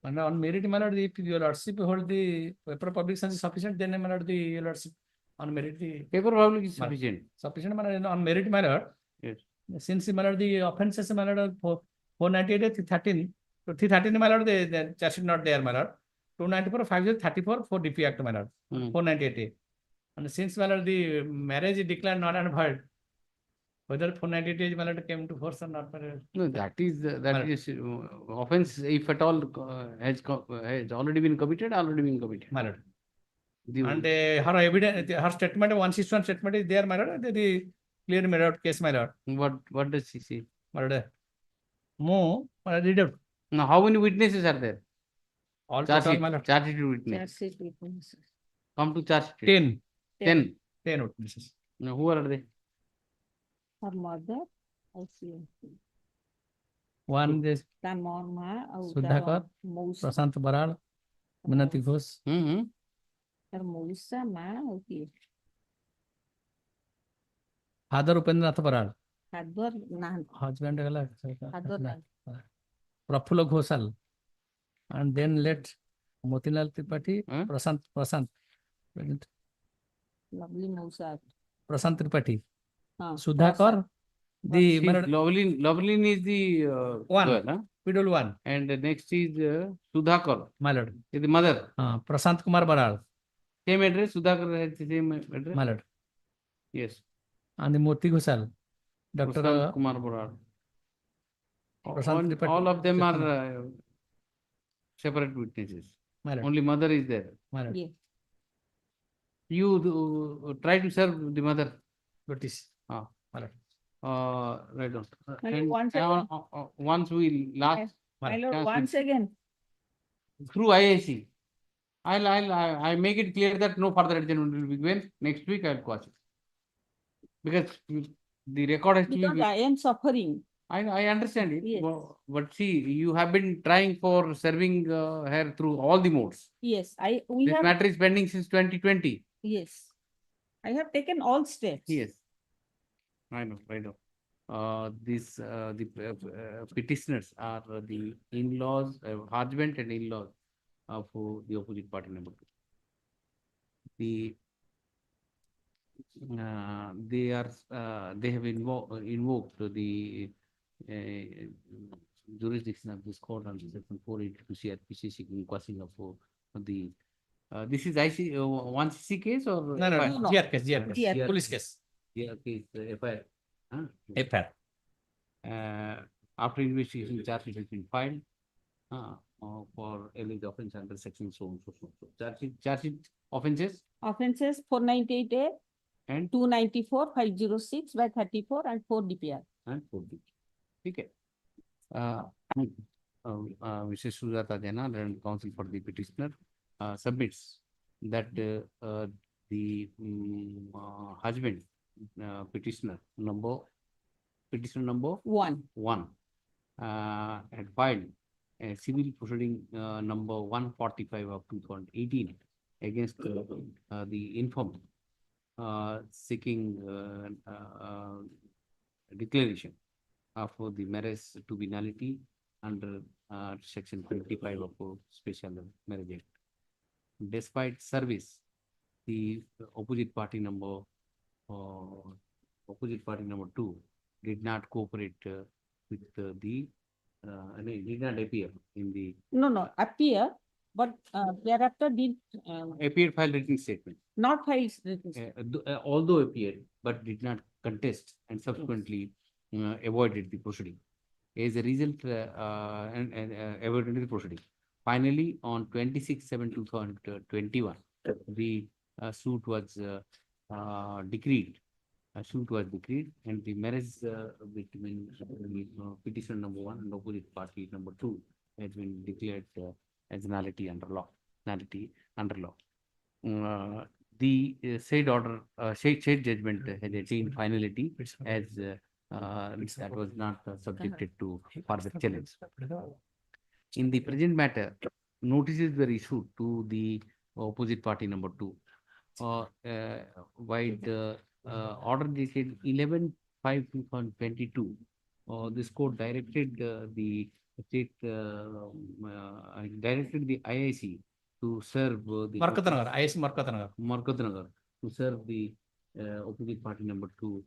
And on merit, my lord, if your lordship hold the paper public is sufficient, then my lord, the your lordship on merit the
Paper public is sufficient.
Sufficient, my lord, on merit, my lord.
Yes.
Since my lord, the offenses, my lord, 498, 13, so 313, my lord, the charge sheet not there, my lord. 294, 5034, 4 DP Act, my lord. 498. And since my lord, the marriage is declared not and void, whether 498 my lord came to force or not, my lord.
No, that is offense, if at all has already been committed,
My lord. And her evidence, her statement, 161 statement is there, my lord. The clear merit case, my lord.
What does she say?
My lord. More, my lord, read out.
Now, how many witnesses are there?
All
charge
total,
sheet,
my lord.
charge sheet witness. Come to charge sheet.
10 witnesses.
Now, who are they?
Her mother, I see.
One is
Her mom,
Sudhakar, Prashant Baral, Minati Ghosh.
her Mousa, ma, okay.
Father Upendranath Baral.
Hadwar, Nan.
Husband
Hadwar,
Prafulla Ghoshal. And then let Motilal Tripathi, Prashant.
Lovely Mousa.
Prashant Tripathi.
Sudhakar.
The
Lovelin is the
one.
girl, huh?
Middle one.
And the next is Sudhakar.
My lord.
Is the mother.
Prashant Kumar Baral.
Same address, Sudhakar has the same address.
My lord.
Yes.
And the Murthy Ghoshal. Dr.
Prashant Kumar Baral. All of them are separate witnesses.
My lord.
Only mother is there.
My lord.
Yes.
You try to serve the mother.
Notice.
My
lord.
Right on.
Once
And
again.
once we last.
My lord, once again.
Through IAC. I make it clear that no further adjournment will be given. Next week I will quash it. Because the record has to be.
Because I am suffering.
I understand it.
Yes.
But see, you have been trying for serving her through all the modes.
Yes,
This matter is pending since 2020.
Yes. I have taken all steps.
Yes. I know. The petitioners are the in-laws, husband and in-laws of the opposite party number 2. They have invoked the jurisdiction of this court under section 482 CRPC seeking quashing of the. This is IC 1CC case or
No. GR case. Police case.
GR case, FIR.
FIR.
After investigation, charge sheet has been filed for alleged offence under section so. Charge sheet offences.
Offences 498A
and
294, 506 by 34 and 4 DPR.
And 4 DPR. Okay. Mrs. Sujata Jana and counsel for the petitioner submits that the husband petitioner number 1 had filed a civil proceeding number 145 of 2018 against the informed seeking declaration of the marriage to be nullity under section 25 of Special Marriage Act. Despite service, the opposite party number 2 did not cooperate with did not appear in the.
No, appear, but thereafter did.
Appeared, filed written statement.
Not filed written statement.
Although appeared, but did not contest and subsequently avoided the proceeding. As a result, avoided the proceeding. Finally, on 26/7/2021, the suit was decreed. A suit was decreed, and the marriage between petitioner number 1 and opposite party number 2 has been declared as nullity under law. Nullity under law. The said order, said judgment has attained finality as that was not subjected to further challenge. In the present matter, notices were issued to the opposite party number 2. By the order dated 11/5/2022, this court directed the state directed the IIC to serve the
Markatanagar, IIC
Markatanagar to serve the opposite party number 2.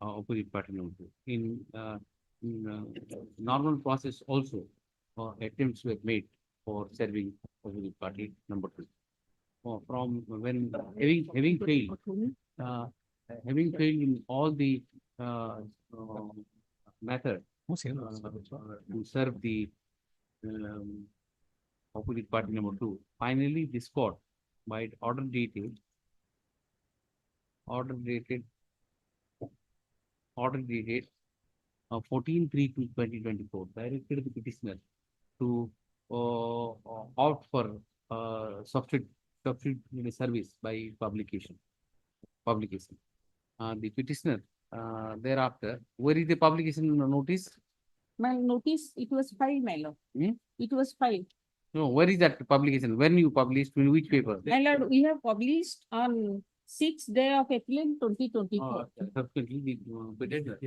Opposite party number 2. In normal process also, attempts were made for serving opposite party number 2. From when having failed in all the method to serve the opposite party number 2, finally this court by order dated 14/3/2024 directed the petitioner to opt for substitute service by publication. The petitioner thereafter, where is the publication notice?
My notice, it was filed, my lord. It was filed.
No, where is that publication? When you published, in which paper?
My lord, we have published on 6th day of April 2024.
Subsequently, the petitioner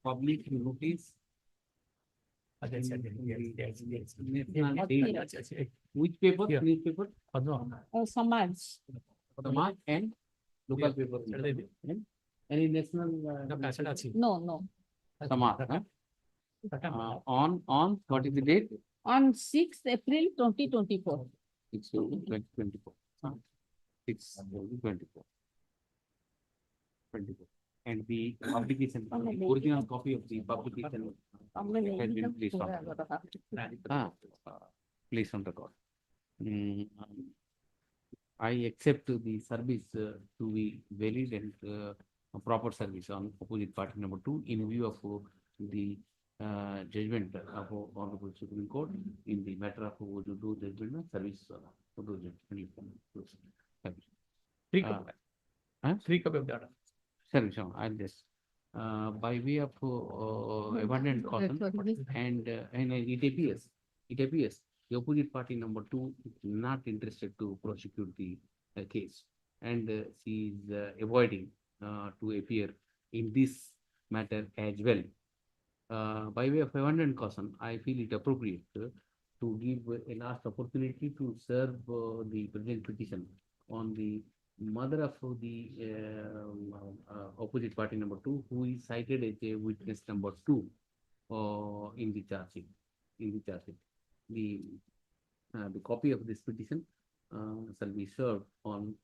public notice. Which paper? Newspaper?
Samaj.
Samaj and local paper. Any national?
No.
Samaj. On what is the date?
On 6th April 2024.
6 2024. 6 2024. And the publication, the original copy of the publication has been placed on placed on record. I accept the service to be valid and proper service on opposite party number 2 in view of the judgment of Honorable Supreme Court in the matter of do judgment service.
Three copy of the order.
Service, I'll just by way of abundant caution and it appears the opposite party number 2 is not interested to prosecute the case, and she is avoiding to appear in this matter as well. By way of abundant caution, I feel it appropriate to give a last opportunity to serve the present petition on the mother of the opposite party number 2, who is cited as a witness number 2 in the charge sheet. The copy of this petition shall be served on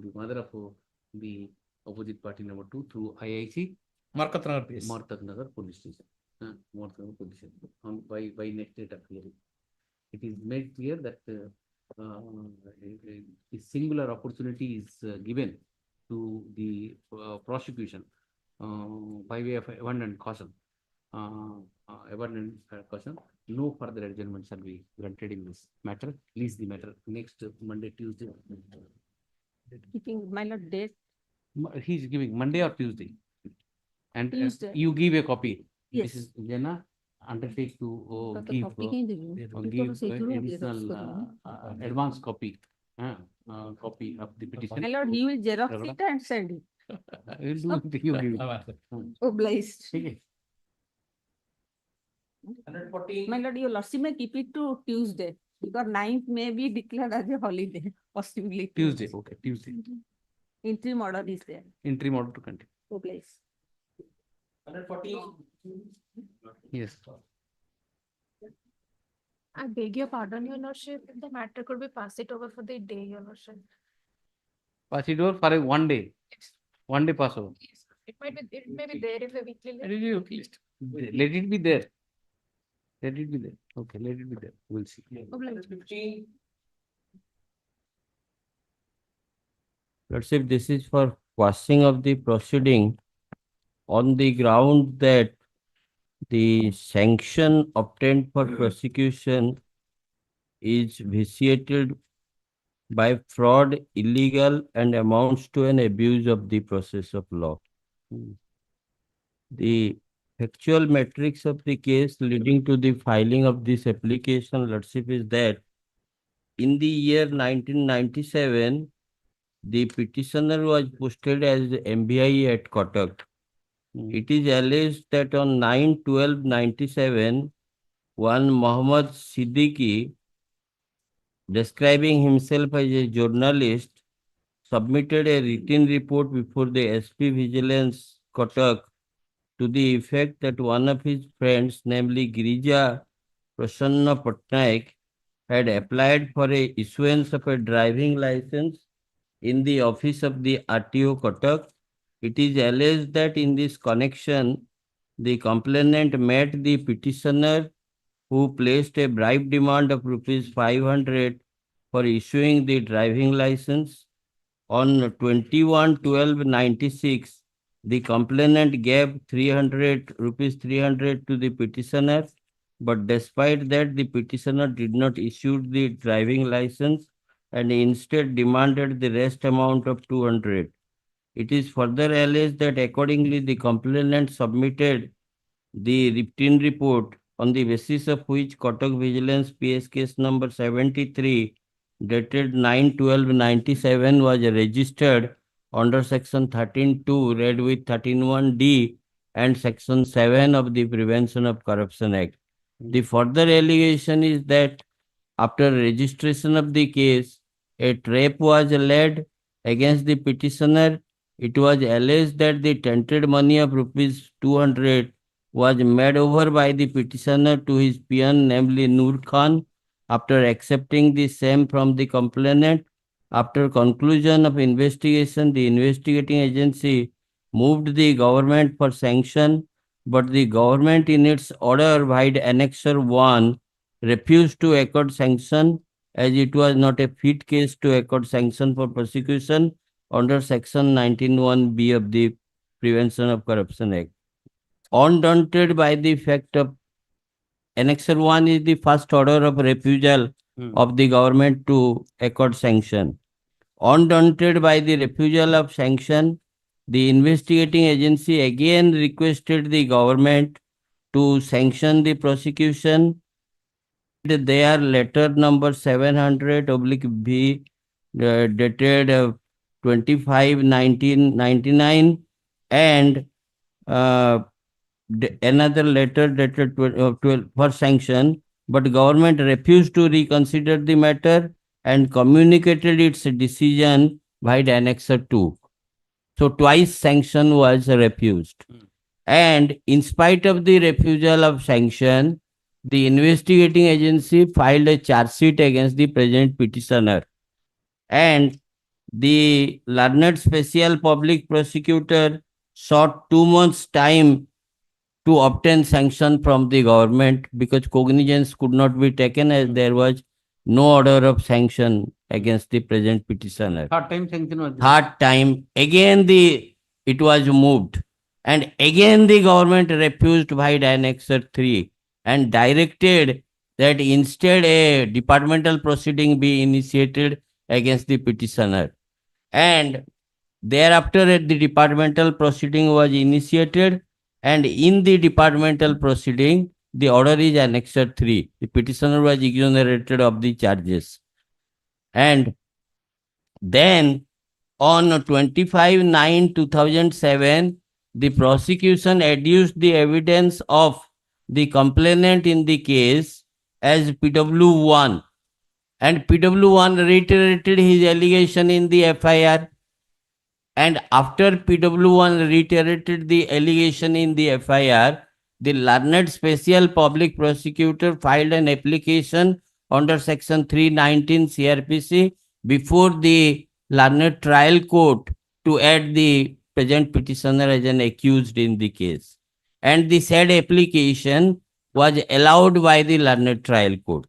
the mother of the opposite party number 2 through IIC Markatanagar Police Station. Markatanagar Police Station by next date of hearing. It is made clear that a singular opportunity is given to the prosecution by way of abundant caution. No further adjournment shall be granted in this matter. Release the matter next Monday, Tuesday.
Keeping my lord date.
He is giving Monday or Tuesday, and
Tuesday.
you give a copy.
Yes.
This is Jana undertake to give additional advance copy copy of the petition.
My lord, he will xerox it and send it.
You give it.
Obliged.
Okay.
My lord, your lordship may keep it to Tuesday because 9th may be declared as a holiday, possibly.
Tuesday, okay, Tuesday.
Interim order is there.
Interim order to continue.
Obliged.
114.
Yes.
I beg your pardon, Your Lordship. If the matter could be passed it over for the day, Your Lordship.
Pass it over for 1 day. 1 day pass over.
Yes. It may be there if the weekly list.
Let it be there. Let it be there. Okay, let it be there. We'll see.
Obliged.
15.
let's say if this is for quashing of the proceeding on the ground that the sanction obtained for prosecution is vitiated by fraud, illegal, and amounts to an abuse of the process of law. The factual metrics of the case leading to the filing of this application, Lordship, is that in the year 1997, the petitioner was posted as MBI at Kotak. It is alleged that on 9/12/97, one Muhammad Siddiqui, describing himself as a journalist, submitted a written report before the SP Vigilance Kotak to the effect that one of his friends, namely Girija Prasanna Patnaik, had applied for a issuance of a driving license in the office of the RTO Kotak. It is alleged that in this connection, the complainant met the petitioner who placed a bribe demand of rupees 500 for issuing the driving license. On 21/12/96, the complainant gave 300 to the petitioner, but despite that, the petitioner did not issue the driving license and instead demanded the rest amount of 200. It is further alleged that accordingly, the complainant submitted the written report on the basis of which Kotak Vigilance PS case number 73 dated 9/12/97 was registered under section 13(2) read with 13(1)(d) and section 7 of the Prevention of Corruption Act. The further allegation is that after registration of the case, a trap was laid against the petitioner. It was alleged that the tainted money of rupees 200 was made over by the petitioner to his peon, namely Nur Khan, after accepting the same from the complainant. After conclusion of investigation, the investigating agency moved the government for sanction, but the government in its order vide Annexure 1 refused to accord sanction as it was not a fit case to accord sanction for prosecution under section 19(1)(b) of the Prevention of Corruption Act. Undaunted by the fact of Annexure 1 is the first order of refusal of the government to accord sanction. Undaunted by the refusal of sanction, the investigating agency again requested the government to sanction the prosecution. Their letter number 700/B dated 25/1999 and another letter dated 12 for sanction, but government refused to reconsider the matter and communicated its decision by the Annexure 2. So twice sanction was refused. And in spite of the refusal of sanction, the investigating agency filed a charge sheet against the present petitioner. And the learned special public prosecutor sought 2 months' time to obtain sanction from the government because cognizance could not be taken as there was no order of sanction against the present petitioner.
Third time sanction was
Third time, again it was moved. And again the government refused by Annexure 3 and directed that instead a departmental proceeding be initiated against the petitioner. And thereafter the departmental proceeding was initiated, and in the departmental proceeding, the order is Annexure 3. The petitioner was exonerated of the charges. And then on 25/9/2007, the prosecution adduced the evidence of the complainant in the case as PW1. And PW1 reiterated his allegation in the FIR. And after PW1 reiterated the allegation in the FIR, the learned special public prosecutor filed an application under section 319 CRPC before the learned trial court to add the present petitioner as an accused in the case. And the said application was allowed by the learned trial court.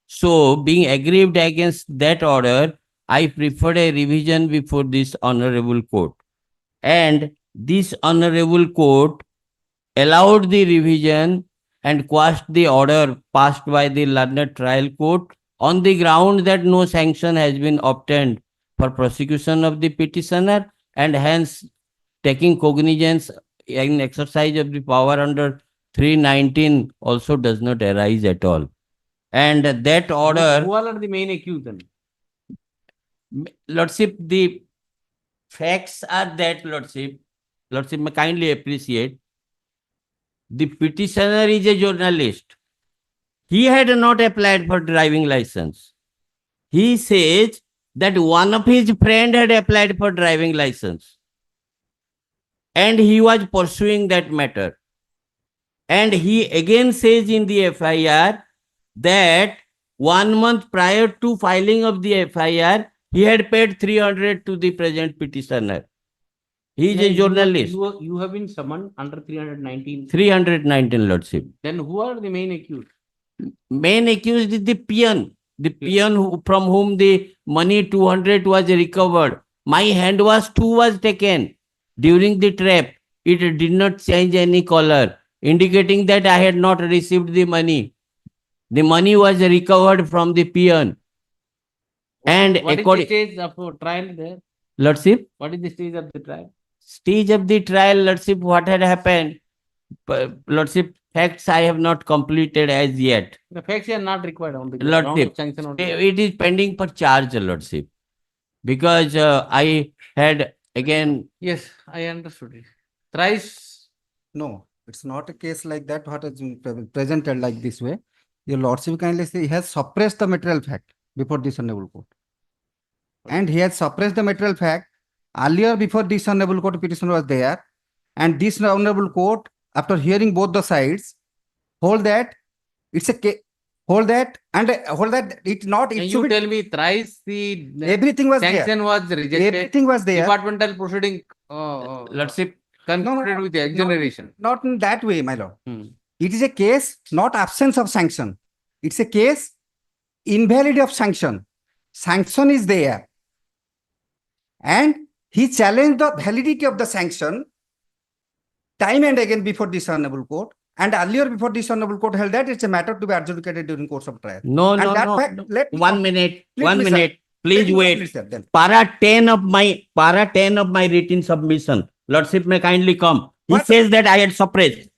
So, being aggrieved against that order, I preferred a revision before this honorable court. And this honorable court allowed the revision and quashed the order passed by the learned trial court on the ground that no sanction has been obtained for prosecution of the petitioner, and hence taking cognizance in exercise of the power under 319 also does not arise at all. And that order,
Who all are the main accused then?
Lordship, the facts are that, Lordship, may kindly appreciate, the petitioner is a journalist. He had not applied for driving license. He says that one of his friend had applied for driving license, and he was pursuing that matter. And he again says in the FIR that 1 month prior to filing of the FIR, he had paid 300 to the present petitioner. He is a journalist.
You have been summoned under 319.
319, Lordship.
Then who are the main accused?
Main accused is the peon. The peon from whom the money 200 was recovered. My hand wash too was taken during the trap. It did not change any color, indicating that I had not received the money. The money was recovered from the peon. And
What is the
according,
stage of trial there?
Lordship,
What is the stage of the trial?
stage of the trial, Lordship, what had happened? Lordship, facts I have not completed as yet.
The facts are not required on the ground of
Lordship,
sanction order.
it is pending for charge, Lordship. Because I had again.
Yes, I understood it. Thrice.
No, it's not a case like that. What has been presented like this way. Your Lordship kindly say he has suppressed the material fact before this honorable court. And he has suppressed the material fact earlier before this honorable court petition was there. And this honorable court, after hearing both the sides, hold that it's a case. Hold that it's not.
Can
It
you
should be,
tell me thrice the
everything was
sanction
there.
was rejected?
Everything was there.
Departmental proceeding
Lordship,
concluded with the exoneration.
Not in that way, my lord. It is a case, not absence of sanction. It's a case, invalidity of sanction. Sanction is there. And he challenged the validity of the sanction time and again before this honorable court. And earlier before this honorable court held that it's a matter to be adjudicated during course of trial.
No,
and
no,
that
no.
fact, let me
1 minute,
Let
1
me, sir.
minute. Please
Let me
wait.
complete, sir, then.
Para 10 of my written submission. Lordship may kindly come. He
What?
says that I had suppressed.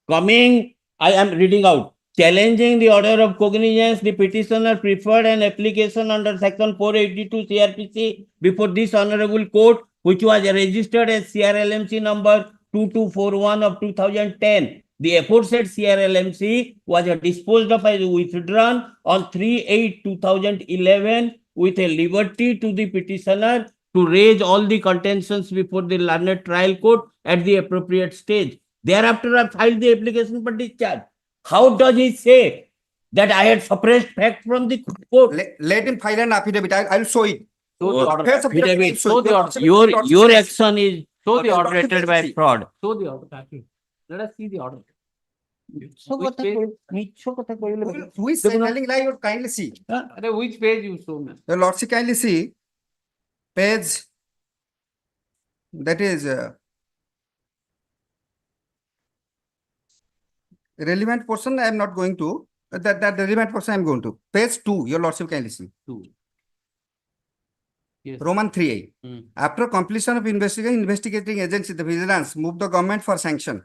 Coming, I am reading out. Challenging the order of cognizance, the petitioner preferred an application under section 482 CRPC before this honorable court, which was registered as CRLMC number 2241 of 2010. The aforesaid CRLMC was disposed of as withdrawn on 3/8/2011 with a liberty to the petitioner to raise all the contentions before the learned trial court at the appropriate stage. Thereafter, I filed the application for discharge. How does he say that I had suppressed fact from the court?
Let him file an affidavit. I'll show it. Here's
Affidavit.
show it.
Your action is
Show the order.
motivated by fraud.
Show the order. Let us see the order.
Who is telling lie? You kindly see.
Which page you show me?
The Lordship kindly see page, that is relevant portion. I am not going to that relevant portion. I am going to page 2. Your Lordship kindly see
2. Yes.
Roman 3A. After completion of investigation, investigating agency, the vigilance moved the government for sanction.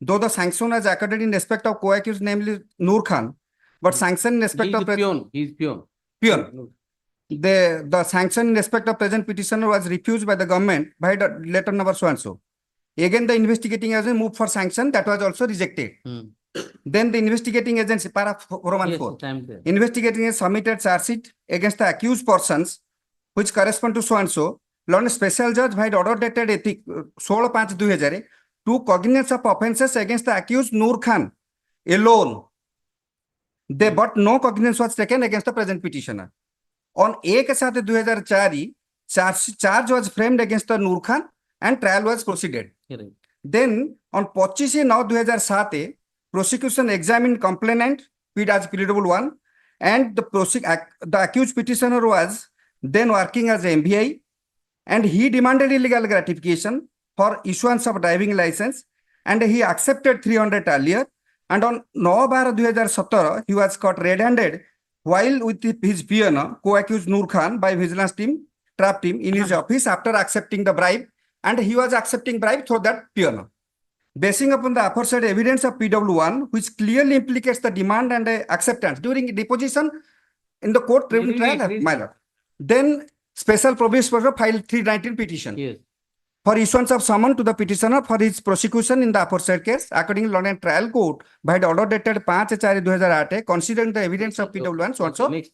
Though the sanction was accorded in respect of co-accused, namely Noor Khan, but sanction in respect of
peon. He is peon.
The sanction in respect of present petitioner was refused by the government by the letter number so and so. Again, the investigating agency moved for sanction, that was also rejected. Then the investigating agency, para Roman 4, investigating agency submitted charge sheet against the accused persons, which correspond to so and so. Lord special judge by order dated 16/5/2000 to cognizance of offences against the accused Noor Khan alone. But no cognizance was taken against the present petitioner. On 1/7/2004, charge was framed against the Noor Khan and trial was proceeded. Then on 25/9/2007, prosecution examined complainant as pleadable 1, and the accused petitioner was then working as a MBI, and he demanded illegal gratification for issuance of driving license, and he accepted 300 earlier. And on 9/12/2017, he was caught red-handed while with his peon, co-accused Noor Khan by vigilance team, trap team in his office after accepting the bribe, and he was accepting bribe through that peon. Basing upon the aforesaid evidence of PW1, which clearly implicates the demand and acceptance during deposition in the court trial, my lord. Then special provision filed 319 petition for issuance of summon to the petitioner for his prosecution in the aforesaid case. According to London trial court, by the order dated 5/4/2008, considering the evidence of PW1, so also.
Next.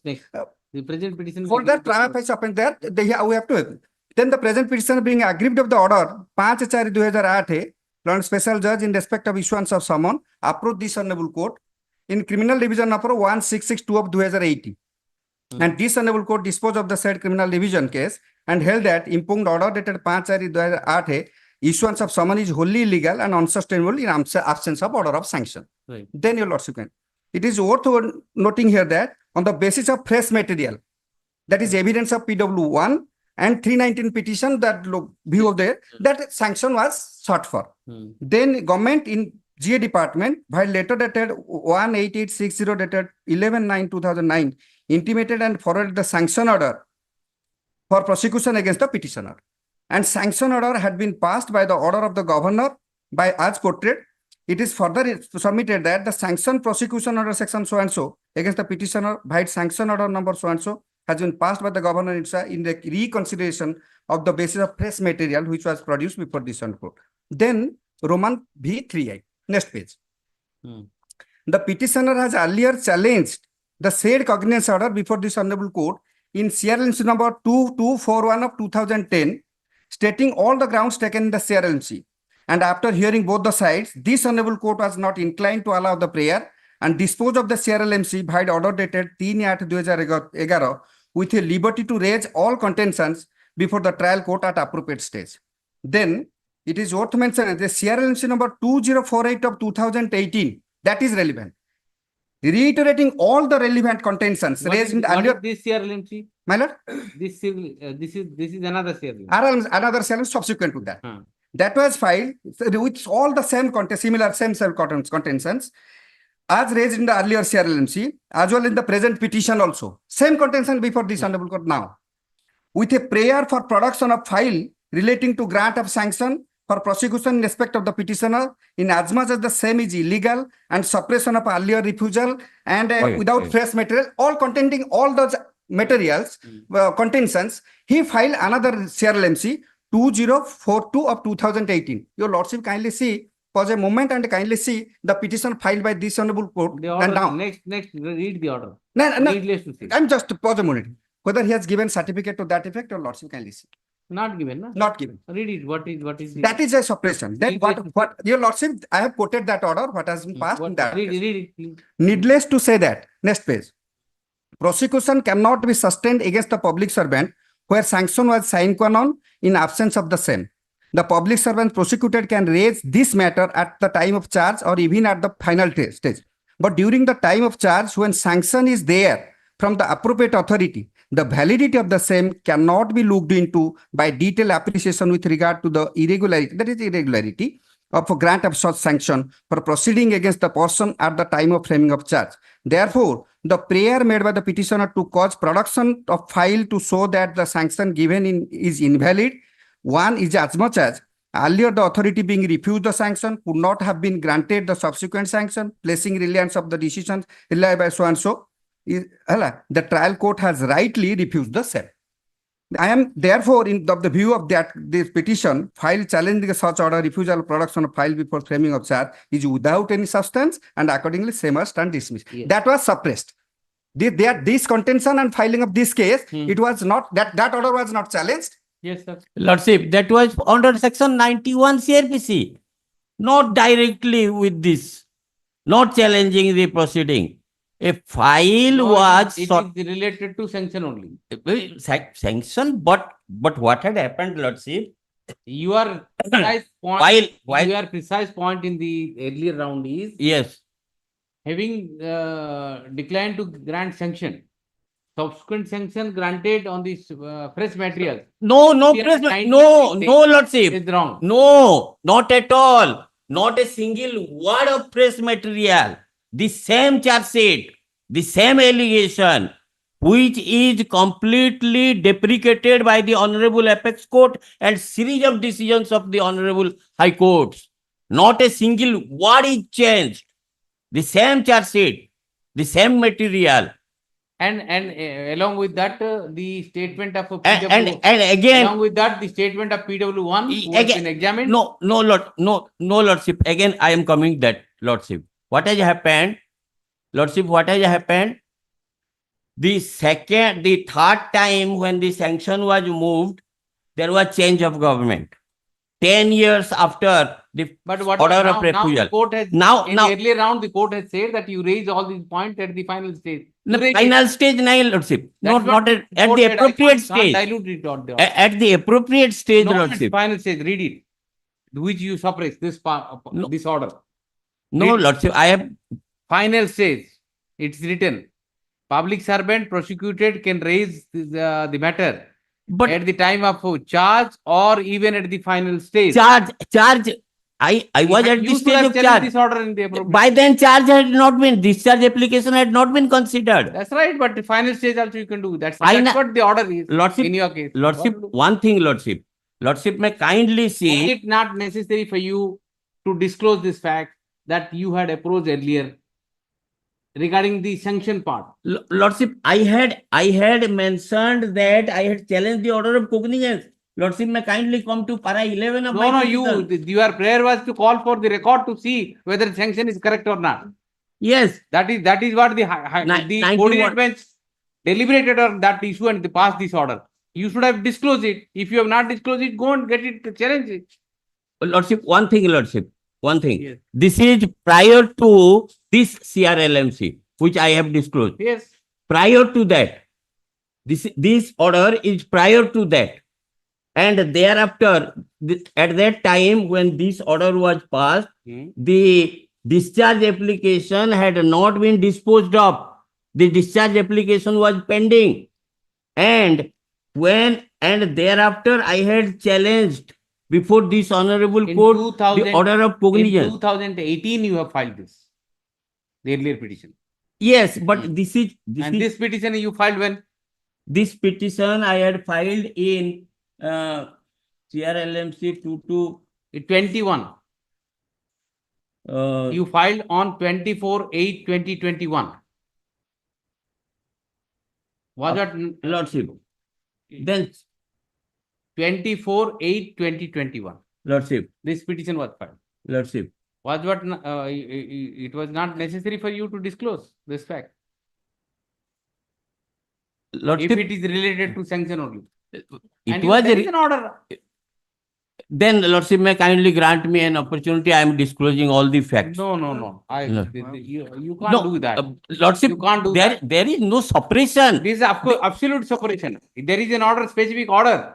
The present petition.
For that prima facie upon there, we have to. Then the present petitioner being aggrieved of the order 5/4/2008, London special judge in respect of issuance of summon approved this honorable court in criminal division number 1662 of 2018. And this honorable court disposed of the said criminal division case and held that impugned order dated 5/4/2008 issuance of summon is wholly illegal and unsustainable in absence of order of sanction.
Right.
Then your lordship can. It is worth noting here that on the basis of fresh material, that is evidence of PW1 and 319 petition, that view of there, that sanction was sought for. Then government in GA department, while letter dated 18860 dated 11/9/2009, intimated and forwarded the sanction order for prosecution against the petitioner. And sanction order had been passed by the order of the governor by as portrayed. It is further submitted that the sanction prosecution order section so and so against the petitioner by sanction order number so and so has been passed by the governor in the reconsideration of the basis of fresh material which was produced before this court. Then Roman V3I. Next page. The petitioner has earlier challenged the said cognizance order before this honorable court in CRLMC number 2241 of 2010, stating all the grounds taken in the CRLMC. And after hearing both the sides, this honorable court was not inclined to allow the prayer and disposed of the CRLMC by the order dated 3/8/2011 with a liberty to raise all contentions before the trial court at appropriate stage. Then it is worth mentioning the CRLMC number 2048 of 2018, that is relevant. Reiterating all the relevant contentions raised in the earlier.
This CRLMC?
My lord?
This is another CRLMC.
Another CRLMC subsequent to that. That was filed with all the same contentions as raised in the earlier CRLMC, as well in the present petition also. Same contention before this honorable court now. With a prayer for production of file relating to grant of sanction for prosecution in respect of the petitioner in as much as the same is illegal and suppression of earlier refusal and without fresh material, all containing all those materials, contentions, he filed another CRLMC 2042 of 2018. Your lordship kindly see, pause a moment and kindly see the petition filed by this honorable court.
The order,
and now,
next, read the order.
No,
Needless to say.
I'm just pause a moment. Whether he has given certificate to that effect, your lordship kindly see.
Not given, no?
Not given.
Read it. What is the...
That is a suppression. Then what your lordship, I have quoted that order, what has been passed in that.
Read it, please.
Needless to say that, next page. Prosecution cannot be sustained against the public servant where sanction was sine qua non in absence of the same. The public servant prosecuted can raise this matter at the time of charge or even at the final stage. But during the time of charge, when sanction is there from the appropriate authority, the validity of the same cannot be looked into by detailed appreciation with regard to the irregularity, that is irregularity, of a grant of such sanction for proceeding against the person at the time of framing of charge. Therefore, the prayer made by the petitioner to cause production of file to show that the sanction given is invalid, one is as much as earlier the authority being refused the sanction could not have been granted the subsequent sanction, placing reliance of the decisions relied by so and so. The trial court has rightly refused the same. I am therefore in the view of that this petition filed challenging such order refusal of production of file before framing of charge is without any substance and accordingly same must stand dismissed. Yes. That was suppressed. This contention and filing of this case, it was not that order was not challenged.
Yes, sir.
Lordship, that was under section 91 CRPC, not directly with this, not challenging the proceeding. A file was
it is related to sanction only.
Sanction, but what had happened, Lordship?
Your precise point. Your precise point in the earlier round is
yes,
having declined to grant sanction. subsequent sanction granted on this fresh material.
No, no,
Yeah,
press,
90
no,
days
no, Lordship.
is wrong.
No, not at all. Not a single word of press material. The same charge sheet, the same allegation, which is completely deprecated by the Honorable Apex Court and series of decisions of the Honorable High Courts. Not a single word is changed. The same charge sheet, the same material.
And along with that, the statement of a
And again,
along with that, the statement of PW1 who has been examined.
No, Lordship. Again, I am coming that, Lordship. What has happened, Lordship? What has happened? The third time when the sanction was moved, there was change of government. 10 years after the
But what
order
now,
of
now
refusal.
the court has
Now,
in the earlier round, the court has said that you raise all these points at the final stage.
the
You raise
final
it.
stage, no, Lordship.
That's what
Not at the
court said. I
appropriate
can't
stage.
dilute it on the
At the appropriate stage,
no, it's
Lordship.
final stage. Read it. Which you suppress this part, this order.
No,
Read it.
Lordship. I have
Final stage. It's written. Public servant prosecuted can raise the matter,
but
at the time of charge or even at the final stage.
charge. I was at
You
the
should
stage
have
of
challenged
charge.
this order in the appropriate.
By then, charge had not been, discharge application had not been considered.
That's right, but the final stage also you can do. That's
Final-
what the order is
Lordship,
in your case.
Lordship, one thing, Lordship. Lordship may kindly
Was
see.
it not necessary for you to disclose this fact that you had approached earlier regarding the sanction part?
Lordship, I had mentioned that I had challenged the order of cognizance. Lordship may kindly come to para 11 of my petition.
Your prayer was to call for the record to see whether the sanction is correct or not.
Yes.
That is what the coordinate bench deliberated on that issue and they passed this order. You should have disclosed it. If you have not disclosed it, go and get it, challenge it.
Lordship, one thing, Lordship, one thing.
Yes.
This is prior to this CRLMC, which I have disclosed.
Yes.
Prior to that, this order is prior to that. And thereafter, at that time when this order was passed, the discharge application had not been disposed of. The discharge application was pending. And thereafter I had challenged before this honorable court the order of cognizance.
In 2018, you have filed this, the earlier petition.
Yes, but this
petition you filed when?
This petition I had filed in CRLMC
21. You filed on 24/8/2021. Was that
Lordship? Then
24/8/2021.
Lordship.
This petition was filed.
Lordship.
Was what it was not necessary for you to disclose this fact.
Lordship,
if it is related to sanction only.
It was
there is an order.
Then Lordship may kindly grant me an opportunity. I am disclosing all the facts.
No.
No.
You can't do that.
Lordship,
you can't do
there is no suppression.
This is absolute suppression. There is an order, specific order.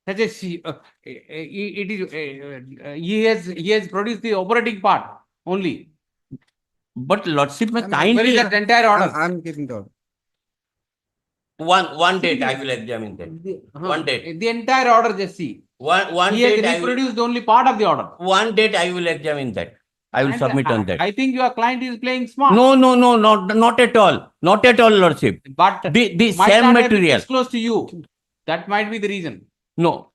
Such as he has produced the operating part only.
But Lordship may kindly.
Where is that entire order?
I'm giving the order.
One date I will examine that. One date.
The entire order, just see.
One
he
date
has reproduced only part of the order.
One date I will examine that. I will submit on that.
I think your client is playing smart.
No, not at all. Not at all, Lordship.
But
the
might
same
not have been
material.
disclosed to you. That might be the reason.
No.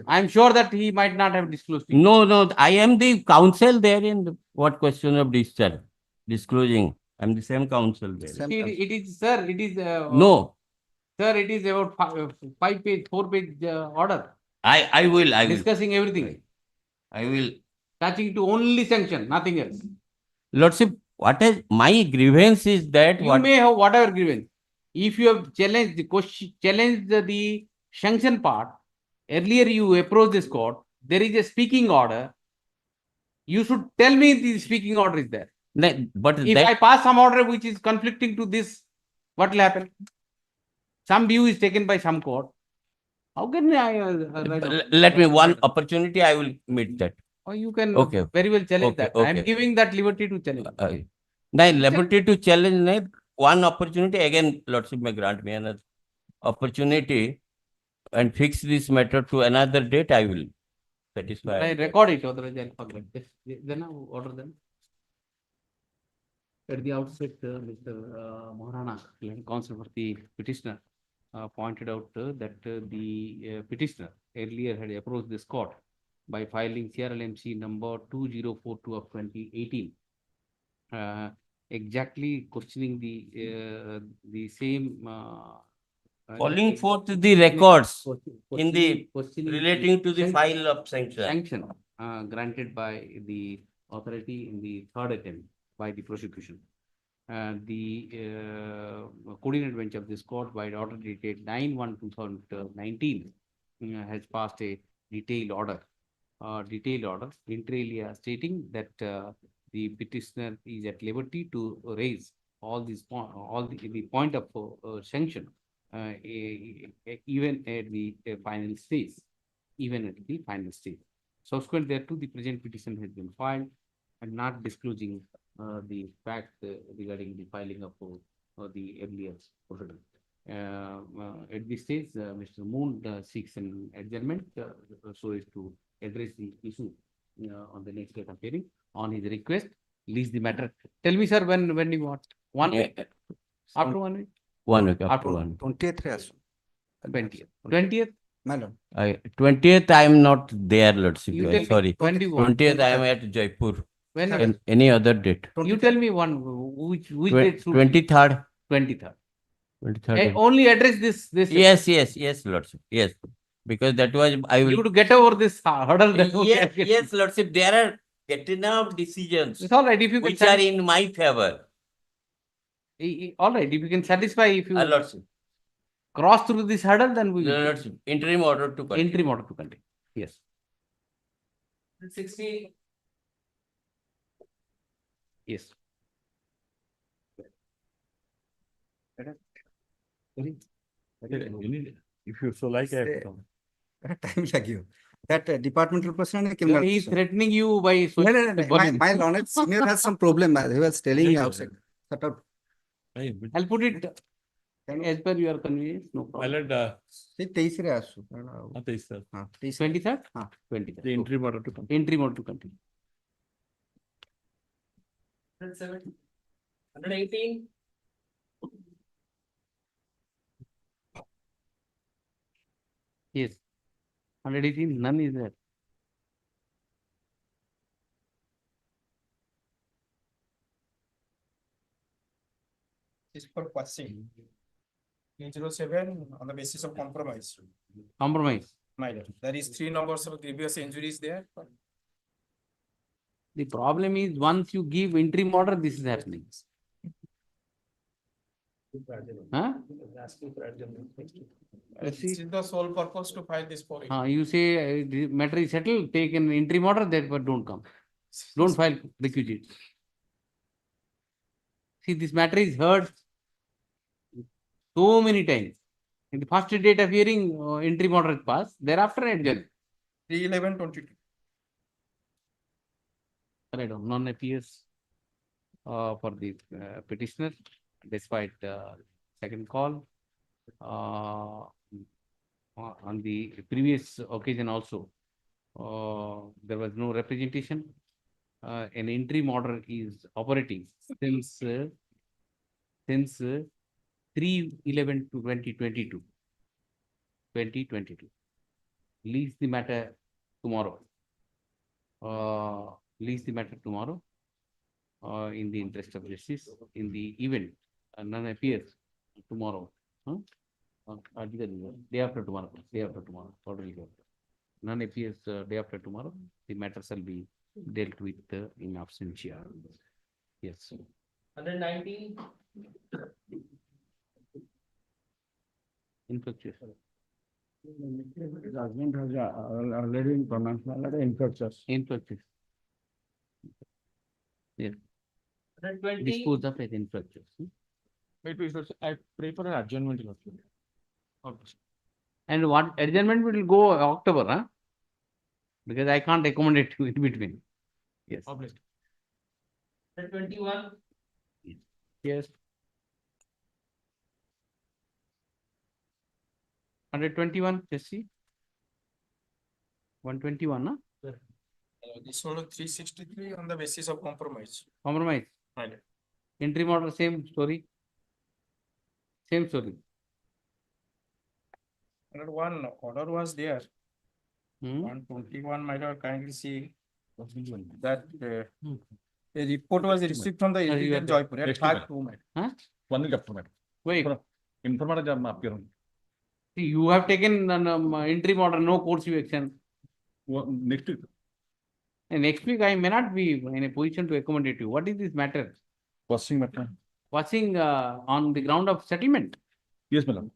I am sure that he might not have disclosed to you.
No. I am the counsel there in what question of discharge disclosing. I am the same counsel there.
It is, sir. It is.
No.
Sir, it is about 4-page order.
I will.
Discussing everything.
I will.
Touching to only sanction, nothing else.
Lordship, what is my grievance is that
You may have whatever grievance. If you have challenged the question, challenged the sanction part, earlier you approached this court, there is a speaking order. You should tell me the speaking order is there.
But
if I pass some order which is conflicting to this, what will happen? Some view is taken by some court. How can I?
Let me one opportunity. I will meet that.
Or you can
Okay.
very well challenge
Okay,
that. I am
okay.
giving that liberty to challenge.
Liberty to challenge. one opportunity, again, Lordship may grant me another opportunity and fix this matter to another date, I will satisfy.
I record it, otherwise I'll forget. Then I will order them. At the outset, Mr. Maharana, counsel for the petitioner, pointed out that the petitioner earlier had approached this court by filing CRLMC number 2042 of 2018, exactly questioning the same.
Calling forth the records in the
questioning
relating to the
sanction-
file of sanction.
sanction granted by the authority in the third attempt by the prosecution. The coordinate bench of this court, by order dated 9/1/2019, has passed a detailed order, inter alia, stating that the petitioner is at liberty to raise all these the point of sanction, even at the final stage, Subsequent thereto, the present petition has been filed and not disclosing the fact regarding the filing of the earlier proceeding. At this stage, Mr. Moon seeks an adjournment so as to address the issue on the next date of hearing. On his request, lease the matter. Tell me, sir, when you want? 1 week? After 1 week?
1 week,
After
1.
20th.
20th. 20th?
Madam.
20th, I am not there, Lordship.
You tell me,
Sorry.
when do you want?
20th, I am at Jaipur.
When?
Any other date?
You tell me which date suits you?
23rd.
23rd.
23rd.
Only address this.
Yes, Lordship. Yes. Because that was, I will.
You to get over this hurdle.
Yes, Lordship. There are enough decisions.
It's all right if you can
which are in my favor.
All right, if you can satisfy, if you
Lordship.
cross through this hurdle, then we will.
Lordship. Interim order to continue.
Interim order to continue. Yes.
60.
Yes.
If you so like, I have to come.
Time lagyo. That departmental person
He is threatening you by.
No. My learned senior has some problem. He was telling me outside.
I'll put it as per your convenience. No problem.
23rd.
23rd? 23rd.
The interim order to continue.
Interim order to continue.
118.
Yes. 118, none is there.
Is for Quashing. 307 on the basis of compromise.
Compromise.
There is 3 numbers of grievous injuries there.
The problem is once you give interim order, this is happening. Huh?
This is the sole purpose to file this for it.
You say the matter is settled, take an interim order, therefore don't come. Don't file requisite. See, this matter is heard so many times. In the first date of hearing, interim order is passed, thereafter adjourned.
3/11/22.
Right on, non-appears for the petitioner, despite second call. On the previous occasion also, there was no representation. An interim order is operating since 3/11/2022. Lease the matter tomorrow. Lease the matter tomorrow. In the interest of justice, in the event, none appears tomorrow. Day after tomorrow. None appears day after tomorrow. The matter shall be dealt with in absentia. Yes.
119.
Infectious.
Judgment has already been pronounced.
Infectious. Yeah.
120.
Dispose of as infectious.
Wait, I pray for an adjournment.
And what adjournment will go October, huh? Because I can't accommodate you in between. Yes.
121.
Yes. 121, Jesse. 121, no?
This one 363 on the basis of compromise.
Compromise.
Right.
Interim order, same story. Same story.
And one order was there.
Hmm?
121, my lord, kindly see that a report was received from the Interim Joypur at
Next
5:02,
week.
Huh?
1 week after, madam.
Wait.
Information appear.
See, you have taken an interim order, no course action.
Next week.
And next week, I may not be in a position to accommodate you. What is this matter?
Quashing matter.
Quashing on the ground of settlement.
Yes, madam.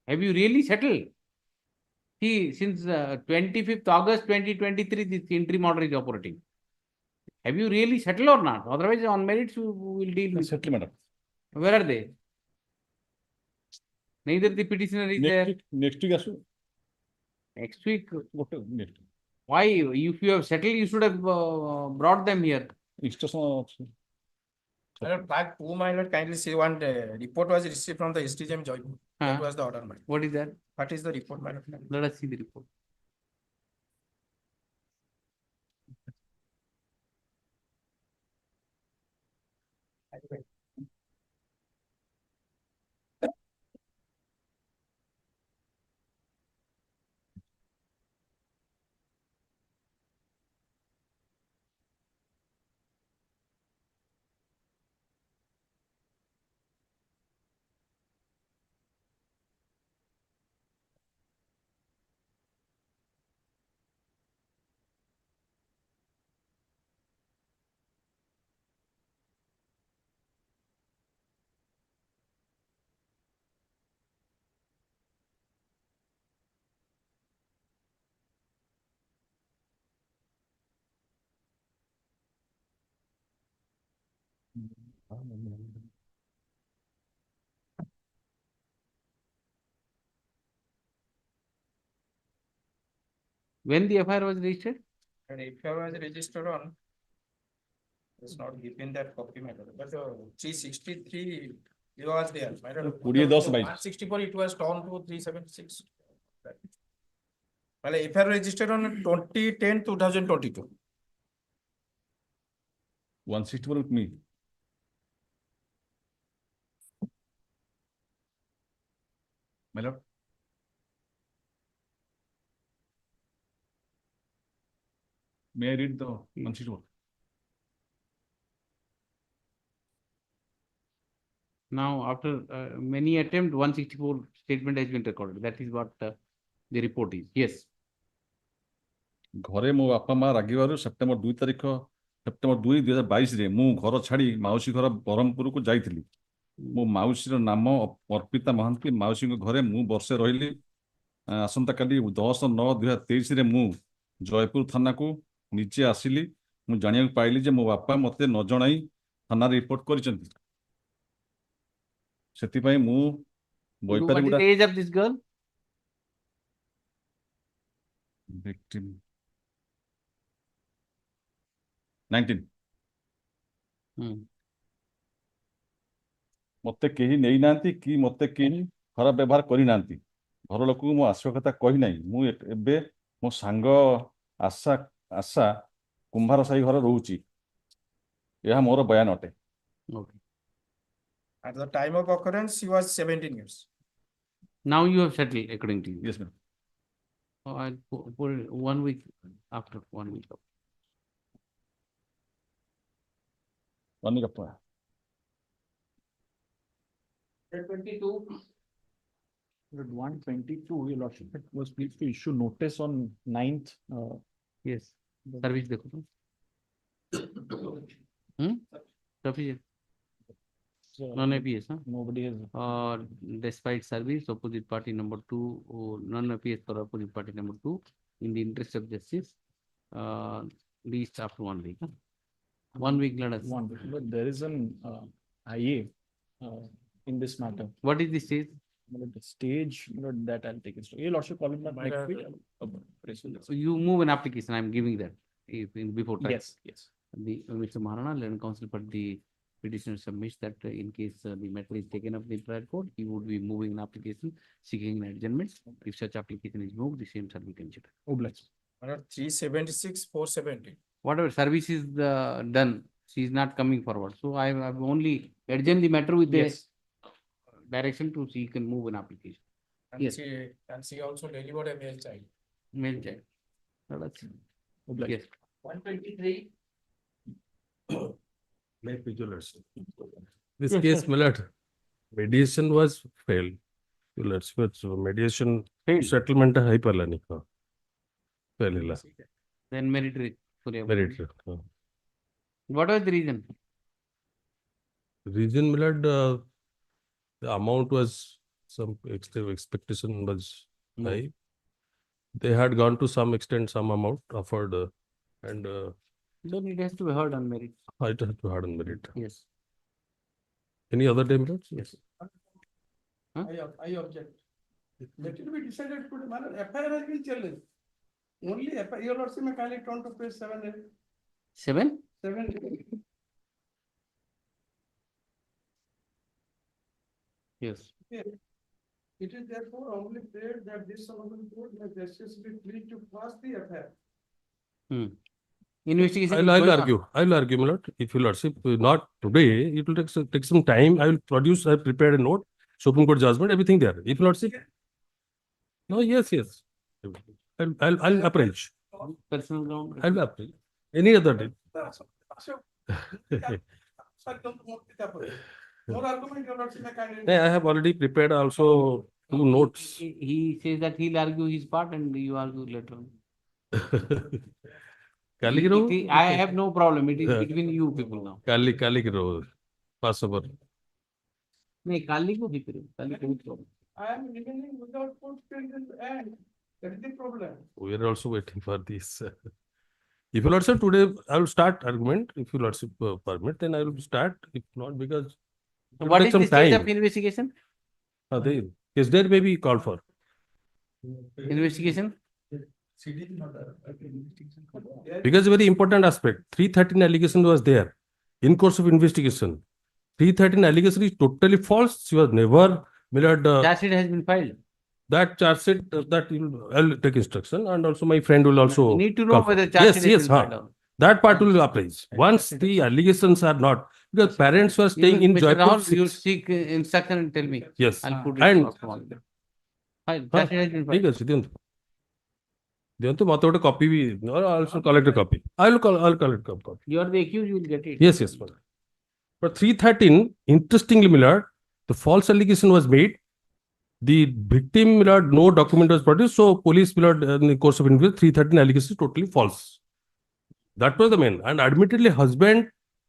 Have you really settled? See, since 25th August 2023, this interim order is operating. Have you really settled or not? Otherwise, on merits, you will deal with.
Settle, madam.
Where are they? Neither the petitioner is there.
Next week, also.
Next week.
What next?
Why? If you have settled, you should have brought them here.
Instruction.
My lord, 5:02, my lord, kindly see one report was received from the STGM Joypur. That was the order, my lord.
What is that?
What is the report, my lord?
Let us see the report. When the FIR was registered?
And if I was registered on, it's not given that copy, my lord. But 363, it was there. My lord. 164, it was down to 376. Well, FIR registered on 20/10/2022.
164 with me. My lord. May I read the 164?
Now, after many attempts, 164 statement has been recorded. That is what the report is. Yes.
ଘରେ ମୋ ବାପା ମା ରାଗିବାରୁ September 2 ତାରିଖ September 2, 2022 ମୁଁ ଘର ଛାଡି ମାଉସୀ ଘର ବ୍ରହ୍ମପୁରକୁ ଯାଇଥିଲି। ମୋ ମାଉସୀର ନାମ ଅର୍ପିତା ମହାନ୍ତି। ମାଉସୀଙ୍କ ଘରେ ମୁଁ ବର୍ଷେ ରହିଲି। ଆସନ୍ତାକାଲି 10/9/2023 ମୁଁ ଜୟପୁର ଥାନାକୁ ନିଜେ ଆସିଲି। ମୁଁ ଜାଣିବାକୁ ପାଇଲି ଯେ ମୋ ବାପା ମୋତେ ନ ଜଣାଇ ଥାନାରେ ରିପୋର୍ଟ କରିଛନ୍ତି। ସେଥିପାଇଁ ମୁଁ
What is the age of this girl?
Victim 19. ମତେ କେହି ନେଇନାହାନ୍ତି କି ମତେ କେହି ଖରାପ ବ୍ୟବହାର କରିନାହାନ୍ତି। ଘର ଲୋକଙ୍କୁ ମୁଁ ଆସିବା କଥା କହି ନାହିଁ। ମୁଁ ଏବେ ମୋ ସାଙ୍ଗ ଆଶା କୁମ୍ଭାର ସାହି ଘରେ ରହୁଛି। ଏହା ମୋର ବୟାନ ଅଟେ।
Okay.
At the time of occurrence, she was 17 years.
Now you have settled according to you.
Yes, ma'am.
Oh, I'll put 1 week after 1 week.
1 week after.
22.
122, your lordship, it was pleased to issue notice on 9th.
Yes. Service देखो तो. Sufficient. Non-APS, huh?
Nobody has.
Or despite service, opposite party number 2, or non-APS for opposite party number 2, in the interest of justice, least after 1 week. Huh? 1 week, let us.
1 week, but there is an IA in this matter.
What is the stage?
The stage that I'll take it. Your lordship, call it next week.
So you move an application. I'm giving that before time.
Yes, yes.
The Mr. Maharana, Learned Counsel for the petitioner submits that in case the matter is taken up in the trial court, he would be moving an application seeking an adjournment. If such application is moved, the same shall be considered.
Obliged. 376, 470.
Whatever service is done, she is not coming forward. So I have only adjourned the matter with the
Yes.
direction to she can move an application.
And
Yes.
she also delivered a male child.
Male child. Now that's
Obliged.
yes.
123.
This case, my lord, mediation was failed. So mediation settlement high parlani. Fail.
Then merit.
Merit.
What was the reason?
Reason, my lord, the amount was some expectation was high. They had gone to some extent, some amount offered, and
Then it has to be heard on merit.
it has to be hard on merit.
Yes.
Any other day, my lord?
Yes.
I object. Let it be decided to the manner. FIR has been challenged. Only FIR, your lordship may kindly turn to page 7.
7?
7.
Yes.
It is therefore only prayed that this honorable court may graciously plead to pass the FIR.
Investigation.
I'll argue. I'll argue, my lord. If your lordship not today, it will take some time. I will produce. I prepared a note, Supreme Court judgment, everything there. If your lordship, no, yes. I'll approach.
Personal ground.
I'll approach. Any other day.
More argument, your lordship may kindly.
I have already prepared also 2 notes.
He says that he'll argue his part and you argue later on. I have no problem. It is between you people now.
Kali karo. Possible.
No, Kali ko bhi karo. Kali ko bhi problem.
I am remaining without court in the end. That is the problem.
We are also waiting for this. If you lordship today, I will start argument. If you lordship permit, then I will start. If not, because it will
What
take
is
some
the stage
time.
of investigation?
Is there may be called for?
Investigation?
Because very important aspect, 313 allegation was there in course of investigation. 313 allegation is totally false. She was never,
Charge sheet has been filed.
that charge sheet I'll take instruction, and also my friend will also.
You need to know
call for.
whether charge sheet has been filed or-
That part will appraise. Once the allegations are not, because parents were staying in
Mr.
Jaipur.
Rahul, you seek instruction and tell me.
Yes.
I'll put
And-
it across tomorrow. Fine. Charge sheet has been filed.
ঠিক আছে দিয়ন্তু দিয়ন্তু মতে ଗୋଟେ copy B I'll also collect a copy. I'll collect a copy.
You are the accused, you will get it.
Yes, madam. But 313, interestingly, my lord, the false allegation was made. The victim, my lord, no document was produced. So police, my lord, in the course of investigation, 313 allegation is totally false. That was the main. And admittedly, husband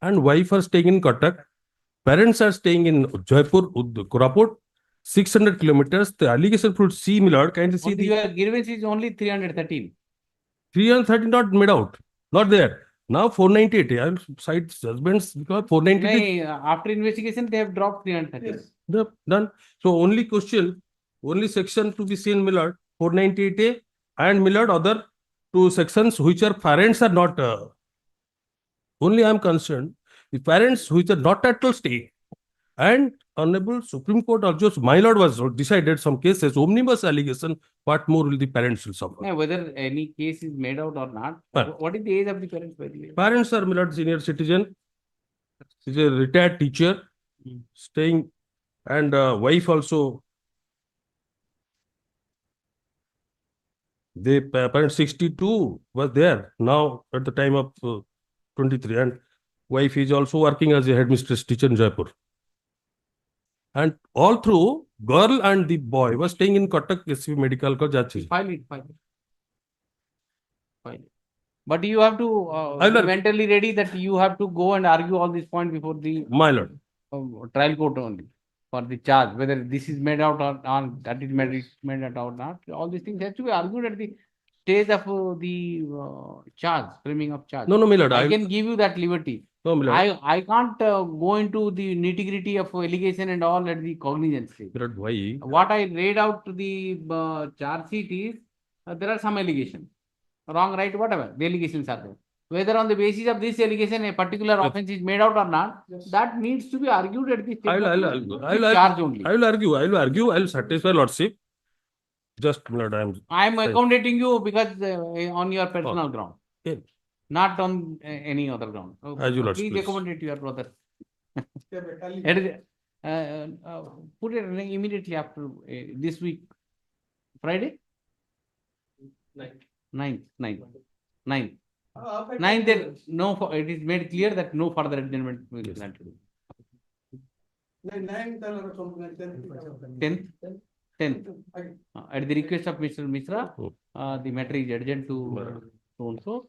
and wife are staying in Cuttack. Parents are staying in Jaipur, Koraput, 600 kilometers. The allegation should see, my lord, kindly see
Only your grievance is only 313.
313 not made out, not there. Now 498, I will cite judgments because 498
After investigation, they have dropped 313.
done. So only question, only section to be seen, my lord, 498A and my lord, other 2 sections which are parents are not. Only I am concerned the parents which are not at all stay. And Honorable Supreme Court also, my lord, was decided some cases, omnibus allegation, what more will the parents will suffer?
Now, whether any case is made out or not, what is the age of the parents, by the way?
Parents are, my lord, senior citizen, is a retired teacher, staying, and wife also. The parent 62 was there now at the time of 23, and wife is also working as a headmistress teacher in Jaipur. And all through, girl and the boy was staying in Cuttack SCB Medical College.
File it. But you have to be mentally ready that you have to go and argue all these points before the
my lord
trial court only for the charge, whether this is made out or not, that is made out or not. All these things have to be argued at the stage of the charge, framing of charge.
No, my lord.
I can give you that liberty.
No, my lord.
I can't go into the nitty-gritty of allegation and all at the cognizance stage.
But why?
What I read out to the charge sheet is there are some allegations. Wrong, right, whatever. The allegations are there. Whether on the basis of this allegation a particular offence is made out or not, that needs to be argued at the stage of charge only.
I will argue, I will satisfy lordship. Just, my lord,
I am accommodating you because on your personal ground, not on any other ground.
As you lordship,
Please
please.
accommodate your brother. Put it immediately after this week, Friday? 9th. 9th. Then no, it is made clear that no further adjournment will be granted. 10th. At the request of Mr. Mishra, the matter is adjourned to so and so.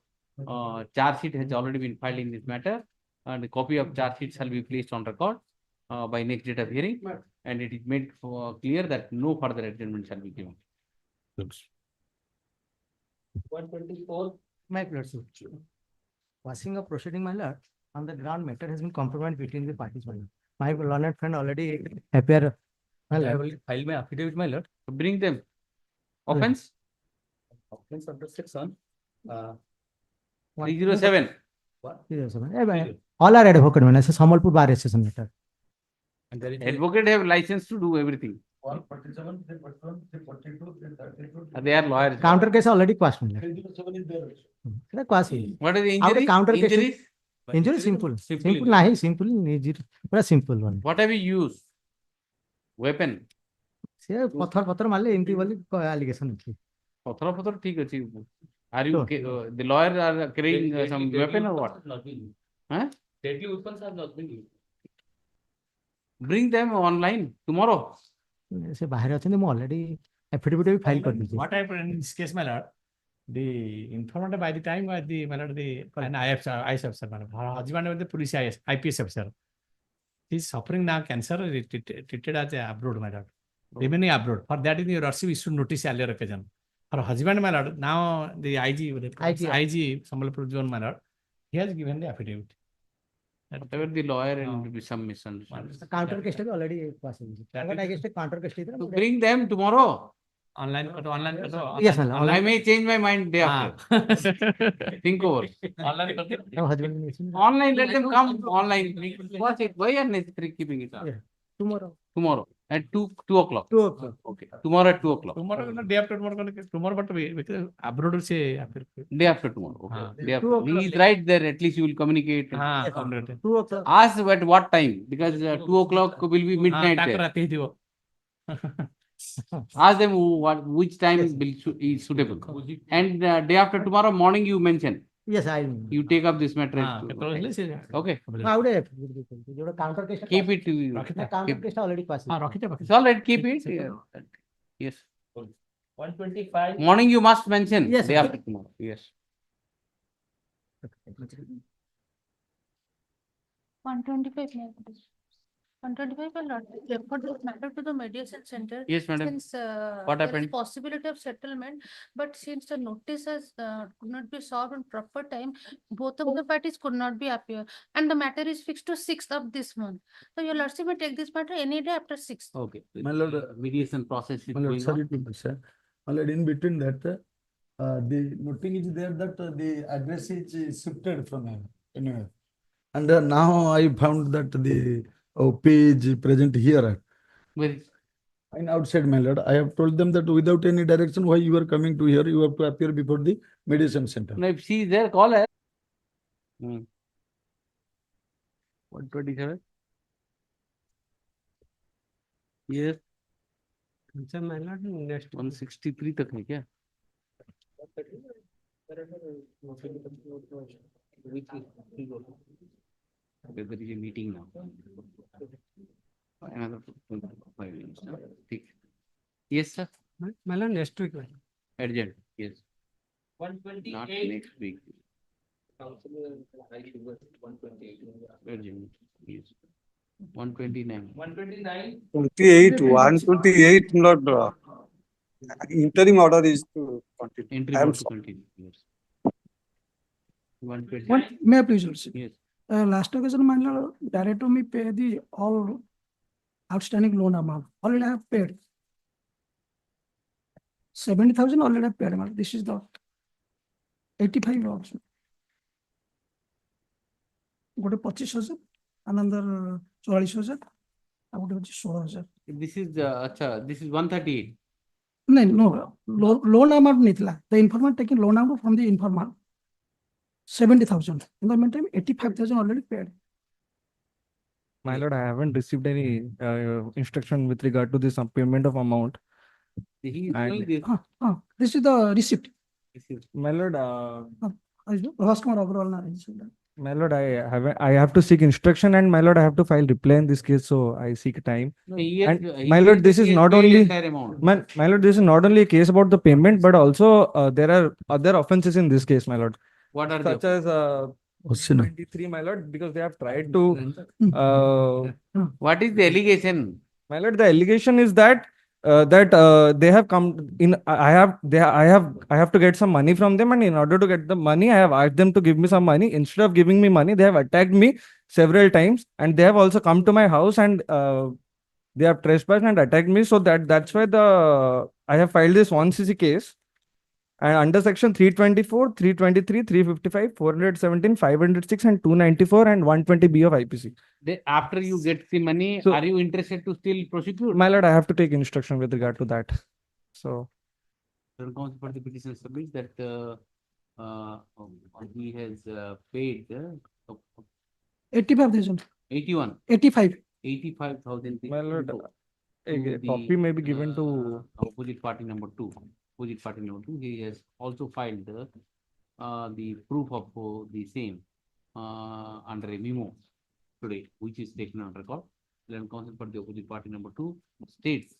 Charge sheet has already been filed in this matter, and a copy of charge sheet shall be placed on record by next date of hearing, and it is made clear that no further adjournment shall be given.
124. My lordship. Quashing of proceeding, my lord, on the ground matter has been compromised between the parties, my lord. My learned friend already appear.
I will file my affidavit, my lord. Bring them. Offense?
Offense under section
307.
All are advocate, man. It's a Samalpur Bar Association matter.
And there is advocate have license to do everything.
147, 341, 342, 332.
They are lawyers.
Counter case already quashed.
307 is there also.
What is the injury?
Counter case.
Injuries?
Injury simple. Simple nahi, simple injury. Pura simple one.
What have you used? Weapon?
से पत्थर मारले MP वाली allegation है.
पत्थर ठीक है. Are you the lawyer are carrying some weapon or what? Huh?
Deadly weapons have not been used.
Bring them online tomorrow.
से बाहर अछन मैं already affidavit भी file कर दीजिए.
What happened in this case, my lord? The informant by the time was the my lord an IS officer, my lord. Her husband was the police IPS officer. He is suffering now cancer, treated as abroad, my lord. Remaining abroad. For that, in your lordship issued notice earlier occasion. Her husband, my lord, now the IG Sambalpur zone, my lord, he has given the affidavit.
Whatever the lawyer and some misunderstanding.
Counter case already passed. I guess counter case.
Bring them tomorrow.
Online.
Yes, my lord.
I may change my mind day after. Think over. Online, let them come online. Watch it. Why are necessary keeping it on? Tomorrow at 2 o'clock.
2 o'clock.
Okay. Tomorrow at 2 o'clock.
Tomorrow, day after tomorrow, but because abroad say
day after tomorrow. Okay. Day after. He is right there. At least you will communicate.
2 o'clock.
Ask at what time, because 2 o'clock will be midnight there. Ask them which time is suitable. And day after tomorrow morning you mention.
Yes, I will.
You take up this matter. Okay.
Counter case.
Keep it.
Counter case already passed.
It's all right. Keep it. Yes.
125.
Morning you must mention.
Yes.
Day after tomorrow. Yes.
125. 125 will not refer this matter to the mediation center.
Yes, madam.
Since
What
there
happened?
is possibility of settlement, but since the notice has could not be solved in proper time, both of the parties could not be appear, and the matter is fixed to 6th of this month. So your lordship may take this matter any day after 6th.
Okay.
My lord,
mediation process is
my lord,
going
sorry
on.
to sir. My lord, in between that, the noting is there that the address is shifted from anywhere. And now I found that the OP is present here.
Where is?
And outside, my lord, I have told them that without any direction, why you are coming to here, you have to appear before the mediation center.
No, if she is there, call her. 127. Yes.
my lord, next
163 तक है क्या? There is a meeting now. Another 5 minutes. Yes, sir.
my lord, next week.
Urgent. Yes.
128.
Not next week. Urgent. Yes. 129.
129.
128, not interim order is to continue.
Interim to continue. Yes. 120.
May I please, lordship?
Yes.
Last occasion, my lord, director me pay the all outstanding loan amount. Already I have paid. 70,000 already I have paid. This is the 85 also. ଗୋଟେ 25,000 another 44,000 ଆଉ ଗୋଟେ ହଉଛି 16,000
This is, this is 138.
ନାଇଁ no loan amount ନେଇଥିଲା the informant taking loan amount from the informant 70,000 in the meantime 85,000 already paid.
My lord, I haven't received any instruction with regard to this payment of amount.
He is
And-
showing this.
This is the receipt.
My lord,
Customer overall na receipt.
my lord, I have to seek instruction, and my lord, I have to file reply in this case, so I seek time.
No, he has-
And
he
my
said
lord,
that
this
he
is
has
not
paid
only
entire amount.
my lord, this is not only a case about the payment, but also there are other offenses in this case, my lord.
What are
Such
they?
as 23, my lord, because they have tried to.
What is the allegation?
My lord, the allegation is that they have come in. I have to get some money from them, and in order to get the money, I have asked them to give me some money. Instead of giving me money, they have attacked me several times, and they have also come to my house and they have trespassed and attacked me. So that's why I have filed this 1cc case. And under section 324, 323, 355, 417, 506, and 294 and 120B of IPC.
After you get the money,
So-
are you interested to still prosecute?
My lord, I have to take instruction with regard to that. So,
Counsel for the petition submits that he has paid
85,000.
81.
85.
85,000.
my lord, a
the,
copy may be given to.
Opposite party number 2. Opposite party number 2. He has also filed the proof of the same under a memo today, which is taken on record. Then counsel for the opposite party number 2 states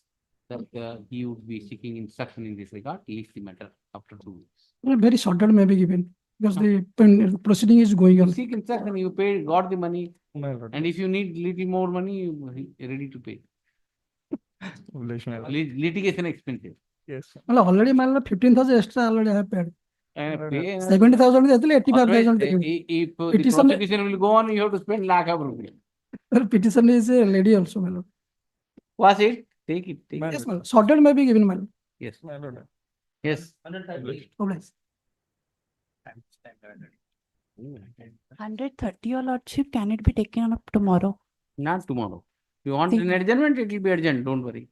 that he would be seeking instruction in this regard, leaves the matter after 2 weeks.
Well, very short time may be given because the proceeding is going on.
Seek instruction, you paid, got the money,
My lord.
and if you need little more money, you are ready to pay. Litigation expenses.
Yes.
Well, already man 15,000 extra already I have paid.
Pay,
70,000 is 85,000.
if the
Petition-
prosecution will go on, you have to spend lakh of rupees.
Petition is a lady also, my lord.
Was it? Take it. Take
Yes,
it.
my lord. Sorted may be given, my lord.
Yes.
My lord.
Yes.
Obliged.
130, your lordship, can it be taken up tomorrow?
Not tomorrow. You want
Think-
an adjournment, it will be urgent, don't worry.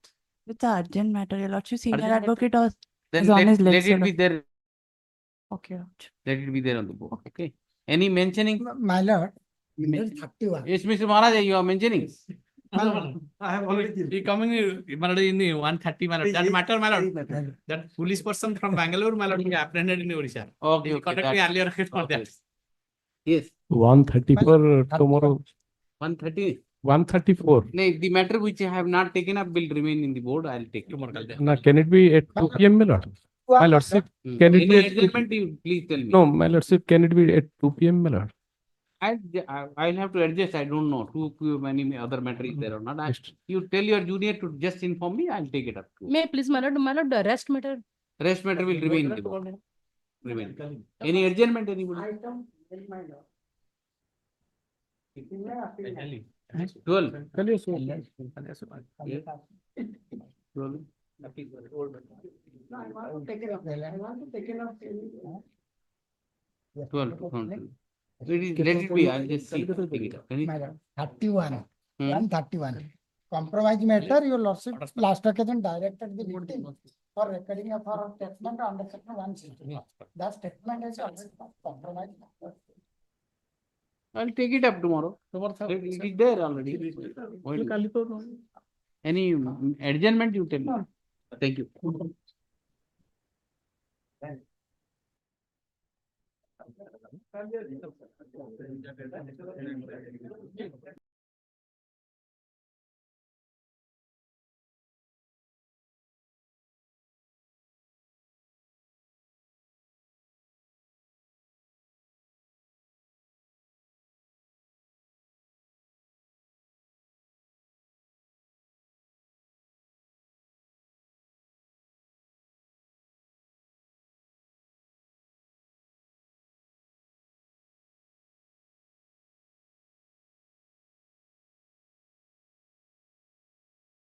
It's an urgent matter, your lordship. Senior
Urgent matter?
advocate was
Then
is on his
let
list.
it be there.
Okay, lordship.
Let it be there on the board. Okay. Any mentioning?
My lord, 31.
Yes, Mr. Maharaj, you are mentioning.
I have already coming in the 130, my lord. That matter, my lord. That police person from Bangalore, my lord, he apprehended in Orissa.
Okay,
He
okay,
contacted me
that-
earlier for that.
Yes.
134 tomorrow.
130.
134.
No, the matter which I have not taken up will remain in the board. I'll take tomorrow.
Now, can it be at 2 p.m., my lord? My lordship, can it
Any
be at 2
adjournment, you please tell me.
No, my lordship, can it be at 2 p.m., my lord?
I'll have to adjust. I don't know. Too many other matter is there or not. You tell your junior to just inform me. I'll take it up.
May I please, my lord, the rest matter.
Rest matter will remain in the board. Remain. Any adjournment, anybody? 12. 12.
No, I want to take it up. I want to take it up.
12. Let it be. I'll just see. Take it up. Can you-
31. 131. Compromise matter, your lordship, last occasion directed the victim for recording of her statement under section 160. That statement is also compromised.
I'll take it up tomorrow. It is there already. Any adjournment, you tell me. Thank you.